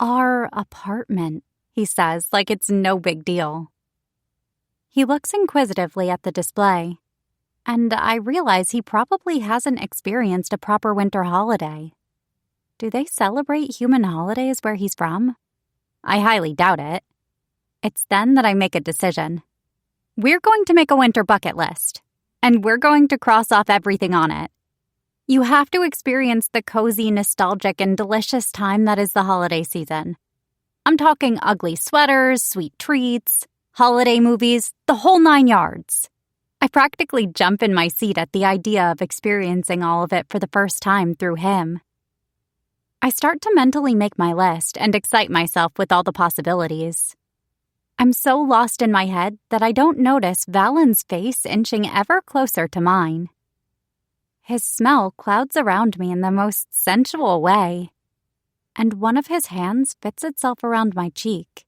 Our apartment, he says, like it's no big deal. He looks inquisitively at the display, and I realize he probably hasn't experienced a proper winter holiday. Do they celebrate human holidays where he's from? I highly doubt it. It's then that I make a decision. We're going to make a winter bucket list, and we're going to cross off everything on it. You have to experience the cozy, nostalgic, and delicious time that is the holiday season. I'm talking ugly sweaters, sweet treats, holiday movies, the whole 9 yards. I practically jump in my seat at the idea of experiencing all of it for the first time through him. I start to mentally make my list and excite myself with all the possibilities. I'm so lost in my head that I don't notice Valen's face inching ever closer to mine. His smell clouds around me in the most sensual way, and one of his hands fits itself around my cheek,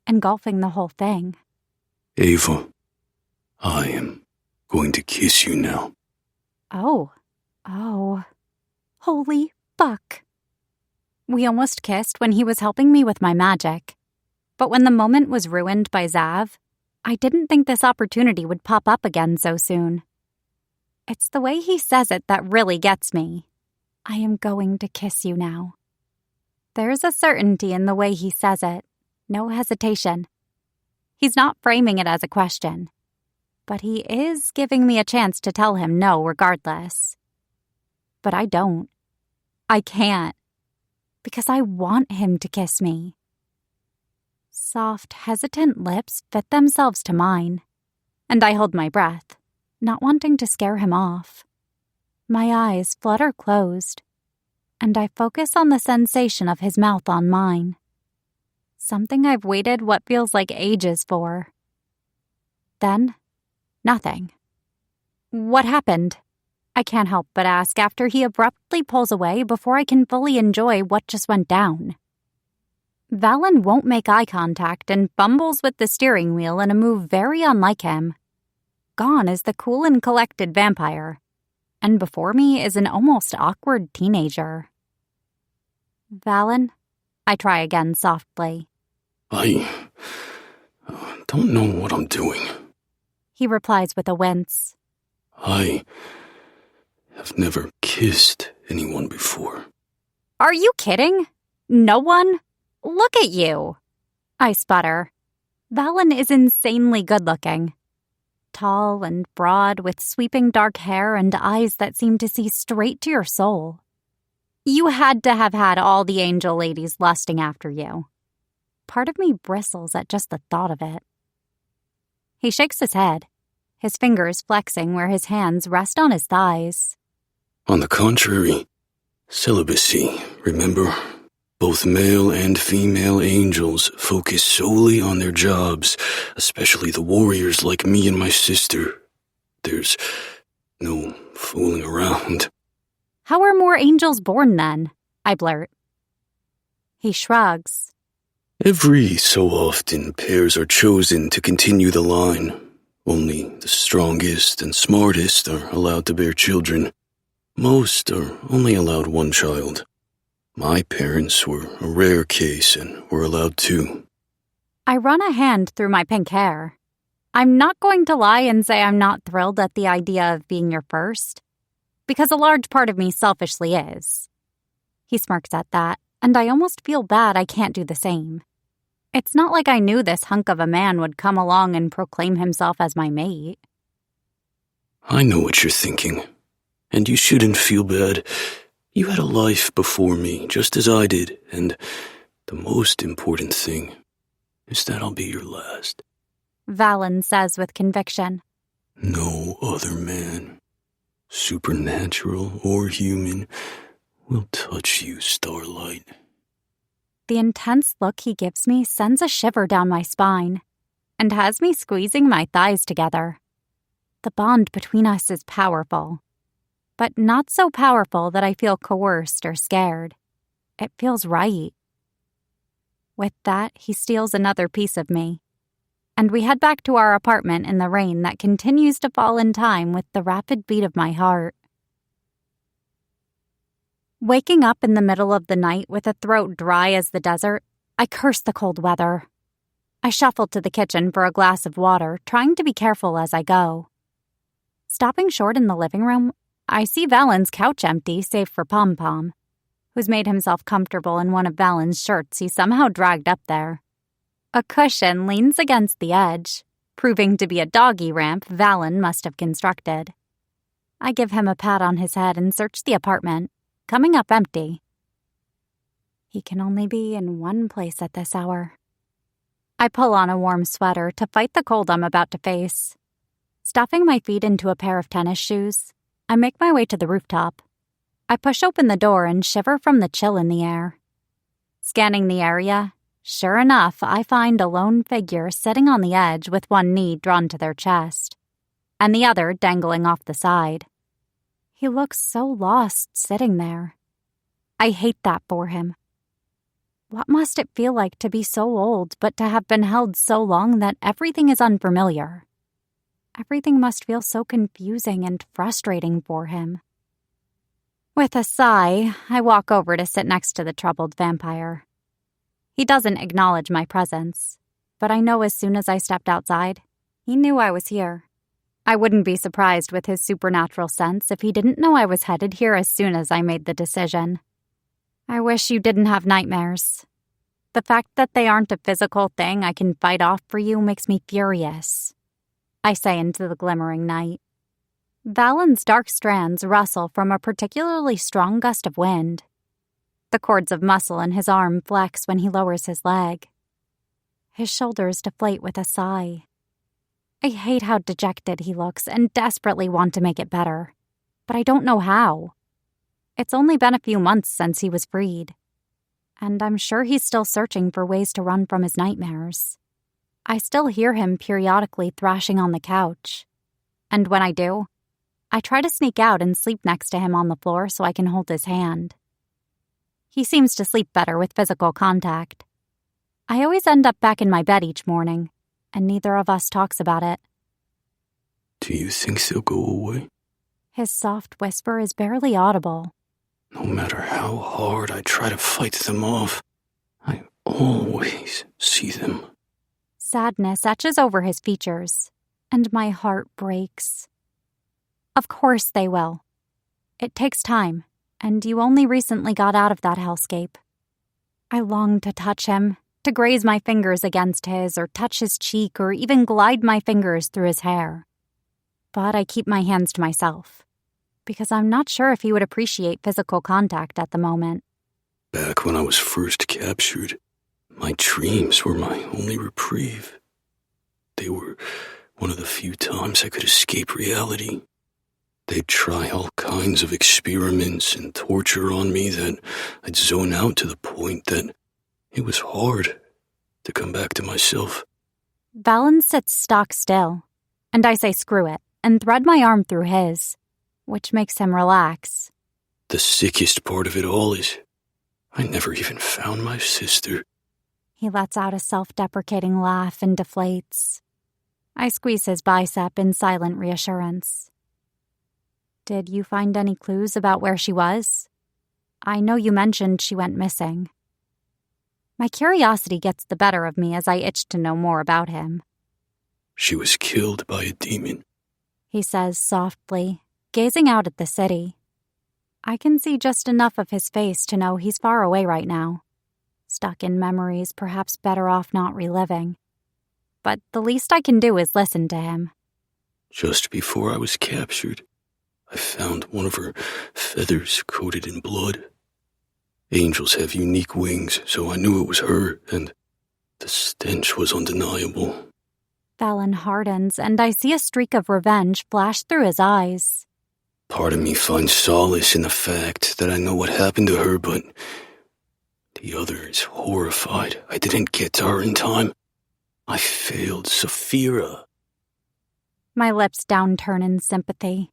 engulfing the whole thing.
Ava, I am going to kiss you now.
Oh. Holy fuck. We almost kissed when he was helping me with my magic. But when the moment was ruined by Zav, I didn't think this opportunity would pop up again so soon. It's the way he says it that really gets me. I am going to kiss you now. There's a certainty in the way he says it, no hesitation. He's not framing it as a question, but he is giving me a chance to tell him no regardless. But I don't. I can't, because I want him to kiss me. Soft, hesitant lips fit themselves to mine, and I hold my breath, not wanting to scare him off. My eyes flutter closed, and I focus on the sensation of his mouth on mine. Something I've waited what feels like ages for. Then, nothing. What happened? I can't help but ask after he abruptly pulls away before I can fully enjoy what just went down. Valen won't make eye contact and fumbles with the steering wheel in a move very unlike him. Gone is the cool and collected vampire, and before me is an almost awkward teenager. Valen, I try again softly.
I don't know what I'm doing.
He replies with a wince.
I have never kissed anyone before.
Are you kidding? No one? Look at you. I sputter. Valen is insanely good-looking. Tall and broad with sweeping dark hair and eyes that seem to see straight to your soul. You had to have had all the angel ladies lusting after you. Part of me bristles at just the thought of it. He shakes his head, his fingers flexing where his hands rest on his thighs.
On the contrary, celibacy, remember? Both male and female angels focus solely on their jobs, especially the warriors like me and my sister. There's no fooling around.
How are more angels born then? I blurt. He shrugs.
Every so often, pairs are chosen to continue the line. Only the strongest and smartest are allowed to bear children. Most are only allowed one child. My parents were a rare case and were allowed two.
I run a hand through my pink hair. I'm not going to lie and say I'm not thrilled at the idea of being your first, because a large part of me selfishly is. He smirks at that, and I almost feel bad I can't do the same. It's not like I knew this hunk of a man would come along and proclaim himself as my mate.
I know what you're thinking, and you shouldn't feel bad. You had a life before me, just as I did, and the most important thing is that I'll be your last.
Valen says with conviction.
No other man, supernatural or human, will touch you, Starlight.
The intense look he gives me sends a shiver down my spine and has me squeezing my thighs together. The bond between us is powerful, but not so powerful that I feel coerced or scared. It feels right. With that, he steals another piece of me, and we head back to our apartment in the rain that continues to fall in time with the rapid beat of my heart. Waking up in the middle of the night with a throat dry as the desert, I curse the cold weather. I shuffle to the kitchen for a glass of water, trying to be careful as I go. Stopping short in the living room, I see Valen's couch empty save for Pom Pom, who's made himself comfortable in one of Valen's shirts he somehow dragged up there. A cushion leans against the edge, proving to be a doggy ramp Valen must have constructed. I give him a pat on his head and search the apartment, coming up empty. He can only be in one place at this hour. I pull on a warm sweater to fight the cold I'm about to face. Stuffing my feet into a pair of tennis shoes, I make my way to the rooftop. I push open the door and shiver from the chill in the air. Scanning the area, sure enough, I find a lone figure sitting on the edge with one knee drawn to their chest, and the other dangling off the side. He looks so lost sitting there. I hate that for him. What must it feel like to be so old, but to have been held so long that everything is unfamiliar? Everything must feel so confusing and frustrating for him. With a sigh, I walk over to sit next to the troubled vampire. He doesn't acknowledge my presence, but I know as soon as I stepped outside, he knew I was here. I wouldn't be surprised with his supernatural sense if he didn't know I was headed here as soon as I made the decision. I wish you didn't have nightmares. The fact that they aren't a physical thing I can fight off for you makes me furious, I say into the glimmering night. Valen's dark strands rustle from a particularly strong gust of wind. The cords of muscle in his arm flex when he lowers his leg. His shoulders deflate with a sigh. I hate how dejected he looks and desperately want to make it better, but I don't know how. It's only been a few months since he was freed, and I'm sure he's still searching for ways to run from his nightmares. I still hear him periodically thrashing on the couch, and when I do, I try to sneak out and sleep next to him on the floor so I can hold his hand. He seems to sleep better with physical contact. I always end up back in my bed each morning, and neither of us talks about it.
Do you think they'll go away?
His soft whisper is barely audible.
No matter how hard I try to fight them off, I always see them.
Sadness etches over his features, and my heart breaks. Of course they will. It takes time, and you only recently got out of that hellscape. I long to touch him, to graze my fingers against his, or touch his cheek, or even glide my fingers through his hair. But I keep my hands to myself, because I'm not sure if he would appreciate physical contact at the moment.
Back when I was first captured, my dreams were my only reprieve. They were one of the few times I could escape reality. They'd try all kinds of experiments and torture on me that I'd zone out to the point that it was hard to come back to myself.
Valen sits stock still, and I say screw it. and thread my arm through his, which makes him relax.
The sickest part of it all is I never even found my sister.
He lets out a self-deprecating laugh and deflates. I squeeze his bicep in silent reassurance. Did you find any clues about where she was? I know you mentioned she went missing. My curiosity gets the better of me as I itch to know more about him.
She was killed by a demon,
he says softly, gazing out at the city. I can see just enough of his face to know he's far away right now, stuck in memories perhaps better off not reliving. But the least I can do is listen to him.
Just before I was captured, I found one of her feathers coated in blood. Angels have unique wings, so I knew it was her, and the stench was undeniable.
Fallon hardens, and I see a streak of revenge flash through his eyes.
Part of me finds solace in the fact that I know what happened to her, but the other is horrified I didn't get to her in time. I failed Saphira.
My lips downturn in sympathy.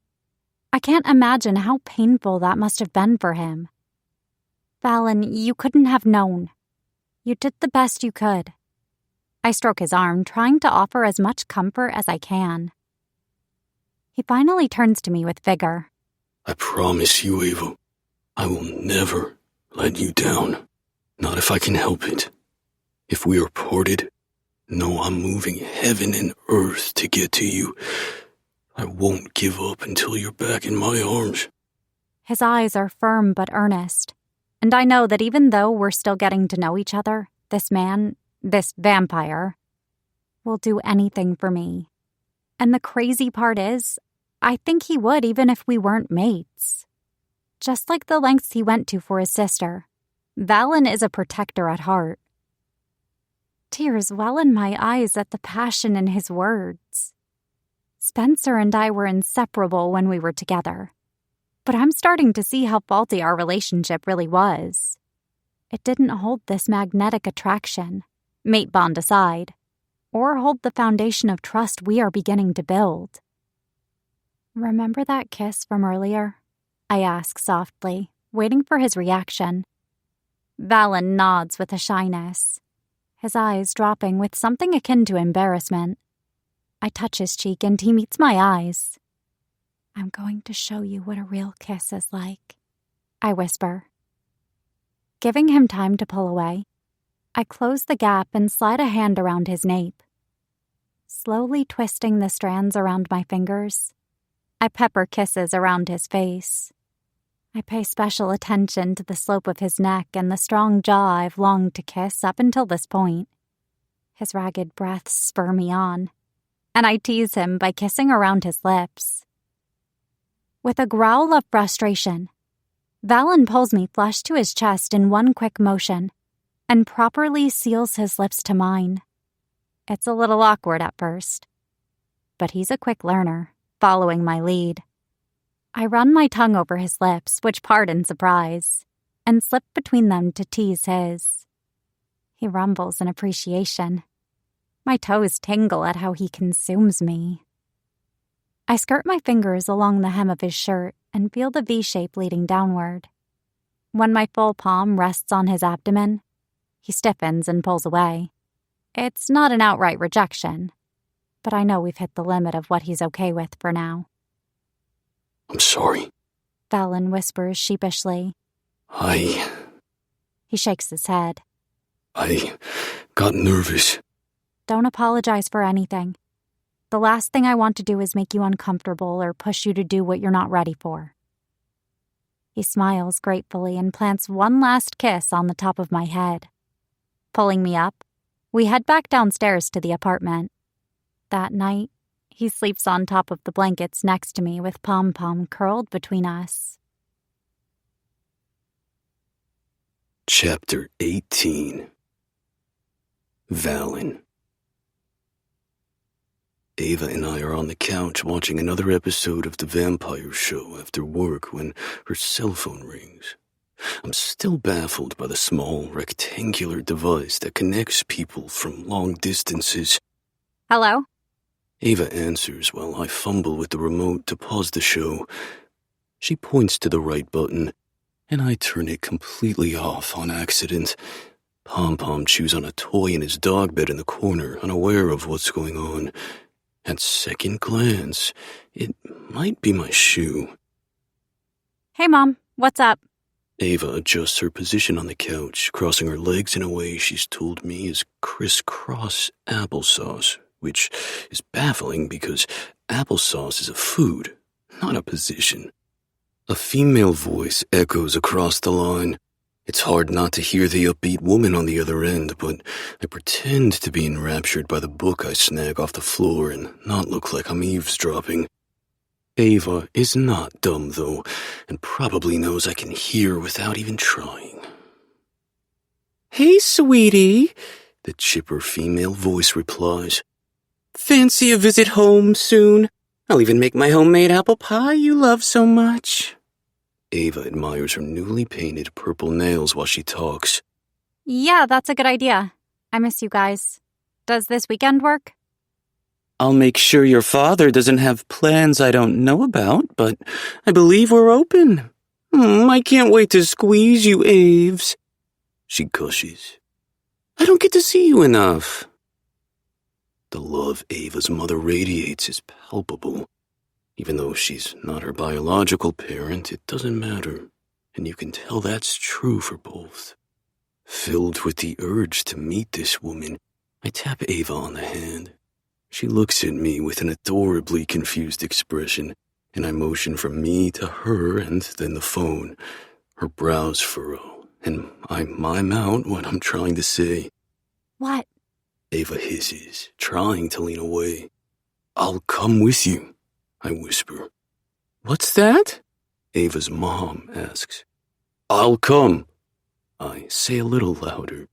I can't imagine how painful that must have been for him. Fallon, you couldn't have known. You did the best you could. I stroke his arm, trying to offer as much comfort as I can. He finally turns to me with vigor.
I promise you, Ava, I will never let you down. Not if I can help it. If we are parted, know I'm moving heaven and earth to get to you. I won't give up until you're back in my arms.
His eyes are firm but earnest, and I know that even though we're still getting to know each other, this man, this vampire, will do anything for me. And the crazy part is, I think he would even if we weren't mates. Just like the lengths he went to for his sister, Valen is a protector at heart. Tears well in my eyes at the passion in his words. Spencer and I were inseparable when we were together, but I'm starting to see how faulty our relationship really was. It didn't hold this magnetic attraction, mate bond aside, or hold the foundation of trust we are beginning to build. Remember that kiss from earlier? I ask softly, waiting for his reaction. Valen nods with a shyness, his eyes dropping with something akin to embarrassment. I touch his cheek and he meets my eyes. I'm going to show you what a real kiss is like, I whisper. Giving him time to pull away, I close the gap and slide a hand around his nape. Slowly twisting the strands around my fingers, I pepper kisses around his face. I pay special attention to the slope of his neck and the strong jaw I've longed to kiss up until this point. His ragged breaths spur me on, and I tease him by kissing around his lips. With a growl of frustration, Valen pulls me flush to his chest in one quick motion and properly seals his lips to mine. It's a little awkward at first, but he's a quick learner, following my lead. I run my tongue over his lips, which part in surprise, and slip between them to tease his. He rumbles in appreciation. My toes tingle at how he consumes me. I skirt my fingers along the hem of his shirt and feel the V-shape leading downward. When my full palm rests on his abdomen, he stiffens and pulls away. It's not an outright rejection, but I know we've hit the limit of what he's okay with for now.
I'm sorry,
Valen whispers sheepishly. He shakes his head.
I got nervous.
Don't apologize for anything. The last thing I want to do is make you uncomfortable or push you to do what you're not ready for. He smiles gratefully and plants one last kiss on the top of my head. Pulling me up, we head back downstairs to the apartment. That night, he sleeps on top of the blankets next to me with Pom-Pom curled between us.
Chapter 18. Valen. Ava and I are on the couch watching another episode of The Vampire Show after work when her cell phone rings. I'm still baffled by the small, rectangular device that connects people from long distances.
Hello?
Ava answers while I fumble with the remote to pause the show. She points to the right button, and I turn it completely off on accident. Pom-Pom chews on a toy in his dog bed in the corner, unaware of what's going on. At second glance, it might be my shoe.
Hey, Mom, what's up?
Ava adjusts her position on the couch, crossing her legs in a way she's told me is crisscross applesauce, which is baffling because applesauce is a food, not a position. A female voice echoes across the line. It's hard not to hear the upbeat woman on the other end, but I pretend to be enraptured by the book I snag off the floor and not look like I'm eavesdropping. Ava is not dumb, though, and probably knows I can hear without even trying.
Hey, sweetie,
the chipper female voice replies.
Fancy a visit home soon? I'll even make my homemade apple pie you love so much.
Ava admires her newly painted purple nails while she talks.
Yeah, that's a good idea. I miss you guys. Does this weekend work?
I'll make sure your father doesn't have plans I don't know about, but I believe we're open. I can't wait to squeeze you, Aves.
She gushes.
I don't get to see you enough.
The love Ava's mother radiates is palpable. Even though she's not her biological parent, it doesn't matter, and you can tell that's true for both. Filled with the urge to meet this woman, I tap Ava on the hand. She looks at me with an adorably confused expression, and I motion from me to her and then the phone. Her brows furrow, and I mime out what I'm trying to say.
What?
Ava hisses, trying to lean away. I'll come with you, I whisper.
What's that?
Ava's mom asks. I'll come, I say a little louder.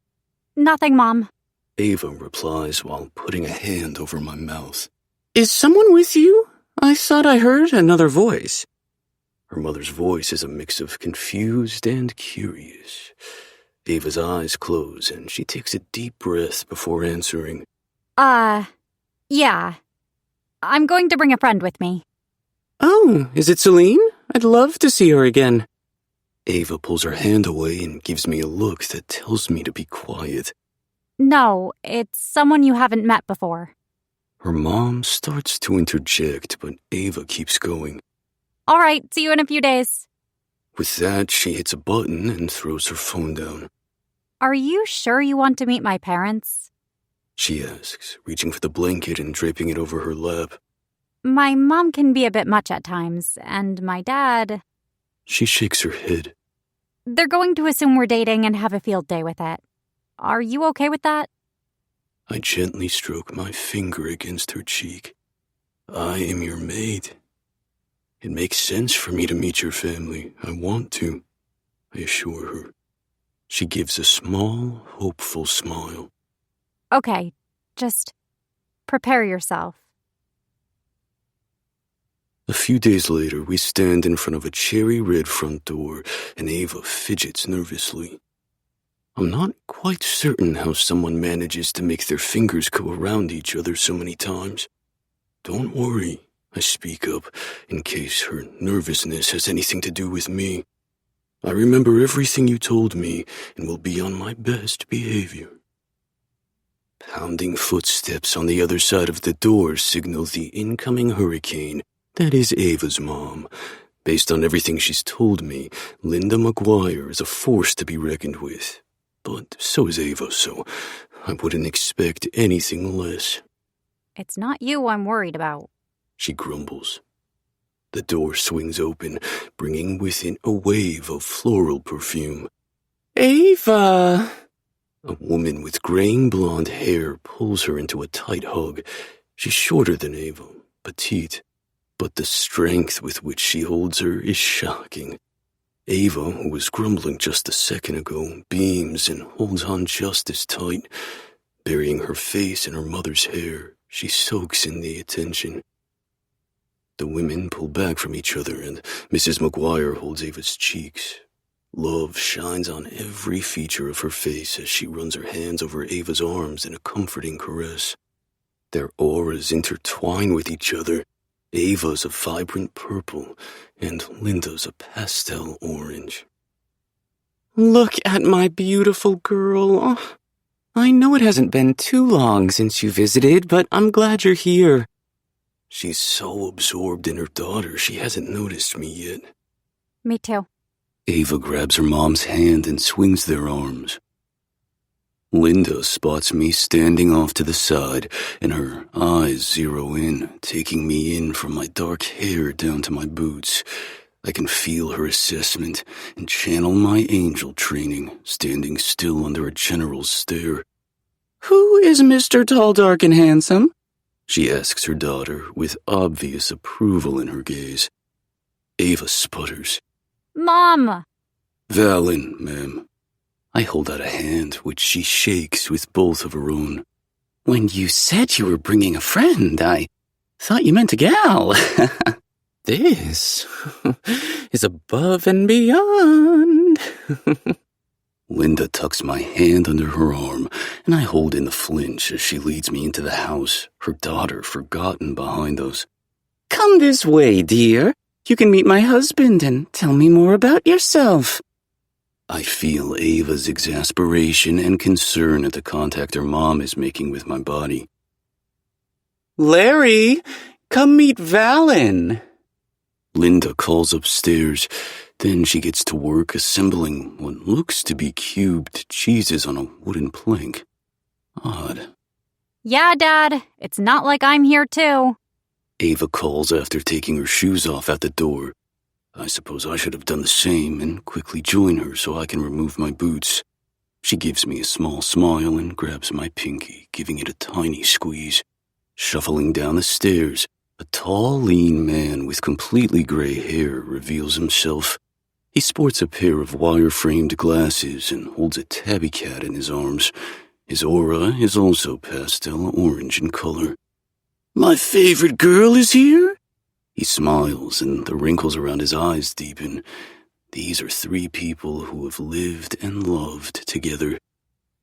Nothing, Mom.
Ava replies while putting a hand over my mouth.
Is someone with you? I thought I heard another voice.
Her mother's voice is a mix of confused and curious. Ava's eyes close and she takes a deep breath before answering.
Yeah. I'm going to bring a friend with me.
Oh, is it Celine? I'd love to see her again.
Ava pulls her hand away and gives me a look that tells me to be quiet.
No, it's someone you haven't met before.
Her mom starts to interject, but Ava keeps going.
All right, see you in a few days.
With that, she hits a button and throws her phone down.
Are you sure you want to meet my parents?
She asks, reaching for the blanket and draping it over her lap.
My mom can be a bit much at times, and my dad...
She shakes her head.
They're going to assume we're dating and have a field day with it. Are you okay with that?
I gently stroke my finger against her cheek. I am your maid. It makes sense for me to meet your family. I want to, I assure her. She gives a small, hopeful smile.
Okay, just prepare yourself.
A few days later, we stand in front of a cherry-red front door, and Ava fidgets nervously. I'm not quite certain how someone manages to make their fingers go around each other so many times. Don't worry, I speak up, in case her nervousness has anything to do with me. I remember everything you told me and will be on my best behavior. Pounding footsteps on the other side of the door signal the incoming hurricane. That is Ava's mom. Based on everything she's told me, Linda McGuire is a force to be reckoned with. But so is Ava, so I wouldn't expect anything less.
It's not you I'm worried about,
she grumbles. The door swings open, bringing with it a wave of floral perfume.
Ava!
A woman with graying blonde hair pulls her into a tight hug. She's shorter than Ava, petite, but the strength with which she holds her is shocking. Ava, who was grumbling just a second ago, beams and holds on just as tight. Burying her face in her mother's hair, she soaks in the attention. The women pull back from each other, and Mrs. McGuire holds Ava's cheeks. Love shines on every feature of her face as she runs her hands over Ava's arms in a comforting caress. Their auras intertwine with each other. Ava's a vibrant purple, and Linda's a pastel orange.
Look at my beautiful girl. Oh, I know it hasn't been too long since you visited, but I'm glad you're here.
She's so absorbed in her daughter, she hasn't noticed me yet.
Me too.
Ava grabs her mom's hand and swings their arms. Linda spots me standing off to the side, and her eyes zero in, taking me in from my dark hair down to my boots. I can feel her assessment and channel my angel training, standing still under a general's stare.
Who is Mr. Tall, Dark, and Handsome?
She asks her daughter with obvious approval in her gaze. Ava sputters.
Mom!
Valen, ma'am. I hold out a hand, which she shakes with both of her own.
When you said you were bringing a friend, I thought you meant a gal. This is above and beyond.
Linda tucks my hand under her arm, and I hold in the flinch as she leads me into the house, her daughter forgotten behind us.
Come this way, dear. You can meet my husband and tell me more about yourself.
I feel Ava's exasperation and concern at the contact her mom is making with my body.
Larry, come meet Valen.
Linda calls upstairs. Then she gets to work assembling what looks to be cubed cheeses on a wooden plank. Odd.
Yeah, Dad. It's not like I'm here too.
Ava calls after taking her shoes off at the door. I suppose I should have done the same and quickly join her so I can remove my boots. She gives me a small smile and grabs my pinky, giving it a tiny squeeze. Shuffling down the stairs, a tall, lean man with completely gray hair reveals himself. He sports a pair of wire-framed glasses and holds a tabby cat in his arms. His aura is also pastel orange in color. My favorite girl is here? He smiles, and the wrinkles around his eyes deepen. These are three people who have lived and loved together.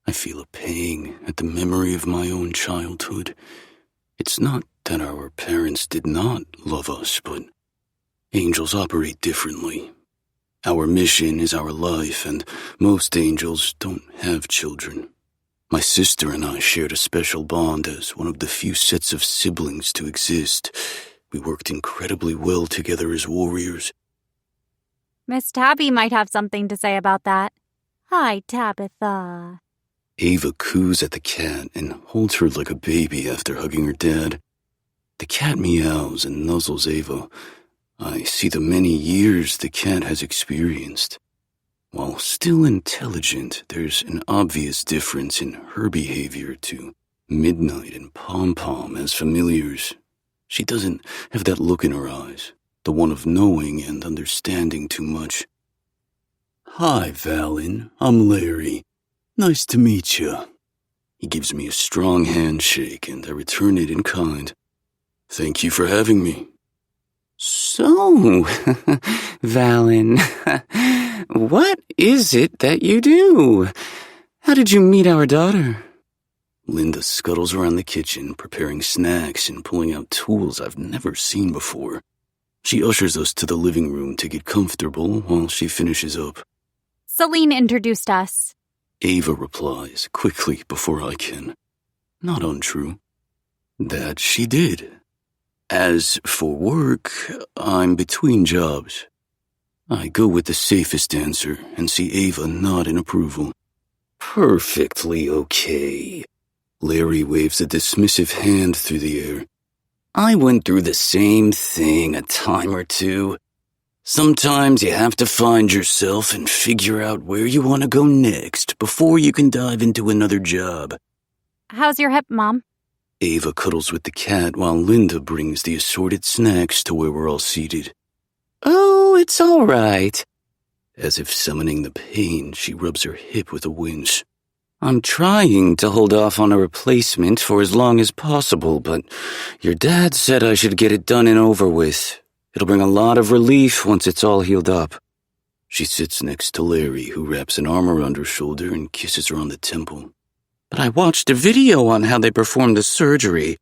I feel a pang at the memory of my own childhood. It's not that our parents did not love us, but angels operate differently. Our mission is our life, and most angels don't have children. My sister and I shared a special bond as one of the few sets of siblings to exist. We worked incredibly well together as warriors.
Miss Tabby might have something to say about that. Hi, Tabitha.
Ava coos at the cat and holds her like a baby after hugging her dad. The cat meows and nuzzles Ava. I see the many years the cat has experienced. While still intelligent, there's an obvious difference in her behavior to Midnight and Pom-Pom as familiars. She doesn't have that look in her eyes, the one of knowing and understanding too much. Hi, Valen. I'm Larry. Nice to meet you. He gives me a strong handshake, and I return it in kind. Thank you for having me.
So, Valen, what is it that you do? How did you meet our daughter?
Linda scuttles around the kitchen, preparing snacks and pulling out tools I've never seen before. She ushers us to the living room to get comfortable while she finishes up.
Celine introduced us.
Ava replies quickly before I can. Not untrue. That she did. As for work, I'm between jobs. I go with the safest answer and see Ava nod in approval. Perfectly okay. Larry waves a dismissive hand through the air. I went through the same thing a time or two. Sometimes you have to find yourself and figure out where you want to go next before you can dive into another job.
How's your hip, Mom?
Ava cuddles with the cat while Linda brings the assorted snacks to where we're all seated.
Oh, it's all right.
As if summoning the pain, she rubs her hip with a winch.
I'm trying to hold off on a replacement for as long as possible, but your dad said I should get it done and over with. It'll bring a lot of relief once it's all healed up.
She sits next to Larry, who wraps an arm around her shoulder and kisses her on the temple.
But I watched a video on how they performed the surgery.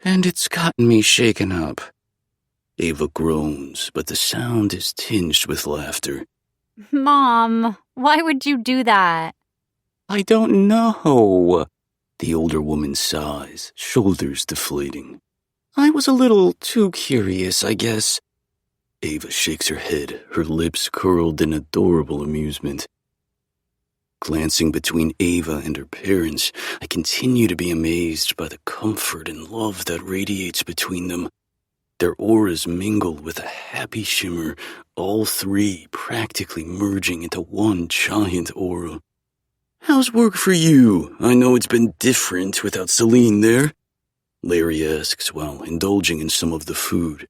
and it's gotten me shaken up. Ava groans, but the sound is tinged with laughter.
Mom, why would you do that?
I don't know. The older woman sighs, shoulders deflating. I was a little too curious, I guess. Ava shakes her head, her lips curled in adorable amusement. Glancing between Ava and her parents, I continue to be amazed by the comfort and love that radiates between them. Their auras mingle with a happy shimmer, all three practically merging into one giant aura. How's work for you? I know it's been different without Celine there. Larry asks while indulging in some of the food.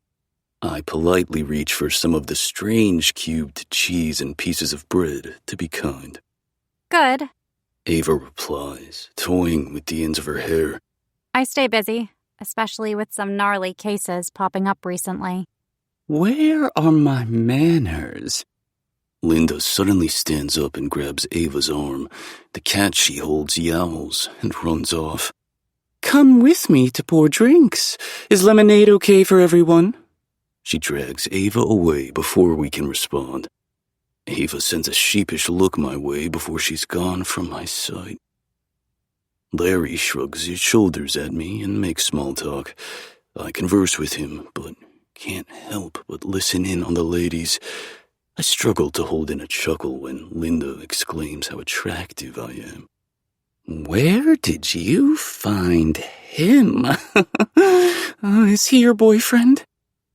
I politely reach for some of the strange cubed cheese and pieces of bread to be kind.
Good.
Ava replies, toying with the ends of her hair.
I stay busy, especially with some gnarly cases popping up recently.
Where are my manners? Linda suddenly stands up and grabs Ava's arm. The cat she holds yowls and runs off. Come with me to pour drinks. Is lemonade okay for everyone? She drags Ava away before we can respond. Ava sends a sheepish look my way before she's gone from my sight. Larry shrugs his shoulders at me and makes small talk. I converse with him, but can't help but listen in on the ladies. I struggle to hold in a chuckle when Linda exclaims how attractive I am. Where did you find him? Is he your boyfriend?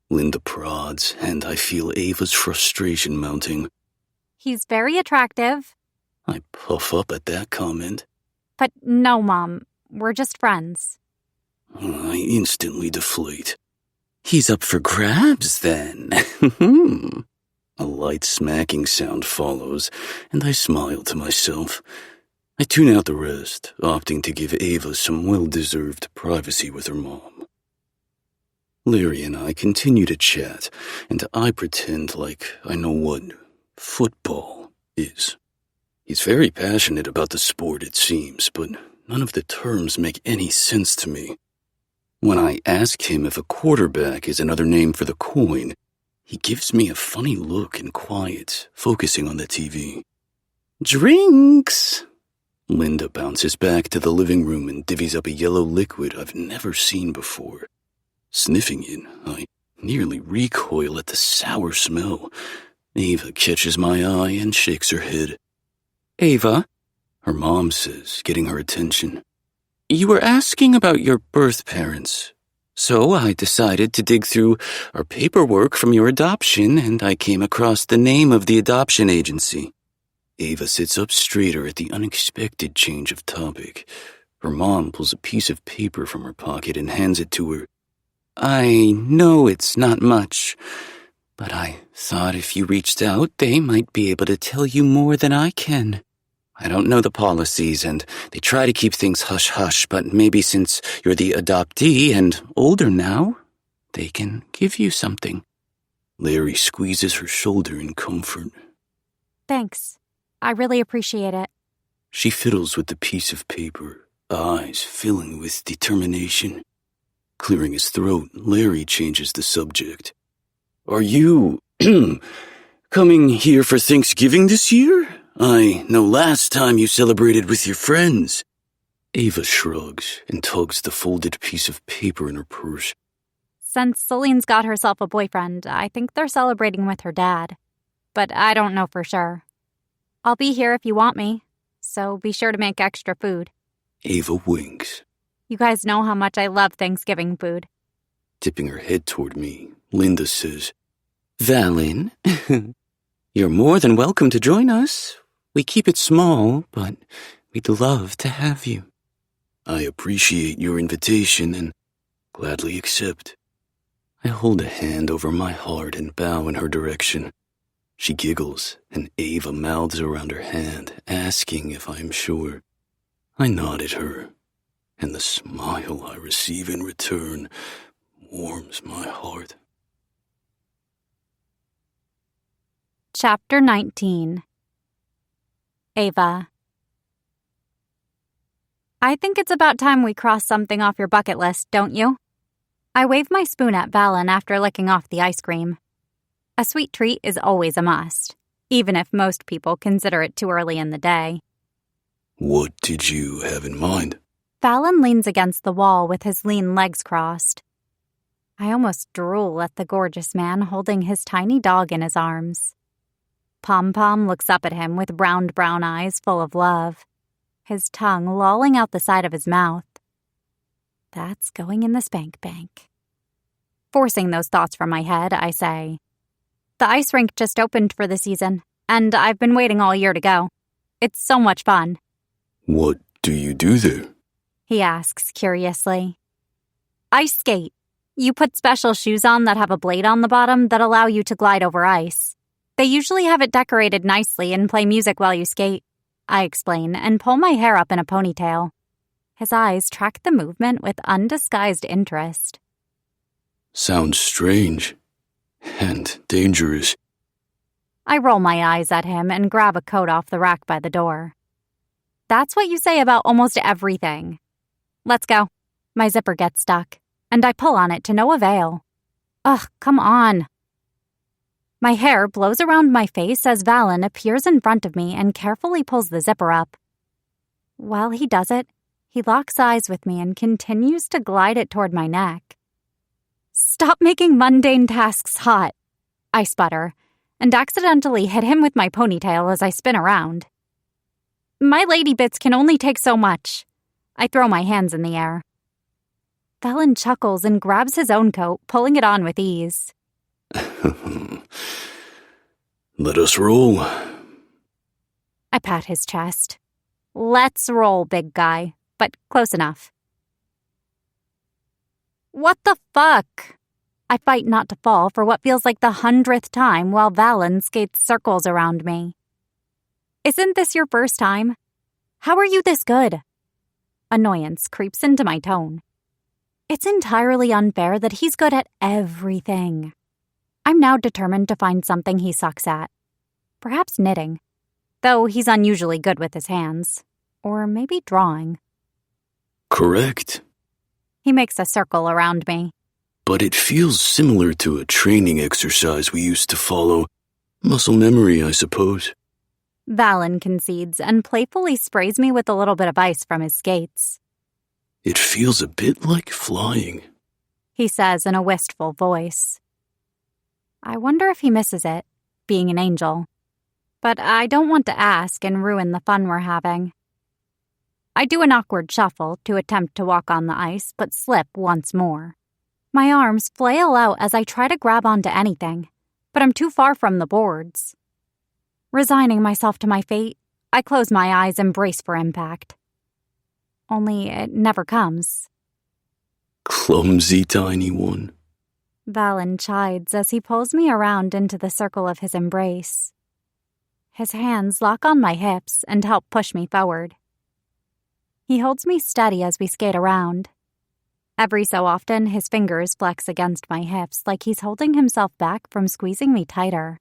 Linda prods, and I feel Ava's frustration mounting.
He's very attractive.
I puff up at that comment.
But no, Mom. We're just friends.
I instantly deflate. He's up for grabs, then. A light smacking sound follows, and I smile to myself. I tune out the rest, opting to give Ava some well-deserved privacy with her mom. Larry and I continue to chat, and I pretend like I know what football is. He's very passionate about the sport, it seems, but none of the terms make any sense to me. When I ask him if a quarterback is another name for the coin, he gives me a funny look and quiets, focusing on the TV. Drinks! Linda bounces back to the living room and divvies up a yellow liquid I've never seen before. Sniffing it, I nearly recoil at the sour smell. Ava catches my eye and shakes her head. Ava, her mom says, getting her attention. You were asking about your birth parents. So I decided to dig through our paperwork from your adoption, and I came across the name of the adoption agency. Ava sits up straighter at the unexpected change of topic. Her mom pulls a piece of paper from her pocket and hands it to her. I know it's not much, but I thought if you reached out, they might be able to tell you more than I can. I don't know the policies, and they try to keep things hush-hush, but maybe since you're the adoptee and older now, they can give you something. Larry squeezes her shoulder in comfort.
Thanks. I really appreciate it.
She fiddles with the piece of paper, eyes filling with determination. Clearing his throat, Larry changes the subject. Are you coming here for Thanksgiving this year? I know last time you celebrated with your friends. Ava shrugs and tugs the folded piece of paper in her purse.
Since Celine's got herself a boyfriend, I think they're celebrating with her dad. But I don't know for sure. I'll be here if you want me, so be sure to make extra food.
Ava winks.
You guys know how much I love Thanksgiving food.
Tipping her head toward me, Linda says, Valin, you're more than welcome to join us. We keep it small, but we'd love to have you. I appreciate your invitation and gladly accept. I hold a hand over my heart and bow in her direction. She giggles, and Ava mouths around her hand, asking if I am sure. I nod at her, and the smile I receive in return warms my heart.
Chapter 19. Ava. I think it's about time we cross something off your bucket list, don't you? I wave my spoon at Valen after licking off the ice cream. A sweet treat is always a must, even if most people consider it too early in the day.
What did you have in mind?
Valen leans against the wall with his lean legs crossed. I almost drool at the gorgeous man holding his tiny dog in his arms. Pom-Pom looks up at him with round brown eyes full of love, his tongue lolling out the side of his mouth. That's going in the spank bank. Forcing those thoughts from my head, I say, "The ice rink just opened for the season, and I've been waiting all year to go. It's so much fun."
What do you do there?
He asks curiously. "Ice skate. You put special shoes on that have a blade on the bottom that allow you to glide over ice. They usually have it decorated nicely and play music while you skate," I explain and pull my hair up in a ponytail. His eyes track the movement with undisguised interest.
Sounds strange and dangerous.
I roll my eyes at him and grab a coat off the rack by the door. That's what you say about almost everything. Let's go. My zipper gets stuck, and I pull on it to no avail. Ugh, come on. My hair blows around my face as Valen appears in front of me and carefully pulls the zipper up. While he does it, he locks eyes with me and continues to glide it toward my neck. "Stop making mundane tasks hot," I sputter, and accidentally hit him with my ponytail as I spin around. "My lady bits can only take so much." I throw my hands in the air. Valen chuckles and grabs his own coat, pulling it on with ease.
Let us roll.
I pat his chest. "Let's roll, big guy, but close enough." What the fuck? I fight not to fall for what feels like the 100th time while Valen skates circles around me. "Isn't this your first time? How are you this good?" Annoyance creeps into my tone. It's entirely unfair that he's good at everything. I'm now determined to find something he sucks at. Perhaps knitting, though he's unusually good with his hands. Or maybe drawing.
Correct.
He makes a circle around me.
But it feels similar to a training exercise we used to follow. Muscle memory, I suppose.
Valen concedes and playfully sprays me with a little bit of ice from his skates.
It feels a bit like flying,
he says in a wistful voice. I wonder if he misses it, being an angel. But I don't want to ask and ruin the fun we're having. I do an awkward shuffle to attempt to walk on the ice, but slip once more. My arms flail out as I try to grab onto anything, but I'm too far from the boards. Resigning myself to my fate, I close my eyes and brace for impact. Only it never comes.
Clumsy tiny one.
Valen chides as he pulls me around into the circle of his embrace. His hands lock on my hips and help push me forward. He holds me steady as we skate around. Every so often, his fingers flex against my hips like he's holding himself back from squeezing me tighter.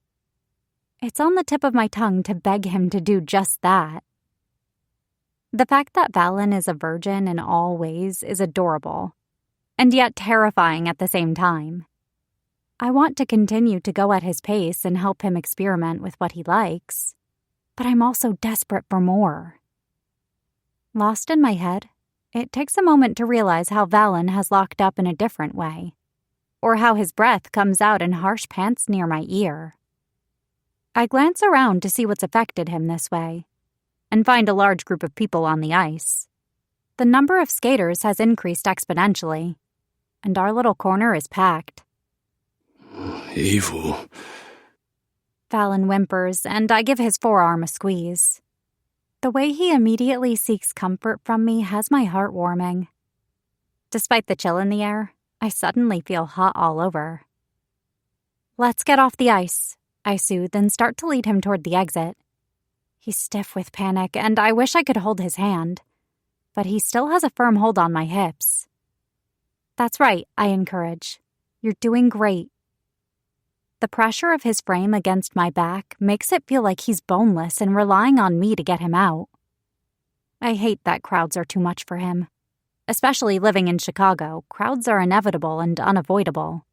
It's on the tip of my tongue to beg him to do just that. The fact that Valen is a virgin in all ways is adorable, and yet terrifying at the same time. I want to continue to go at his pace and help him experiment with what he likes, but I'm also desperate for more. Lost in my head, it takes a moment to realize how Valen has locked up in a different way, or how his breath comes out in harsh pants near my ear. I glance around to see what's affected him this way, and find a large group of people on the ice. The number of skaters has increased exponentially, and our little corner is packed.
Evil.
Valen whimpers, and I give his forearm a squeeze. The way he immediately seeks comfort from me has my heart warming. Despite the chill in the air, I suddenly feel hot all over. Let's get off the ice, I soothe and start to lead him toward the exit. He's stiff with panic, and I wish I could hold his hand, but he still has a firm hold on my hips. That's right, I encourage. You're doing great. The pressure of his frame against my back makes it feel like he's boneless and relying on me to get him out. I hate that crowds are too much for him. Especially living in Chicago, crowds are inevitable and unavoidable.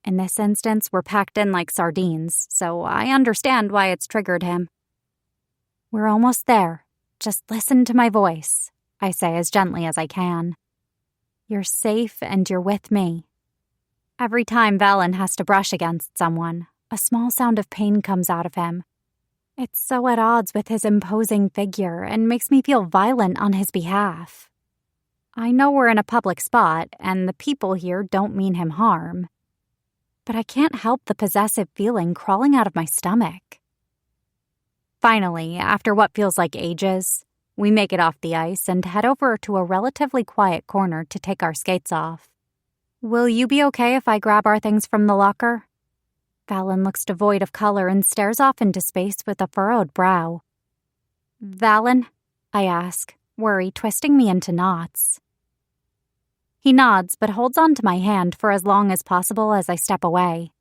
In this instance, we're packed in like sardines, so I understand why it's triggered him. We're almost there. Just listen to my voice, I say as gently as I can. You're safe and you're with me. Every time Valen has to brush against someone, a small sound of pain comes out of him. It's so at odds with his imposing figure and makes me feel violent on his behalf. I know we're in a public spot, and the people here don't mean him harm. But I can't help the possessive feeling crawling out of my stomach. Finally, after what feels like ages, we make it off the ice and head over to a relatively quiet corner to take our skates off. Will you be okay if I grab our things from the locker? Valen looks devoid of color and stares off into space with a furrowed brow. Valen? I ask, worry twisting me into knots. He nods but holds on to my hand for as long as possible as I step away.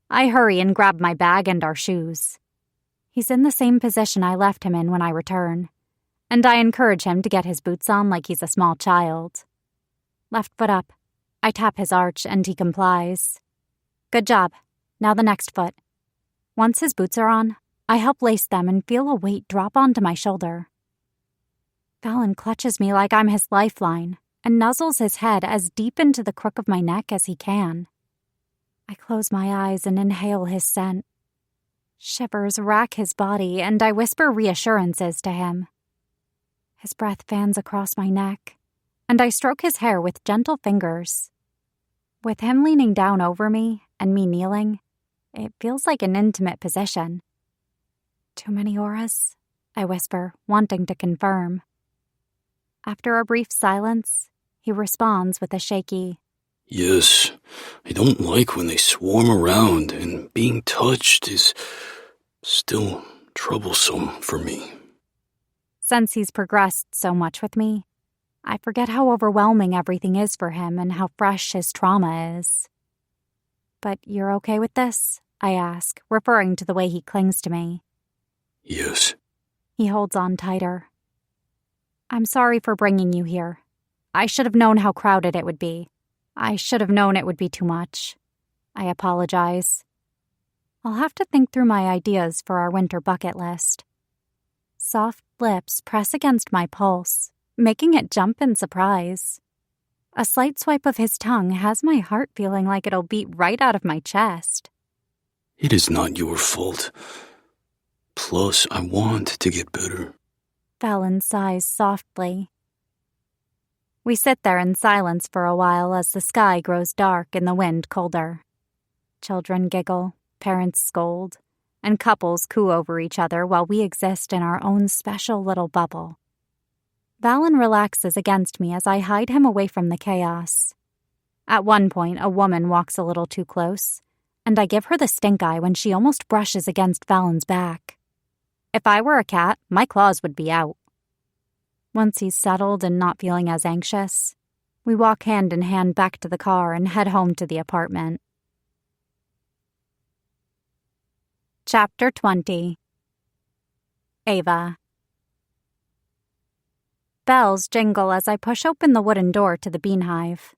I hurry and grab my bag and our shoes. He's in the same position I left him in when I return, and I encourage him to get his boots on like he's a small child. Left foot up. I tap his arch and he complies. Good job. Now the next foot. Once his boots are on, I help lace them and feel a weight drop onto my shoulder. Valen clutches me like I'm his lifeline and nuzzles his head as deep into the crook of my neck as he can. I close my eyes and inhale his scent. Shivers rack his body and I whisper reassurances to him. His breath fans across my neck, and I stroke his hair with gentle fingers. With him leaning down over me and me kneeling, it feels like an intimate position. Too many auras? I whisper, wanting to confirm. After a brief silence, he responds with a shaky,
Yes, I don't like when they swarm around, and being touched is still troublesome for me.
Since he's progressed so much with me, I forget how overwhelming everything is for him and how fresh his trauma is. But you're okay with this? I ask, referring to the way he clings to me.
Yes.
He holds on tighter. I'm sorry for bringing you here. I should have known how crowded it would be. I should have known it would be too much. I apologize. I'll have to think through my ideas for our winter bucket list. Soft lips press against my pulse, making it jump in surprise. A slight swipe of his tongue has my heart feeling like it'll beat right out of my chest.
It is not your fault. Plus, I want to get better.
Valen sighs softly. We sit there in silence for a while as the sky grows dark and the wind colder. Children giggle, parents scold, and couples coo over each other while we exist in our own special little bubble. Valen relaxes against me as I hide him away from the chaos. At one point, a woman walks a little too close, and I give her the stink eye when she almost brushes against Valen's back. If I were a cat, my claws would be out. Once he's settled and not feeling as anxious, we walk hand in hand back to the car and head home to the apartment. Chapter 20. Ava. Bells jingle as I push open the wooden door to the beehive.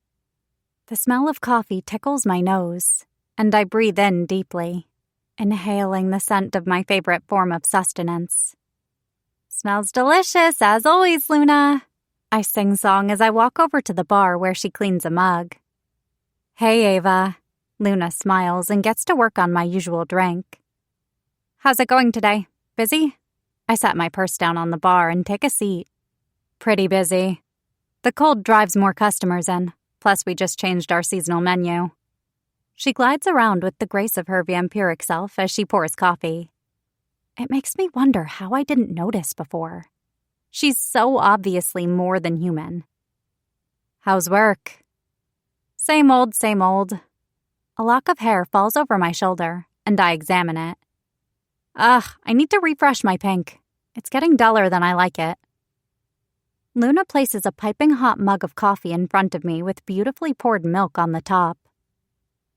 The smell of coffee tickles my nose, and I breathe in deeply, inhaling the scent of my favorite form of sustenance. Smells delicious, as always, Luna. I sing-song as I walk over to the bar where she cleans a mug. Hey, Ava. Luna smiles and gets to work on my usual drink. How's it going today? Busy? I set my purse down on the bar and take a seat. Pretty busy. The cold drives more customers in, plus we just changed our seasonal menu. She glides around with the grace of her vampiric self as she pours coffee. It makes me wonder how I didn't notice before. She's so obviously more than human. How's work? Same old, same old. A lock of hair falls over my shoulder, and I examine it. Ugh, I need to refresh my pink. It's getting duller than I like it. Luna places a piping hot mug of coffee in front of me with beautifully poured milk on the top.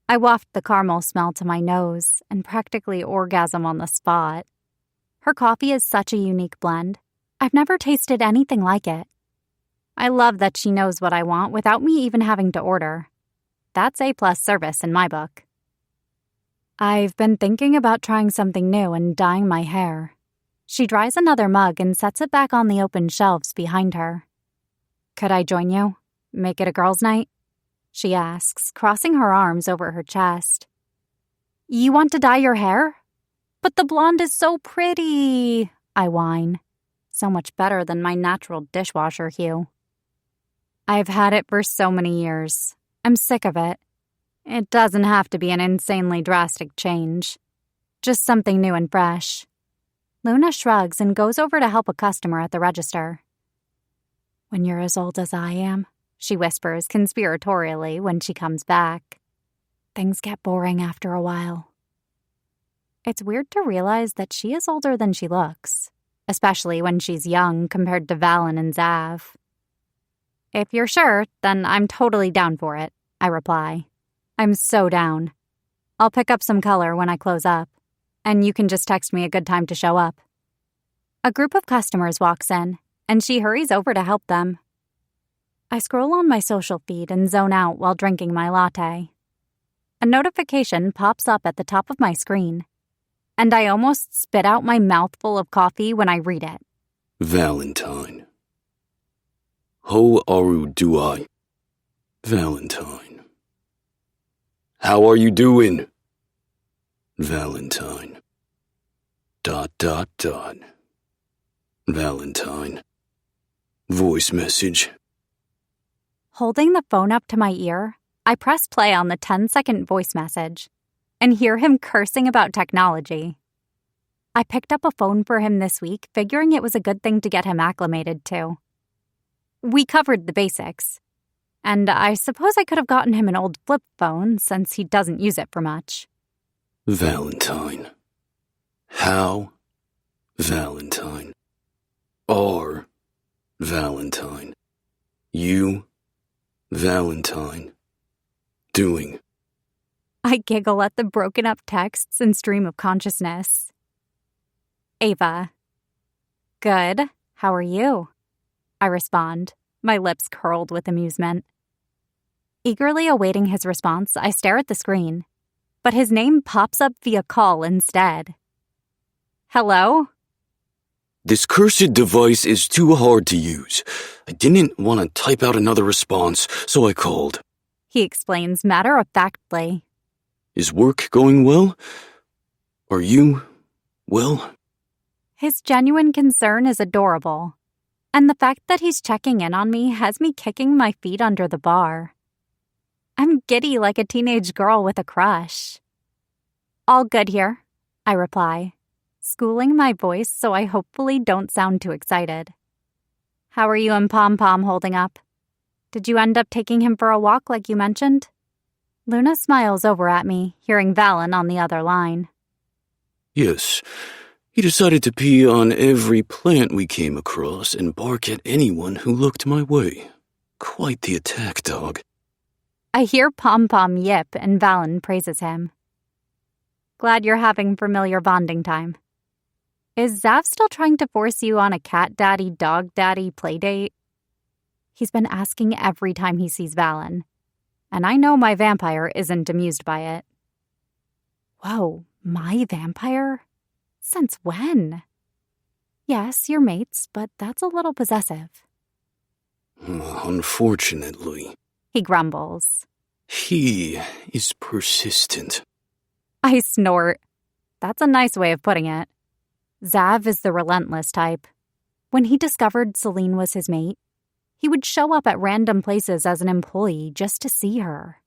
I waft the caramel smell to my nose and practically orgasm on the spot. Her coffee is such a unique blend. I've never tasted anything like it. I love that she knows what I want without me even having to order. That's A-plus service in my book. I've been thinking about trying something new and dyeing my hair. She dries another mug and sets it back on the open shelves behind her. Could I join you? Make it a girls' night? She asks, crossing her arms over her chest. You want to dye your hair? But the blonde is so pretty, I whine. So much better than my natural dishwasher hue. I've had it for so many years. I'm sick of it. It doesn't have to be an insanely drastic change. Just something new and fresh. Luna shrugs and goes over to help a customer at the register. When you're as old as I am, she whispers conspiratorially when she comes back. Things get boring after a while. It's weird to realize that she is older than she looks, especially when she's young compared to Valen and Zav. If you're sure, then I'm totally down for it, I reply. I'm so down. I'll pick up some color when I close up, and you can just text me a good time to show up. A group of customers walks in, and she hurries over to help them. I scroll on my social feed and zone out while drinking my latte. A notification pops up at the top of my screen, and I almost spit out my mouthful of coffee when I read it.
Valentine. Ho aru duai. Valentine. How are you doing? Valentine. ... Valentine. Voice message.
Holding the phone up to my ear, I press play on the 10-second voice message and hear him cursing about technology. I picked up a phone for him this week, figuring it was a good thing to get him acclimated to. We covered the basics. And I suppose I could have gotten him an old flip phone since he doesn't use it for much.
Valentine. How? Valentine. Are? Valentine. You? Valentine. Doing.
I giggle at the broken up texts and stream of consciousness. Ava. Good. How are you? I respond, my lips curled with amusement. Eagerly awaiting his response, I stare at the screen, but his name pops up via call instead. Hello?
This cursed device is too hard to use. I didn't want to type out another response, so I called.
He explains matter-of-factly.
Is work going well? Are you well?
His genuine concern is adorable, and the fact that he's checking in on me has me kicking my feet under the bar. I'm giddy like a teenage girl with a crush. All good here, I reply, schooling my voice so I hopefully don't sound too excited. How are you and Pom Pom holding up? Did you end up taking him for a walk like you mentioned? Luna smiles over at me, hearing Valen on the other line.
Yes. He decided to pee on every plant we came across and bark at anyone who looked my way. Quite the attack dog.
I hear Pom Pom yip and Valen praises him. Glad you're having familiar bonding time. Is Zav still trying to force you on a cat daddy, dog daddy play date? He's been asking every time he sees Valen, and I know my vampire isn't amused by it. Whoa, my vampire? Since when? Yes, you're mates, but that's a little possessive.
Unfortunately.
He grumbles.
He is persistent.
I snort. That's a nice way of putting it. Zav is the relentless type. When he discovered Celine was his mate, he would show up at random places as an employee just to see her.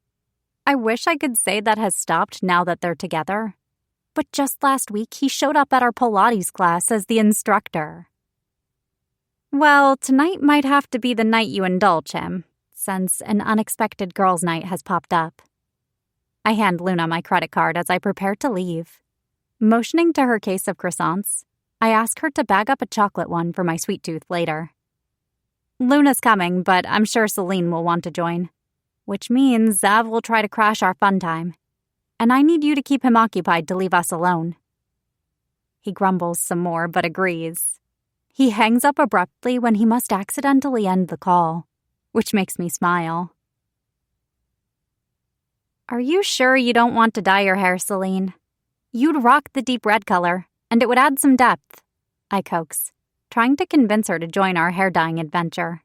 I wish I could say that has stopped now that they're together. But just last week, he showed up at our Pilates class as the instructor. Well, tonight might have to be the night you indulge him, since an unexpected girls' night has popped up. I hand Luna my credit card as I prepare to leave. Motioning to her case of croissants, I ask her to bag up a chocolate one for my sweet tooth later. Luna's coming, but I'm sure Celine will want to join, which means Zav will try to crash our fun time, and I need you to keep him occupied to leave us alone. He grumbles some more, but agrees. He hangs up abruptly when he must accidentally end the call, which makes me smile. Are you sure you don't want to dye your hair, Celine? You'd rock the deep red color, and it would add some depth, I coax, trying to convince her to join our hair-dyeing adventure.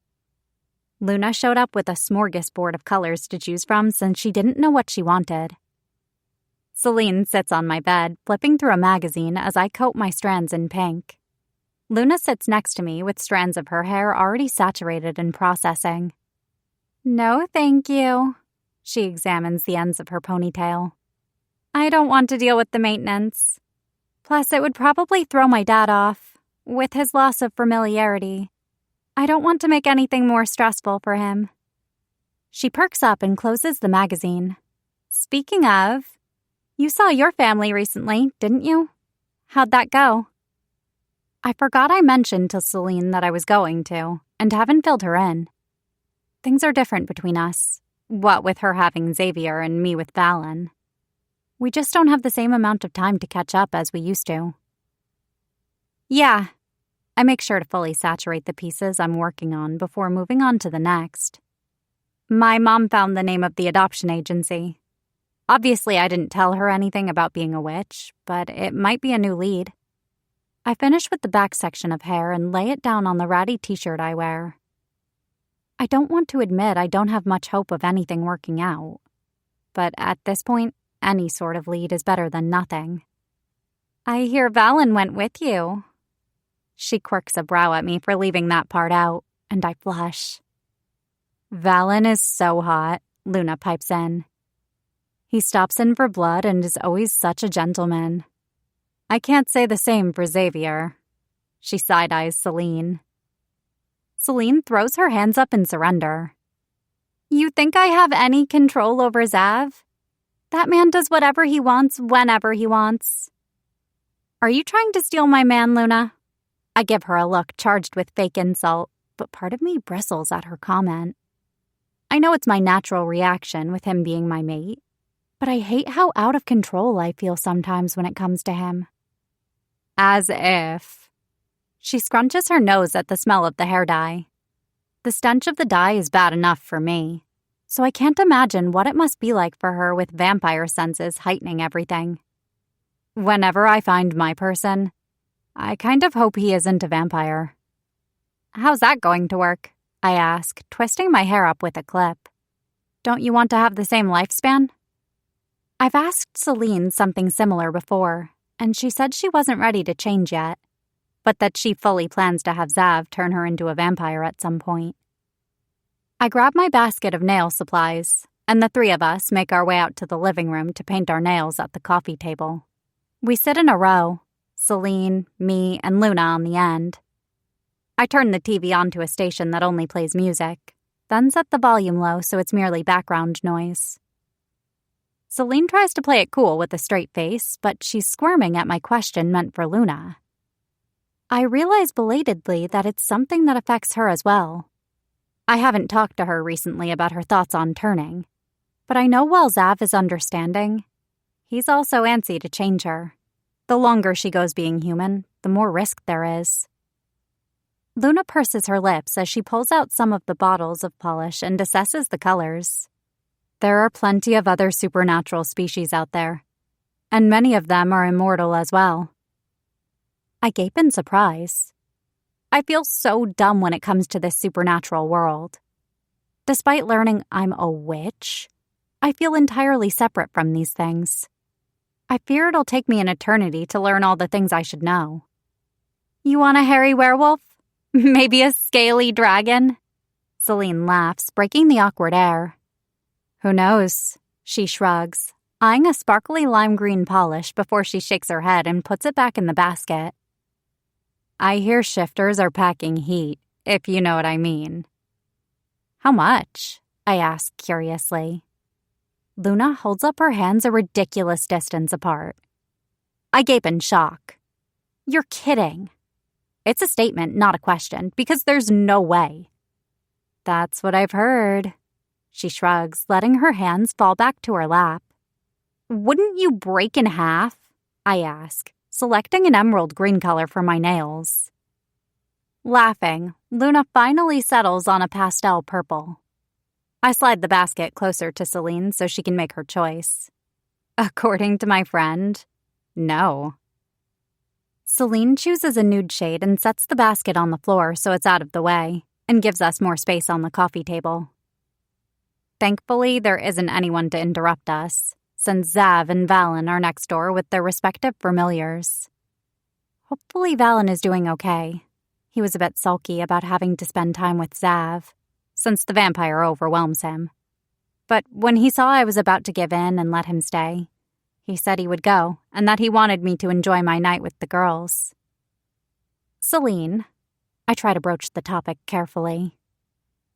Luna showed up with a smorgasbord of colors to choose from since she didn't know what she wanted. Celine sits on my bed, flipping through a magazine as I coat my strands in pink. Luna sits next to me with strands of her hair already saturated in processing. No, thank you. She examines the ends of her ponytail. I don't want to deal with the maintenance. Plus, it would probably throw my dad off, with his loss of familiarity. I don't want to make anything more stressful for him. She perks up and closes the magazine. Speaking of, you saw your family recently, didn't you? How'd that go? I forgot I mentioned to Celine that I was going to, and haven't filled her in. Things are different between us, what with her having Xavier and me with Valen. We just don't have the same amount of time to catch up as we used to. Yeah, I make sure to fully saturate the pieces I'm working on before moving on to the next. My mom found the name of the adoption agency. Obviously, I didn't tell her anything about being a witch, but it might be a new lead. I finish with the back section of hair and lay it down on the ratty t-shirt I wear. I don't want to admit I don't have much hope of anything working out. But at this point, any sort of lead is better than nothing. I hear Valen went with you. She quirks a brow at me for leaving that part out, and I blush. Valen is so hot, Luna pipes in. He stops in for blood and is always such a gentleman. I can't say the same for Xavier. She side-eyes Celine. Celine throws her hands up in surrender. You think I have any control over Zav? That man does whatever he wants, whenever he wants. Are you trying to steal my man, Luna? I give her a look charged with fake insult, but part of me bristles at her comment. I know it's my natural reaction with him being my mate, but I hate how out of control I feel sometimes when it comes to him. As if. She scrunches her nose at the smell of the hair dye. The stench of the dye is bad enough for me, so I can't imagine what it must be like for her with vampire senses heightening everything. Whenever I find my person, I kind of hope he isn't a vampire. How's that going to work? I ask, twisting my hair up with a clip. Don't you want to have the same lifespan? I've asked Celine something similar before, and she said she wasn't ready to change yet, but that she fully plans to have Zav turn her into a vampire at some point. I grab my basket of nail supplies, and the three of us make our way out to the living room to paint our nails at the coffee table. We sit in a row, Celine, me, and Luna on the end. I turn the TV on to a station that only plays music, then set the volume low so it's merely background noise. Celine tries to play it cool with a straight face, but she's squirming at my question meant for Luna. I realize belatedly that it's something that affects her as well. I haven't talked to her recently about her thoughts on turning, but I know while Zav is understanding, he's also antsy to change her. The longer she goes being human, the more risk there is. Luna purses her lips as she pulls out some of the bottles of polish and assesses the colors. There are plenty of other supernatural species out there, and many of them are immortal as well. I gape in surprise. I feel so dumb when it comes to this supernatural world. Despite learning I'm a witch, I feel entirely separate from these things. I fear it'll take me an eternity to learn all the things I should know. You want a hairy werewolf? Maybe a scaly dragon? Celine laughs, breaking the awkward air. Who knows? She shrugs, eyeing a sparkly lime green polish before she shakes her head and puts it back in the basket. I hear shifters are packing heat, if you know what I mean. How much? I ask curiously. Luna holds up her hands a ridiculous distance apart. I gape in shock. You're kidding. It's a statement, not a question, because there's no way. That's what I've heard. She shrugs, letting her hands fall back to her lap. Wouldn't you break in half? I ask, selecting an emerald green color for my nails. Laughing, Luna finally settles on a pastel purple. I slide the basket closer to Celine so she can make her choice. According to my friend, no. Celine chooses a nude shade and sets the basket on the floor so it's out of the way, and gives us more space on the coffee table. Thankfully, there isn't anyone to interrupt us, since Zav and Valen are next door with their respective familiars. Hopefully Valen is doing okay. He was a bit sulky about having to spend time with Zav, since the vampire overwhelms him. But when he saw I was about to give in and let him stay, he said he would go, and that he wanted me to enjoy my night with the girls. Celine, I try to broach the topic carefully.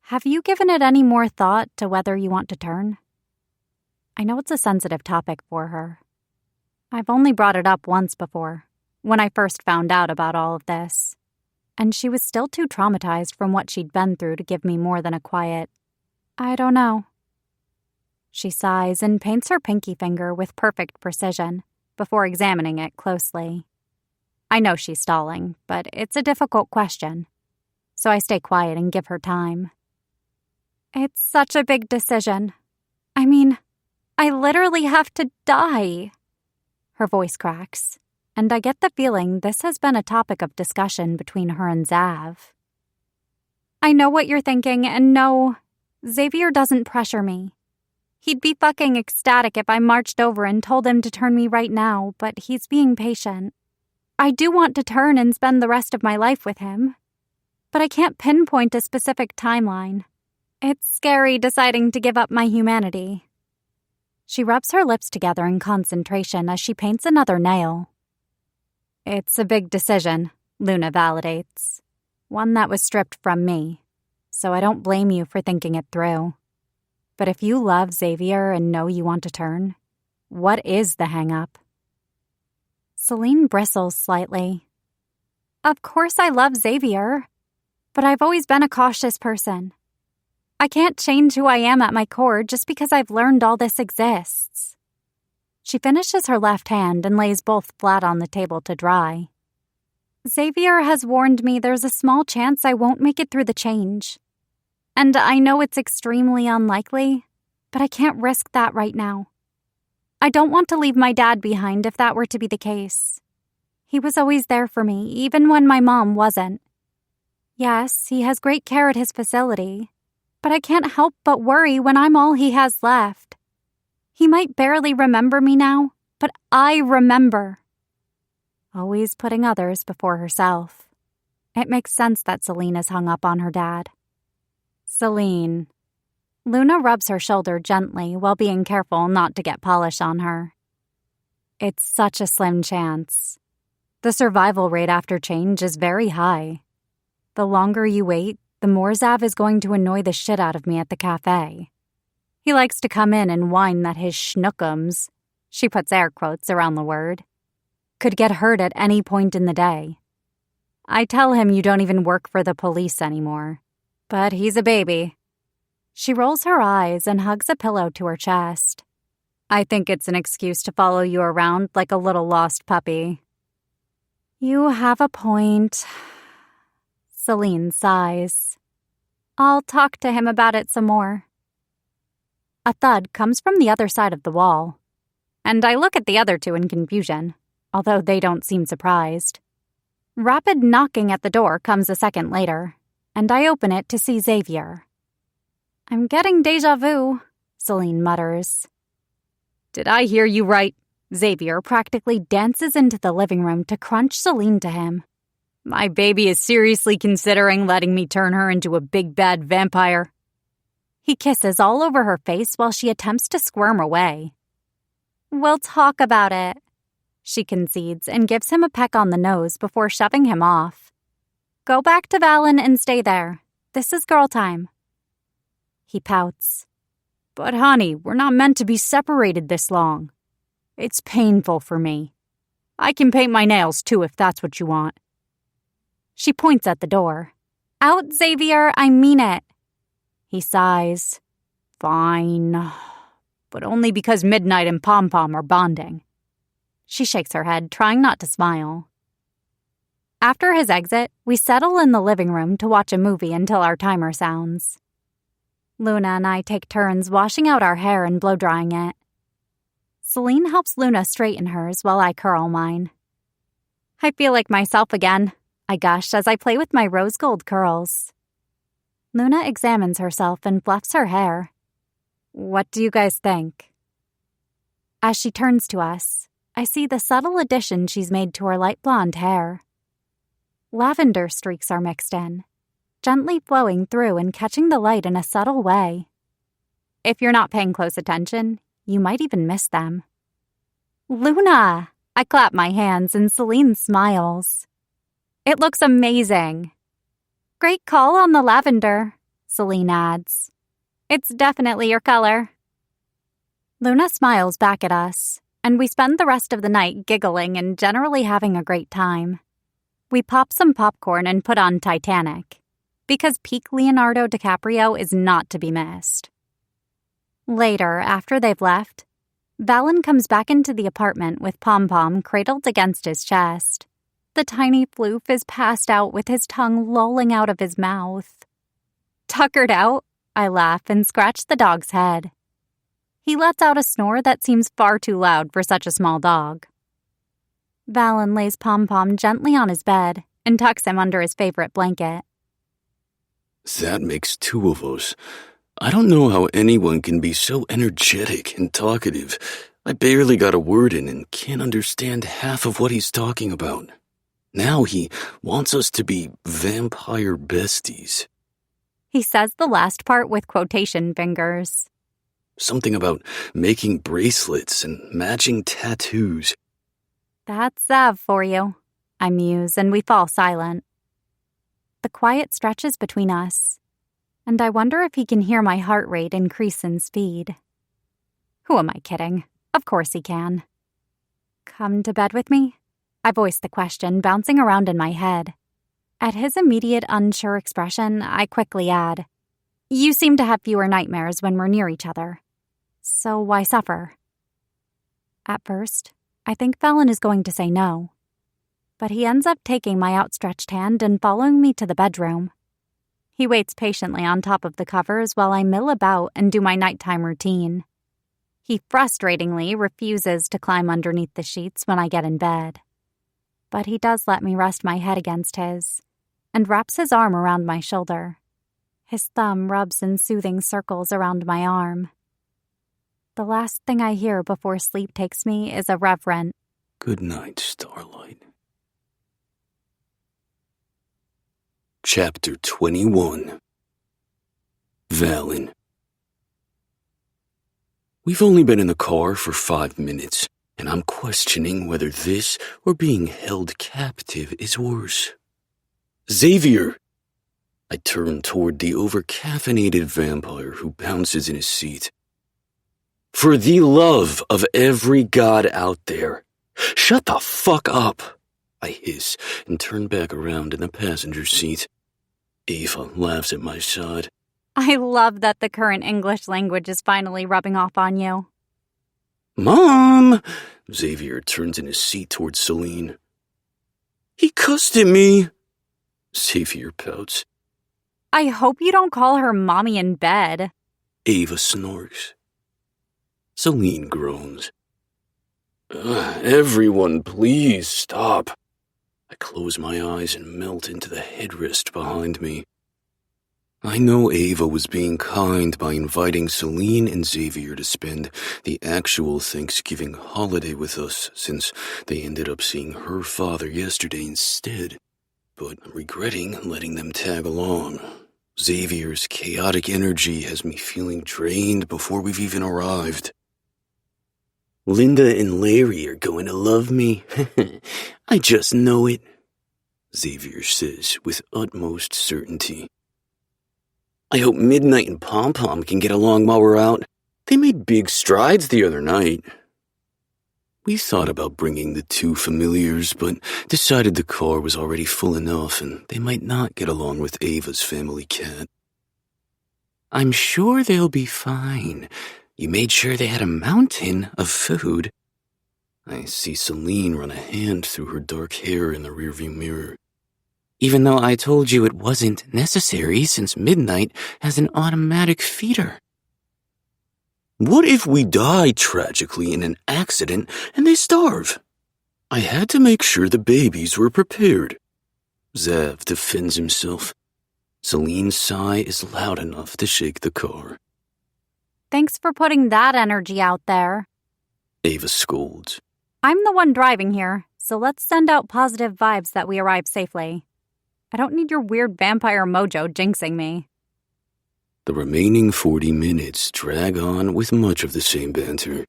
Have you given it any more thought to whether you want to turn? I know it's a sensitive topic for her. I've only brought it up once before, when I first found out about all of this, and she was still too traumatized from what she'd been through to give me more than a quiet, I don't know. She sighs and paints her pinky finger with perfect precision before examining it closely. I know she's stalling, but it's a difficult question, so I stay quiet and give her time. It's such a big decision. I mean, I literally have to die. Her voice cracks, and I get the feeling this has been a topic of discussion between her and Zav. I know what you're thinking, and no, Xavier doesn't pressure me. He'd be fucking ecstatic if I marched over and told him to turn me right now, but he's being patient. I do want to turn and spend the rest of my life with him, but I can't pinpoint a specific timeline. It's scary deciding to give up my humanity. She rubs her lips together in concentration as she paints another nail. It's a big decision, Luna validates. One that was stripped from me, so I don't blame you for thinking it through. But if you love Xavier and know you want to turn, what is the hang-up? Celine bristles slightly. Of course I love Xavier, but I've always been a cautious person. I can't change who I am at my core just because I've learned all this exists. She finishes her left hand and lays both flat on the table to dry. Xavier has warned me there's a small chance I won't make it through the change. And I know it's extremely unlikely, but I can't risk that right now. I don't want to leave my dad behind if that were to be the case. He was always there for me, even when my mom wasn't. Yes, he has great care at his facility, but I can't help but worry when I'm all he has left. He might barely remember me now, but I remember. Always putting others before herself. It makes sense that Celine is hung up on her dad. Celine. Luna rubs her shoulder gently while being careful not to get polish on her. It's such a slim chance. The survival rate after change is very high. The longer you wait, the more Zav is going to annoy the shit out of me at the cafe. He likes to come in and whine that his schnookums, she puts air quotes around the word, could get hurt at any point in the day. I tell him you don't even work for the police anymore. But he's a baby. She rolls her eyes and hugs a pillow to her chest. I think it's an excuse to follow you around like a little lost puppy. You have a point. Celine sighs. I'll talk to him about it some more. A thud comes from the other side of the wall, and I look at the other two in confusion, although they don't seem surprised. Rapid knocking at the door comes a second later, and I open it to see Xavier. I'm getting déjà vu, Celine mutters. Did I hear you right? Xavier practically dances into the living room to crunch Celine to him. My baby is seriously considering letting me turn her into a big bad vampire. He kisses all over her face while she attempts to squirm away. We'll talk about it, she concedes and gives him a peck on the nose before shoving him off. Go back to Valen and stay there. This is girl time. He pouts. But honey, we're not meant to be separated this long. It's painful for me. I can paint my nails too if that's what you want. She points at the door. Out, Xavier, I mean it. He sighs. Fine. But only because Midnight and Pom Pom are bonding. She shakes her head, trying not to smile. After his exit, we settle in the living room to watch a movie until our timer sounds. Luna and I take turns washing out our hair and blow-drying it. Celine helps Luna straighten hers while I curl mine. I feel like myself again, I gush as I play with my rose gold curls. Luna examines herself and fluffs her hair. What do you guys think? As she turns to us, I see the subtle addition she's made to her light blonde hair. Lavender streaks are mixed in, gently flowing through and catching the light in a subtle way. If you're not paying close attention, you might even miss them. Luna! I clap my hands and Celine smiles. It looks amazing. Great call on the lavender, Celine adds. It's definitely your color. Luna smiles back at us, and we spend the rest of the night giggling and generally having a great time. We pop some popcorn and put on Titanic, because peak Leonardo DiCaprio is not to be missed. Later, after they've left, Valen comes back into the apartment with Pom-Pom cradled against his chest. The tiny floof is passed out with his tongue lolling out of his mouth. Tuckered out, I laugh and scratch the dog's head. He lets out a snore that seems far too loud for such a small dog. Valen lays Pom-Pom gently on his bed and tucks him under his favorite blanket.
That makes two of us. I don't know how anyone can be so energetic and talkative. I barely got a word in and can't understand half of what he's talking about. Now he wants us to be vampire besties.
He says the last part with quotation fingers.
Something about making bracelets and matching tattoos.
That's Zav for you, I muse, and we fall silent. The quiet stretches between us, and I wonder if he can hear my heart rate increase in speed. Who am I kidding? Of course he can. Come to bed with me? I voice the question, bouncing around in my head. At his immediate unsure expression, I quickly add, You seem to have fewer nightmares when we're near each other. So why suffer? At first, I think Valen is going to say no. But he ends up taking my outstretched hand and following me to the bedroom. He waits patiently on top of the covers while I mill about and do my nighttime routine. He frustratingly refuses to climb underneath the sheets when I get in bed. But he does let me rest my head against his, and wraps his arm around my shoulder. His thumb rubs in soothing circles around my arm. The last thing I hear before sleep takes me is a reverent,
Good night, Starlight. Chapter 21. Valen. We've only been in the car for 5 minutes, and I'm questioning whether this or being held captive is worse. Xavier! I turn toward the over-caffeinated vampire who bounces in his seat. For the love of every god out there, shut the fuck up! I hiss and turn back around in the passenger seat. Ava laughs at my side.
I love that the current English language is finally rubbing off on you.
Mom! Xavier turns in his seat towards Celine. He cussed at me! Xavier pouts.
I hope you don't call her mommy in bed.
Ava snorks. Celine groans. Everyone, please stop. I close my eyes and melt into the headrest behind me. I know Ava was being kind by inviting Celine and Xavier to spend the actual Thanksgiving holiday with us, since they ended up seeing her father yesterday instead. But I'm regretting letting them tag along. Xavier's chaotic energy has me feeling drained before we've even arrived. Linda and Larry are going to love me. I just know it, Xavier says with utmost certainty. I hope Midnight and Pom-Pom can get along while we're out. They made big strides the other night. We thought about bringing the two familiars, but decided the car was already full enough and they might not get along with Ava's family cat. I'm sure they'll be fine. You made sure they had a mountain of food. I see Celine run a hand through her dark hair in the rearview mirror. even though I told you it wasn't necessary since Midnight has an automatic feeder.
What if we die tragically in an accident and they starve? I had to make sure the babies were prepared. Zav defends himself. Celine's sigh is loud enough to shake the car.
Thanks for putting that energy out there.
Ava scolds.
I'm the one driving here, so let's send out positive vibes that we arrive safely. I don't need your weird vampire mojo jinxing me.
The remaining 40 minutes drag on with much of the same banter.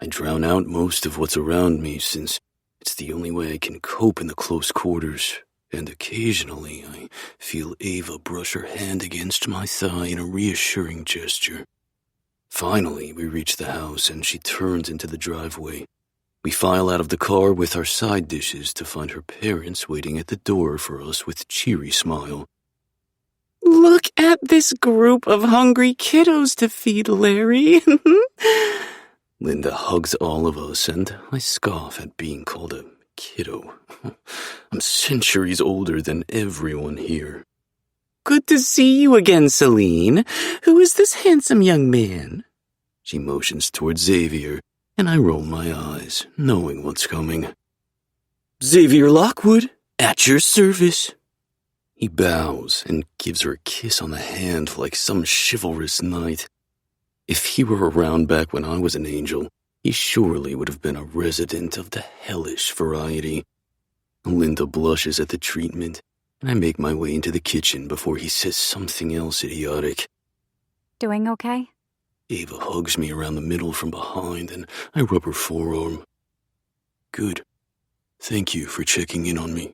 I drown out most of what's around me since it's the only way I can cope in the close quarters, and occasionally I feel Ava brush her hand against my thigh in a reassuring gesture. Finally, we reach the house and she turns into the driveway. We file out of the car with our side dishes to find her parents waiting at the door for us with cheery smile.
Look at this group of hungry kiddos to feed, Larry.
Linda hugs all of us, and I scoff at being called a kiddo. I'm centuries older than everyone here.
Good to see you again, Celine. Who is this handsome young man?
She motions towards Xavier, and I roll my eyes, knowing what's coming. Xavier Lockwood, at your service. He bows and gives her a kiss on the hand like some chivalrous knight. If he were around back when I was an angel, he surely would have been a resident of the hellish variety. Linda blushes at the treatment, and I make my way into the kitchen before he says something else idiotic.
Doing okay?
Ava hugs me around the middle from behind, and I rub her forearm. Good. Thank you for checking in on me.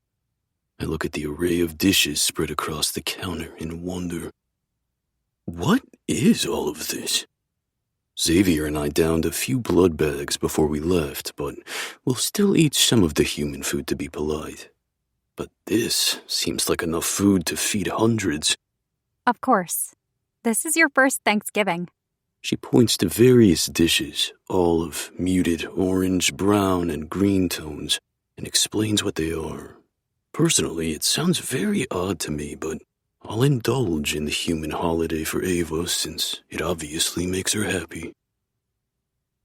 I look at the array of dishes spread across the counter in wonder. What is all of this? Xavier and I downed a few blood bags before we left, but we'll still eat some of the human food to be polite. But this seems like enough food to feed hundreds.
Of course. This is your first Thanksgiving.
She points to various dishes, all of muted orange, brown, and green tones, and explains what they are. Personally, it sounds very odd to me, but I'll indulge in the human holiday for Ava since it obviously makes her happy.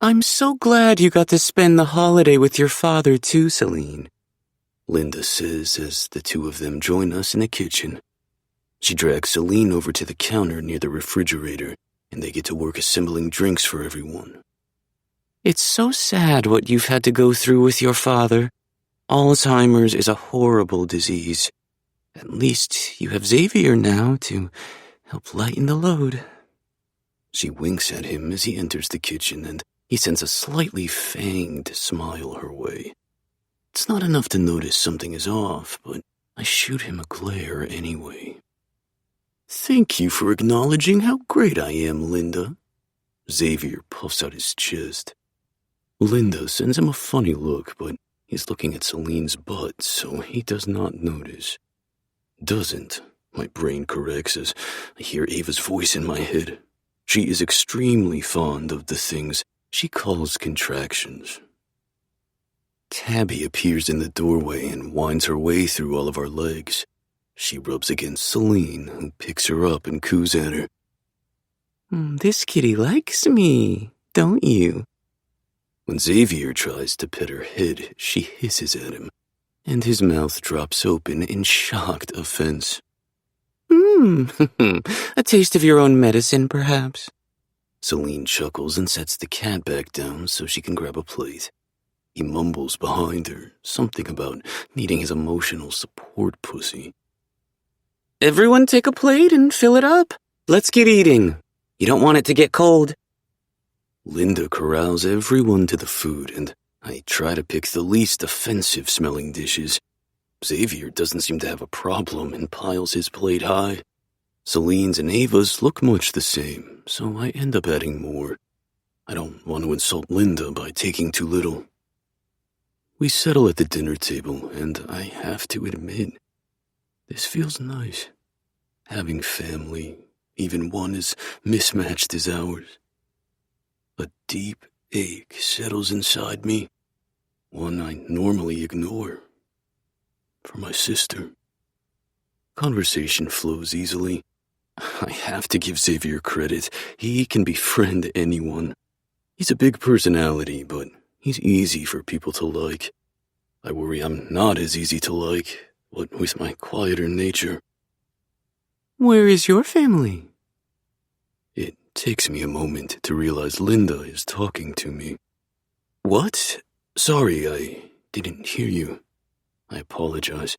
I'm so glad you got to spend the holiday with your father too, Celine.
Linda says as the two of them join us in the kitchen. She drags Celine over to the counter near the refrigerator, and they get to work assembling drinks for everyone.
It's so sad what you've had to go through with your father. Alzheimer's is a horrible disease. At least you have Xavier now to help lighten the load.
She winks at him as he enters the kitchen, and he sends a slightly fanged smile her way. It's not enough to notice something is off, but I shoot him a glare anyway. Thank you for acknowledging how great I am, Linda. Xavier puffs out his chest. Linda sends him a funny look, but he's looking at Celine's butt, so he does not notice. Doesn't, my brain corrects as I hear Ava's voice in my head. She is extremely fond of the things she calls contractions. Tabby appears in the doorway and winds her way through all of our legs. She rubs against Celine, who picks her up and coos at her.
This kitty likes me, don't you?
When Xavier tries to pet her head, she hisses at him, and his mouth drops open in shocked offense.
A taste of your own medicine, perhaps?
Celine chuckles and sets the cat back down so she can grab a plate. He mumbles behind her, something about needing his emotional support pussy.
Everyone take a plate and fill it up. Let's get eating. You don't want it to get cold.
Linda corrals everyone to the food, and I try to pick the least offensive-smelling dishes. Xavier doesn't seem to have a problem and piles his plate high. Celine's and Ava's look much the same, so I end up adding more. I don't want to insult Linda by taking too little. We settle at the dinner table, and I have to admit, this feels nice. Having family, even one as mismatched as ours. A deep ache settles inside me, one I normally ignore. For my sister.
Conversation flows easily. I have to give Xavier credit. He can befriend anyone. He's a big personality, but he's easy for people to like. I worry I'm not as easy to like, what with my quieter nature.
Where is your family?
It takes me a moment to realize Linda is talking to me. What? Sorry, I didn't hear you. I apologize.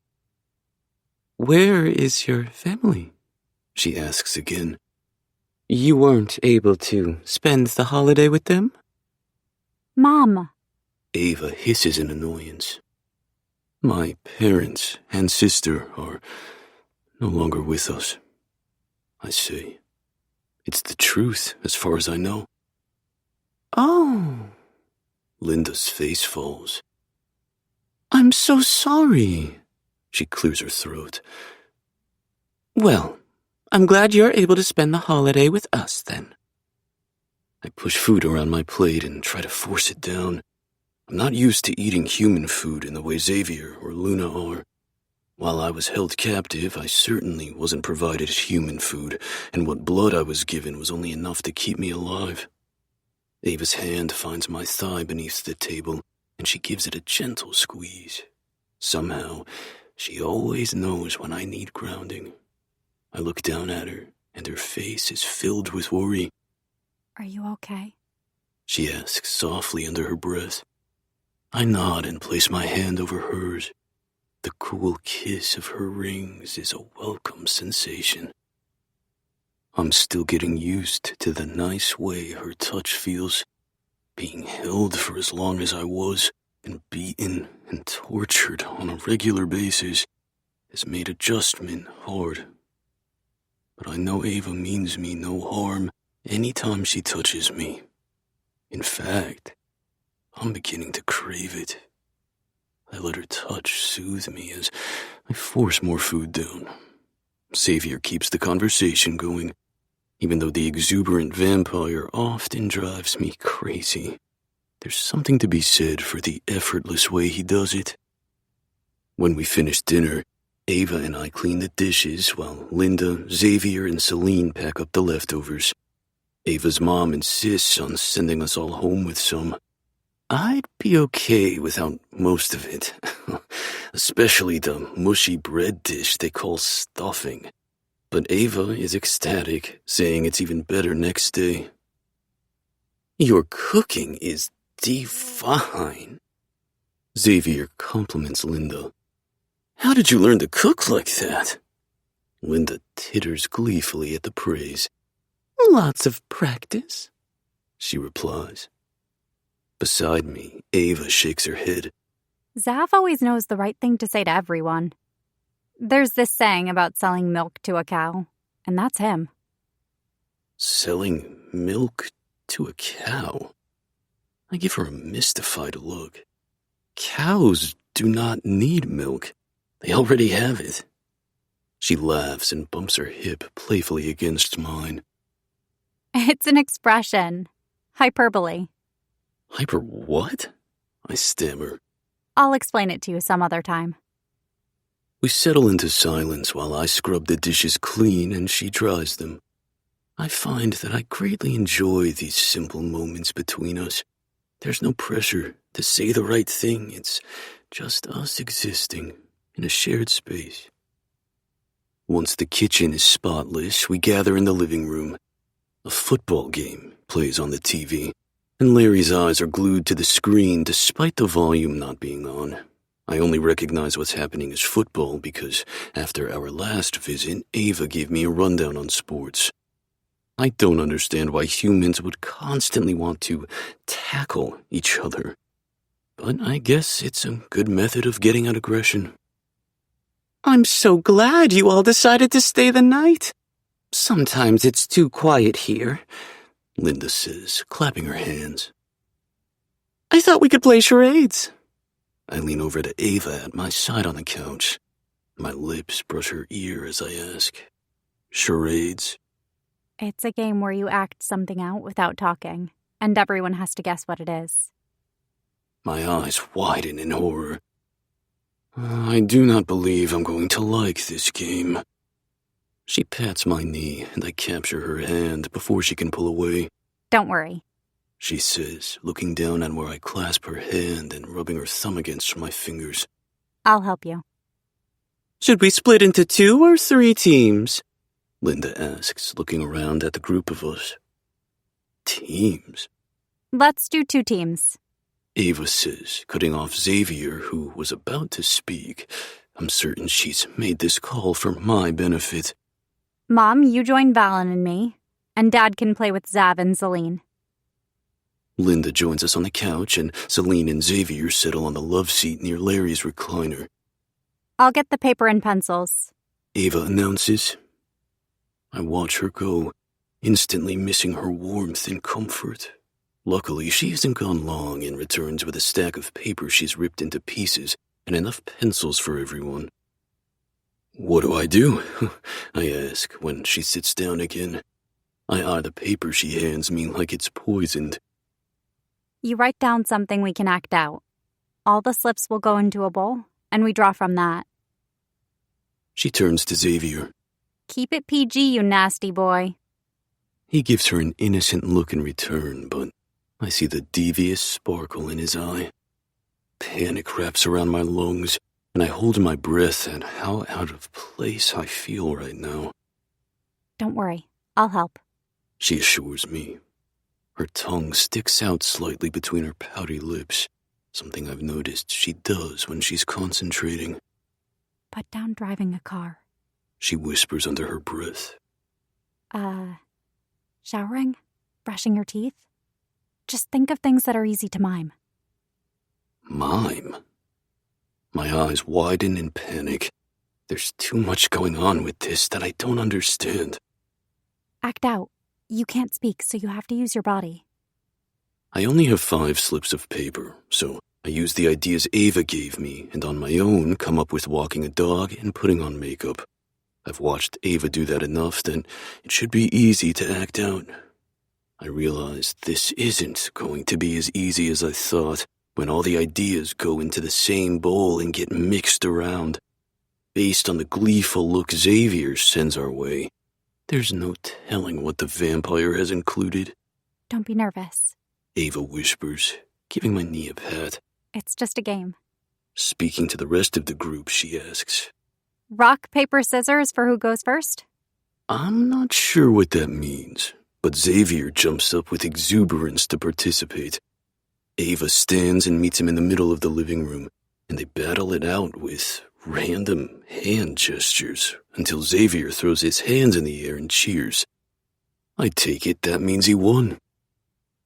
Where is your family?
She asks again.
You weren't able to spend the holiday with them?
Mom.
Ava hisses in annoyance. My parents and sister are no longer with us. I say. It's the truth, as far as I know.
Oh.
Linda's face falls.
I'm so sorry.
She clears her throat.
Well, I'm glad you're able to spend the holiday with us, then.
I push food around my plate and try to force it down. I'm not used to eating human food in the way Xavier or Luna are. While I was held captive, I certainly wasn't provided human food, and what blood I was given was only enough to keep me alive. Ava's hand finds my thigh beneath the table, and she gives it a gentle squeeze. Somehow, she always knows when I need grounding. I look down at her, and her face is filled with worry.
Are you okay?
She asks softly under her breath. I nod and place my hand over hers. The cool kiss of her rings is a welcome sensation. I'm still getting used to the nice way her touch feels. Being held for as long as I was, and beaten and tortured on a regular basis, has made adjustment hard. But I know Ava means me no harm anytime she touches me. In fact, I'm beginning to crave it. I let her touch soothe me as I force more food down. Xavier keeps the conversation going, even though the exuberant vampire often drives me crazy. There's something to be said for the effortless way he does it. When we finish dinner, Ava and I clean the dishes while Linda, Xavier, and Celine pack up the leftovers. Ava's mom insists on sending us all home with some. I'd be okay without most of it, especially the mushy bread dish they call stuffing. But Ava is ecstatic, saying it's even better next day. Your cooking is divine. Xavier compliments Linda. How did you learn to cook like that? Linda titters gleefully at the praise.
Lots of practice,
she replies. Beside me, Ava shakes her head.
Zav always knows the right thing to say to everyone. There's this saying about selling milk to a cow, and that's him.
Selling milk to a cow? I give her a mystified look. Cows do not need milk. They already have it. She laughs and bumps her hip playfully against mine.
It's an expression. Hyperbole.
Hyper what? I stammer.
I'll explain it to you some other time.
We settle into silence while I scrub the dishes clean and she dries them. I find that I greatly enjoy these simple moments between us. There's no pressure to say the right thing. It's just us existing in a shared space. Once the kitchen is spotless, we gather in the living room. A football game plays on the TV, and Larry's eyes are glued to the screen despite the volume not being on. I only recognize what's happening as football because after our last visit, Ava gave me a rundown on sports. I don't understand why humans would constantly want to tackle each other, but I guess it's a good method of getting out aggression.
I'm so glad you all decided to stay the night. Sometimes it's too quiet here,
Linda says, clapping her hands.
I thought we could play charades.
I lean over to Ava at my side on the couch. My lips brush her ear as I ask, charades?
It's a game where you act something out without talking, and everyone has to guess what it is.
My eyes widen in horror.
I do not believe I'm going to like this game. She pats my knee, and I capture her hand before she can pull away.
Don't worry,
She says, looking down at where I clasp her hand and rubbing her thumb against my fingers.
I'll help you.
Should we split into 2 or 3 teams? Linda asks, looking around at the group of us. Teams?
Let's do 2 teams.
Ava says, cutting off Xavier, who was about to speak. I'm certain she's made this call for my benefit.
Mom, you join Valen and me, and Dad can play with Zav and Celine.
Linda joins us on the couch, and Celine and Xavier settle on the love seat near Larry's recliner.
I'll get the paper and pencils.
Ava announces. I watch her go, instantly missing her warmth and comfort. Luckily, she hasn't gone long and returns with a stack of paper she's ripped into pieces and enough pencils for everyone. What do I do? I ask when she sits down again. I eye the paper she hands me like it's poisoned.
You write down something we can act out. All the slips will go into a bowl, and we draw from that.
She turns to Xavier.
Keep it PG, you nasty boy.
He gives her an innocent look in return, but I see the devious sparkle in his eye. Panic wraps around my lungs, and I hold my breath at how out of place I feel right now.
Don't worry, I'll help.
She assures me. Her tongue sticks out slightly between her pouty lips, something I've noticed she does when she's concentrating.
Put down driving a car.
She whispers under her breath.
Showering? Brushing your teeth? Just think of things that are easy to mime.
Mime? My eyes widen in panic. There's too much going on with this that I don't understand.
Act out. You can't speak, so you have to use your body.
I only have 5 slips of paper, so I use the ideas Ava gave me and on my own come up with walking a dog and putting on makeup. I've watched Ava do that enough that it should be easy to act out. I realize this isn't going to be as easy as I thought when all the ideas go into the same bowl and get mixed around. Based on the gleeful look Xavier sends our way, there's no telling what the vampire has included.
Don't be nervous.
Ava whispers, giving my knee a pat.
It's just a game.
Speaking to the rest of the group, she asks,
Rock, paper, scissors for who goes first?
I'm not sure what that means, but Xavier jumps up with exuberance to participate. Ava stands and meets him in the middle of the living room, and they battle it out with random hand gestures until Xavier throws his hands in the air and cheers. I take it that means he won.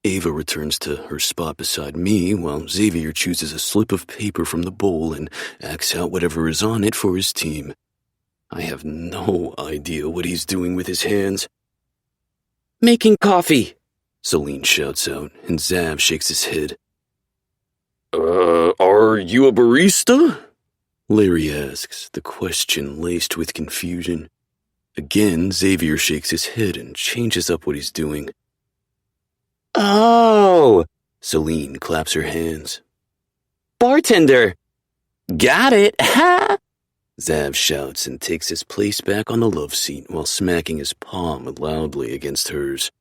Ava returns to her spot beside me while Xavier chooses a slip of paper from the bowl and acts out whatever is on it for his team. I have no idea what he's doing with his hands. Making coffee, Celine shouts out, and Zav shakes his head. Are you a barista? Larry asks, the question laced with confusion. Again, Xavier shakes his head and changes up what he's doing. Oh! Celine claps her hands. Bartender! Got it! Ha! Zav shouts and takes his place back on the love seat while smacking his palm loudly against hers.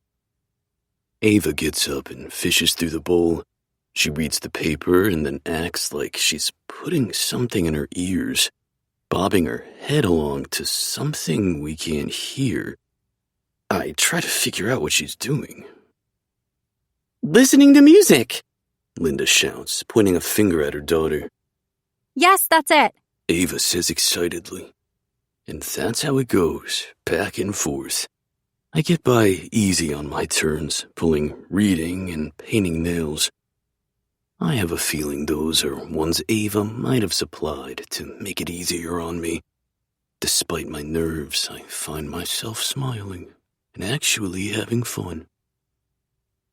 Ava gets up and fishes through the bowl. She reads the paper and then acts like she's putting something in her ears, bobbing her head along to something we can't hear. I try to figure out what she's doing. Listening to music, Linda shouts, pointing a finger at her daughter.
Yes, that's it.
Ava says excitedly. And that's how it goes, back and forth. I get by easy on my turns, pulling reading and painting nails. I have a feeling those are ones Ava might have supplied to make it easier on me. Despite my nerves, I find myself smiling and actually having fun.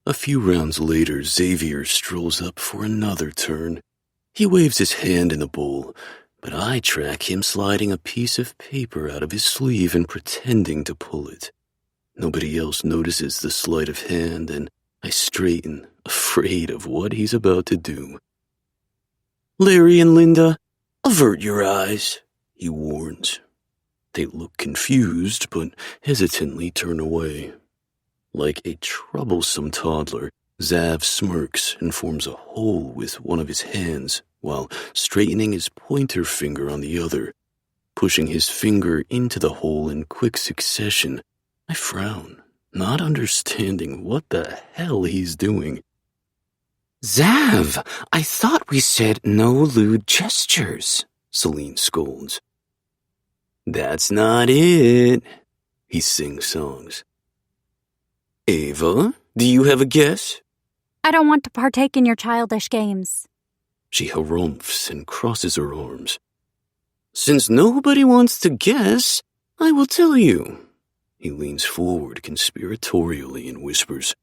A few rounds later, Xavier strolls up for another turn. He waves his hand in the bowl, but I track him sliding a piece of paper out of his sleeve and pretending to pull it. Nobody else notices the sleight of hand, and I straighten, afraid of what he's about to do. Larry and Linda,
Avert your eyes, he warns. They look confused, but hesitantly turn away. Like a troublesome toddler, Zav smirks and forms a hole with one of his hands while straightening his pointer finger on the other. Pushing his finger into the hole in quick succession, I frown, not understanding what the hell he's doing.
Zav, I thought we said no lewd gestures, Celine scolds.
That's not it, he sing-songs. Ava, do you have a guess?
I don't want to partake in your childish games.
She harumphs and crosses her arms. Since nobody wants to guess, I will tell you. He leans forward conspiratorially and whispers,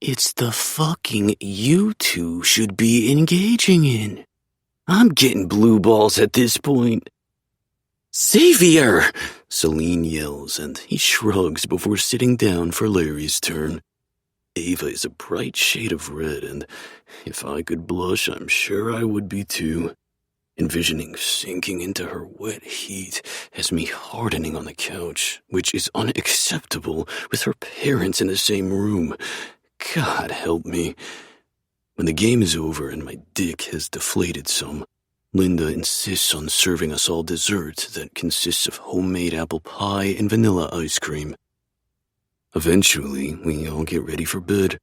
It's the fucking you two should be engaging in. I'm getting blue balls at this point. Xavier! Celine yells, and he shrugs before sitting down for Larry's turn. Ava is a bright shade of red, and if I could blush, I'm sure I would be too. Envisioning sinking into her wet heat has me hardening on the couch, which is unacceptable with her parents in the same room. God help me. When the game is over and my dick has deflated some, Linda insists on serving us all dessert that consists of homemade apple pie and vanilla ice cream. Eventually, we all get ready for bed.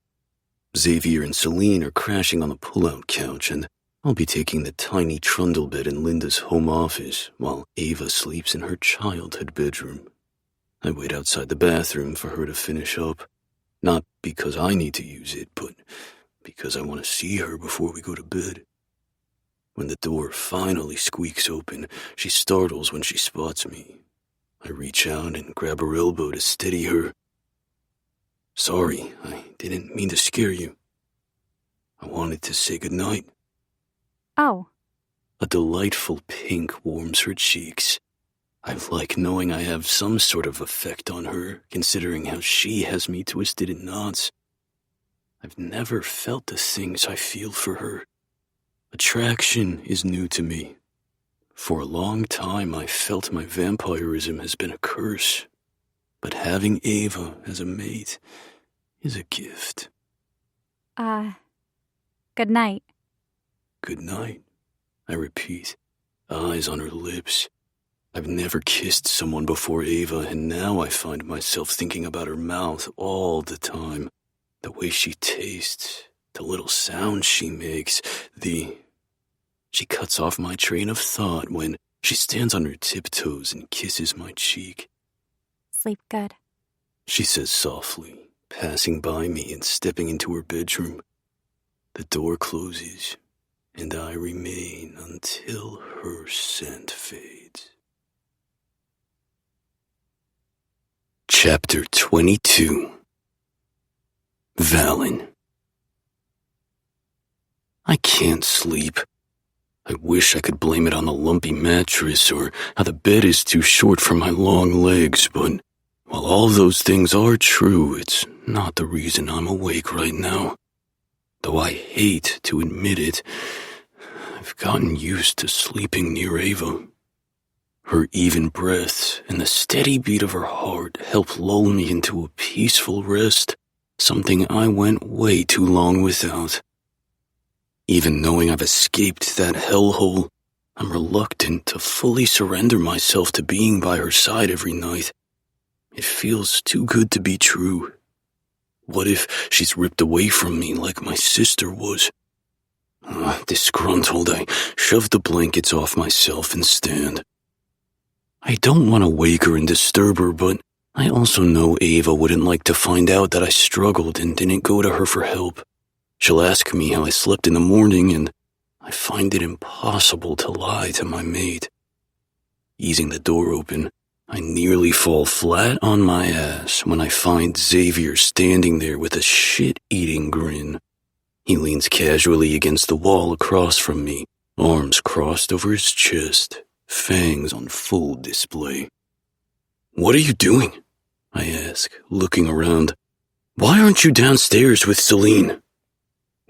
Xavier and Celine are crashing on the pull-out couch, and I'll be taking the tiny trundle bed in Linda's home office while Ava sleeps in her childhood bedroom. I wait outside the bathroom for her to finish up, not because I need to use it, but because I want to see her before we go to bed. When the door finally squeaks open, she startles when she spots me. I reach out and grab her elbow to steady her. Sorry, I didn't mean to scare you. I wanted to say goodnight.
Oh.
A delightful pink warms her cheeks. I like knowing I have some sort of effect on her, considering how she has me twisted in knots. I've never felt the things I feel for her. Attraction is new to me. For a long time, I felt my vampirism has been a curse. But having Ava as a mate is a gift.
Good night.
Good night, I repeat, eyes on her lips. I've never kissed someone before Ava, and now I find myself thinking about her mouth all the time. The way she tastes, the little sounds she makes, She cuts off my train of thought when she stands on her tiptoes and kisses my cheek.
Sleep good,
She says softly, passing by me and stepping into her bedroom. The door closes, and I remain until her scent fades. Chapter 22. Valen. I can't sleep. I wish I could blame it on the lumpy mattress or how the bed is too short for my long legs, but while all those things are true, it's not the reason I'm awake right now. Though I hate to admit it, I've gotten used to sleeping near Ava. Her even breaths and the steady beat of her heart help lull me into a peaceful rest, something I went way too long without. Even knowing I've escaped that hellhole, I'm reluctant to fully surrender myself to being by her side every night. It feels too good to be true. What if she's ripped away from me like my sister was? Disgruntled, I shove the blankets off myself and stand. I don't want to wake her and disturb her, but I also know Ava wouldn't like to find out that I struggled and didn't go to her for help. She'll ask me how I slept in the morning, and I find it impossible to lie to my mate. Easing the door open, I nearly fall flat on my ass when I find Xavier standing there with a shit-eating grin. He leans casually against the wall across from me, arms crossed over his chest, fangs on full display. "What are you doing?" I ask, looking around. "Why aren't you downstairs with Celine?"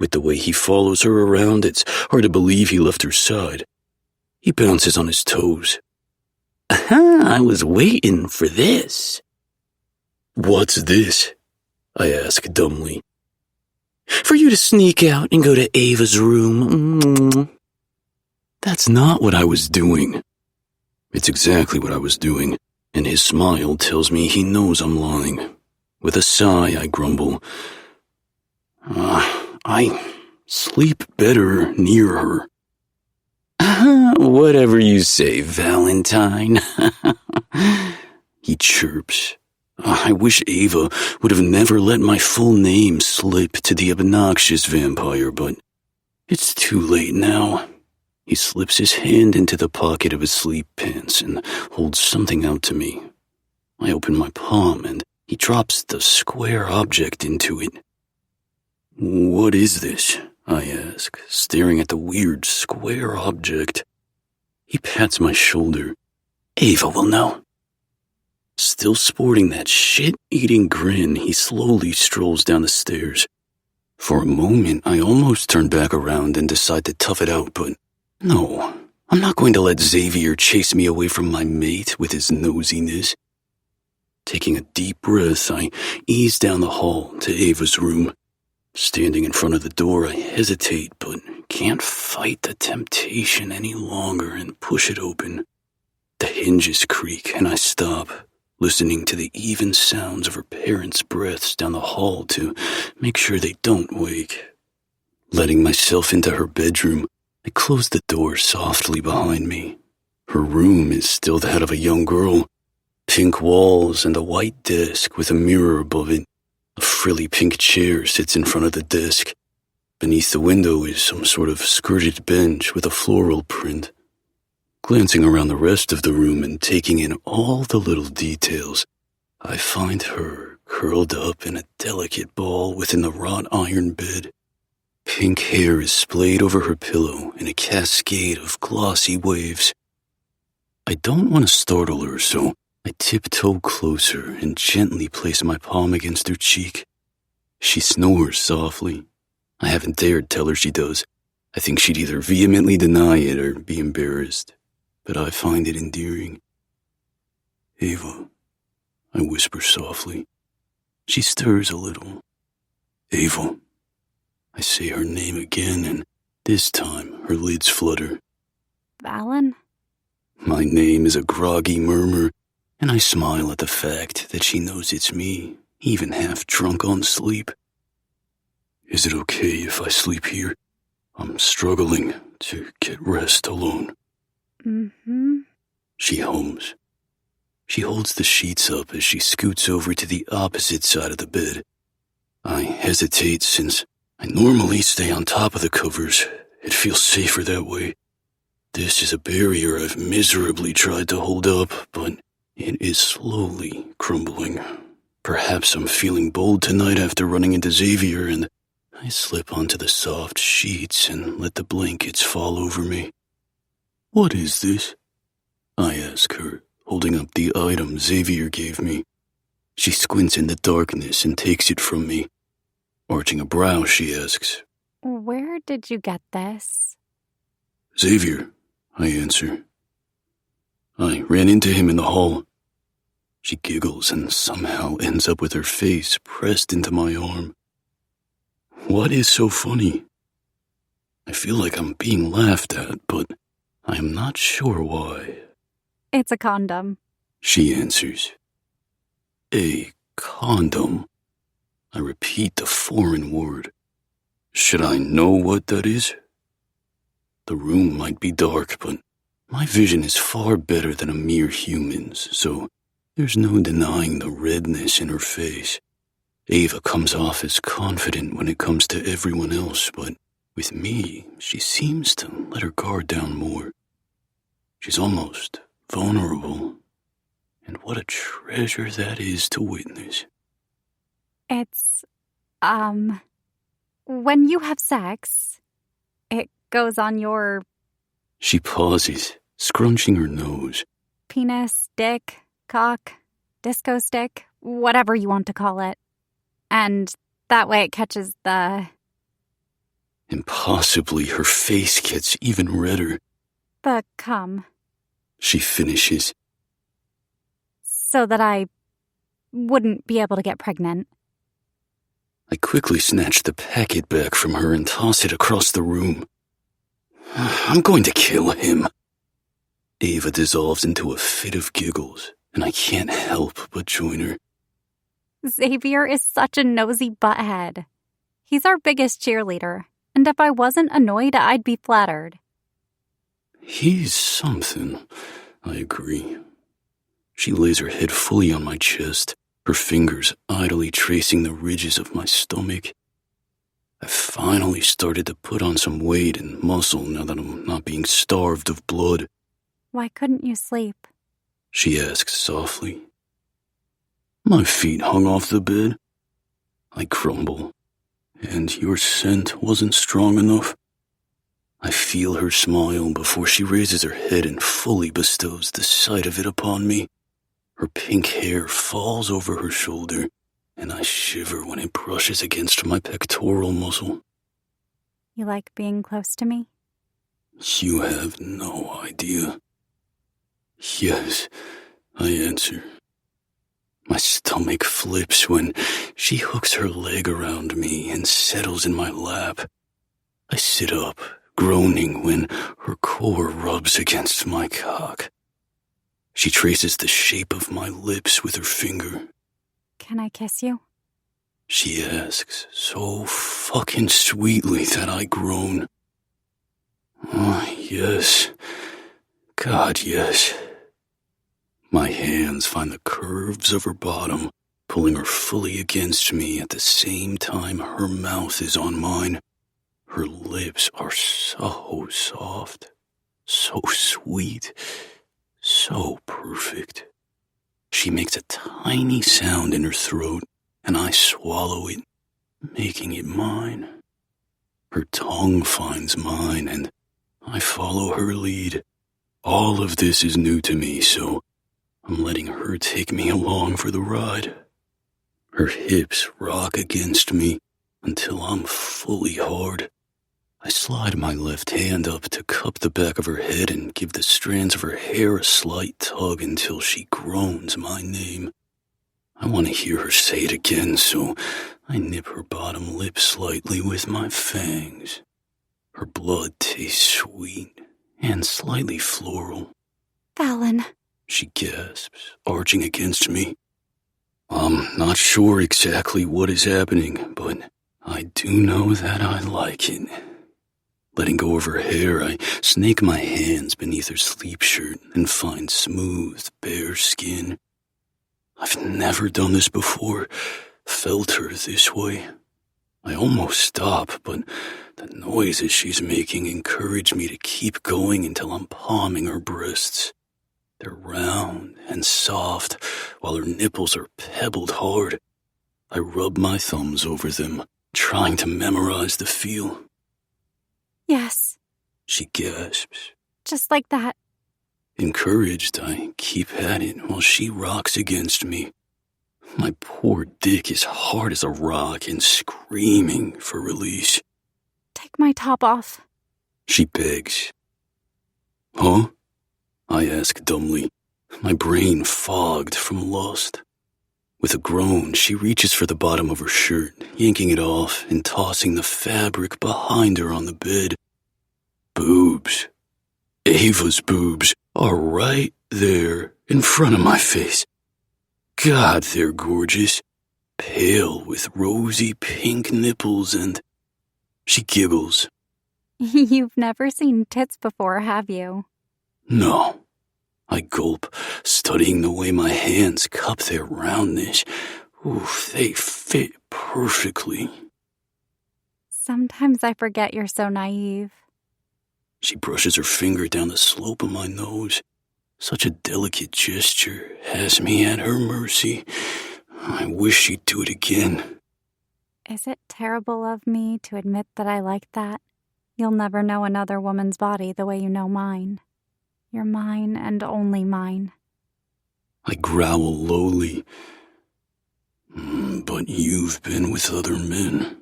With the way he follows her around, it's hard to believe he left her side. He bounces on his toes. I was waiting for this. What's this? I ask dumbly. For you to sneak out and go to Ava's room. That's not what I was doing. It's exactly what I was doing, and his smile tells me he knows I'm lying. With a sigh, I grumble. I sleep better near her. Whatever you say, Valentine. He chirps. I wish Ava would have never let my full name slip to the obnoxious vampire, but it's too late now. He slips his hand into the pocket of his sleep pants and holds something out to me. I open my palm and he drops the square object into it. What is this? I ask, staring at the weird square object. He pats my shoulder. Ava will know. Still sporting that shit-eating grin, he slowly strolls down the stairs. For a moment, I almost turn back around and decide to tough it out, but no, I'm not going to let Xavier chase me away from my mate with his nosiness. Taking a deep breath, I ease down the hall to Ava's room. Standing in front of the door, I hesitate, but can't fight the temptation any longer and push it open. The hinges creak and I stop, listening to the even sounds of her parents' breaths down the hall to make sure they don't wake. Letting myself into her bedroom, I close the door softly behind me. Her room is still that of a young girl. Pink walls and a white desk with a mirror above it. A frilly pink chair sits in front of the desk. Beneath the window is some sort of skirted bench with a floral print. Glancing around the rest of the room and taking in all the little details, I find her curled up in a delicate ball within the wrought iron bed. Pink hair is splayed over her pillow in a cascade of glossy waves. I don't want to startle her, so I tiptoe closer and gently place my palm against her cheek. She snores softly. I haven't dared tell her she does. I think she'd either vehemently deny it or be embarrassed, but I find it endearing. Ava, I whisper softly. She stirs a little. Ava. I say her name again, and this time her lids flutter.
Valen?
My name is a groggy murmur, and I smile at the fact that she knows it's me, even half drunk on sleep. Is it okay if I sleep here? I'm struggling to get rest alone.
Mm-hmm.
She hums. She holds the sheets up as she scoots over to the opposite side of the bed. I hesitate since I normally stay on top of the covers. It feels safer that way. This is a barrier I've miserably tried to hold up, but it is slowly crumbling. Perhaps I'm feeling bold tonight after running into Xavier, and I slip onto the soft sheets and let the blankets fall over me. What is this? I ask her, holding up the item Xavier gave me. She squints in the darkness and takes it from me. Arching a brow, she asks,
Where did you get this?
Xavier, I answer. I ran into him in the hall. She giggles and somehow ends up with her face pressed into my arm. What is so funny? I feel like I'm being laughed at, but I am not sure why.
It's a condom.
She answers. A condom. I repeat the foreign word. Should I know what that is? The room might be dark, but my vision is far better than a mere human's, so there's no denying the redness in her face. Ava comes off as confident when it comes to everyone else, but with me, she seems to let her guard down more. She's almost vulnerable, and what a treasure that is to witness.
It's, when you have sex, it goes on your
She pauses, scrunching her nose.
penis, dick, cock, disco stick, whatever you want to call it. And that way it catches the...
Impossibly, her face gets even redder.
The cum.
She finishes.
So that I wouldn't be able to get pregnant.
I quickly snatch the packet back from her and toss it across the room. I'm going to kill him. Ava dissolves into a fit of giggles, and I can't help but join her.
Xavier is such a nosy butthead. He's our biggest cheerleader, and if I wasn't annoyed, I'd be flattered.
He's something, I agree. She lays her head fully on my chest, her fingers idly tracing the ridges of my stomach. I finally started to put on some weight and muscle now that I'm not being starved of blood.
Why couldn't you sleep?
She asks softly. My feet hung off the bed. I crumble. And your scent wasn't strong enough. I feel her smile before she raises her head and fully bestows the sight of it upon me. Her pink hair falls over her shoulder, and I shiver when it brushes against my pectoral muscle.
You like being close to me?
You have no idea. Yes, I answer. My stomach flips when she hooks her leg around me and settles in my lap. I sit up, groaning when her core rubs against my cock. She traces the shape of my lips with her finger.
Can I kiss you?
She asks, so fucking sweetly that I groan. Oh, yes. God, yes. My hands find the curves of her bottom, pulling her fully against me at the same time her mouth is on mine. Her lips are so soft, so sweet, so perfect. She makes a tiny sound in her throat, and I swallow it, making it mine. Her tongue finds mine, and I follow her lead. All of this is new to me, so I'm letting her take me along for the ride. Her hips rock against me until I'm fully hard. I slide my left hand up to cup the back of her head and give the strands of her hair a slight tug until she groans my name. I want to hear her say it again, so I nip her bottom lip slightly with my fangs. Her blood tastes sweet and slightly floral.
Fallon,
She gasps, arching against me. I'm not sure exactly what is happening, but I do know that I like it. Letting go of her hair, I snake my hands beneath her sleep shirt and find smooth, bare skin. I've never done this before, felt her this way. I almost stop, but the noises she's making encourage me to keep going until I'm palming her breasts. They're round and soft, while her nipples are pebbled hard. I rub my thumbs over them, trying to memorize the feel.
yes,
She gasps.
just like that.
Encouraged, I keep at it while she rocks against me. My poor dick is hard as a rock and screaming for release.
Take my top off.
She begs. Huh? I ask dumbly, my brain fogged from lust. With a groan, she reaches for the bottom of her shirt, yanking it off and tossing the fabric behind her on the bed. Boobs. Ava's boobs are right there in front of my face. God, they're gorgeous. Pale with rosy pink nipples and... She giggles.
You've never seen tits before, have you?
No. I gulp, studying the way my hands cup their roundness. Oof, they fit perfectly.
Sometimes I forget you're so naive.
She brushes her finger down the slope of my nose. Such a delicate gesture has me at her mercy. I wish she'd do it again.
Is it terrible of me to admit that I like that? You'll never know another woman's body the way you know mine. You're mine and only mine.
I growl lowly. But you've been with other men.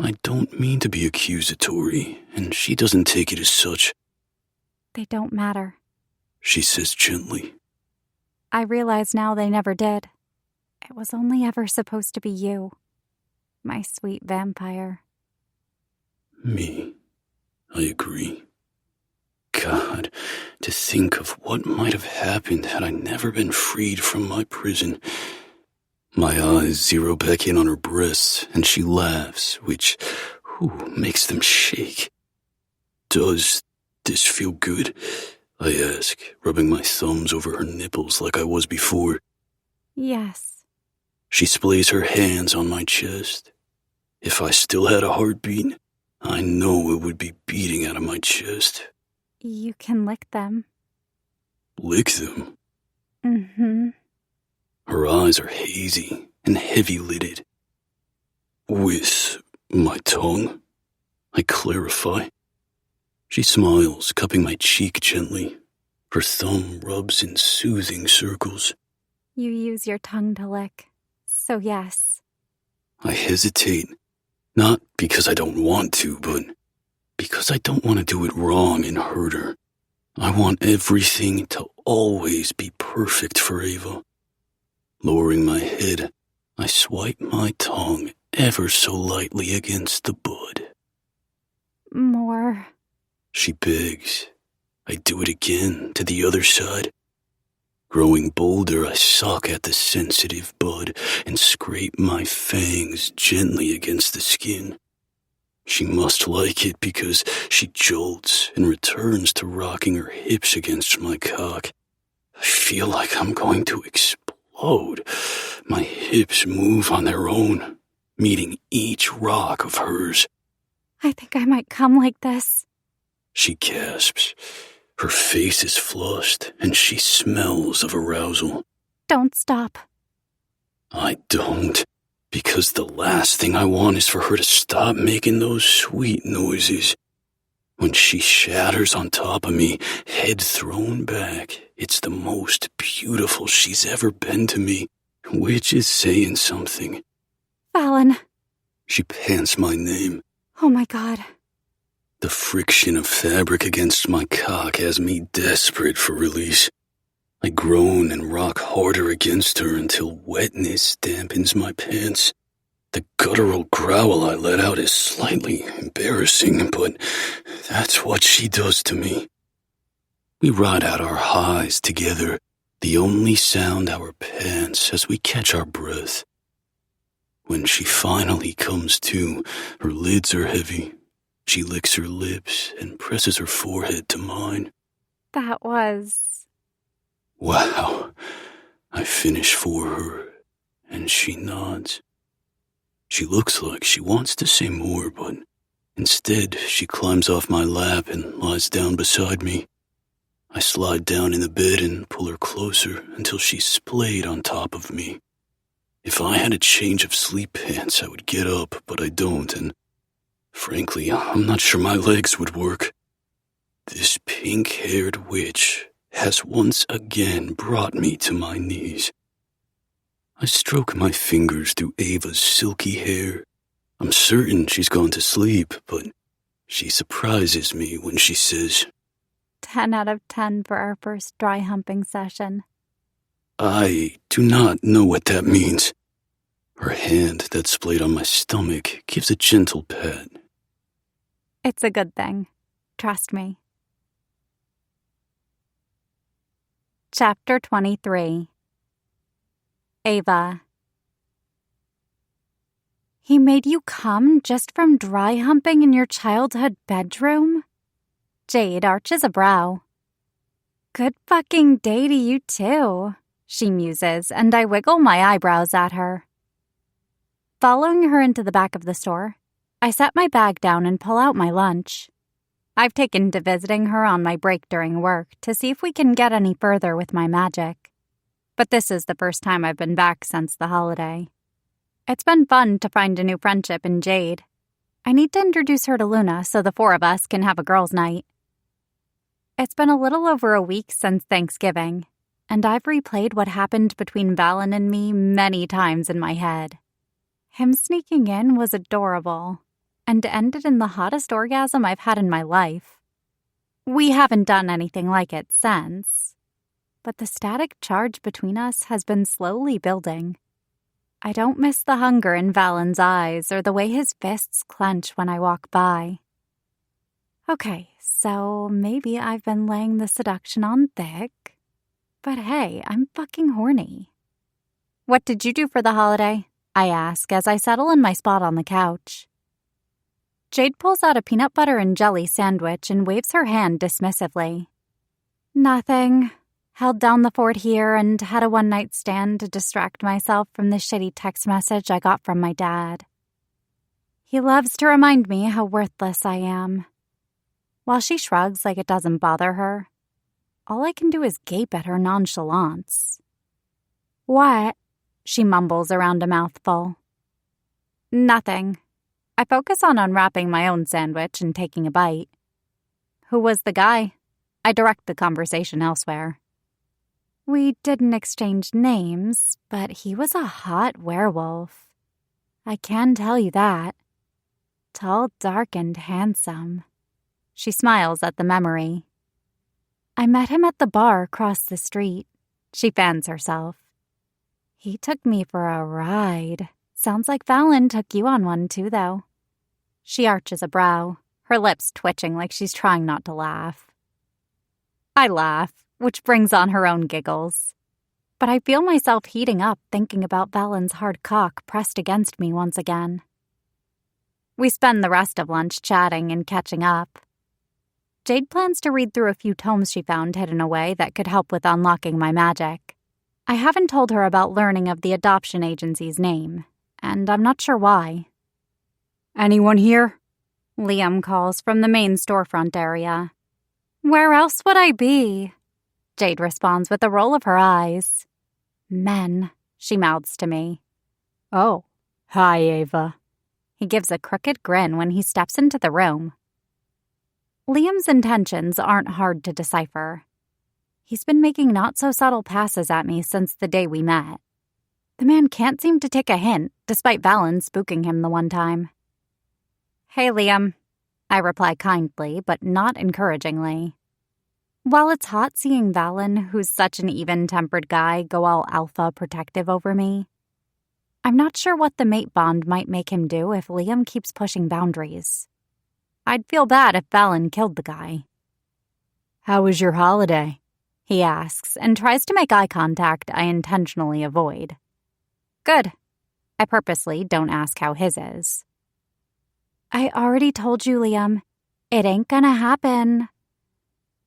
I don't mean to be accusatory, and she doesn't take it as such.
They don't matter.
She says gently.
I realize now they never did. It was only ever supposed to be you, my sweet vampire.
Me. I agree. God, to think of what might have happened had I never been freed from my prison. My eyes zero back in on her breasts, and she laughs, which makes them shake. Does this feel good? I ask, rubbing my thumbs over her nipples like I was before.
Yes.
She splays her hands on my chest. If I still had a heartbeat, I know it would be beating out of my chest.
You can lick them.
Lick them?
Mm-hmm.
Her eyes are hazy and heavy-lidded. With my tongue? I clarify. She smiles, cupping my cheek gently. Her thumb rubs in soothing circles.
You use your tongue to lick, so yes.
I hesitate, not because I don't want to, but because I don't want to do it wrong and hurt her. I want everything to always be perfect for Ava. Lowering my head, I swipe my tongue ever so lightly against the bud.
More.
She begs. I do it again to the other side. Growing bolder, I suck at the sensitive bud and scrape my fangs gently against the skin. She must like it because she jolts and returns to rocking her hips against my cock. I feel like I'm going to explode. My hips move on their own, meeting each rock of hers.
I think I might come like this.
She gasps. Her face is flushed, and she smells of arousal.
Don't stop.
I don't, because the last thing I want is for her to stop making those sweet noises. When she shatters on top of me, head thrown back, it's the most beautiful she's ever been to me, which is saying something.
Fallon.
She pants my name.
Oh my God.
The friction of fabric against my cock has me desperate for release. I groan and rock harder against her until wetness dampens my pants. The guttural growl I let out is slightly embarrassing, but that's what she does to me. We ride out our highs together, the only sound our pants as we catch our breath. When she finally comes to, her lids are heavy. She licks her lips and presses her forehead to mine.
That was...
Wow. I finish for her, and she nods. She looks like she wants to say more, but instead she climbs off my lap and lies down beside me. I slide down in the bed and pull her closer until she's splayed on top of me. If I had a change of sleep pants, I would get up, but I don't, and frankly, I'm not sure my legs would work. This pink-haired witch has once again brought me to my knees. I stroke my fingers through Ava's silky hair. I'm certain she's gone to sleep, but she surprises me when she says,
10 out of 10 for our first dry humping session.
I do not know what that means. Her hand that's splayed on my stomach gives a gentle pat.
It's a good thing. Trust me. Chapter 23. Ava. He made you come just from dry humping in your childhood bedroom? Jade arches a brow. Good fucking day to you too, she muses, and I wiggle my eyebrows at her. Following her into the back of the store, I set my bag down and pull out my lunch. I've taken to visiting her on my break during work to see if we can get any further with my magic. But this is the first time I've been back since the holiday. It's been fun to find a new friendship in Jade. I need to introduce her to Luna so the four of us can have a girls' night. It's been a little over a week since Thanksgiving, and I've replayed what happened between Valen and me many times in my head. Him sneaking in was adorable. and ended in the hottest orgasm I've had in my life. We haven't done anything like it since, but the static charge between us has been slowly building. I don't miss the hunger in Valen's eyes or the way his fists clench when I walk by. Okay, so maybe I've been laying the seduction on thick, but hey, I'm fucking horny. What did you do for the holiday? I ask as I settle in my spot on the couch. Jade pulls out a peanut butter and jelly sandwich and waves her hand dismissively. Nothing. Held down the fort here and had a one-night stand to distract myself from the shitty text message I got from my dad. He loves to remind me how worthless I am. While she shrugs like it doesn't bother her, all I can do is gape at her nonchalance. What? She mumbles around a mouthful. Nothing. I focus on unwrapping my own sandwich and taking a bite. Who was the guy? I direct the conversation elsewhere. We didn't exchange names, but he was a hot werewolf. I can tell you that. Tall, dark, and handsome. She smiles at the memory. I met him at the bar across the street. She fans herself. He took me for a ride. Sounds like Valen took you on one too, though. She arches a brow, her lips twitching like she's trying not to laugh. I laugh, which brings on her own giggles. But I feel myself heating up thinking about Valen's hard cock pressed against me once again. We spend the rest of lunch chatting and catching up. Jade plans to read through a few tomes she found hidden away that could help with unlocking my magic. I haven't told her about learning of the adoption agency's name, and I'm not sure why. Anyone here? Liam calls from the main storefront area. Where else would I be? Jade responds with a roll of her eyes. Men, she mouths to me. Oh, hi, Ava. He gives a crooked grin when he steps into the room. Liam's intentions aren't hard to decipher. He's been making not-so-subtle passes at me since the day we met. The man can't seem to take a hint, despite Valen spooking him the one time. Hey, Liam. I reply kindly, but not encouragingly. While it's hot seeing Valen, who's such an even-tempered guy, go all alpha protective over me, I'm not sure what the mate bond might make him do if Liam keeps pushing boundaries. I'd feel bad if Valen killed the guy. How was your holiday? He asks and tries to make eye contact I intentionally avoid. Good. I purposely don't ask how his is. I already told you, Liam. It ain't gonna happen.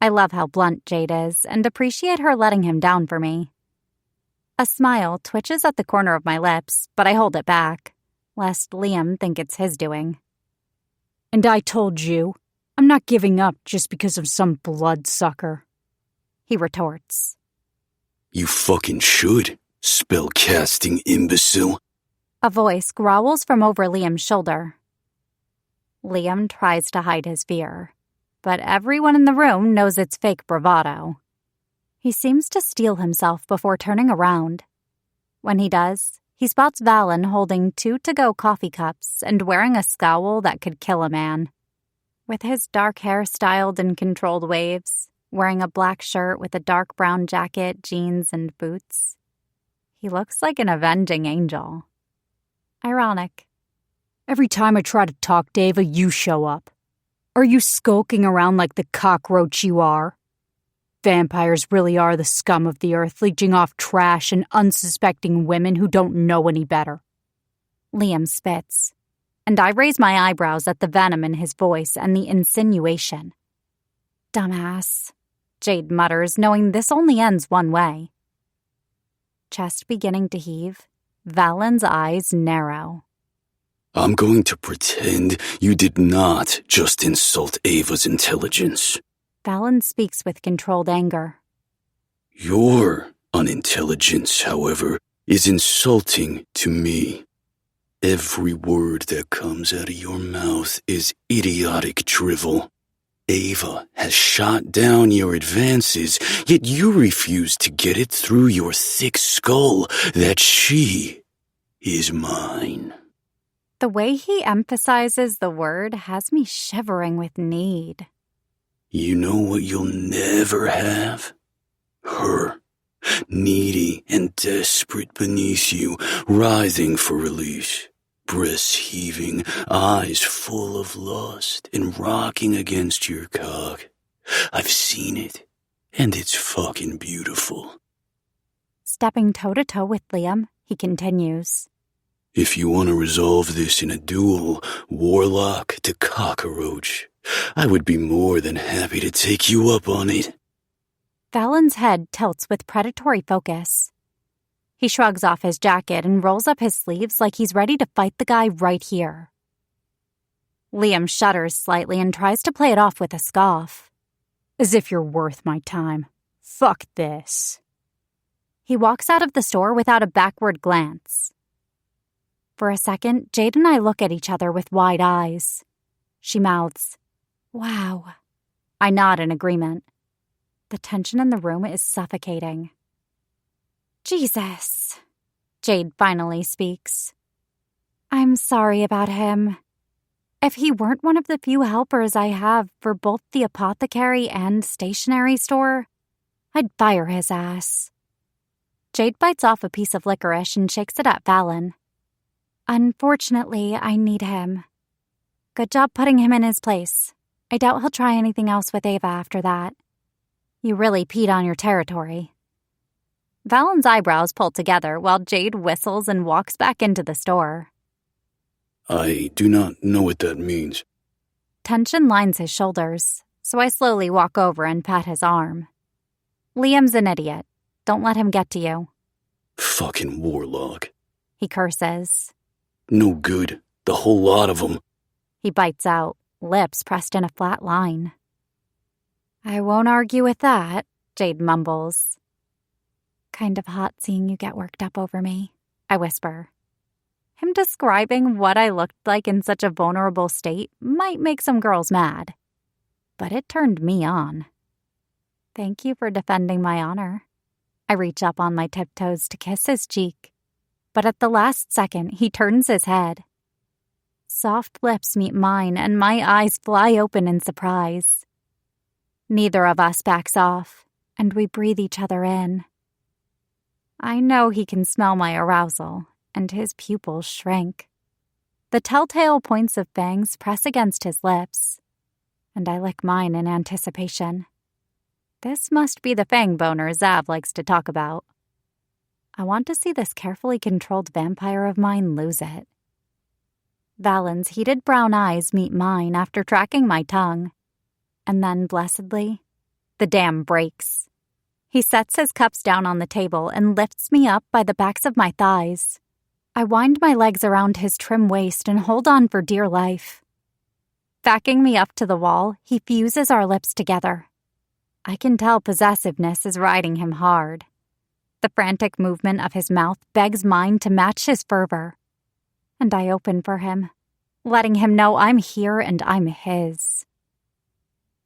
I love how blunt Jade is and appreciate her letting him down for me. A smile twitches at the corner of my lips, but I hold it back, lest Liam think it's his doing. And I told you, I'm not giving up just because of some bloodsucker. He retorts.
You fucking should, spell-casting imbecile.
A voice growls from over Liam's shoulder. Liam tries to hide his fear, but everyone in the room knows it's fake bravado. He seems to steel himself before turning around. When he does, he spots Valen holding 2 to-go coffee cups and wearing a scowl that could kill a man. With his dark hair styled in controlled waves, wearing a black shirt with a dark brown jacket, jeans, and boots, he looks like an avenging angel. Ironic.
Every time I try to talk to Ava, you show up. Are you skulking around like the cockroach you are? Vampires really are the scum of the earth, leeching off trash and unsuspecting women who don't know any better.
Liam spits, and I raise my eyebrows at the venom in his voice and the insinuation. Dumbass, Jade mutters, knowing this only ends one way. Chest beginning to heave, Valen's eyes narrow.
I'm going to pretend you did not just insult Ava's intelligence.
Valen speaks with controlled anger.
Your unintelligence, however, is insulting to me. Every word that comes out of your mouth is idiotic drivel. Ava has shot down your advances, yet you refuse to get it through your thick skull that she is mine.
The way he emphasizes the word has me shivering with need.
You know what you'll never have? Her. Needy and desperate beneath you, writhing for release. Breasts heaving, eyes full of lust, and rocking against your cock. I've seen it, and it's fucking beautiful.
Stepping toe-to-toe with Liam, he continues.
If you want to resolve this in a duel, warlock to cockroach, I would be more than happy to take you up on it.
Valen's head tilts with predatory focus. He shrugs off his jacket and rolls up his sleeves like he's ready to fight the guy right here. Liam shudders slightly and tries to play it off with a scoff. As if you're worth my time. Fuck this. He walks out of the store without a backward glance. For a second, Jade and I look at each other with wide eyes. She mouths, "Wow." I nod in agreement. The tension in the room is suffocating. "Jesus," Jade finally speaks. "I'm sorry about him. If he weren't one of the few helpers I have for both the apothecary and stationery store, I'd fire his ass." Jade bites off a piece of licorice and shakes it at Valen. "Unfortunately, I need him. Good job putting him in his place. I doubt he'll try anything else with Ava after that. You really peed on your territory." Valen's eyebrows pull together while Jade whistles and walks back into the store.
I do not know what that means.
Tension lines his shoulders, so I slowly walk over and pat his arm. "Liam's an idiot. Don't let him get to you."
Fucking warlock.
He curses.
No good. The whole lot of them.
He bites out, lips pressed in a flat line. "I won't argue with that," Jade mumbles. "Kind of hot seeing you get worked up over me," I whisper. Him describing what I looked like in such a vulnerable state might make some girls mad. But it turned me on. "Thank you for defending my honor." I reach up on my tiptoes to kiss his cheek. But at the last second, he turns his head. Soft lips meet mine, and my eyes fly open in surprise. Neither of us backs off, and we breathe each other in. I know he can smell my arousal, and his pupils shrink. The telltale points of fangs press against his lips, and I lick mine in anticipation. This must be the fang boner Zav likes to talk about. I want to see this carefully controlled vampire of mine lose it. Valen's heated brown eyes meet mine after tracking my tongue. And then, blessedly, the dam breaks. He sets his cups down on the table and lifts me up by the backs of my thighs. I wind my legs around his trim waist and hold on for dear life. Backing me up to the wall, he fuses our lips together. I can tell possessiveness is riding him hard. The frantic movement of his mouth begs mine to match his fervor. And I open for him, letting him know I'm here and I'm his.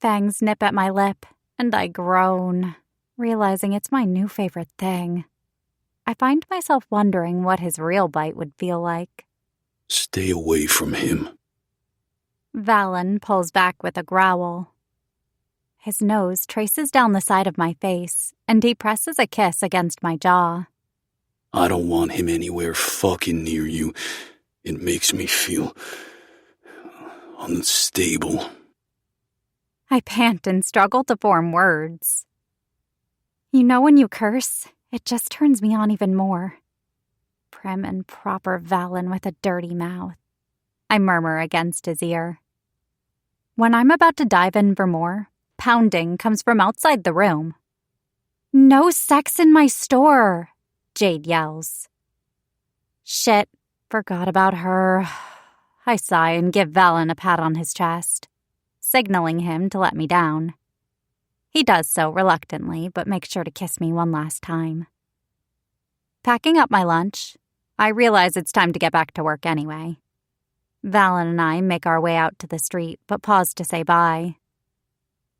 Fangs nip at my lip, and I groan, realizing it's my new favorite thing. I find myself wondering what his real bite would feel like.
Stay away from him.
Valen pulls back with a growl. His nose traces down the side of my face, and he presses a kiss against my jaw.
I don't want him anywhere fucking near you. It makes me feel unstable.
I pant and struggle to form words. You know when you curse, it just turns me on even more. Prim and proper Valen with a dirty mouth. I murmur against his ear. When I'm about to dive in for more, pounding comes from outside the room. "No sex in my store," Jade yells. Shit, forgot about her. I sigh and give Valen a pat on his chest, signaling him to let me down. He does so reluctantly, but makes sure to kiss me one last time. Packing up my lunch, I realize it's time to get back to work anyway. Valen and I make our way out to the street, but pause to say bye.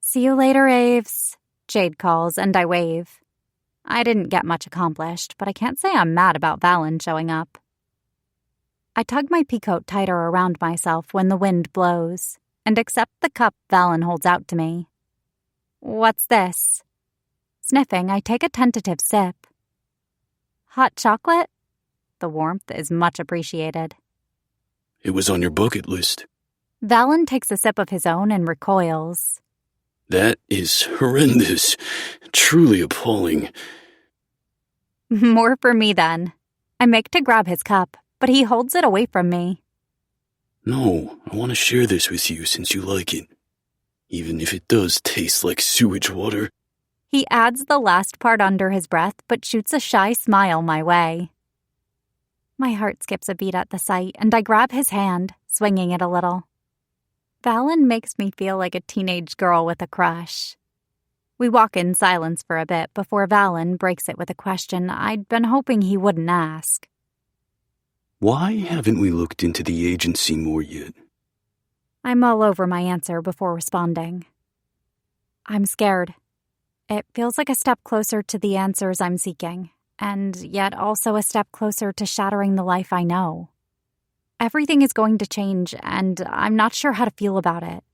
"See you later, Aves," Jade calls, and I wave. I didn't get much accomplished, but I can't say I'm mad about Valen showing up. I tug my peacoat tighter around myself when the wind blows and accept the cup Valen holds out to me. What's this? Sniffing, I take a tentative sip. Hot chocolate? The warmth is much appreciated.
It was on your bucket list.
Valen takes a sip of his own and recoils.
That is horrendous. Truly appalling.
More for me, then. I make to grab his cup, but he holds it away from me.
No, I want to share this with you since you like it. Even if it does taste like sewage water.
He adds the last part under his breath, but shoots a shy smile my way. My heart skips a beat at the sight, and I grab his hand, swinging it a little. Valen makes me feel like a teenage girl with a crush. We walk in silence for a bit before Valen breaks it with a question I'd been hoping he wouldn't ask.
Why haven't we looked into the agency more yet?
I mull over my answer before responding. I'm scared. It feels like a step closer to the answers I'm seeking, and yet also a step closer to shattering the life I know. Everything is going to change, and I'm not sure how to feel about it.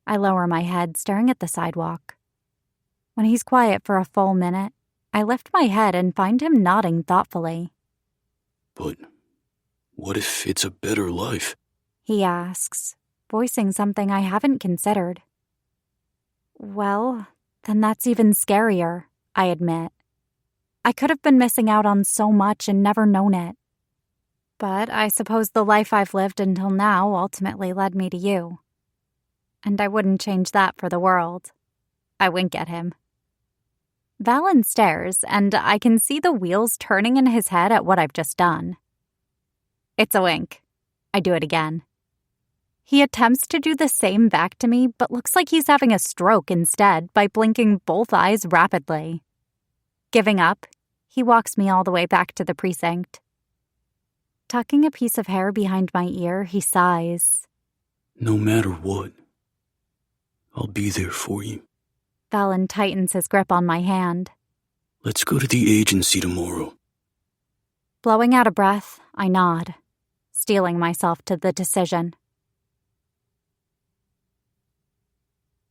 I lower my head, staring at the sidewalk. When he's quiet for a full minute, I lift my head and find him nodding thoughtfully.
But what if it's a better life?
He asks, voicing something I haven't considered. Well, then that's even scarier, I admit. I could have been missing out on so much and never known it. But I suppose the life I've lived until now ultimately led me to you. And I wouldn't change that for the world. I wink at him. Valen stares, and I can see the wheels turning in his head at what I've just done. It's a wink. I do it again. He attempts to do the same back to me, but looks like he's having a stroke instead by blinking both eyes rapidly. Giving up, he walks me all the way back to the precinct. Tucking a piece of hair behind my ear, he sighs.
No matter what, I'll be there for you.
Valen tightens his grip on my hand.
Let's go to the agency tomorrow.
Blowing out a breath, I nod, steeling myself to the decision.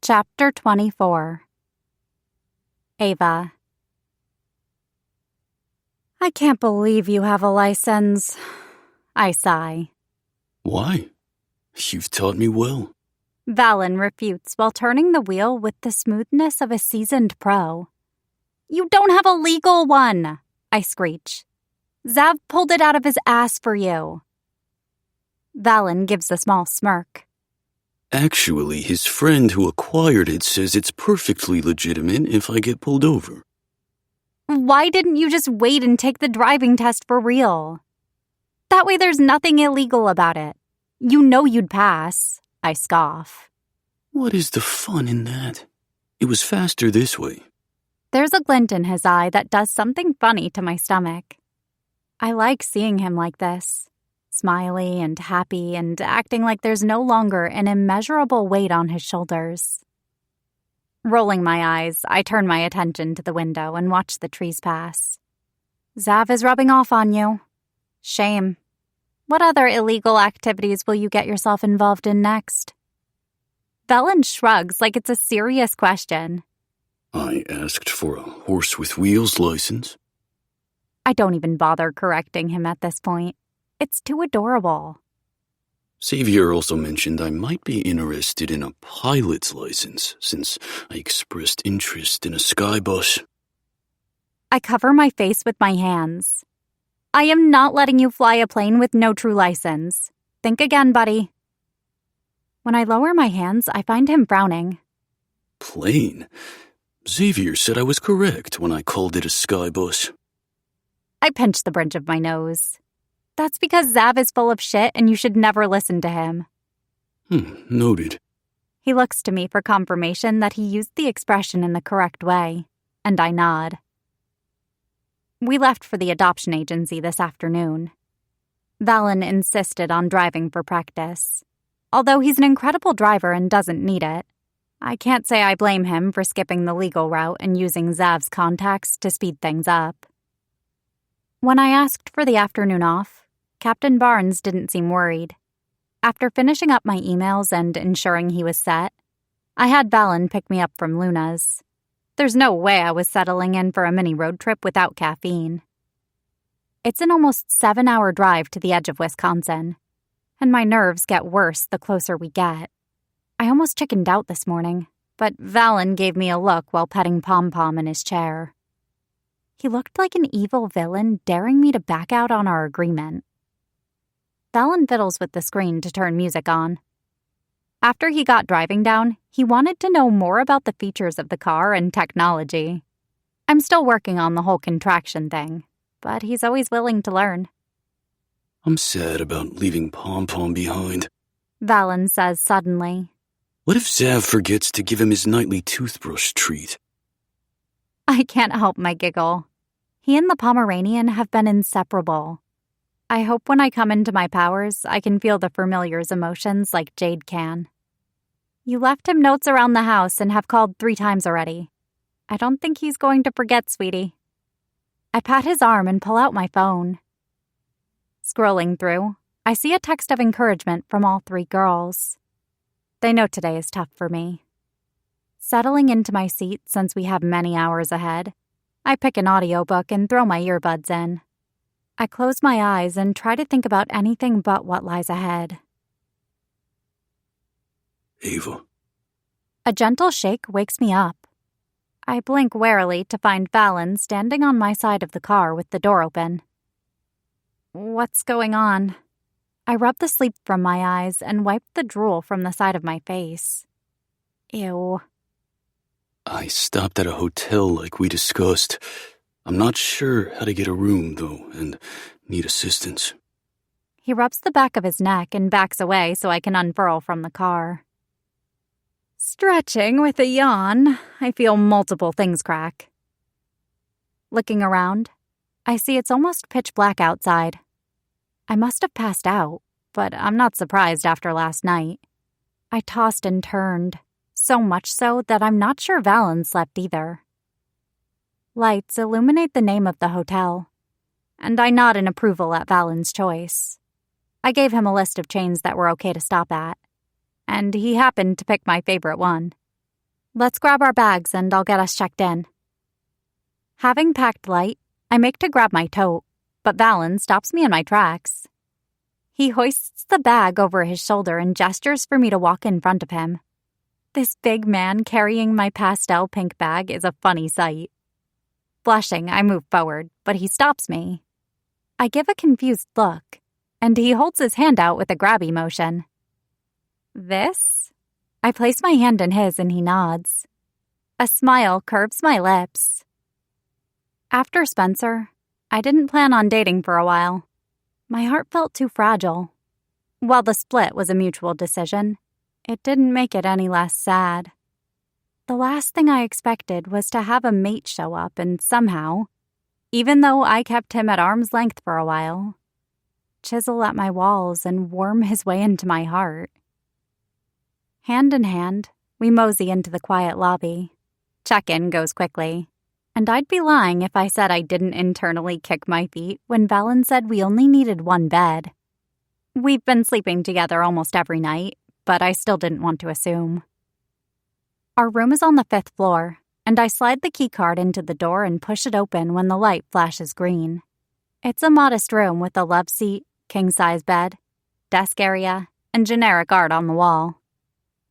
Chapter 24. Ava. I can't believe you have a license. I sigh.
Why? You've taught me well.
Valen refutes while turning the wheel with the smoothness of a seasoned pro. You don't have a legal one, I screech. Zav pulled it out of his ass for you. Valen gives a small smirk.
Actually, his friend who acquired it says it's perfectly legitimate if I get pulled over.
Why didn't you just wait and take the driving test for real? That way there's nothing illegal about it. You know you'd pass, I scoff.
What is the fun in that? It was faster this way.
There's a glint in his eye that does something funny to my stomach. I like seeing him like this, smiley and happy and acting like there's no longer an immeasurable weight on his shoulders. Rolling my eyes, I turn my attention to the window and watch the trees pass. Zav is rubbing off on you. Shame. What other illegal activities will you get yourself involved in next? Valen shrugs like it's a serious question.
I asked for a horse with wheels license.
I don't even bother correcting him at this point. It's too adorable.
Xavier also mentioned I might be interested in a pilot's license since I expressed interest in a sky bus.
I cover my face with my hands. I am not letting you fly a plane with no true license. Think again, buddy. When I lower my hands, I find him frowning.
Plane? Xavier said I was correct when I called it a sky bus.
I pinch the bridge of my nose. That's because Zav is full of shit and you should never listen to him.
Noted.
He looks to me for confirmation that he used the expression in the correct way, and I nod. We left for the adoption agency this afternoon. Valen insisted on driving for practice. Although he's an incredible driver and doesn't need it, I can't say I blame him for skipping the legal route and using Zav's contacts to speed things up. When I asked for the afternoon off, Captain Barnes didn't seem worried. After finishing up my emails and ensuring he was set, I had Valen pick me up from Luna's. There's no way I was settling in for a mini road trip without caffeine. It's an almost 7-hour drive to the edge of Wisconsin, and my nerves get worse the closer we get. I almost chickened out this morning, but Valen gave me a look while petting Pom-Pom in his chair. He looked like an evil villain daring me to back out on our agreement. Valen fiddles with the screen to turn music on. After he got driving down, he wanted to know more about the features of the car and technology. I'm still working on the whole contraction thing, but he's always willing to learn.
I'm sad about leaving Pom-Pom behind,
Valen says suddenly.
What if Zav forgets to give him his nightly toothbrush treat?
I can't help my giggle. He and the Pomeranian have been inseparable. I hope when I come into my powers, I can feel the familiar's emotions like Jade can. You left him notes around the house and have called 3 times already. I don't think he's going to forget, sweetie. I pat his arm and pull out my phone. Scrolling through, I see a text of encouragement from all 3 girls. They know today is tough for me. Settling into my seat since we have many hours ahead, I pick an audiobook and throw my earbuds in. I close my eyes and try to think about anything but what lies ahead.
Ava.
A gentle shake wakes me up. I blink warily to find Valen standing on my side of the car with the door open. What's going on? I rub the sleep from my eyes and wipe the drool from the side of my face. Ew.
I stopped at a hotel like we discussed. I'm not sure how to get a room, though, and need assistance.
He rubs the back of his neck and backs away so I can unfurl from the car. Stretching with a yawn, I feel multiple things crack. Looking around, I see it's almost pitch black outside. I must have passed out, but I'm not surprised after last night. I tossed and turned, so much so that I'm not sure Valen slept either. Lights illuminate the name of the hotel, and I nod in approval at Valen's choice. I gave him a list of chains that were okay to stop at, and he happened to pick my favorite one. Let's grab our bags and I'll get us checked in. Having packed light, I make to grab my tote, but Valen stops me in my tracks. He hoists the bag over his shoulder and gestures for me to walk in front of him. This big man carrying my pastel pink bag is a funny sight. Blushing, I move forward, but he stops me. I give a confused look, and he holds his hand out with a grabby motion. This? I place my hand in his and he nods. A smile curves my lips. After Spencer, I didn't plan on dating for a while. My heart felt too fragile. While the split was a mutual decision, it didn't make it any less sad. The last thing I expected was to have a mate show up and somehow, even though I kept him at arm's length for a while, chisel at my walls and worm his way into my heart. Hand in hand, we mosey into the quiet lobby. Check-in goes quickly, and I'd be lying if I said I didn't internally kick my feet when Valen said we only needed 1 bed. We've been sleeping together almost every night, but I still didn't want to assume. Our room is on the 5th floor, and I slide the keycard into the door and push it open when the light flashes green. It's a modest room with a love seat, king-size bed, desk area, and generic art on the wall.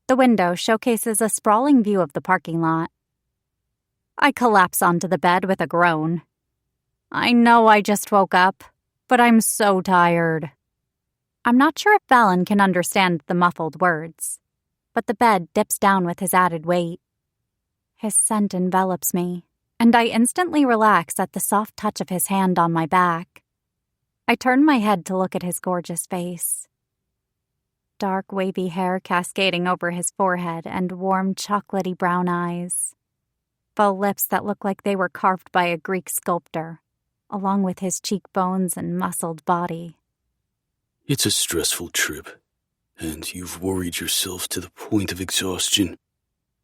The window showcases a sprawling view of the parking lot. I collapse onto the bed with a groan. I know I just woke up, but I'm so tired. I'm not sure if Valen can understand the muffled words, but the bed dips down with his added weight. His scent envelops me, and I instantly relax at the soft touch of his hand on my back. I turn my head to look at his gorgeous face. Dark, wavy hair cascading over his forehead and warm, chocolatey brown eyes. Full lips that look like they were carved by a Greek sculptor, along with his cheekbones and muscled body.
It's a stressful trip, and you've worried yourself to the point of exhaustion.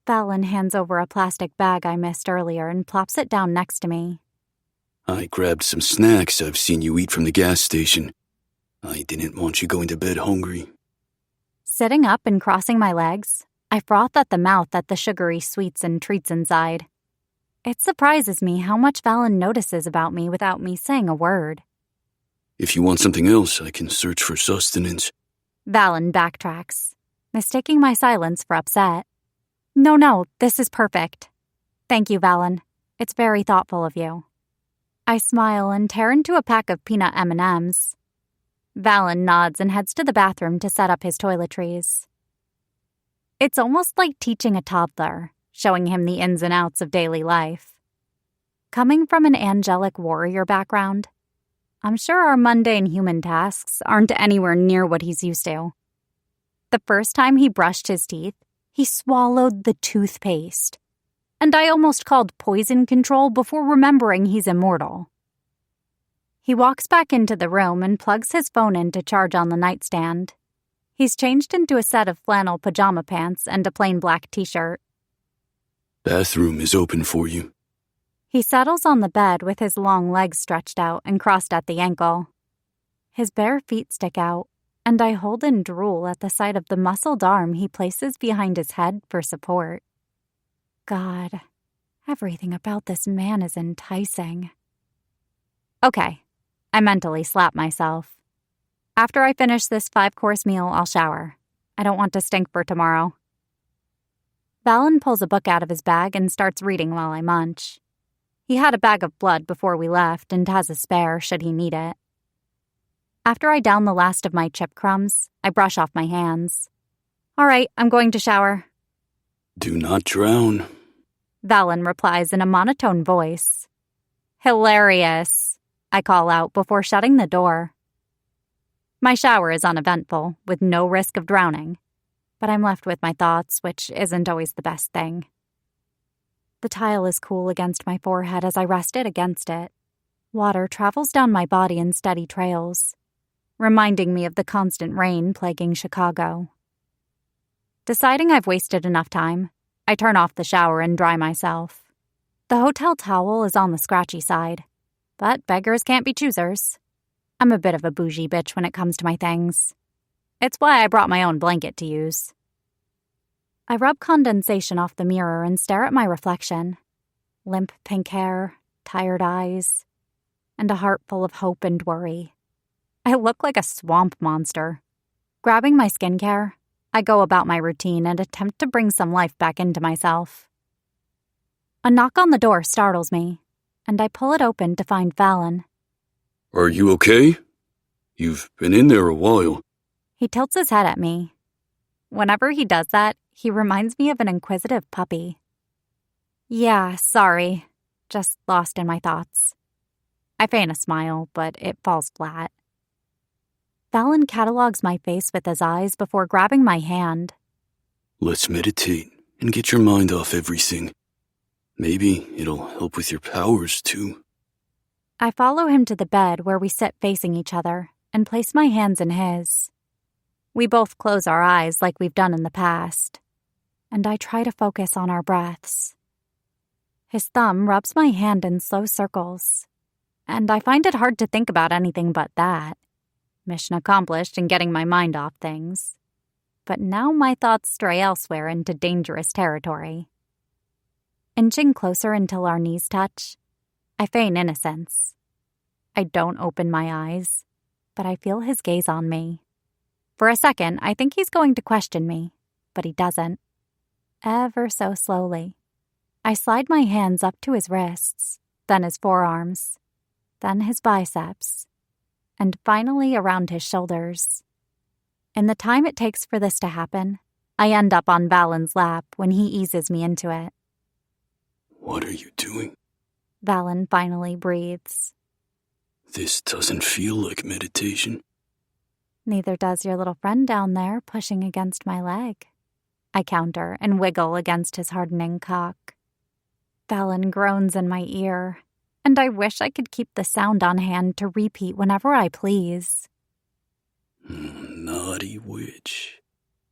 Valen hands over a plastic bag I missed earlier and plops it down next to me.
I grabbed some snacks I've seen you eat from the gas station.
I didn't want you going to bed hungry.
Sitting up and crossing my legs, I froth at the mouth at the sugary sweets and treats inside. It surprises me how much Valen notices about me without me saying a word.
If you want something else, I can search for sustenance.
Valen backtracks, mistaking my silence for upset. No, this is perfect. Thank you, Valen. It's very thoughtful of you. I smile and tear into a pack of peanut M&Ms. Valen nods and heads to the bathroom to set up his toiletries. It's almost like teaching a toddler, showing him the ins and outs of daily life. Coming from an angelic warrior background, I'm sure our mundane human tasks aren't anywhere near what he's used to. The first time he brushed his teeth, he swallowed the toothpaste. And I almost called poison control before remembering he's immortal. He walks back into the room and plugs his phone in to charge on the nightstand. He's changed into a set of flannel pajama pants and a plain black t-shirt.
Bathroom is open for you.
He settles on the bed with his long legs stretched out and crossed at the ankle. His bare feet stick out, and I hold and drool at the sight of the muscled arm he places behind his head for support. God, everything about this man is enticing. Okay, I mentally slap myself. After I finish this 5-course meal, I'll shower. I don't want to stink for tomorrow. Valen pulls a book out of his bag and starts reading while I munch. He had a bag of blood before we left and has a spare should he need it. After I down the last of my chip crumbs, I brush off my hands. All right, I'm going to shower.
Do not drown.
Valen replies in a monotone voice. Hilarious, I call out before shutting the door. My shower is uneventful, with no risk of drowning, but I'm left with my thoughts, which isn't always the best thing. The tile is cool against my forehead as I rest it against it. Water travels down my body in steady trails, reminding me of the constant rain plaguing Chicago. Deciding I've wasted enough time, I turn off the shower and dry myself. The hotel towel is on the scratchy side, but beggars can't be choosers. I'm a bit of a bougie bitch when it comes to my things. It's why I brought my own blanket to use. I rub condensation off the mirror and stare at my reflection. Limp pink hair, tired eyes, and a heart full of hope and worry. I look like a swamp monster. Grabbing my skincare, I go about my routine and attempt to bring some life back into myself. A knock on the door startles me, and I pull it open to find Valen.
Are you okay? You've been in there a while.
He tilts his head at me. Whenever he does that, he reminds me of an inquisitive puppy. Yeah, sorry. Just lost in my thoughts. I feign a smile, but it falls flat. Valen catalogs my face with his eyes before grabbing my hand.
Let's meditate and get your mind off everything. Maybe it'll help with your powers, too.
I follow him to the bed where we sit facing each other and place my hands in his. We both close our eyes like we've done in the past, and I try to focus on our breaths. His thumb rubs my hand in slow circles, and I find it hard to think about anything but that. Mission accomplished in getting my mind off things. But now my thoughts stray elsewhere into dangerous territory. Inching closer until our knees touch, I feign innocence. I don't open my eyes, but I feel his gaze on me. For a second, I think he's going to question me, but he doesn't. Ever so slowly. I slide my hands up to his wrists, then his forearms, then his biceps, and finally around his shoulders. In the time it takes for this to happen, I end up on Valen's lap when he eases me into it.
What are you doing?
Valen finally breathes.
This doesn't feel like meditation.
Neither does your little friend down there pushing against my leg. I counter and wiggle against his hardening cock. Valen groans in my ear, and I wish I could keep the sound on hand to repeat whenever I please.
Naughty witch.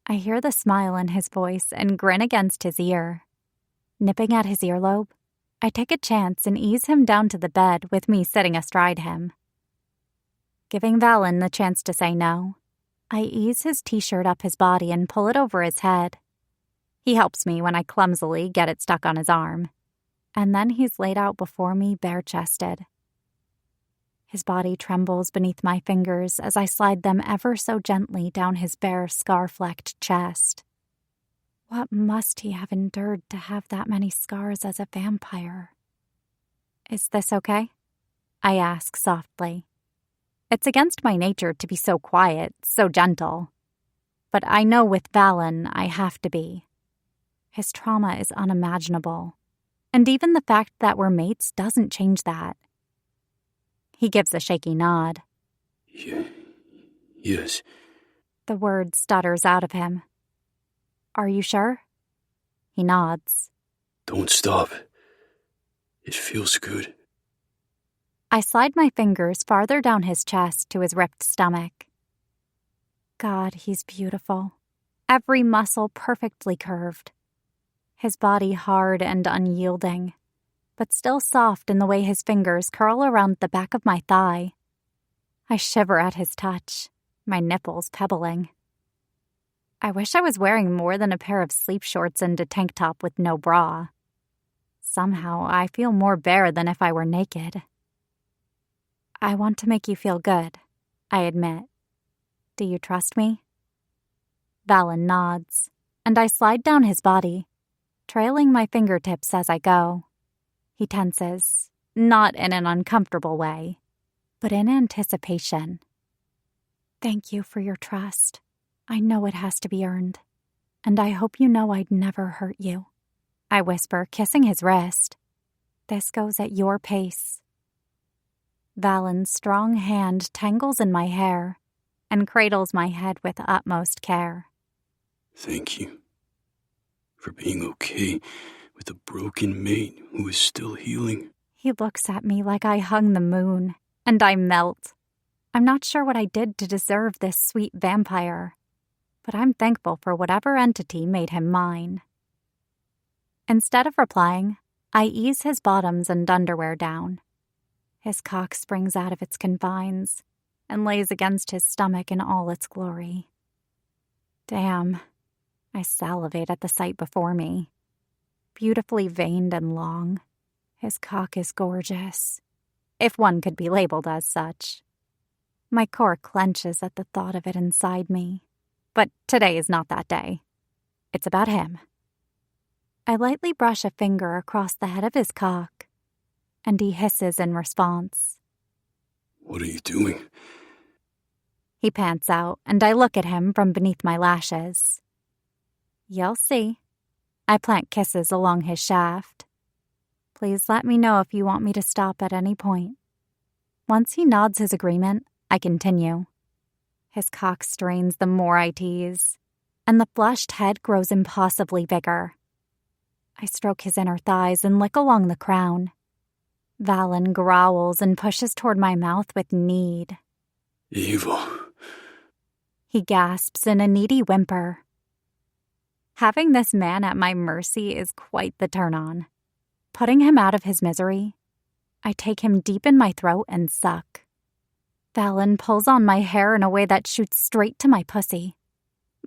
I hear the smile in his voice and grin against his ear. Nipping at his earlobe, I take a chance and ease him down to the bed with me sitting astride him. Giving Valen the chance to say no, I ease his t-shirt up his body and pull it over his head. He helps me when I clumsily get it stuck on his arm, and then he's laid out before me bare-chested. His body trembles beneath my fingers as I slide them ever so gently down his bare, scar-flecked chest. What must he have endured to have that many scars as a vampire? Is this okay? I ask softly. It's against my nature to be so quiet, so gentle. But I know with Valen I have to be. His trauma is unimaginable, and even the fact that we're mates doesn't change that. He gives a shaky nod.
Yes.
The word stutters out of him. Are you sure? He nods.
Don't stop. It feels good.
I slide my fingers farther down his chest to his ripped stomach. God, he's beautiful. Every muscle perfectly curved. His body hard and unyielding, but still soft in the way his fingers curl around the back of my thigh. I shiver at his touch, my nipples pebbling. I wish I was wearing more than a pair of sleep shorts and a tank top with no bra. Somehow, I feel more bare than if I were naked. I want to make you feel good, I admit. Do you trust me? Valen nods, and I slide down his body, trailing my fingertips as I go. He tenses, not in an uncomfortable way, but in anticipation. Thank you for your trust. I know it has to be earned, and I hope you know I'd never hurt you. I whisper, kissing his wrist. This goes at your pace. Valen's strong hand tangles in my hair and cradles my head with utmost care.
Thank you for being okay with a broken mate who is still healing.
He looks at me like I hung the moon, and I melt. I'm not sure what I did to deserve this sweet vampire, but I'm thankful for whatever entity made him mine. Instead of replying, I ease his bottoms and underwear down. His cock springs out of its confines and lays against his stomach in all its glory. Damn, I salivate at the sight before me. Beautifully veined and long, his cock is gorgeous, if one could be labeled as such. My core clenches at the thought of it inside me, but today is not that day. It's about him. I lightly brush a finger across the head of his cock, and he hisses in response.
What are you doing?
He pants out, and I look at him from beneath my lashes. You'll see. I plant kisses along his shaft. Please let me know if you want me to stop at any point. Once he nods his agreement, I continue. His cock strains the more I tease, and the flushed head grows impossibly bigger. I stroke his inner thighs and lick along the crown. Valen growls and pushes toward my mouth with need.
Evil.
He gasps in a needy whimper. Having this man at my mercy is quite the turn-on. Putting him out of his misery, I take him deep in my throat and suck. Valen pulls on my hair in a way that shoots straight to my pussy.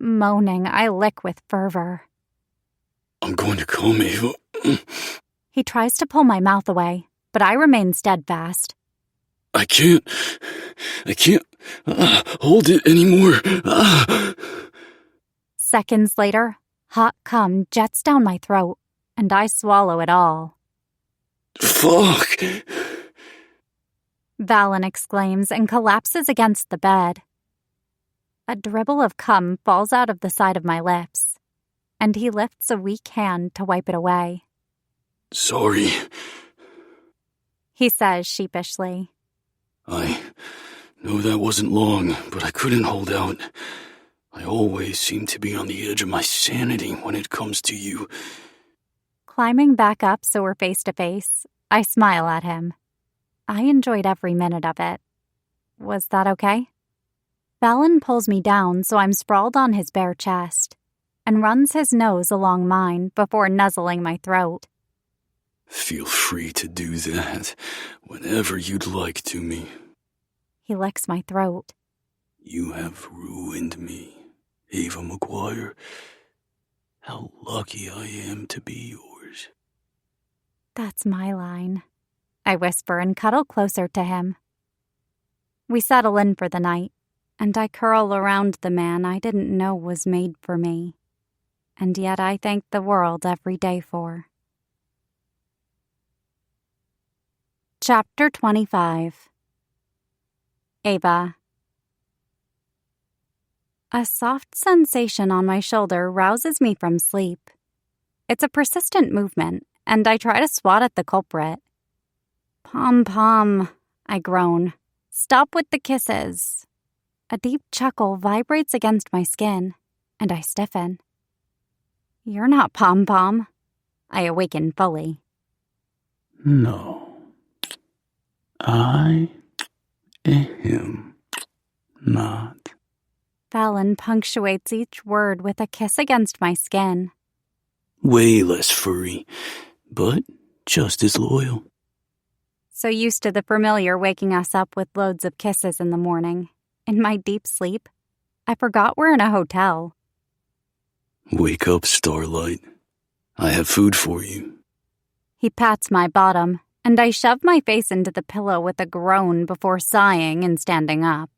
Moaning, I lick with fervor.
I'm going to come, Eva.
He tries to pull my mouth away, but I remain steadfast.
I can't hold it anymore.
Seconds later, hot cum jets down my throat, and I swallow it all.
Fuck!
Valen exclaims and collapses against the bed. A dribble of cum falls out of the side of my lips, and he lifts a weak hand to wipe it away.
Sorry,
he says sheepishly.
I know that wasn't long, but I couldn't hold out. I always seem to be on the edge of my sanity when it comes to you.
Climbing back up so we're face to face, I smile at him. I enjoyed every minute of it. Was that okay? Valen pulls me down so I'm sprawled on his bare chest and runs his nose along mine before nuzzling my throat.
Feel free to do that whenever you'd like to me.
He licks my throat.
You have ruined me, Ava McGuire. How lucky I am to be yours.
That's my line. I whisper and cuddle closer to him. We settle in for the night, and I curl around the man I didn't know was made for me, and yet I thank the world every day for. Chapter 25. Ava. A soft sensation on my shoulder rouses me from sleep. It's a persistent movement, and I try to swat at the culprit. Pom-pom, I groan. Stop with the kisses. A deep chuckle vibrates against my skin, and I stiffen. You're not Pom-pom. I awaken fully.
No. I am not.
Fallon punctuates each word with a kiss against my skin.
Way less furry, but just as loyal.
So used to the familiar waking us up with loads of kisses in the morning. In my deep sleep, I forgot we're in a hotel.
Wake up, Starlight. I have food for you.
He pats my bottom, and I shove my face into the pillow with a groan before sighing and standing up.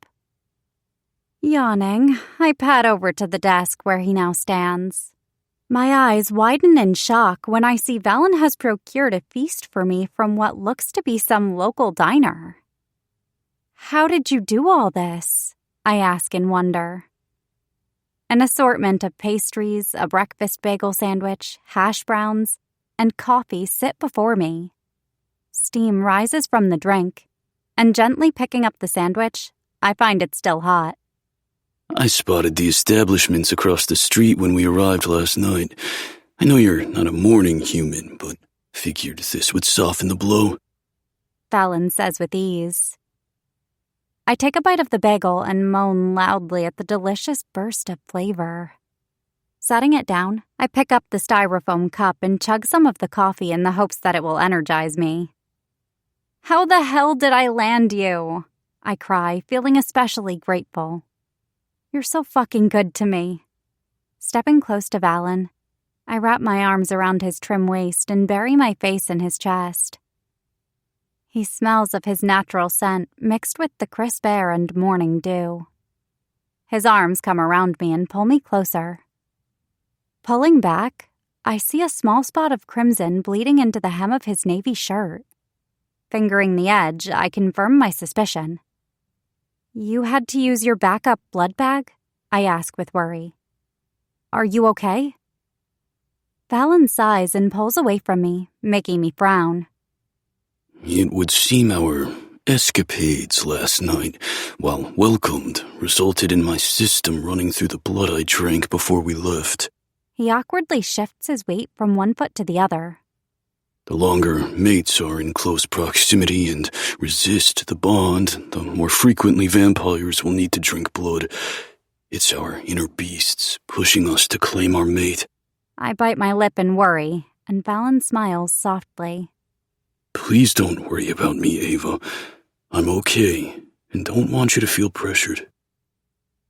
Yawning, I pad over to the desk where he now stands. My eyes widen in shock when I see Valen has procured a feast for me from what looks to be some local diner. How did you do all this? I ask in wonder. An assortment of pastries, a breakfast bagel sandwich, hash browns, and coffee sit before me. Steam rises from the drink, and gently picking up the sandwich, I find it still hot.
I spotted the establishments across the street when we arrived last night. I know you're not a morning human, but figured this would soften the blow.
Fallon says with ease. I take a bite of the bagel and moan loudly at the delicious burst of flavor. Setting it down, I pick up the styrofoam cup and chug some of the coffee in the hopes that it will energize me. How the hell did I land you? I cry, feeling especially grateful. You're so fucking good to me. Stepping close to Valen, I wrap my arms around his trim waist and bury my face in his chest. He smells of his natural scent mixed with the crisp air and morning dew. His arms come around me and pull me closer. Pulling back, I see a small spot of crimson bleeding into the hem of his navy shirt. Fingering the edge, I confirm my suspicion. You had to use your backup blood bag? I ask with worry. Are you okay? Valen sighs and pulls away from me, making me frown.
It would seem our escapades last night, while welcomed, resulted in my system running through the blood I drank before we left.
He awkwardly shifts his weight from one foot to the other.
The longer mates are in close proximity and resist the bond, the more frequently vampires will need to drink blood. It's our inner beasts pushing us to claim our mate.
I bite my lip in worry, and Valen smiles softly.
Please don't worry about me, Ava. I'm okay, and don't want you to feel pressured.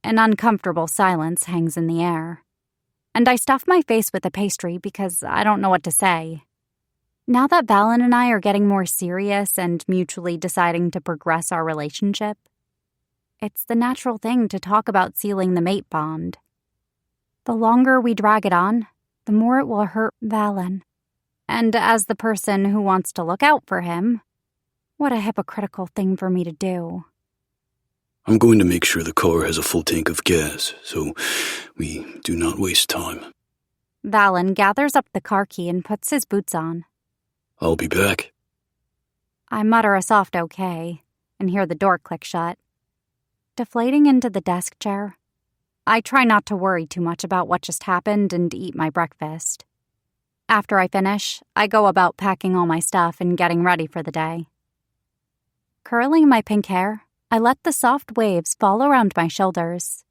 An uncomfortable silence hangs in the air, and I stuff my face with the pastry because I don't know what to say. Now that Valen and I are getting more serious and mutually deciding to progress our relationship, it's the natural thing to talk about sealing the mate bond. The longer we drag it on, the more it will hurt Valen. And as the person who wants to look out for him, what a hypocritical thing for me to do.
I'm going to make sure the car has a full tank of gas, so we do not waste time.
Valen gathers up the car key and puts his boots on.
I'll be back.
I mutter a soft okay and hear the door click shut. Deflating into the desk chair, I try not to worry too much about what just happened and eat my breakfast. After I finish, I go about packing all my stuff and getting ready for the day. Curling my pink hair, I let the soft waves fall around my shoulders.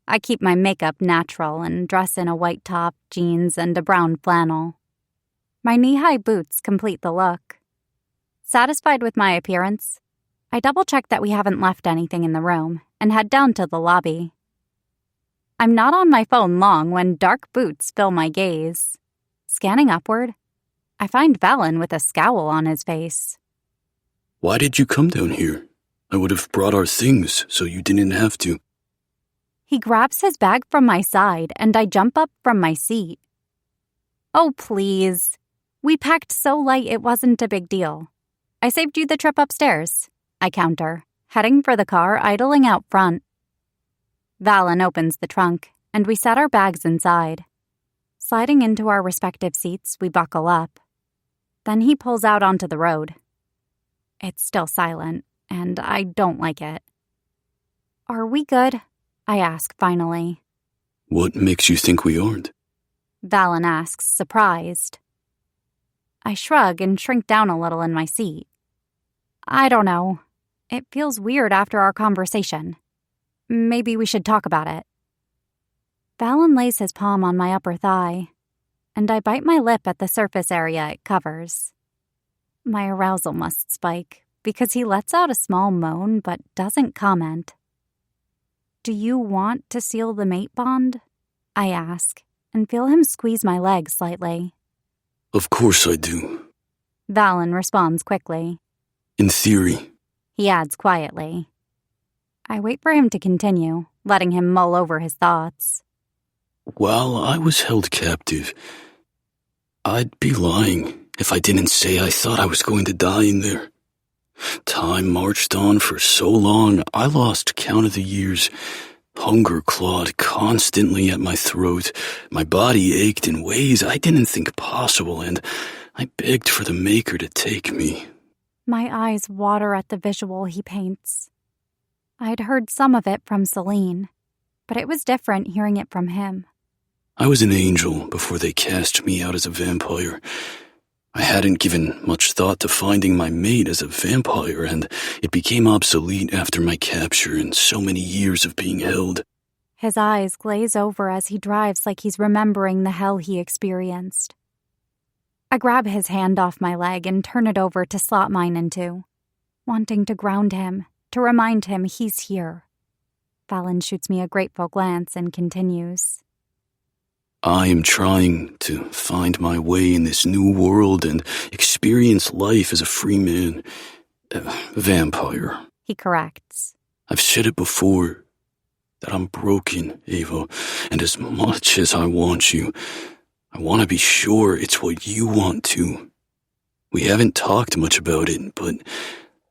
I keep my makeup natural and dress in a white top, jeans, and a brown flannel. My knee-high boots complete the look. Satisfied with my appearance, I double-check that we haven't left anything in the room and head down to the lobby. I'm not on my phone long when dark boots fill my gaze. Scanning upward, I find Valen with a scowl on his face.
Why did you come down here? I would have brought our things so you didn't have to.
He grabs his bag from my side and I jump up from my seat. Oh, please. We packed so light it wasn't a big deal. I saved you the trip upstairs, I counter, heading for the car idling out front. Valen opens the trunk, and we set our bags inside. Sliding into our respective seats, we buckle up. Then he pulls out onto the road. It's still silent, and I don't like it. Are we good? I ask finally.
What makes you think we aren't?
Valen asks, surprised. I shrug and shrink down a little in my seat. I don't know. It feels weird after our conversation. Maybe we should talk about it. Valen lays his palm on my upper thigh, and I bite my lip at the surface area it covers. My arousal must spike, because he lets out a small moan but doesn't comment. Do you want to seal the mate bond? I ask, and feel him squeeze my leg slightly.
Of course I do.
Valen responds quickly.
In theory.
He adds quietly. I wait for him to continue, letting him mull over his thoughts.
While I was held captive, I'd be lying if I didn't say I thought I was going to die in there. Time marched on for so long, I lost count of the years. Hunger clawed constantly at my throat. My body ached in ways I didn't think possible, and I begged for the Maker to take me.
My eyes water at the visual he paints. I'd heard some of it from Celine, but it was different hearing it from him.
I was an angel before they cast me out as a vampire. I hadn't given much thought to finding my mate as a vampire, and it became obsolete after my capture and so many years of being held.
His eyes glaze over as he drives like he's remembering the hell he experienced. I grab his hand off my leg and turn it over to slot mine into, wanting to ground him, to remind him he's here. Valen shoots me a grateful glance and continues.
I am trying to find my way in this new world and experience life as a free man. A vampire.
He corrects.
I've said it before, that I'm broken, Ava, and as much as I want you, I want to be sure it's what you want too. We haven't talked much about it, but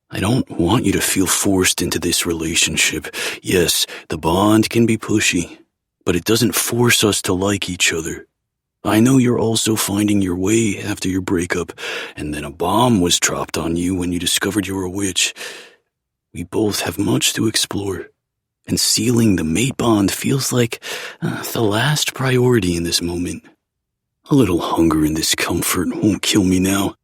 I don't want you to feel forced into this relationship. Yes, the bond can be pushy, but it doesn't force us to like each other. I know you're also finding your way after your breakup, and then a bomb was dropped on you when you discovered you were a witch. We both have much to explore, and sealing the mate bond feels like the last priority in this moment. A little hunger and discomfort won't kill me now.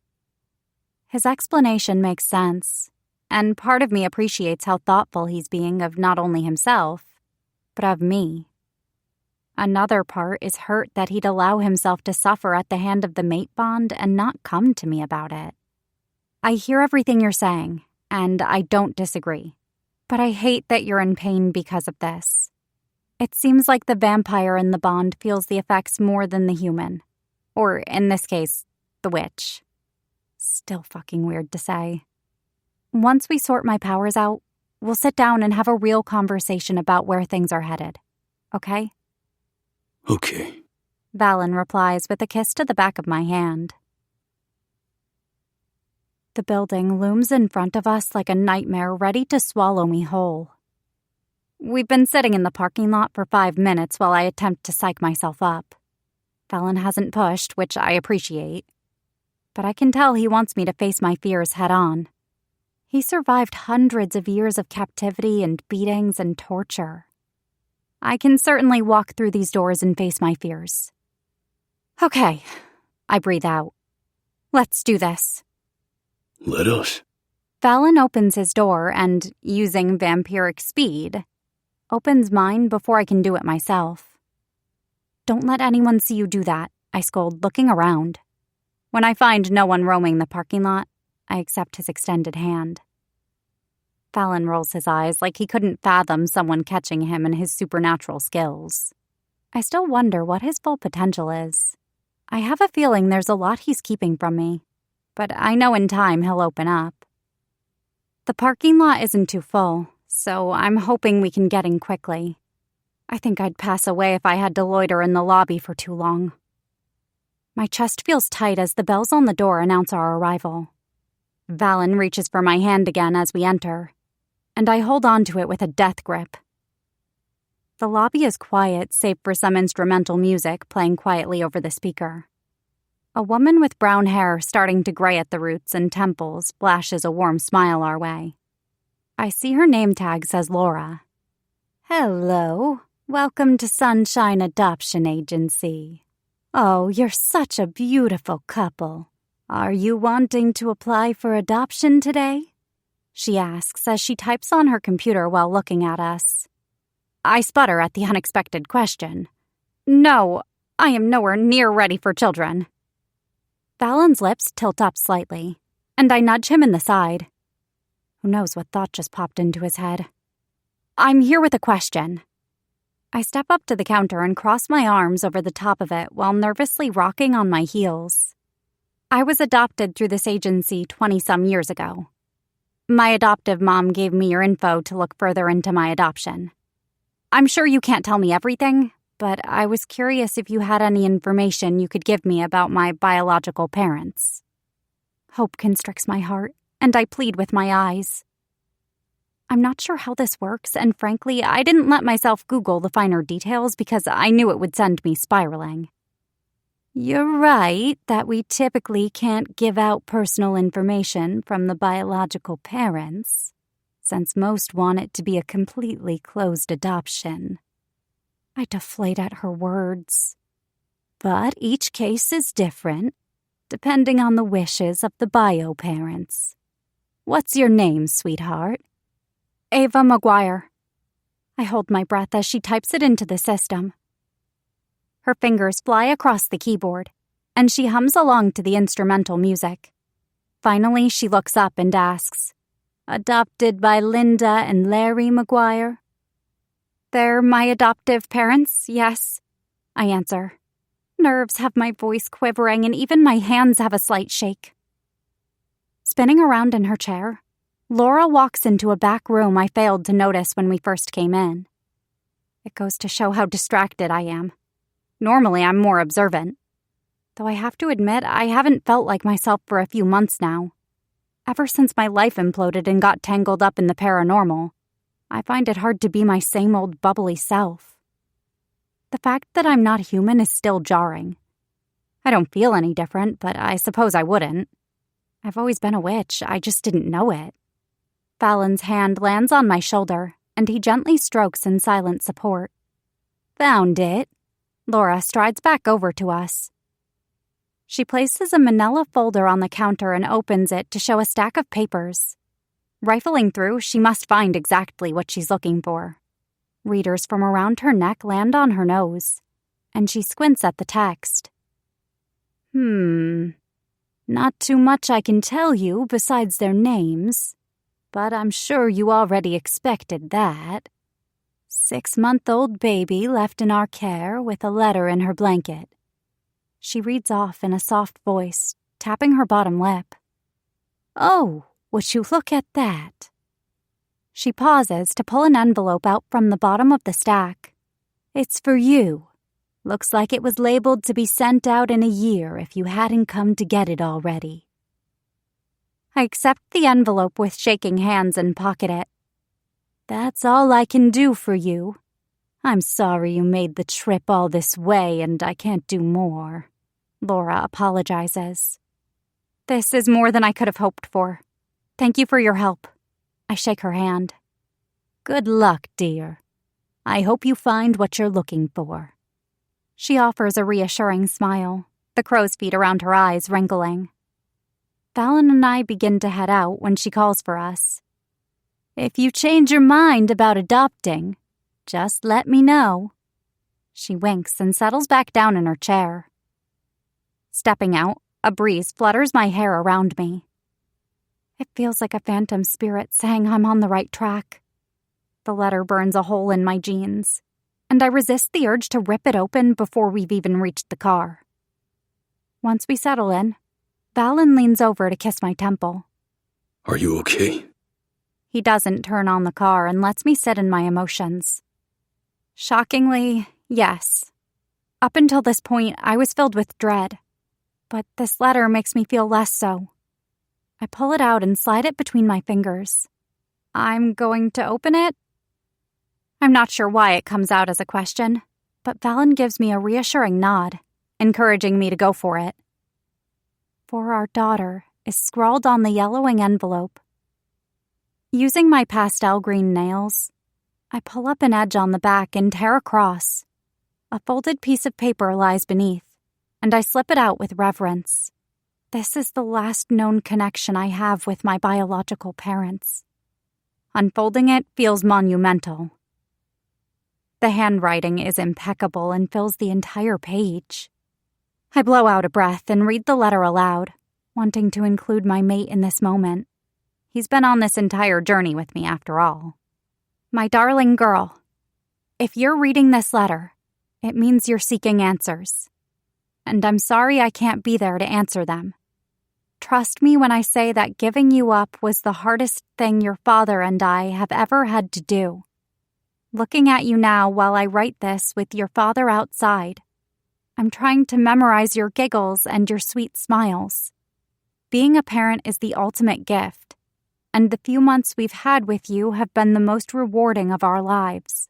His explanation makes sense, and part of me appreciates how thoughtful he's being of not only himself, but of me. Another part is hurt that he'd allow himself to suffer at the hand of the mate bond and not come to me about it. I hear everything you're saying, and I don't disagree, but I hate that you're in pain because of this. It seems like the vampire in the bond feels the effects more than the human. Or, in this case, the witch. Still fucking weird to say. Once we sort my powers out, we'll sit down and have a real conversation about where things are headed. Okay?
Okay.
Valen replies with a kiss to the back of my hand. The building looms in front of us like a nightmare ready to swallow me whole. We've been sitting in the parking lot for 5 minutes while I attempt to psych myself up. Valen hasn't pushed, which I appreciate. But I can tell he wants me to face my fears head on. He survived hundreds of years of captivity and beatings and torture. I can certainly walk through these doors and face my fears. Okay, I breathe out. Let's do this.
Let us.
Valen opens his door and, using vampiric speed, opens mine before I can do it myself. Don't let anyone see you do that, I scold, looking around. When I find no one roaming the parking lot, I accept his extended hand. Fallon rolls his eyes like he couldn't fathom someone catching him in his supernatural skills. I still wonder what his full potential is. I have a feeling there's a lot he's keeping from me, but I know in time he'll open up. The parking lot isn't too full, so I'm hoping we can get in quickly. I think I'd pass away if I had to loiter in the lobby for too long. My chest feels tight as the bells on the door announce our arrival. Valen reaches for my hand again as we enter, and I hold on to it with a death grip. The lobby is quiet, save for some instrumental music playing quietly over the speaker. A woman with brown hair starting to gray at the roots and temples flashes a warm smile our way. I see her name tag says Laura. "Hello. Welcome to Sunshine Adoption Agency. Oh, you're such a beautiful couple. Are you wanting to apply for adoption today?" she asks as she types on her computer while looking at us. I sputter at the unexpected question. "No, I am nowhere near ready for children." Fallon's lips tilt up slightly, and I nudge him in the side. Who knows what thought just popped into his head. "I'm here with a question." I step up to the counter and cross my arms over the top of it while nervously rocking on my heels. I was adopted through this agency 20-some years ago. My adoptive mom gave me your info to look further into my adoption. I'm sure you can't tell me everything, but I was curious if you had any information you could give me about my biological parents. Hope constricts my heart, and I plead with my eyes. I'm not sure how this works, and frankly, I didn't let myself Google the finer details because I knew it would send me spiraling. You're right that we typically can't give out personal information from the biological parents, since most want it to be a completely closed adoption. I deflate at her words. But each case is different, depending on the wishes of the bio parents. What's your name, sweetheart? Ava McGuire. I hold my breath as she types it into the system. Her fingers fly across the keyboard, and she hums along to the instrumental music. Finally, she looks up and asks, "Adopted by Linda and Larry McGuire?" "They're my adoptive parents, yes," I answer. Nerves have my voice quivering, and even my hands have a slight shake. Spinning around in her chair, Laura walks into a back room I failed to notice when we first came in. It goes to show how distracted I am. Normally, I'm more observant. Though I have to admit, I haven't felt like myself for a few months now. Ever since my life imploded and got tangled up in the paranormal, I find it hard to be my same old bubbly self. The fact that I'm not human is still jarring. I don't feel any different, but I suppose I wouldn't. I've always been a witch, I just didn't know it. Fallon's hand lands on my shoulder, and he gently strokes in silent support. "Found it." Laura strides back over to us. She places a manila folder on the counter and opens it to show a stack of papers. Rifling through, she must find exactly what she's looking for. Readers from around her neck land on her nose, and she squints at the text. Not too much I can tell you besides their names, but I'm sure you already expected that. 6-month-old baby left in our care with a letter in her blanket. She reads off in a soft voice, tapping her bottom lip. Oh, would you look at that? She pauses to pull an envelope out from the bottom of the stack. It's for you. Looks like it was labeled to be sent out in a year if you hadn't come to get it already. I accept the envelope with shaking hands and pocket it. That's all I can do for you. I'm sorry you made the trip all this way and I can't do more. Laura apologizes. This is more than I could have hoped for. Thank you for your help. I shake her hand. Good luck, dear. I hope you find what you're looking for. She offers a reassuring smile, the crow's feet around her eyes wrinkling. Fallon and I begin to head out when she calls for us. If you change your mind about adopting, just let me know. She winks and settles back down in her chair. Stepping out, a breeze flutters my hair around me. It feels like a phantom spirit saying I'm on the right track. The letter burns a hole in my jeans, and I resist the urge to rip it open before we've even reached the car. Once we settle in, Valen leans over to kiss my temple.
Are you okay?
He doesn't turn on the car and lets me sit in my emotions. Shockingly, yes. Up until this point, I was filled with dread, but this letter makes me feel less so. I pull it out and slide it between my fingers. I'm going to open it? I'm not sure why it comes out as a question, but Valen gives me a reassuring nod, encouraging me to go for it. "For our daughter" is scrawled on the yellowing envelope. Using my pastel green nails, I pull up an edge on the back and tear across. A folded piece of paper lies beneath, and I slip it out with reverence. This is the last known connection I have with my biological parents. Unfolding it feels monumental. The handwriting is impeccable and fills the entire page. I blow out a breath and read the letter aloud, wanting to include my mate in this moment. He's been on this entire journey with me after all. My darling girl, if you're reading this letter, it means you're seeking answers. And I'm sorry I can't be there to answer them. Trust me when I say that giving you up was the hardest thing your father and I have ever had to do. Looking at you now while I write this with your father outside, I'm trying to memorize your giggles and your sweet smiles. Being a parent is the ultimate gift, and the few months we've had with you have been the most rewarding of our lives.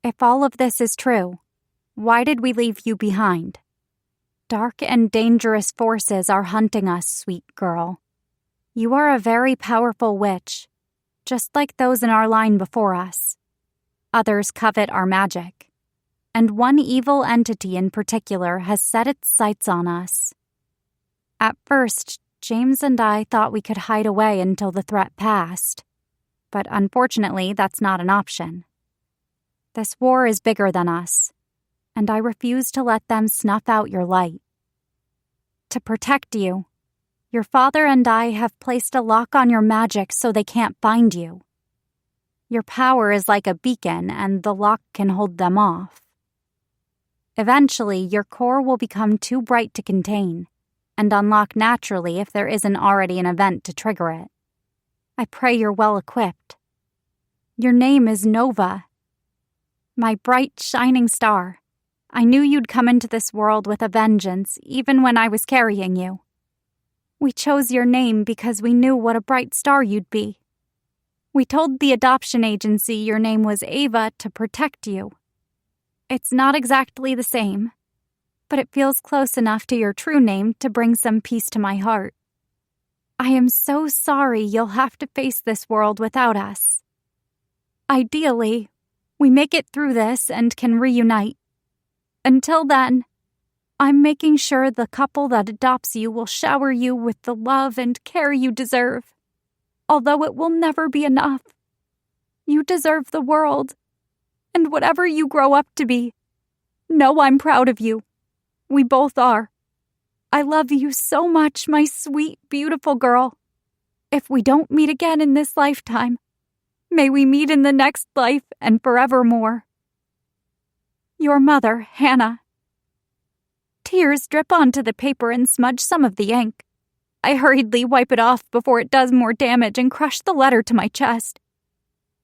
If all of this is true, why did we leave you behind? Dark and dangerous forces are hunting us, sweet girl. You are a very powerful witch, just like those in our line before us. Others covet our magic, and one evil entity in particular has set its sights on us. At first, James and I thought we could hide away until the threat passed, but unfortunately that's not an option. This war is bigger than us, and I refuse to let them snuff out your light. To protect you, your father and I have placed a lock on your magic so they can't find you. Your power is like a beacon, and the lock can hold them off. Eventually, your core will become too bright to contain, and unlock naturally if there isn't already an event to trigger it. I pray you're well equipped. Your name is Nova. My bright, shining star. I knew you'd come into this world with a vengeance, even when I was carrying you. We chose your name because we knew what a bright star you'd be. We told the adoption agency your name was Ava to protect you. It's not exactly the same, but it feels close enough to your true name to bring some peace to my heart. I am so sorry you'll have to face this world without us. Ideally, we make it through this and can reunite. Until then, I'm making sure the couple that adopts you will shower you with the love and care you deserve, although it will never be enough. You deserve the world, and whatever you grow up to be, know I'm proud of you. We both are. I love you so much, my sweet, beautiful girl. If we don't meet again in this lifetime, may we meet in the next life and forevermore. Your mother, Hannah. Tears drip onto the paper and smudge some of the ink. I hurriedly wipe it off before it does more damage and crush the letter to my chest.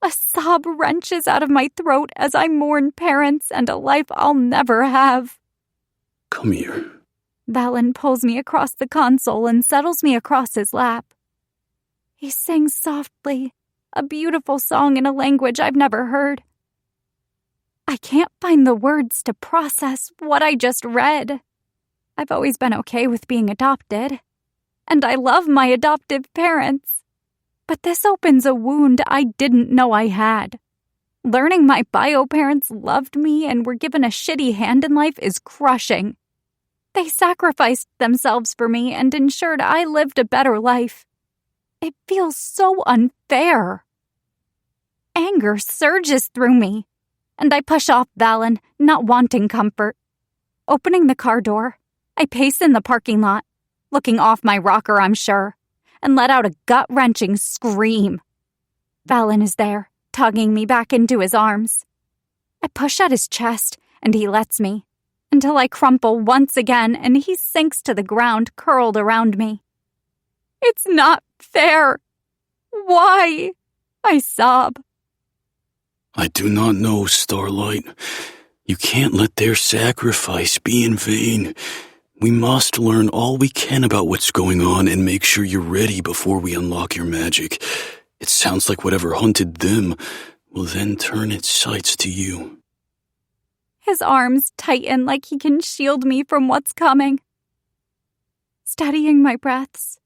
A sob wrenches out of my throat as I mourn parents and a life I'll never have.
Come here.
Valen pulls me across the console and settles me across his lap. He sings softly, a beautiful song in a language I've never heard. I can't find the words to process what I just read. I've always been okay with being adopted, and I love my adoptive parents. But this opens a wound I didn't know I had. Learning my bio parents loved me and were given a shitty hand in life is crushing. They sacrificed themselves for me and ensured I lived a better life. It feels so unfair. Anger surges through me, and I push off Valen, not wanting comfort. Opening the car door, I pace in the parking lot, looking off my rocker, I'm sure, and let out a gut-wrenching scream. Valen is there, tugging me back into his arms. I push at his chest, and he lets me, until I crumple once again and he sinks to the ground, curled around me. It's not fair. Why? I sob.
I do not know, Starlight. You can't let their sacrifice be in vain. We must learn all we can about what's going on and make sure you're ready before we unlock your magic. It sounds like whatever hunted them will then turn its sights to you.
His arms tighten like he can shield me from what's coming. Steadying my breaths,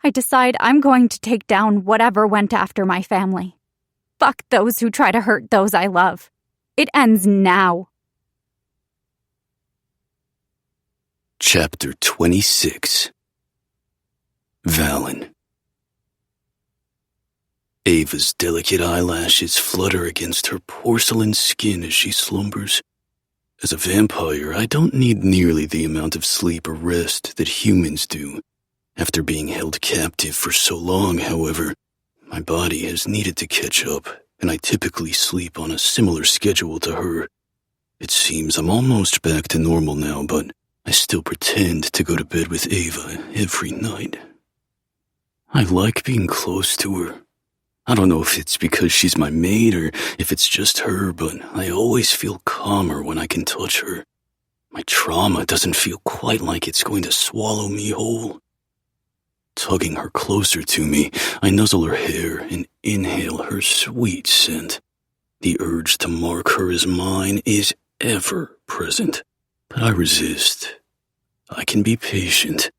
I decide I'm going to take down whatever went after my family. Fuck those who try to hurt those I love. It ends now.
Chapter 26. Valen. Ava's delicate eyelashes flutter against her porcelain skin as she slumbers. As a vampire, I don't need nearly the amount of sleep or rest that humans do. After being held captive for so long, however, my body has needed to catch up, and I typically sleep on a similar schedule to her. It seems I'm almost back to normal now, but I still pretend to go to bed with Ava every night. I like being close to her. I don't know if it's because she's my mate or if it's just her, but I always feel calmer when I can touch her. My trauma doesn't feel quite like it's going to swallow me whole. Tugging her closer to me, I nuzzle her hair and inhale her sweet scent. The urge to mark her as mine is ever present, but I resist. I can be patient.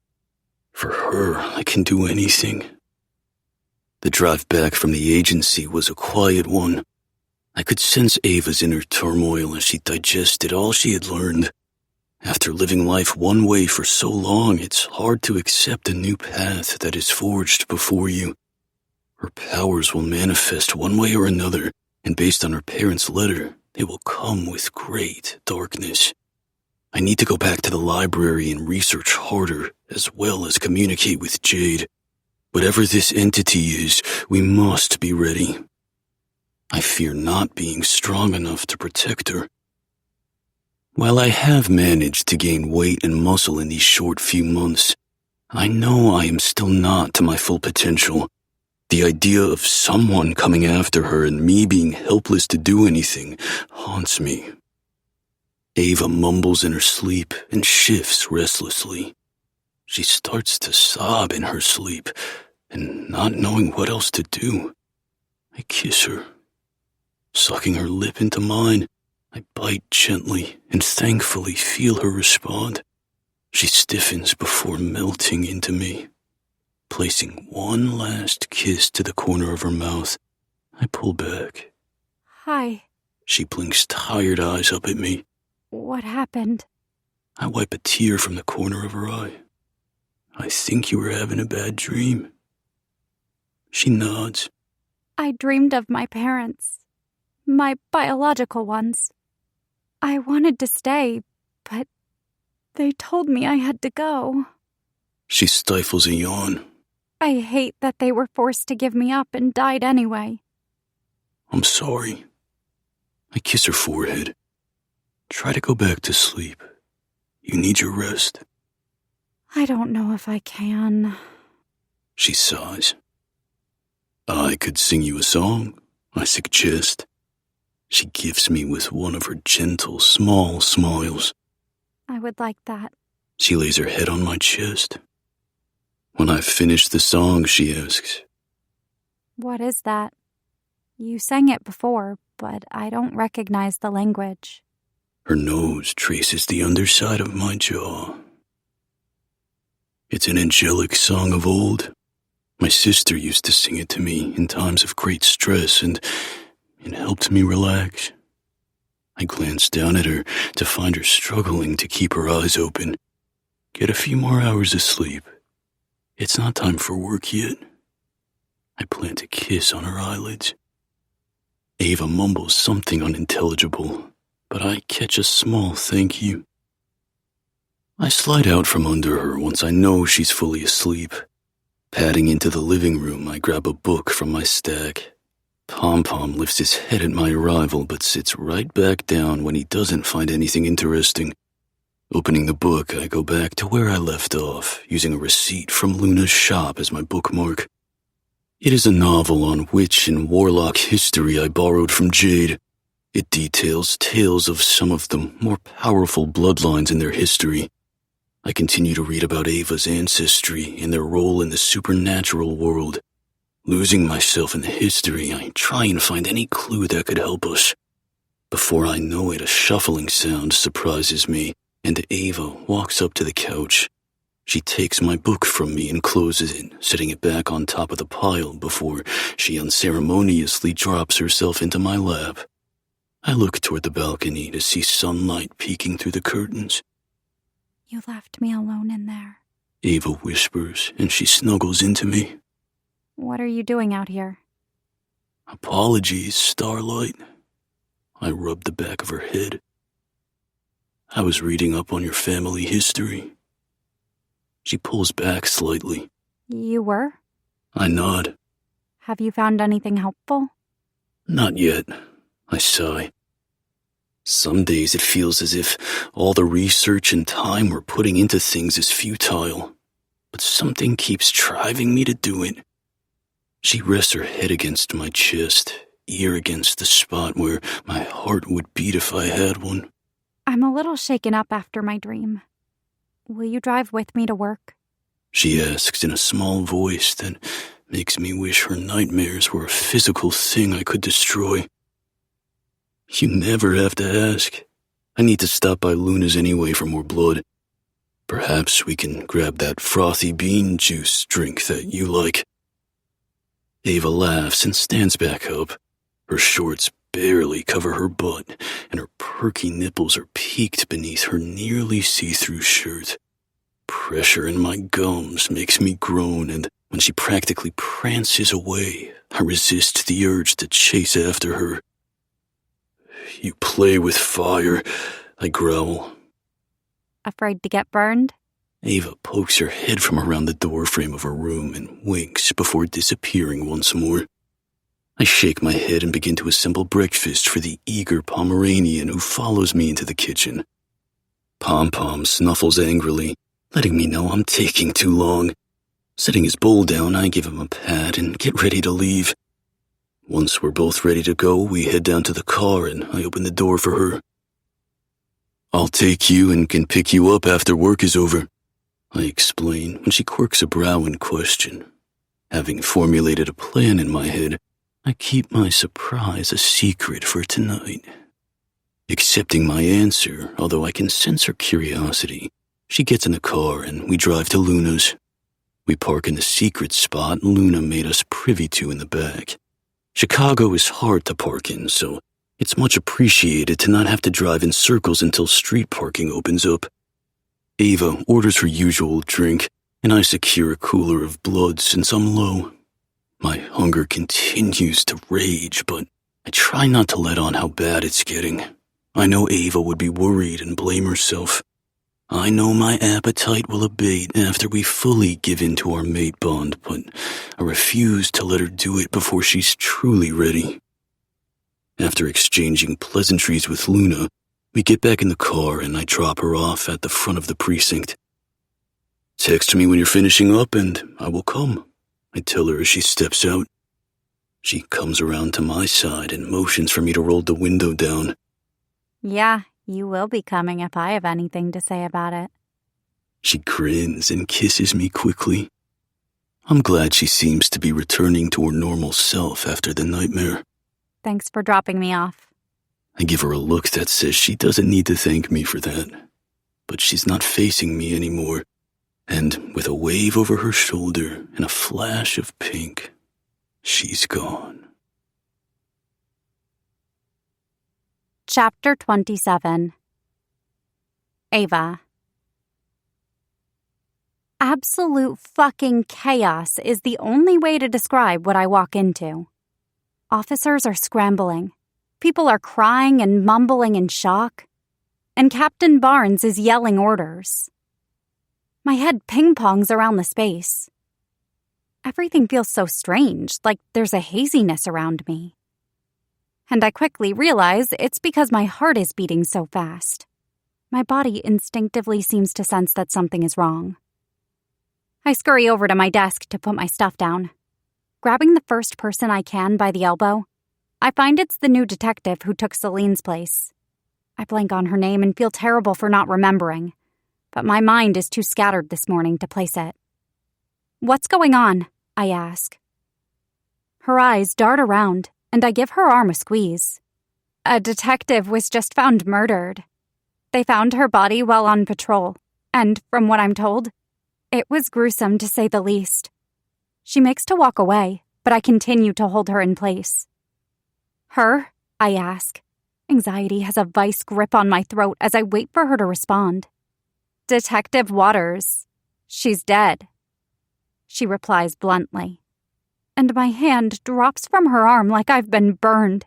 For her, I can do anything. The drive back from the agency was a quiet one. I could sense Ava's inner turmoil as she digested all she had learned. After living life one way for so long, it's hard to accept a new path that is forged before you. Her powers will manifest one way or another, and based on her parents' letter, they will come with great darkness. I need to go back to the library and research harder, as well as communicate with Jade. Whatever this entity is, we must be ready. I fear not being strong enough to protect her. While I have managed to gain weight and muscle in these short few months, I know I am still not to my full potential. The idea of someone coming after her and me being helpless to do anything haunts me. Ava mumbles in her sleep and shifts restlessly. She starts to sob in her sleep, and not knowing what else to do, I kiss her. Sucking her lip into mine, I bite gently and thankfully feel her respond. She stiffens before melting into me. Placing one last kiss to the corner of her mouth, I pull back.
Hi.
She blinks tired eyes up at me.
What happened?
I wipe a tear from the corner of her eye. I think you were having a bad dream. She nods.
I dreamed of my parents. My biological ones. I wanted to stay, but they told me I had to go.
She stifles a yawn.
I hate that they were forced to give me up and died anyway.
I'm sorry. I kiss her forehead. Try to go back to sleep. You need your rest.
I don't know if I can.
She sighs. I could sing you a song, I suggest. She gifts me with one of her gentle, small smiles.
I would like that.
She lays her head on my chest. When I've finished the song, she asks,
What is that? You sang it before, but I don't recognize the language.
Her nose traces the underside of my jaw. It's an angelic song of old. My sister used to sing it to me in times of great stress, and it helped me relax. I glanced down at her to find her struggling to keep her eyes open. Get a few more hours of sleep. It's not time for work yet. I plant a kiss on her eyelids. Ava mumbles something unintelligible, but I catch a small thank you. I slide out from under her once I know she's fully asleep.
Padding into the living room, I grab a book from my stack. Pom-Pom lifts his head at my arrival but sits right back down when he doesn't find anything interesting. Opening the book, I go back to where I left off, using a receipt from Luna's shop as my bookmark. It is a novel on witch and warlock history I borrowed from Jade. It details tales of some of the more powerful bloodlines in their history. I continue to read about Ava's ancestry and their role in the supernatural world. Losing myself in the history, I try and find any clue that could help us. Before I know it, a shuffling sound surprises me, and Ava walks up to the couch. She takes my book from me and closes it, setting it back on top of the pile before she unceremoniously drops herself into my lap. I look toward the balcony to see sunlight peeking through the curtains.
You left me alone in there.
Ava whispers, and she snuggles into me.
What are you doing out here?
Apologies, Starlight. I rub the back of her head. I was reading up on your family history. She pulls back slightly.
You were?
I nod.
Have you found anything helpful?
Not yet, I sigh. Some days it feels as if all the research and time we're putting into things is futile, but something keeps driving me to do it. She rests her head against my chest, ear against the spot where my heart would beat if I had one.
I'm a little shaken up after my dream. Will you drive with me to work?
She asks in a small voice that makes me wish her nightmares were a physical thing I could destroy. You never have to ask. I need to stop by Luna's anyway for more blood. Perhaps we can grab that frothy bean juice drink that you like. Ava laughs and stands back up. Her shorts barely cover her butt, and her perky nipples are peeked beneath her nearly see-through shirt. Pressure in my gums makes me groan, and when she practically prances away, I resist the urge to chase after her. You play with fire, I growl.
Afraid to get burned?
Ava pokes her head from around the doorframe of her room and winks before disappearing once more. I shake my head and begin to assemble breakfast for the eager Pomeranian who follows me into the kitchen. Pom-Pom snuffles angrily, letting me know I'm taking too long. Setting his bowl down, I give him a pat and get ready to leave. Once we're both ready to go, we head down to the car and I open the door for her. I'll take you and can pick you up after work is over, I explain when she quirks a brow in question. Having formulated a plan in my head, I keep my surprise a secret for tonight. Accepting my answer, although I can sense her curiosity, she gets in the car and we drive to Luna's. We park in the secret spot Luna made us privy to in the back. Chicago is hard to park in, so it's much appreciated to not have to drive in circles until street parking opens up. Ava orders her usual drink, and I secure a cooler of blood since I'm low. My hunger continues to rage, but I try not to let on how bad it's getting. I know Ava would be worried and blame herself. I know my appetite will abate after we fully give in to our mate bond, but I refuse to let her do it before she's truly ready. After exchanging pleasantries with Luna, we get back in the car and I drop her off at the front of the precinct. Text me when you're finishing up and I will come, I tell her as she steps out. She comes around to my side and motions for me to roll the window down.
Yeah, you will be coming if I have anything to say about it.
She grins and kisses me quickly. I'm glad she seems to be returning to her normal self after the nightmare.
Thanks for dropping me off.
I give her a look that says she doesn't need to thank me for that. But she's not facing me anymore. And with a wave over her shoulder and a flash of pink, she's gone.
Chapter 27. Ava. Absolute fucking chaos is the only way to describe what I walk into. Officers are scrambling. People are crying and mumbling in shock. And Captain Barnes is yelling orders. My head ping-pongs around the space. Everything feels so strange, like there's a haziness around me. And I quickly realize it's because my heart is beating so fast. My body instinctively seems to sense that something is wrong. I scurry over to my desk to put my stuff down. Grabbing the first person I can by the elbow, I find it's the new detective who took Celine's place. I blank on her name and feel terrible for not remembering, but my mind is too scattered this morning to place it. "What's going on?" I ask. Her eyes dart around, and I give her arm a squeeze. "A detective was just found murdered. They found her body while on patrol, and from what I'm told, it was gruesome to say the least." She makes to walk away, but I continue to hold her in place. "Her?" I ask. Anxiety has a vice grip on my throat as I wait for her to respond. "Detective Waters. She's dead," she replies bluntly, and my hand drops from her arm like I've been burned.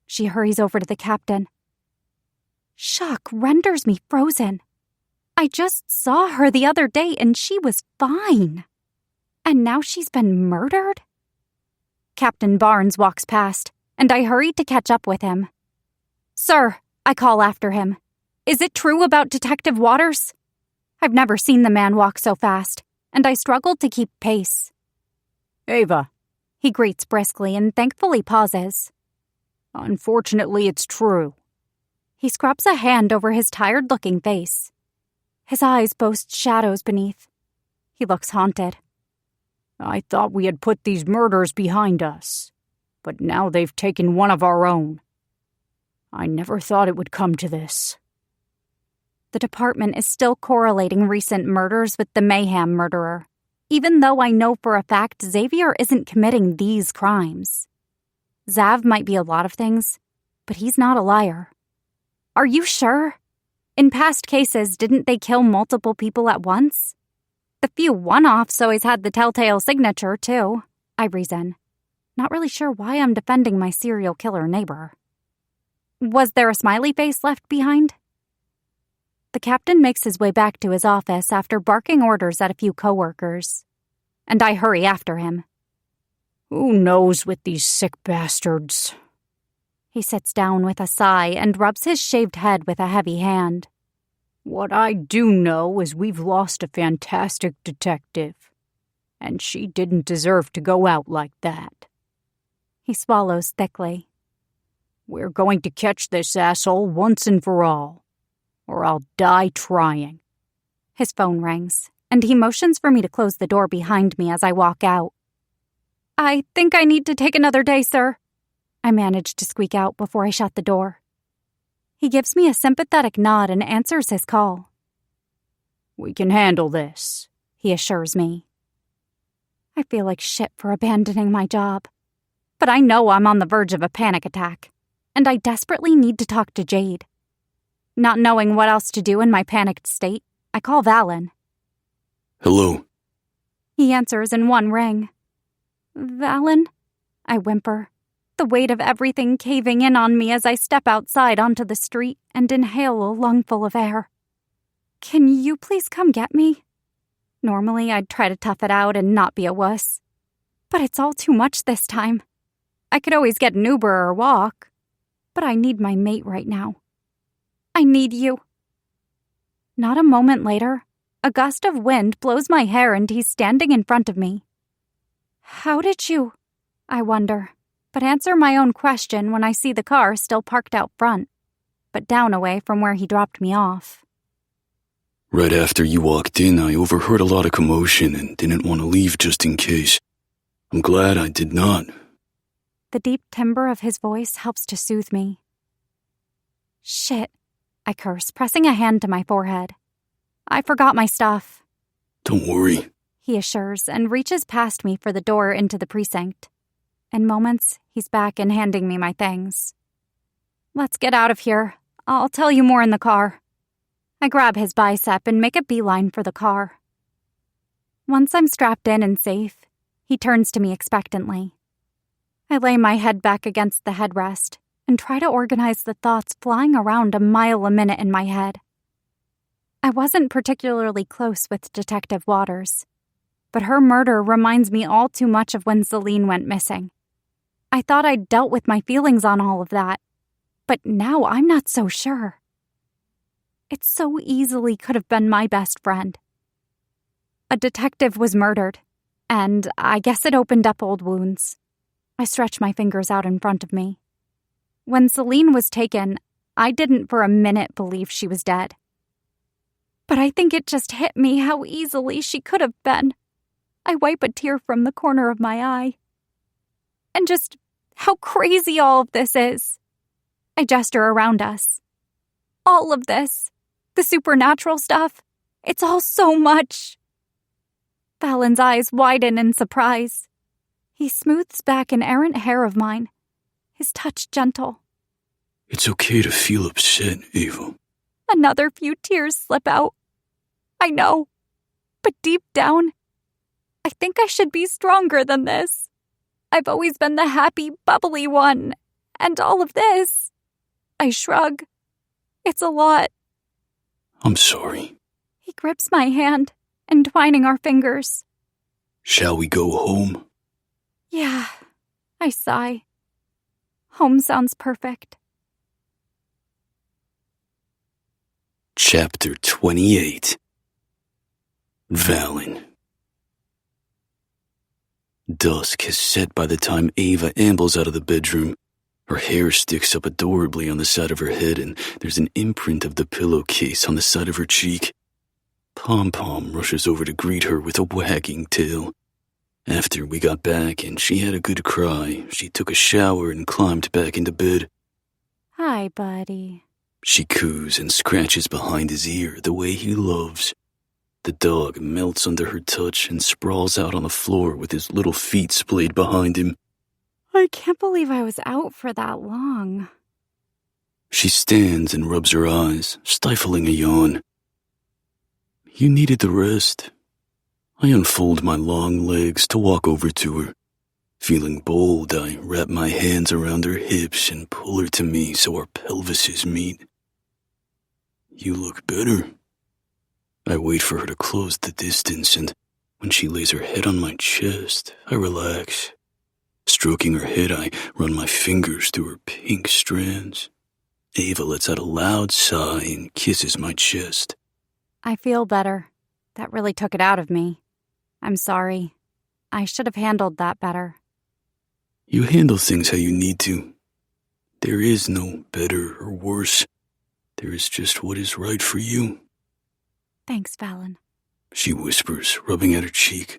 She hurries over to the captain. Shock renders me frozen. I just saw her the other day and she was fine. And now she's been murdered? Captain Barnes walks past, and I hurry to catch up with him. "Sir," I call after him, "is it true about Detective Waters?" I've never seen the man walk so fast, and I struggled to keep pace.
"Ava,"
he greets briskly and thankfully pauses.
"Unfortunately, it's true."
He scrubs a hand over his tired-looking face. His eyes boast shadows beneath. He looks haunted.
"I thought we had put these murders behind us, but now they've taken one of our own. I never thought it would come to this."
The department is still correlating recent murders with the Mayhem murderer, even though I know for a fact Xavier isn't committing these crimes. Zav might be a lot of things, but he's not a liar. Are you sure? In past cases, didn't they kill multiple people at once? The few one-offs always had the telltale signature, too, I reason. Not really sure why I'm defending my serial killer neighbor. Was there a smiley face left behind? The captain makes his way back to his office after barking orders at a few coworkers, and I hurry after him.
"Who knows with these sick bastards?"
He sits down with a sigh and rubs his shaved head with a heavy hand.
"What I do know is we've lost a fantastic detective, and she didn't deserve to go out like that."
He swallows thickly.
"We're going to catch this asshole once and for all, or I'll die trying."
His phone rings, and he motions for me to close the door behind me as I walk out. "I think I need to take another day, sir," I manage to squeak out before I shut the door. He gives me a sympathetic nod and answers his call.
"We can handle this,"
he assures me. I feel like shit for abandoning my job, but I know I'm on the verge of a panic attack, and I desperately need to talk to Jade. Not knowing what else to do in my panicked state, I call Valen.
"Hello."
He answers in one ring. "Valen?" I whimper, the weight of everything caving in on me as I step outside onto the street and inhale a lungful of air. "Can you please come get me?" Normally, I'd try to tough it out and not be a wuss. But it's all too much this time. I could always get an Uber or walk, but I need my mate right now. I need you. Not a moment later, a gust of wind blows my hair and he's standing in front of me. "How did you?" I wonder, but answer my own question when I see the car still parked out front, but down away from where he dropped me off.
"Right after you walked in, I overheard a lot of commotion and didn't want to leave just in case. I'm glad I did not."
The deep timbre of his voice helps to soothe me. "Shit," I curse, pressing a hand to my forehead. "I forgot my stuff."
"Don't worry,"
he assures and reaches past me for the door into the precinct. In moments, he's back and handing me my things. "Let's get out of here. I'll tell you more in the car." I grab his bicep and make a beeline for the car. Once I'm strapped in and safe, he turns to me expectantly. I lay my head back against the headrest and try to organize the thoughts flying around a mile a minute in my head. I wasn't particularly close with Detective Waters, but her murder reminds me all too much of when Celine went missing. I thought I'd dealt with my feelings on all of that, but now I'm not so sure. It so easily could have been my best friend. A detective was murdered, and I guess it opened up old wounds. I stretched my fingers out in front of me. When Celine was taken, I didn't for a minute believe she was dead. But I think it just hit me how easily she could have been. I wipe a tear from the corner of my eye. And just how crazy all of this is. I gesture around us. All of this, the supernatural stuff, it's all so much. Fallon's eyes widen in surprise. He smooths back an errant hair of mine, his touch gentle.
It's okay to feel upset, Ava.
Another few tears slip out. I know, but deep down, I think I should be stronger than this. I've always been the happy, bubbly one, and all of this. I shrug. It's a lot.
I'm sorry.
He grips my hand, entwining our fingers.
Shall we go home?
Yeah, I sigh. Home sounds perfect.
Chapter 28. Valen. Dusk has set by the time Ava ambles out of the bedroom. Her hair sticks up adorably on the side of her head, and there's an imprint of the pillowcase on the side of her cheek. Pom-Pom rushes over to greet her with a wagging tail. After we got back and she had a good cry, she took a shower and climbed back into bed.
Hi, buddy.
She coos and scratches behind his ear the way he loves. The dog melts under her touch and sprawls out on the floor with his little feet splayed behind him.
I can't believe I was out for that long.
She stands and rubs her eyes, stifling a yawn. You needed the rest. I unfold my long legs to walk over to her. Feeling bold, I wrap my hands around her hips and pull her to me so our pelvises meet. You look better. I wait for her to close the distance, and when she lays her head on my chest, I relax. Stroking her head, I run my fingers through her pink strands. Ava lets out a loud sigh and kisses my chest.
I feel better. That really took it out of me. I'm sorry. I should have handled that better.
You handle things how you need to. There is no better or worse. There is just what is right for you.
Thanks, Fallon.
She whispers, rubbing at her cheek.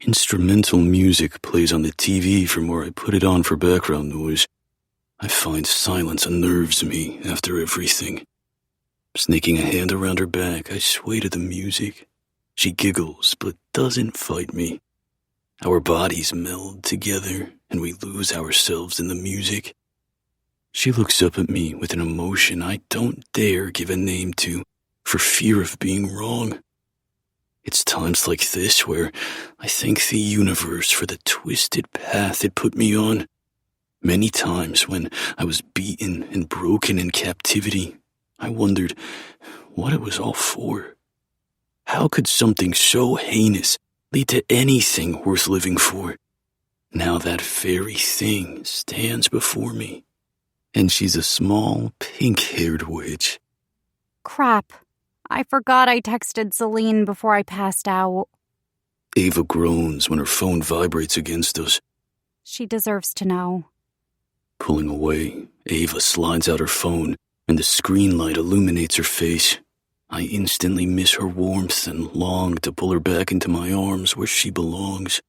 Instrumental music plays on the TV from where I put it on for background noise. I find silence unnerves me after everything. Snaking a hand around her back, I sway to the music. She giggles, but doesn't fight me. Our bodies meld together, and we lose ourselves in the music. She looks up at me with an emotion I don't dare give a name to, for fear of being wrong. It's times like this where I thank the universe for the twisted path it put me on. Many times when I was beaten and broken in captivity, I wondered what it was all for. How could something so heinous lead to anything worth living for? Now that very thing stands before me, and she's a small, pink-haired witch.
Crap. I forgot I texted Celine before I passed out.
Ava groans when her phone vibrates against us.
She deserves to know.
Pulling away, Ava slides out her phone, and the screen light illuminates her face. I instantly miss her warmth and long to pull her back into my arms where she belongs.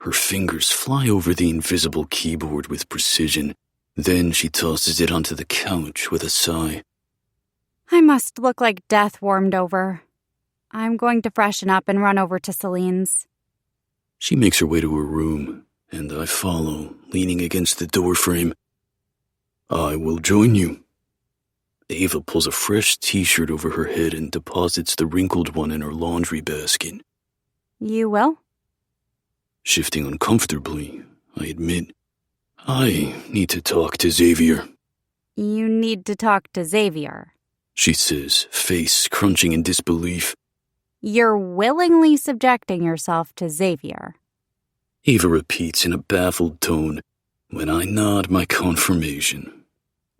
Her fingers fly over the invisible keyboard with precision. Then she tosses it onto the couch with a sigh.
I must look like death warmed over. I'm going to freshen up and run over to Celine's.
She makes her way to her room, and I follow, leaning against the doorframe. I will join you. Ava pulls a fresh t-shirt over her head and deposits the wrinkled one in her laundry basket.
You will?
Shifting uncomfortably, I admit, I need to talk to Xavier.
You need to talk to Xavier,
she says, face crunching in disbelief.
You're willingly subjecting yourself to Xavier.
Ava repeats in a baffled tone when I nod my confirmation.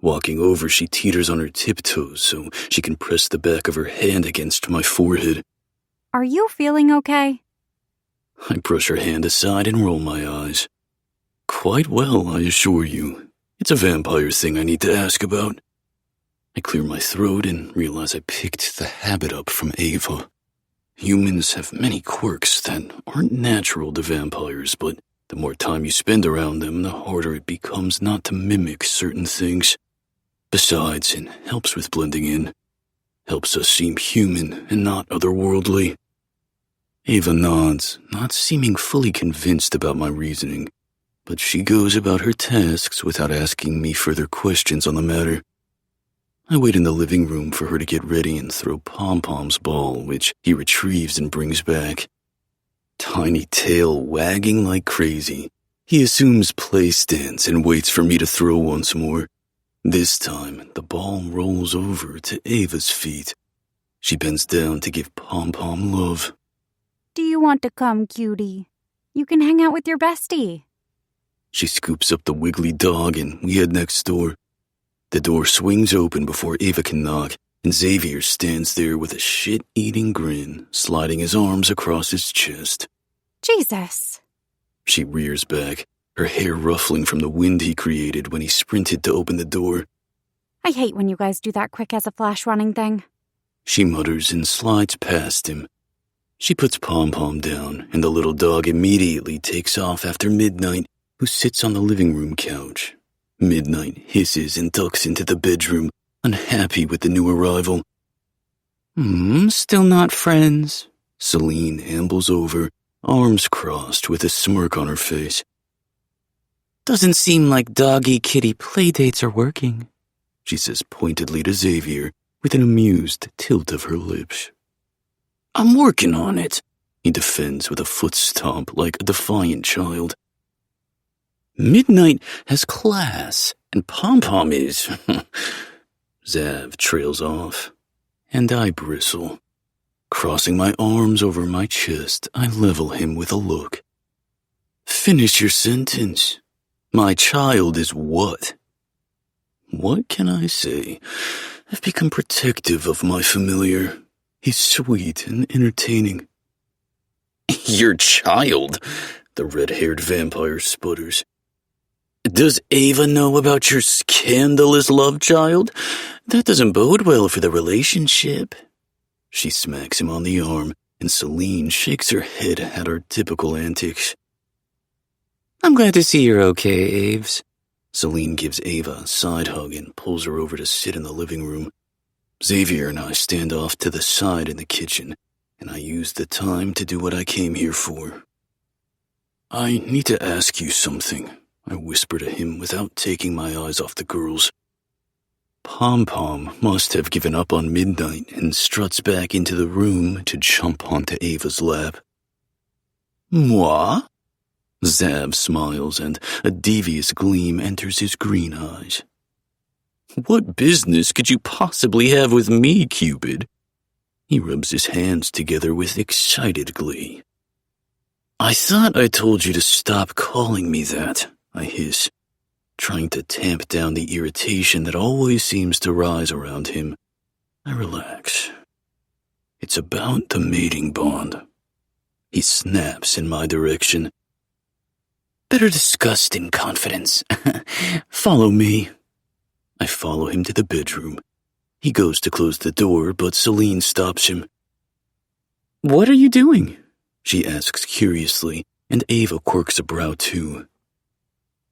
Walking over, she teeters on her tiptoes so she can press the back of her hand against my forehead.
Are you feeling okay?
I brush her hand aside and roll my eyes. Quite well, I assure you. It's a vampire thing I need to ask about. I clear my throat and realize I picked the habit up from Ava. Humans have many quirks that aren't natural to vampires, but the more time you spend around them, the harder it becomes not to mimic certain things. Besides, it helps with blending in. Helps us seem human and not otherworldly. Ava nods, not seeming fully convinced about my reasoning, but she goes about her tasks without asking me further questions on the matter. I wait in the living room for her to get ready and throw Pom-Pom's ball, which he retrieves and brings back. Tiny tail wagging like crazy, he assumes play stance and waits for me to throw once more. This time, the ball rolls over to Ava's feet. She bends down to give Pom-Pom love.
Do you want to come, cutie? You can hang out with your bestie.
She scoops up the wiggly dog and we head next door. The door swings open before Ava can knock, and Xavier stands there with a shit-eating grin, sliding his arms across his chest.
Jesus.
She rears back, her hair ruffling from the wind he created when he sprinted to open the door.
I hate when you guys do that quick as a flash running thing.
She mutters and slides past him. She puts Pom-Pom down, and the little dog immediately takes off after Midnight, who sits on the living room couch. Midnight hisses and ducks into the bedroom, unhappy with the new arrival.
Still not friends.
Celine ambles over, arms crossed with a smirk on her face.
Doesn't seem like doggy-kitty playdates are working,
she says pointedly to Xavier, with an amused tilt of her lips. I'm working on it, he defends with a foot stomp like a defiant child. Midnight has class, and Pom-Pom is... Zav trails off, and I bristle. Crossing my arms over my chest, I level him with a look. Finish your sentence. My child is what? What can I say? I've become protective of my familiar. He's sweet and entertaining. Your child? The red-haired vampire sputters. Does Ava know about your scandalous love child? That doesn't bode well for the relationship. She smacks him on the arm, and Celine shakes her head at our typical antics.
I'm glad to see you're okay, Aves.
Celine gives Ava a side hug and pulls her over to sit in the living room. Xavier and I stand off to the side in the kitchen, and I use the time to do what I came here for. I need to ask you something, I whisper to him without taking my eyes off the girls. Pom-Pom must have given up on Midnight and struts back into the room to jump onto Ava's lap. Moi? Zav smiles and a devious gleam enters his green eyes. What business could you possibly have with me, Cupid? He rubs his hands together with excited glee. I thought I told you to stop calling me that, I hiss, trying to tamp down the irritation that always seems to rise around him. I relax. It's about the mating bond. He snaps in my direction. Better discussed in confidence. Follow me. I follow him to the bedroom. He goes to close the door, but Celine stops him. What are you doing? She asks curiously, and Ava quirks a brow too.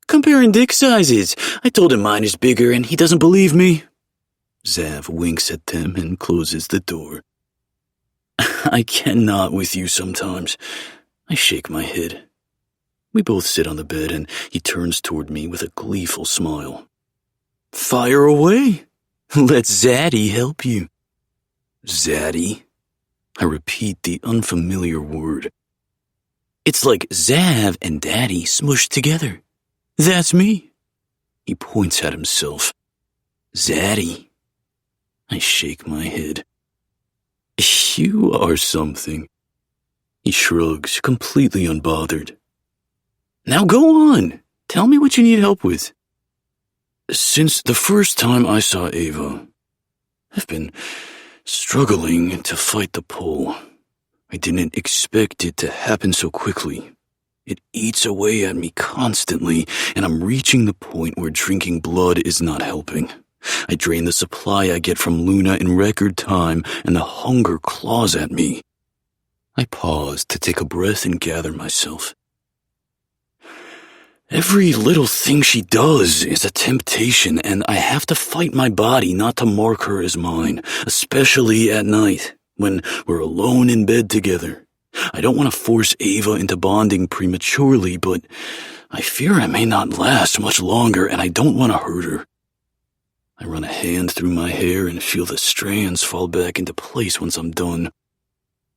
Comparing dick sizes. I told him mine is bigger and he doesn't believe me. Zav winks at them and closes the door. I cannot with you sometimes. I shake my head. We both sit on the bed and he turns toward me with a gleeful smile. Fire away. Let Zaddy help you. Zaddy? I repeat the unfamiliar word. It's like Zav and Daddy smushed together. That's me. He points at himself. Zaddy. I shake my head. You are something. He shrugs, completely unbothered. Now go on. Tell me what you need help with. Since the first time I saw Ava, I've been struggling to fight the pull. I didn't expect it to happen so quickly. It eats away at me constantly, and I'm reaching the point where drinking blood is not helping. I drain the supply I get from Luna in record time, and the hunger claws at me. I pause to take a breath and gather myself. Every little thing she does is a temptation, and I have to fight my body not to mark her as mine, especially at night, when we're alone in bed together. I don't want to force Ava into bonding prematurely, but I fear I may not last much longer, and I don't want to hurt her. I run a hand through my hair and feel the strands fall back into place once I'm done.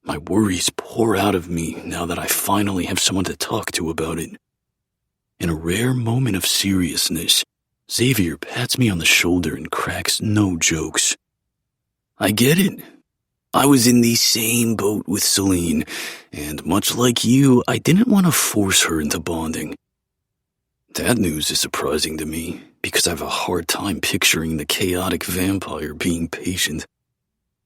My worries pour out of me now that I finally have someone to talk to about it. In a rare moment of seriousness, Xavier pats me on the shoulder and cracks no jokes. I get it. I was in the same boat with Celine, and much like you, I didn't want to force her into bonding. That news is surprising to me, because I have a hard time picturing the chaotic vampire being patient.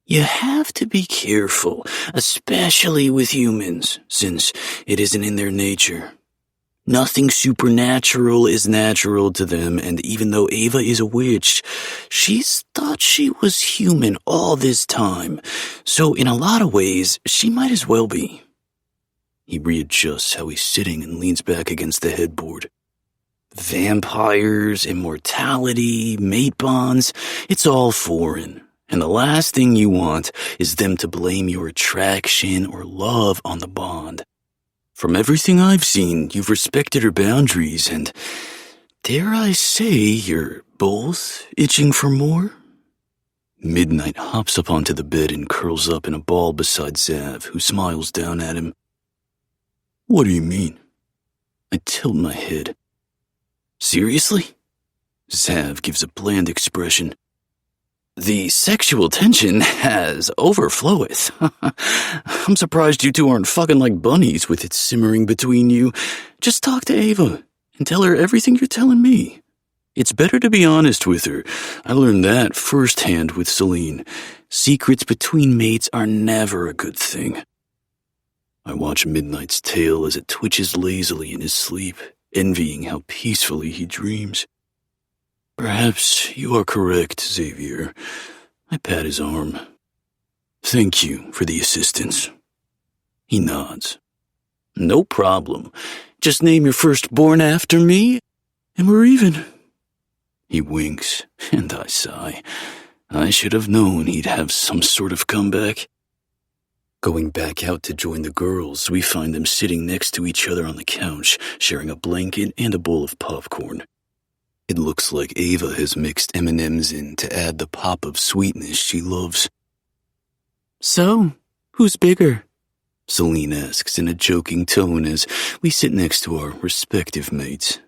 You have to be careful, especially with humans, since it isn't in their nature. Nothing supernatural is natural to them, and even though Ava is a witch, she's thought she was human all this time, so in a lot of ways, she might as well be. He readjusts how he's sitting and leans back against the headboard. Vampires, immortality, mate bonds, it's all foreign, and the last thing you want is them to blame your attraction or love on the bond. From everything I've seen, you've respected her boundaries, and dare I say you're both itching for more? Midnight hops up onto the bed and curls up in a ball beside Zav, who smiles down at him. What do you mean? I tilt my head. Seriously? Zav gives a bland expression. The sexual tension has overfloweth. I'm surprised you two aren't fucking like bunnies with it simmering between you. Just talk to Ava and tell her everything you're telling me. It's better to be honest with her. I learned that firsthand with Celine. Secrets between mates are never a good thing. I watch Midnight's tail as it twitches lazily in his sleep, envying how peacefully he dreams. Perhaps you are correct, Xavier. I pat his arm. Thank you for the assistance. He nods. No problem. Just name your firstborn after me, and we're even. He winks, and I sigh. I should have known he'd have some sort of comeback. Going back out to join the girls, we find them sitting next to each other on the couch, sharing a blanket and a bowl of popcorn. It looks like Ava has mixed M&Ms in to add the pop of sweetness she loves. So, who's bigger? Celine asks in a joking tone as we sit next to our respective mates.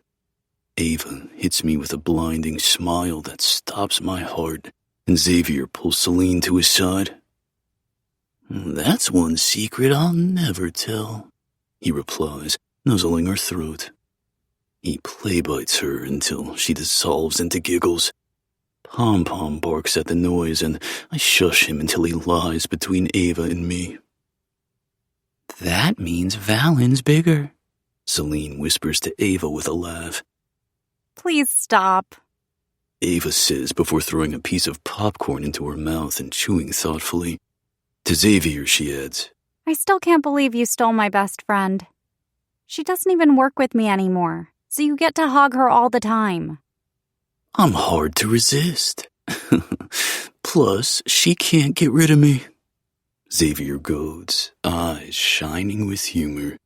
Ava hits me with a blinding smile that stops my heart, and Xavier pulls Celine to his side. That's one secret I'll never tell, he replies, nuzzling her throat. He play-bites her until she dissolves into giggles. Pom-Pom barks at the noise, and I shush him until he lies between Ava and me. That means Valen's bigger, Celine whispers to Ava with a laugh.
Please stop,
Ava says before throwing a piece of popcorn into her mouth and chewing thoughtfully. To Xavier, she adds,
I still can't believe you stole my best friend. She doesn't even work with me anymore, so you get to hog her all the time.
I'm hard to resist. Plus, she can't get rid of me. Xavier goads, eyes shining with humor.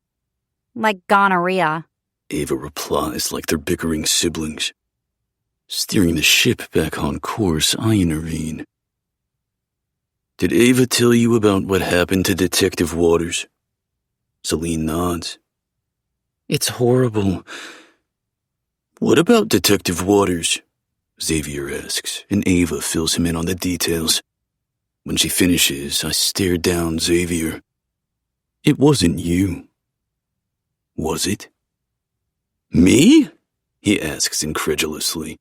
Like gonorrhea,
Ava replies like they're bickering siblings. Steering the ship back on course, I intervene. Did Ava tell you about what happened to Detective Waters? Celine nods. It's horrible. What about Detective Waters? Xavier asks, and Ava fills him in on the details. When she finishes, I stare down Xavier. It wasn't you. Was it? Me? He asks incredulously.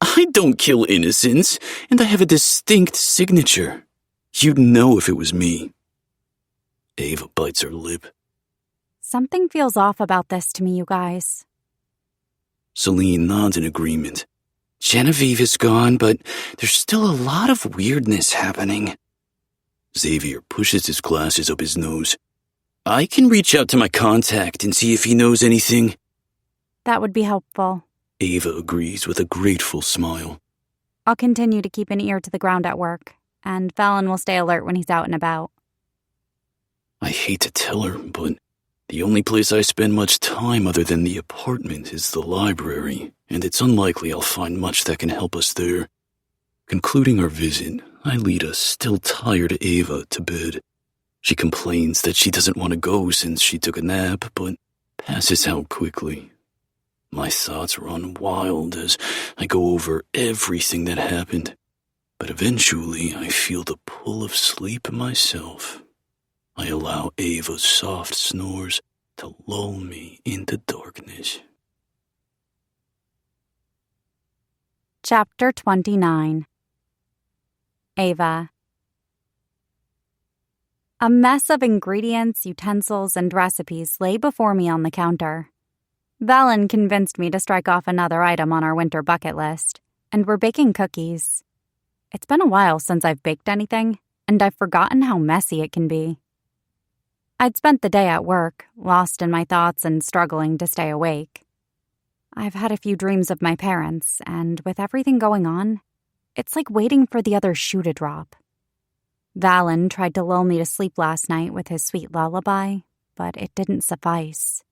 I don't kill innocents, and I have a distinct signature. You'd know if it was me. Ava bites her lip.
Something feels off about this to me, you guys.
Celine nods in agreement. Genevieve is gone, but there's still a lot of weirdness happening. Xavier pushes his glasses up his nose. I can reach out to my contact and see if he knows anything.
That would be helpful.
Ava agrees with a grateful smile.
I'll continue to keep an ear to the ground at work, and Fallon will stay alert when he's out and about.
I hate to tell her, but the only place I spend much time other than the apartment is the library, and it's unlikely I'll find much that can help us there. Concluding our visit, I lead a still tired Ava to bed. She complains that she doesn't want to go since she took a nap, but passes out quickly. My thoughts run wild as I go over everything that happened, but eventually I feel the pull of sleep myself. I allow Ava's soft snores to lull me into darkness.
Chapter 29. Ava. A mess of ingredients, utensils, and recipes lay before me on the counter. Valen convinced me to strike off another item on our winter bucket list, and we're baking cookies. It's been a while since I've baked anything, and I've forgotten how messy it can be. I'd spent the day at work, lost in my thoughts and struggling to stay awake. I've had a few dreams of my parents, and with everything going on, it's like waiting for the other shoe to drop. Valen tried to lull me to sleep last night with his sweet lullaby, but it didn't suffice.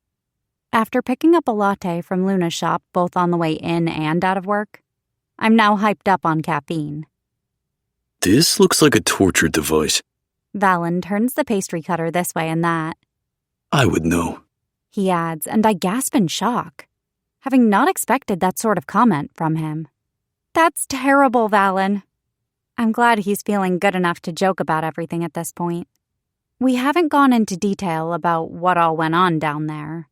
After picking up a latte from Luna's shop both on the way in and out of work, I'm now hyped up on caffeine.
This looks like a torture device.
Valen turns the pastry cutter this way and that.
I would know,
he adds, and I gasp in shock, having not expected that sort of comment from him. That's terrible, Valen. I'm glad he's feeling good enough to joke about everything at this point. We haven't gone into detail about what all went on down there,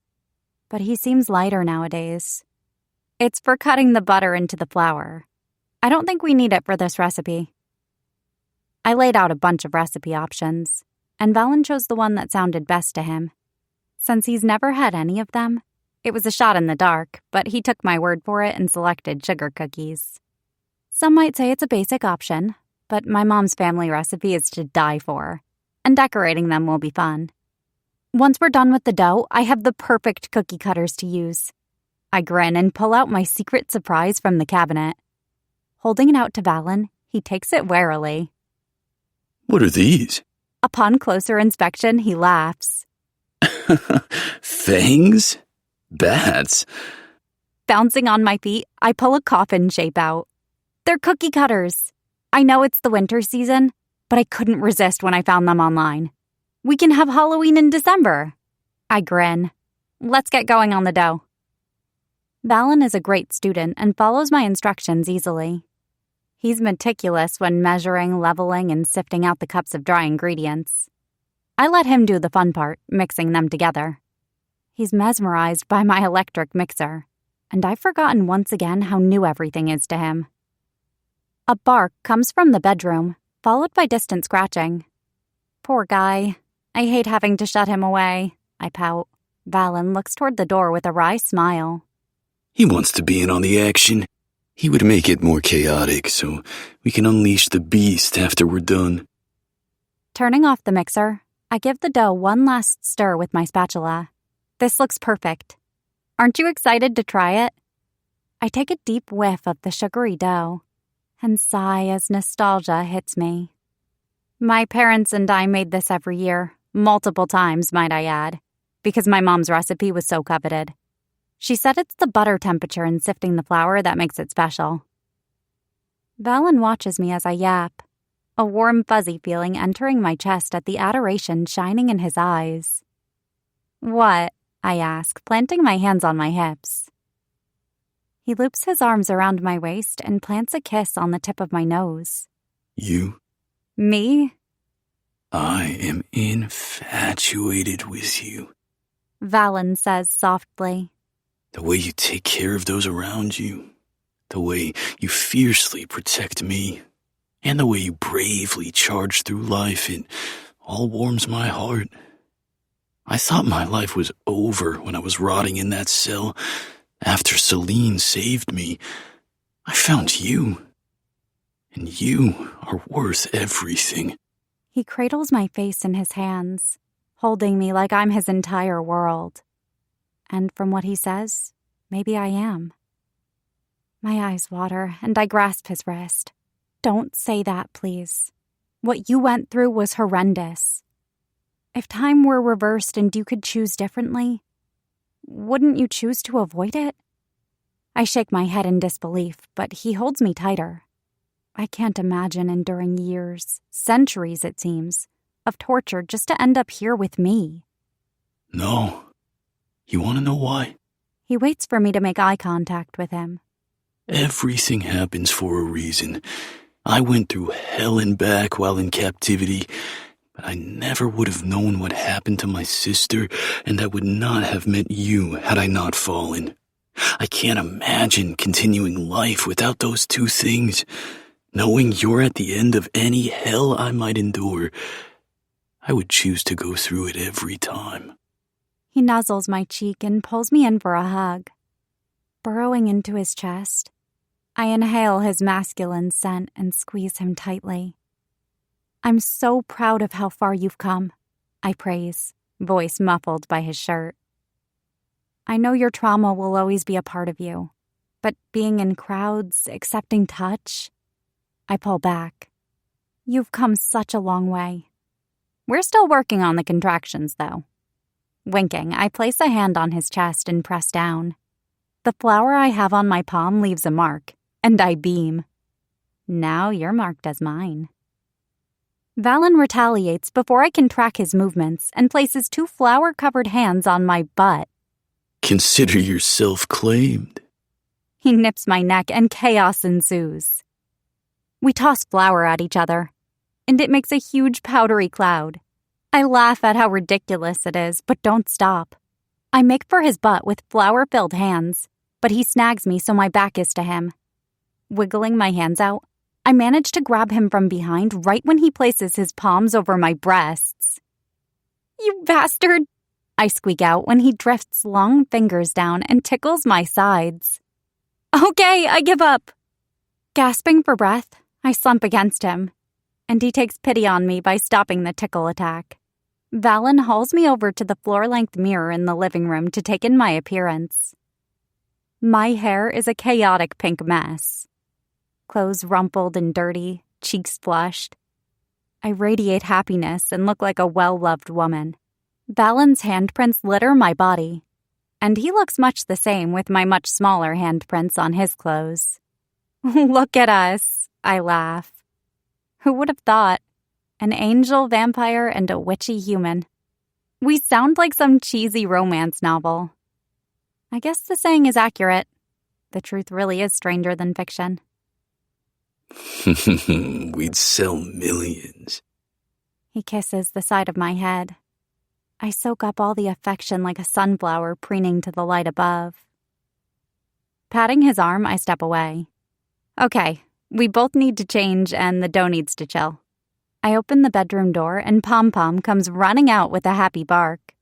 but he seems lighter nowadays. It's for cutting the butter into the flour. I don't think we need it for this recipe. I laid out a bunch of recipe options, and Valen chose the one that sounded best to him. Since he's never had any of them, it was a shot in the dark, but he took my word for it and selected sugar cookies. Some might say it's a basic option, but my mom's family recipe is to die for, and decorating them will be fun. Once we're done with the dough, I have the perfect cookie cutters to use. I grin and pull out my secret surprise from the cabinet. Holding it out to Valen, he takes it warily.
What are these?
Upon closer inspection, he laughs.
Fangs? Bats?
Bouncing on my feet, I pull a coffin shape out. They're cookie cutters. I know it's the winter season, but I couldn't resist when I found them online. We can have Halloween in December. I grin. Let's get going on the dough. Valen is a great student and follows my instructions easily. He's meticulous when measuring, leveling, and sifting out the cups of dry ingredients. I let him do the fun part, mixing them together. He's mesmerized by my electric mixer, and I've forgotten once again how new everything is to him. A bark comes from the bedroom, followed by distant scratching. Poor guy. I hate having to shut him away. I pout. Valen looks toward the door with a wry smile.
He wants to be in on the action. He would make it more chaotic so we can unleash the beast after we're done.
Turning off the mixer, I give the dough one last stir with my spatula. This looks perfect. Aren't you excited to try it? I take a deep whiff of the sugary dough and sigh as nostalgia hits me. My parents and I made this every year, multiple times, might I add, because my mom's recipe was so coveted. She said it's the butter temperature in sifting the flour that makes it special. Valen watches me as I yap, a warm, fuzzy feeling entering my chest at the adoration shining in his eyes. What? I ask, planting my hands on my hips. He loops his arms around my waist and plants a kiss on the tip of my nose.
You
Me?
I am infatuated with you.
Valen says softly.
The way you take care of those around you. The way you fiercely protect me. And the way you bravely charge through life, it all warms my heart. I thought my life was over when I was rotting in that cell. After Celine saved me, I found you. And you are worth everything.
He cradles my face in his hands, holding me like I'm his entire world. And from what he says, maybe I am. My eyes water, and I grasp his wrist. Don't say that, please. What you went through was horrendous. If time were reversed and you could choose differently, wouldn't you choose to avoid it? I shake my head in disbelief, but he holds me tighter. I can't imagine enduring years, centuries it seems, of torture just to end up here with me.
No. You want to know why?
He waits for me to make eye contact with him.
Everything happens for a reason. I went through hell and back while in captivity, but I never would have known what happened to my sister, and that would not have met you had I not fallen. I can't imagine continuing life without those two things. Knowing you're at the end of any hell I might endure, I would choose to go through it every time.
He nuzzles my cheek and pulls me in for a hug. Burrowing into his chest, I inhale his masculine scent and squeeze him tightly. I'm so proud of how far you've come, I praise, voice muffled by his shirt. I know your trauma will always be a part of you, but being in crowds, accepting touch, I pull back. You've come such a long way. We're still working on the contractions, though. Winking, I place a hand on his chest and press down. The flower I have on my palm leaves a mark, and I beam. Now you're marked as mine. Valen retaliates before I can track his movements and places two flower-covered hands on my butt.
Consider yourself claimed.
He nips my neck and chaos ensues. We toss flour at each other, and it makes a huge powdery cloud. I laugh at how ridiculous it is, but don't stop. I make for his butt with flour-filled hands, but he snags me so my back is to him. Wiggling my hands out, I manage to grab him from behind right when he places his palms over my breasts. You bastard! I squeak out when he drifts long fingers down and tickles my sides. Okay, I give up. Gasping for breath, I slump against him, and he takes pity on me by stopping the tickle attack. Valen hauls me over to the floor-length mirror in the living room to take in my appearance. My hair is a chaotic pink mess. Clothes rumpled and dirty, cheeks flushed. I radiate happiness and look like a well-loved woman. Valen's handprints litter my body, and he looks much the same with my much smaller handprints on his clothes. Look at us, I laugh. Who would have thought? An angel vampire and a witchy human. We sound like some cheesy romance novel. I guess the saying is accurate. The truth really is stranger than fiction.
We'd sell millions.
He kisses the side of my head. I soak up all the affection like a sunflower preening to the light above. Patting his arm, I step away. Okay, we both need to change and the dough needs to chill. I open the bedroom door and Pom-Pom comes running out with a happy bark.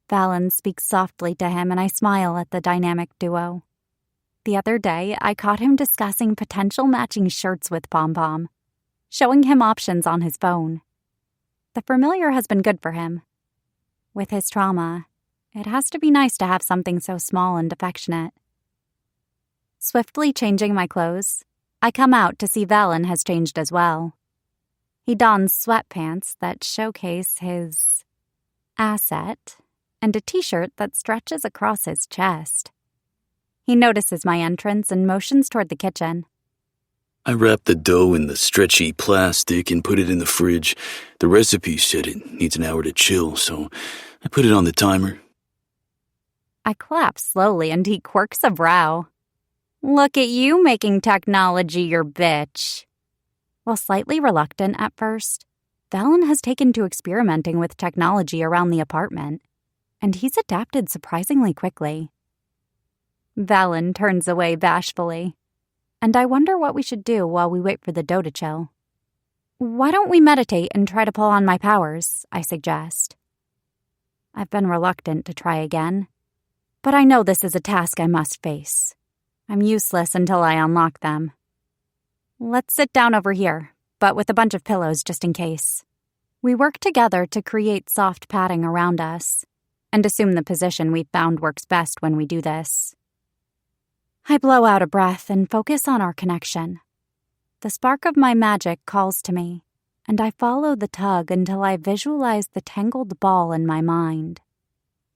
Valen speaks softly to him and I smile at the dynamic duo. The other day, I caught him discussing potential matching shirts with Pom-Pom, showing him options on his phone. The familiar has been good for him. With his trauma, it has to be nice to have something so small and affectionate. Swiftly changing my clothes, I come out to see Valen has changed as well. He dons sweatpants that showcase his asset and a t-shirt that stretches across his chest. He notices my entrance and motions toward the kitchen.
I wrapped the dough in the stretchy plastic and put it in the fridge. The recipe said it needs an hour to chill, so I put it on the timer.
I clap slowly and he quirks a brow. Look at you making technology your bitch.
While slightly reluctant at first, Valen has taken to experimenting with technology around the apartment, and he's adapted surprisingly quickly. Valen turns away bashfully, and I wonder what we should do while we wait for the dough to chill. "Why don't we meditate and try to pull on my powers?" I suggest. I've been reluctant to try again, but I know this is a task I must face. I'm useless until I unlock them. "Let's sit down over here, but with a bunch of pillows just in case." We work together to create soft padding around us, and assume the position we've found works best when we do this. I blow out a breath and focus on our connection. The spark of my magic calls to me, and I follow the tug until I visualize the tangled ball in my mind.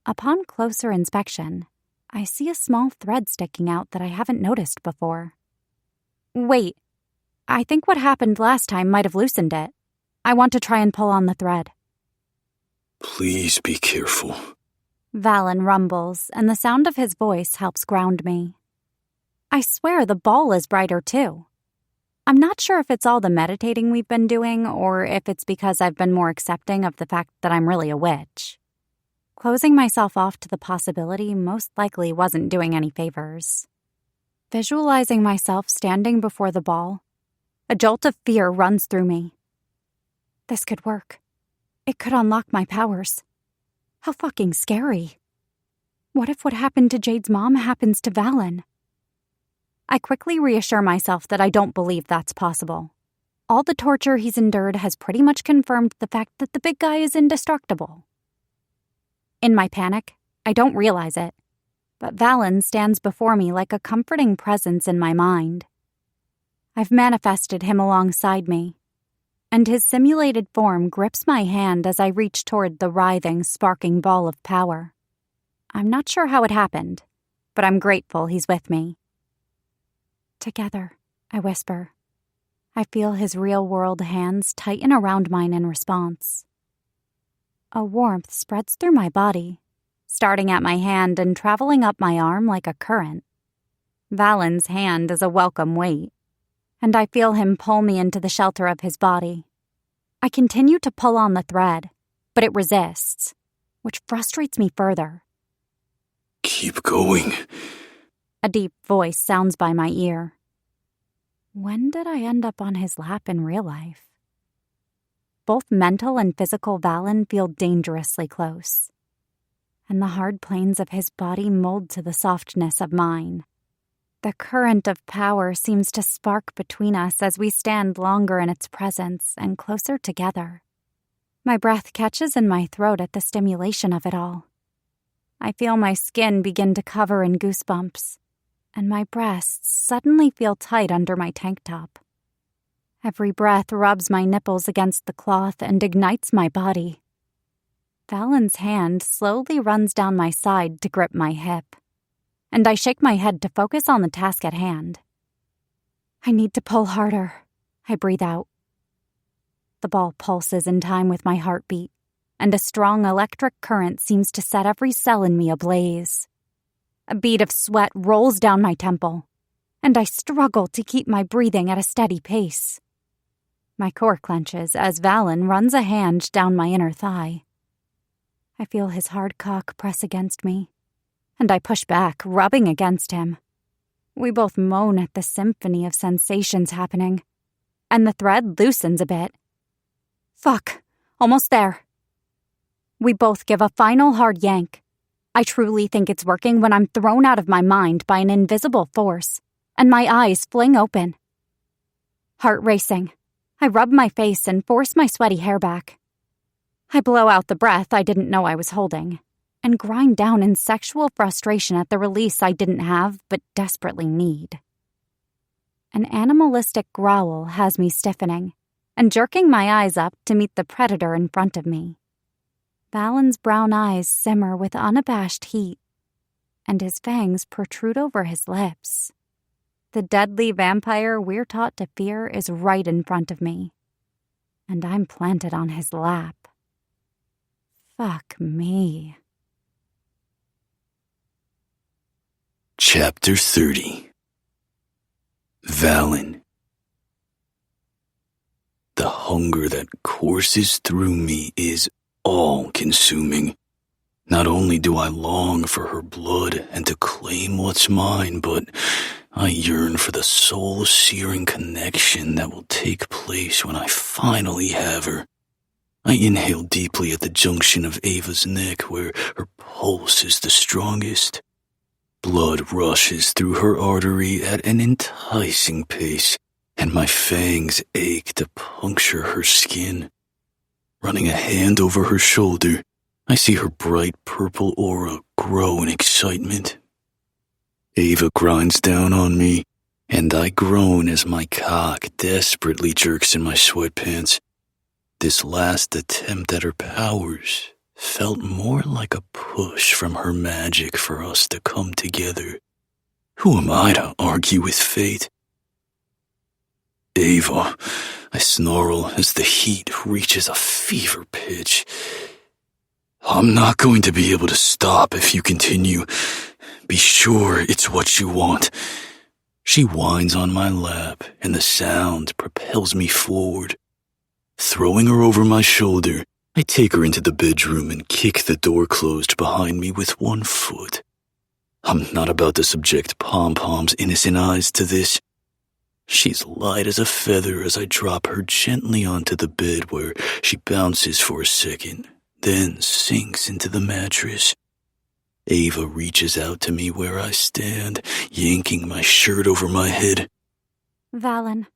Upon closer inspection, I see a small thread sticking out that I haven't noticed before. Wait, I think what happened last time might have loosened it. I want to try and pull on the thread.
Please be careful.
Valen rumbles, and the sound of his voice helps ground me. I swear the ball is brighter too. I'm not sure if it's all the meditating we've been doing or if it's because I've been more accepting of the fact that I'm really a witch. Closing myself off to the possibility most likely wasn't doing any favors. Visualizing myself standing before the ball, a jolt of fear runs through me. This could work. It could unlock my powers. How fucking scary. What if what happened to Jade's mom happens to Valen? I quickly reassure myself that I don't believe that's possible. All the torture he's endured has pretty much confirmed the fact that the big guy is indestructible. In my panic, I don't realize it, but Valen stands before me like a comforting presence in my mind. I've manifested him alongside me, and his simulated form grips my hand as I reach toward the writhing, sparking ball of power. I'm not sure how it happened, but I'm grateful he's with me. Together, I whisper. I feel his real-world hands tighten around mine in response. A warmth spreads through my body, starting at my hand and traveling up my arm like a current. Valen's hand is a welcome weight, and I feel him pull me into the shelter of his body. I continue to pull on the thread, but it resists, which frustrates me further.
Keep going.
A deep voice sounds by my ear. When did I end up on his lap in real life? Both mental and physical Valen feel dangerously close, and the hard planes of his body mold to the softness of mine. The current of power seems to spark between us as we stand longer in its presence and closer together. My breath catches in my throat at the stimulation of it all. I feel my skin begin to cover in goosebumps, and my breasts suddenly feel tight under my tank top. Every breath rubs my nipples against the cloth and ignites my body. Valen's hand slowly runs down my side to grip my hip, and I shake my head to focus on the task at hand. I need to pull harder, I breathe out. The ball pulses in time with my heartbeat, and a strong electric current seems to set every cell in me ablaze. A bead of sweat rolls down my temple, and I struggle to keep my breathing at a steady pace. My core clenches as Valen runs a hand down my inner thigh. I feel his hard cock press against me, and I push back, rubbing against him. We both moan at the symphony of sensations happening, and the thread loosens a bit. Fuck, almost there. We both give a final hard yank. I truly think it's working when I'm thrown out of my mind by an invisible force, and my eyes fling open. Heart racing, I rub my face and force my sweaty hair back. I blow out the breath I didn't know I was holding, and grind down in sexual frustration at the release I didn't have but desperately need. An animalistic growl has me stiffening, and jerking my eyes up to meet the predator in front of me. Valen's brown eyes simmer with unabashed heat, and his fangs protrude over his lips. The deadly vampire we're taught to fear is right in front of me, and I'm planted on his lap. Fuck me.
Chapter 30. Valen. hunger that courses through me is all-consuming. Not only do I long for her blood and to claim what's mine, but I yearn for the soul-searing connection that will take place when I finally have her. I inhale deeply at the junction of Ava's neck where her pulse is the strongest. Blood rushes through her artery at an enticing pace, and my fangs ache to puncture her skin. Running a hand over her shoulder, I see her bright purple aura grow in excitement. Ava grinds down on me, and I groan as my cock desperately jerks in my sweatpants. This last attempt at her powers felt more like a push from her magic for us to come together. Who am I to argue with fate? Ava, I snarl as the heat reaches a fever pitch. I'm not going to be able to stop if you continue. Be sure it's what you want. She whines on my lap, and the sound propels me forward. Throwing her over my shoulder, I take her into the bedroom and kick the door closed behind me with one foot. I'm not about to subject Pom-Pom's innocent eyes to this. She's light as a feather as I drop her gently onto the bed where she bounces for a second, then sinks into the mattress. Ava reaches out to me where I stand, yanking my shirt over my head.
Valen.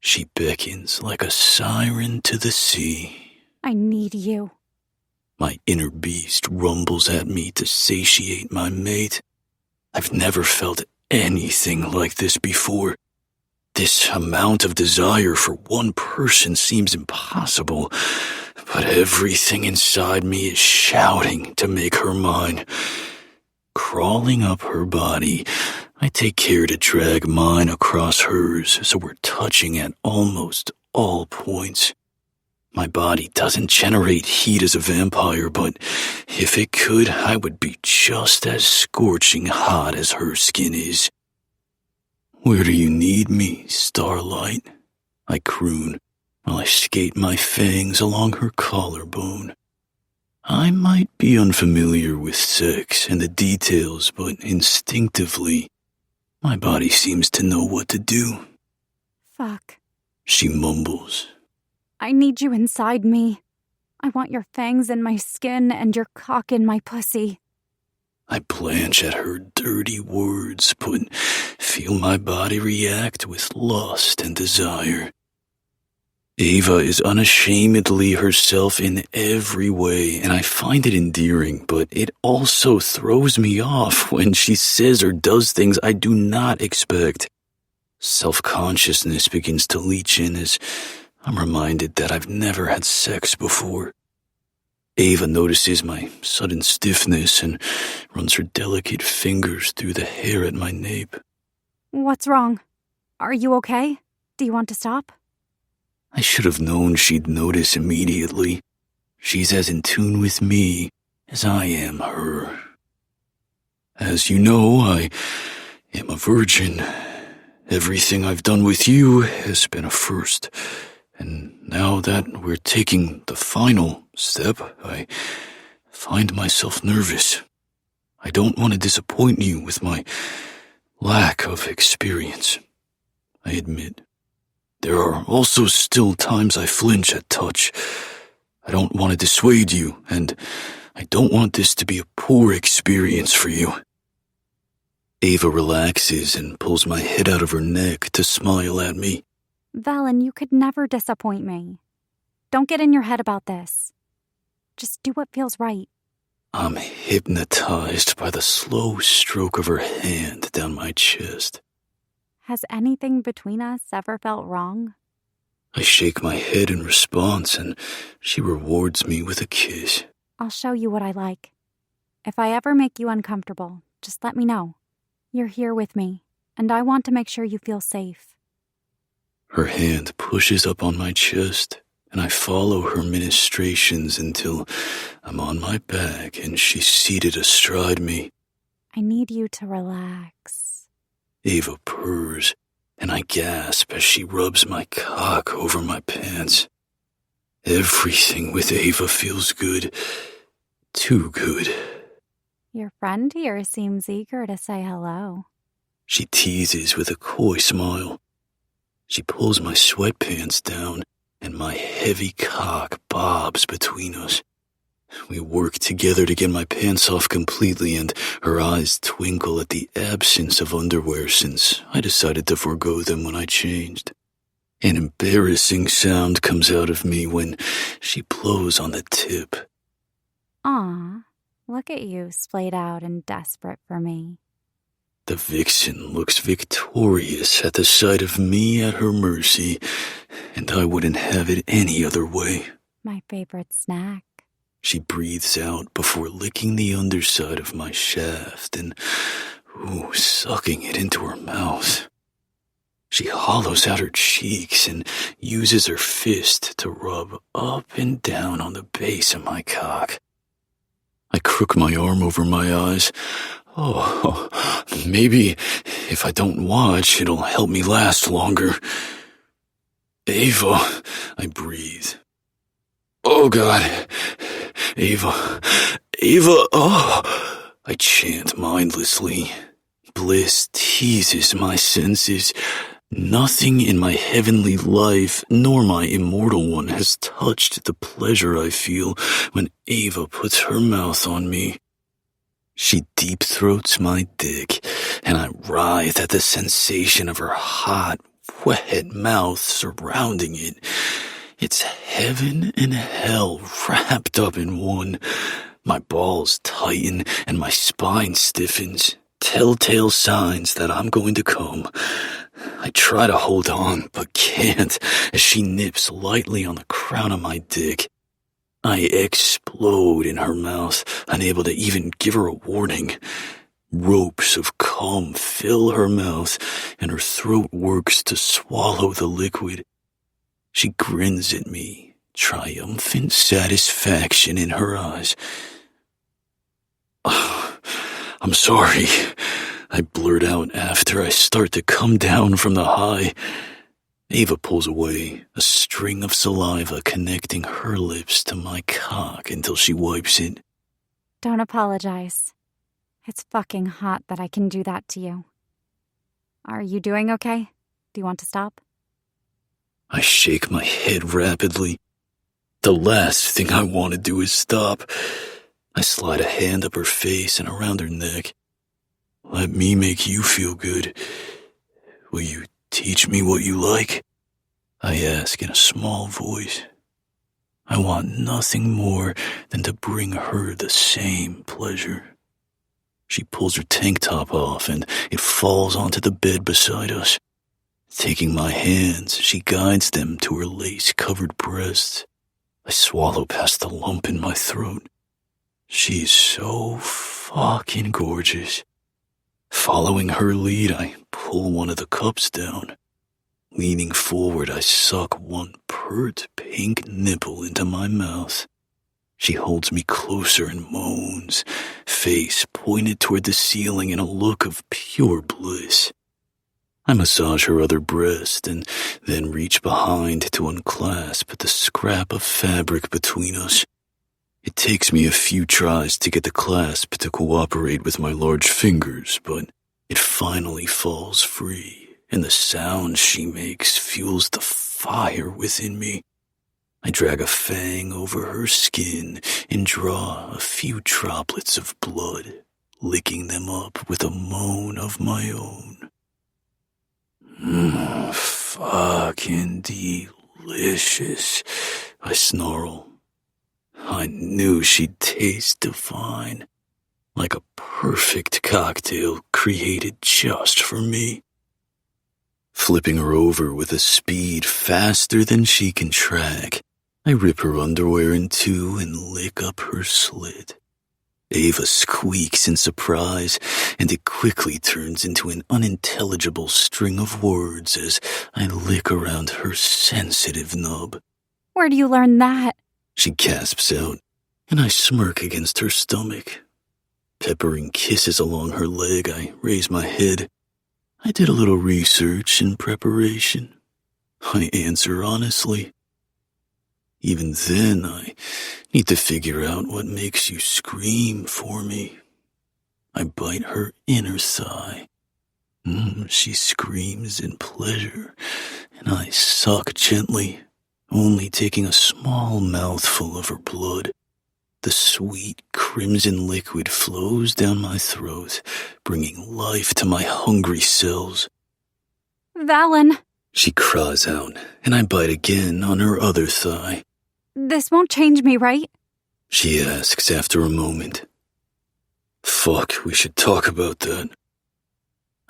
She beckons like a siren to the sea.
I need you.
My inner beast rumbles at me to satiate my mate. I've never felt anything like this before. This amount of desire for one person seems impossible, but everything inside me is shouting to make her mine. Crawling up her body, I take care to drag mine across hers so we're touching at almost all points. My body doesn't generate heat as a vampire, but if it could, I would be just as scorching hot as her skin is. Where do you need me, Starlight? I croon while I skate my fangs along her collarbone. I might be unfamiliar with sex and the details, but instinctively, my body seems to know what to do.
Fuck.
She mumbles.
I need you inside me. I want your fangs in my skin and your cock in my pussy.
I blanch at her dirty words, but feel my body react with lust and desire. Ava is unashamedly herself in every way, and I find it endearing, but it also throws me off when she says or does things I do not expect. Self-consciousness begins to leach in as I'm reminded that I've never had sex before. Ava notices my sudden stiffness and runs her delicate fingers through the hair at my nape.
What's wrong? Are you okay? Do you want to stop?
I should have known she'd notice immediately. She's as in tune with me as I am her. As you know, I am a virgin. Everything I've done with you has been a first. And now that we're taking the final step, I find myself nervous. I don't want to disappoint you with my lack of experience, I admit. There are also still times I flinch at touch. I don't want to dissuade you, and I don't want this to be a poor experience for you. Ava relaxes and pulls my head out of her neck to smile at me.
Valen, you could never disappoint me. Don't get in your head about this. Just do what feels right.
I'm hypnotized by the slow stroke of her hand down my chest.
Has anything between us ever felt wrong?
I shake my head in response, and she rewards me with a kiss.
I'll show you what I like. If I ever make you uncomfortable, just let me know. You're here with me, and I want to make sure you feel safe.
Her hand pushes up on my chest, and I follow her ministrations until I'm on my back and she's seated astride me.
I need you to relax.
Ava purrs, and I gasp as she rubs my cock over my pants. Everything with Ava feels good. Too good.
Your friend here seems eager to say hello.
She teases with a coy smile. She pulls my sweatpants down, and my heavy cock bobs between us. We work together to get my pants off completely, and her eyes twinkle at the absence of underwear since I decided to forego them when I changed. An embarrassing sound comes out of me when she blows on the tip.
Aw, look at you splayed out and desperate for me.
The vixen looks victorious at the sight of me at her mercy, and I wouldn't have it any other way.
My favorite snack.
She breathes out before licking the underside of my shaft and, sucking it into her mouth. She hollows out her cheeks and uses her fist to rub up and down on the base of my cock. I crook my arm over my eyes. Oh, maybe if I don't watch, it'll help me last longer. Ava, I breathe. Oh, God. Ava, oh. I chant mindlessly. Bliss teases my senses. Nothing in my heavenly life, nor my immortal one, has touched the pleasure I feel when Ava puts her mouth on me. She deep-throats my dick, and I writhe at the sensation of her hot, wet mouth surrounding it. It's heaven and hell wrapped up in one. My balls tighten and my spine stiffens. Telltale signs that I'm going to come. I try to hold on, but can't, as she nips lightly on the crown of my dick. I explode in her mouth, unable to even give her a warning. Ropes of cum fill her mouth, and her throat works to swallow the liquid. She grins at me, triumphant satisfaction in her eyes. I'm sorry, I blurt out after I start to come down from the high. Ava pulls away, a string of saliva connecting her lips to my cock until she wipes it.
Don't apologize. It's fucking hot that I can do that to you. Are you doing okay? Do you want to stop?
I shake my head rapidly. The last thing I want to do is stop. I slide a hand up her face and around her neck. Let me make you feel good. Will you teach me what you like? I ask in a small voice. I want nothing more than to bring her the same pleasure. She pulls her tank top off and it falls onto the bed beside us. Taking my hands, she guides them to her lace-covered breasts. I swallow past the lump in my throat. She's so fucking gorgeous. Following her lead, I pull one of the cups down. Leaning forward, I suck one pert pink nipple into my mouth. She holds me closer and moans, face pointed toward the ceiling in a look of pure bliss. I massage her other breast and then reach behind to unclasp the scrap of fabric between us. It takes me a few tries to get the clasp to cooperate with my large fingers, but it finally falls free, and the sound she makes fuels the fire within me. I drag a fang over her skin and draw a few droplets of blood, licking them up with a moan of my own. Fucking delicious, I snarl. I knew she'd taste divine, like a perfect cocktail created just for me. Flipping her over with a speed faster than she can track, I rip her underwear in two and lick up her slit. Ava squeaks in surprise, and it quickly turns into an unintelligible string of words as I lick around her sensitive nub.
Where do you learn that?
She gasps out, and I smirk against her stomach. Peppering kisses along her leg, I raise my head. I did a little research in preparation. I answer honestly. Even then, I need to figure out what makes you scream for me. I bite her inner thigh. She screams in pleasure, and I suck gently, only taking a small mouthful of her blood. The sweet crimson liquid flows down my throat, bringing life to my hungry cells.
Valen,
She cries out, and I bite again on her other thigh.
this won't change me, right?
She asks after a moment. Fuck, we should talk about that.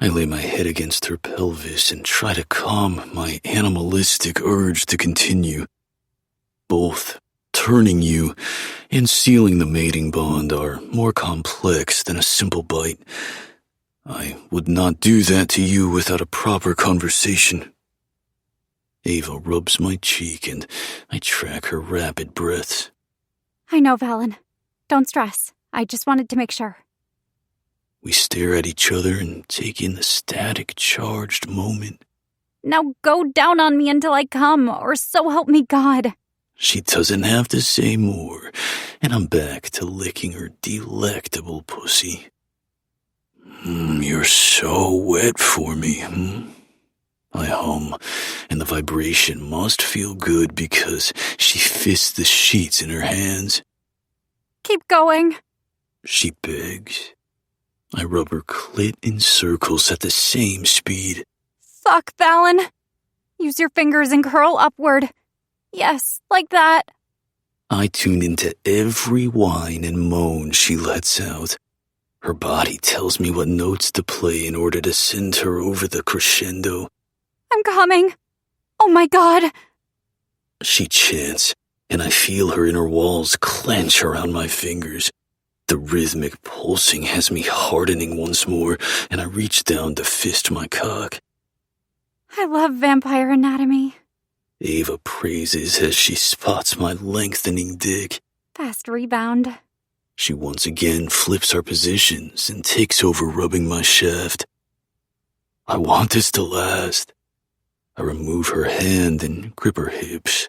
I lay my head against her pelvis and try to calm my animalistic urge to continue. Both turning you and sealing the mating bond are more complex than a simple bite. I would not do that to you without a proper conversation. Ava rubs my cheek and I track her rapid breaths.
I know, Valen. Don't stress. I just wanted to make sure.
We stare at each other and take in the static, charged moment.
Now go down on me until I come, or so help me God.
She doesn't have to say more, and I'm back to licking her delectable pussy. You're so wet for me, I hum, and the vibration must feel good because she fists the sheets in her hands.
Keep going.
She begs. I rub her clit in circles at the same speed.
Fuck, Valen. Use your fingers and curl upward. Yes, like that.
I tune into every whine and moan she lets out. Her body tells me what notes to play in order to send her over the crescendo.
I'm coming. Oh my God.
She chants, and I feel her inner walls clench around my fingers. The rhythmic pulsing has me hardening once more, and I reach down to fist my cock.
I love vampire anatomy.
Ava praises as she spots my lengthening dick.
Fast rebound.
She once again flips our positions and takes over rubbing my shaft. I want this to last. I remove her hand and grip her hips.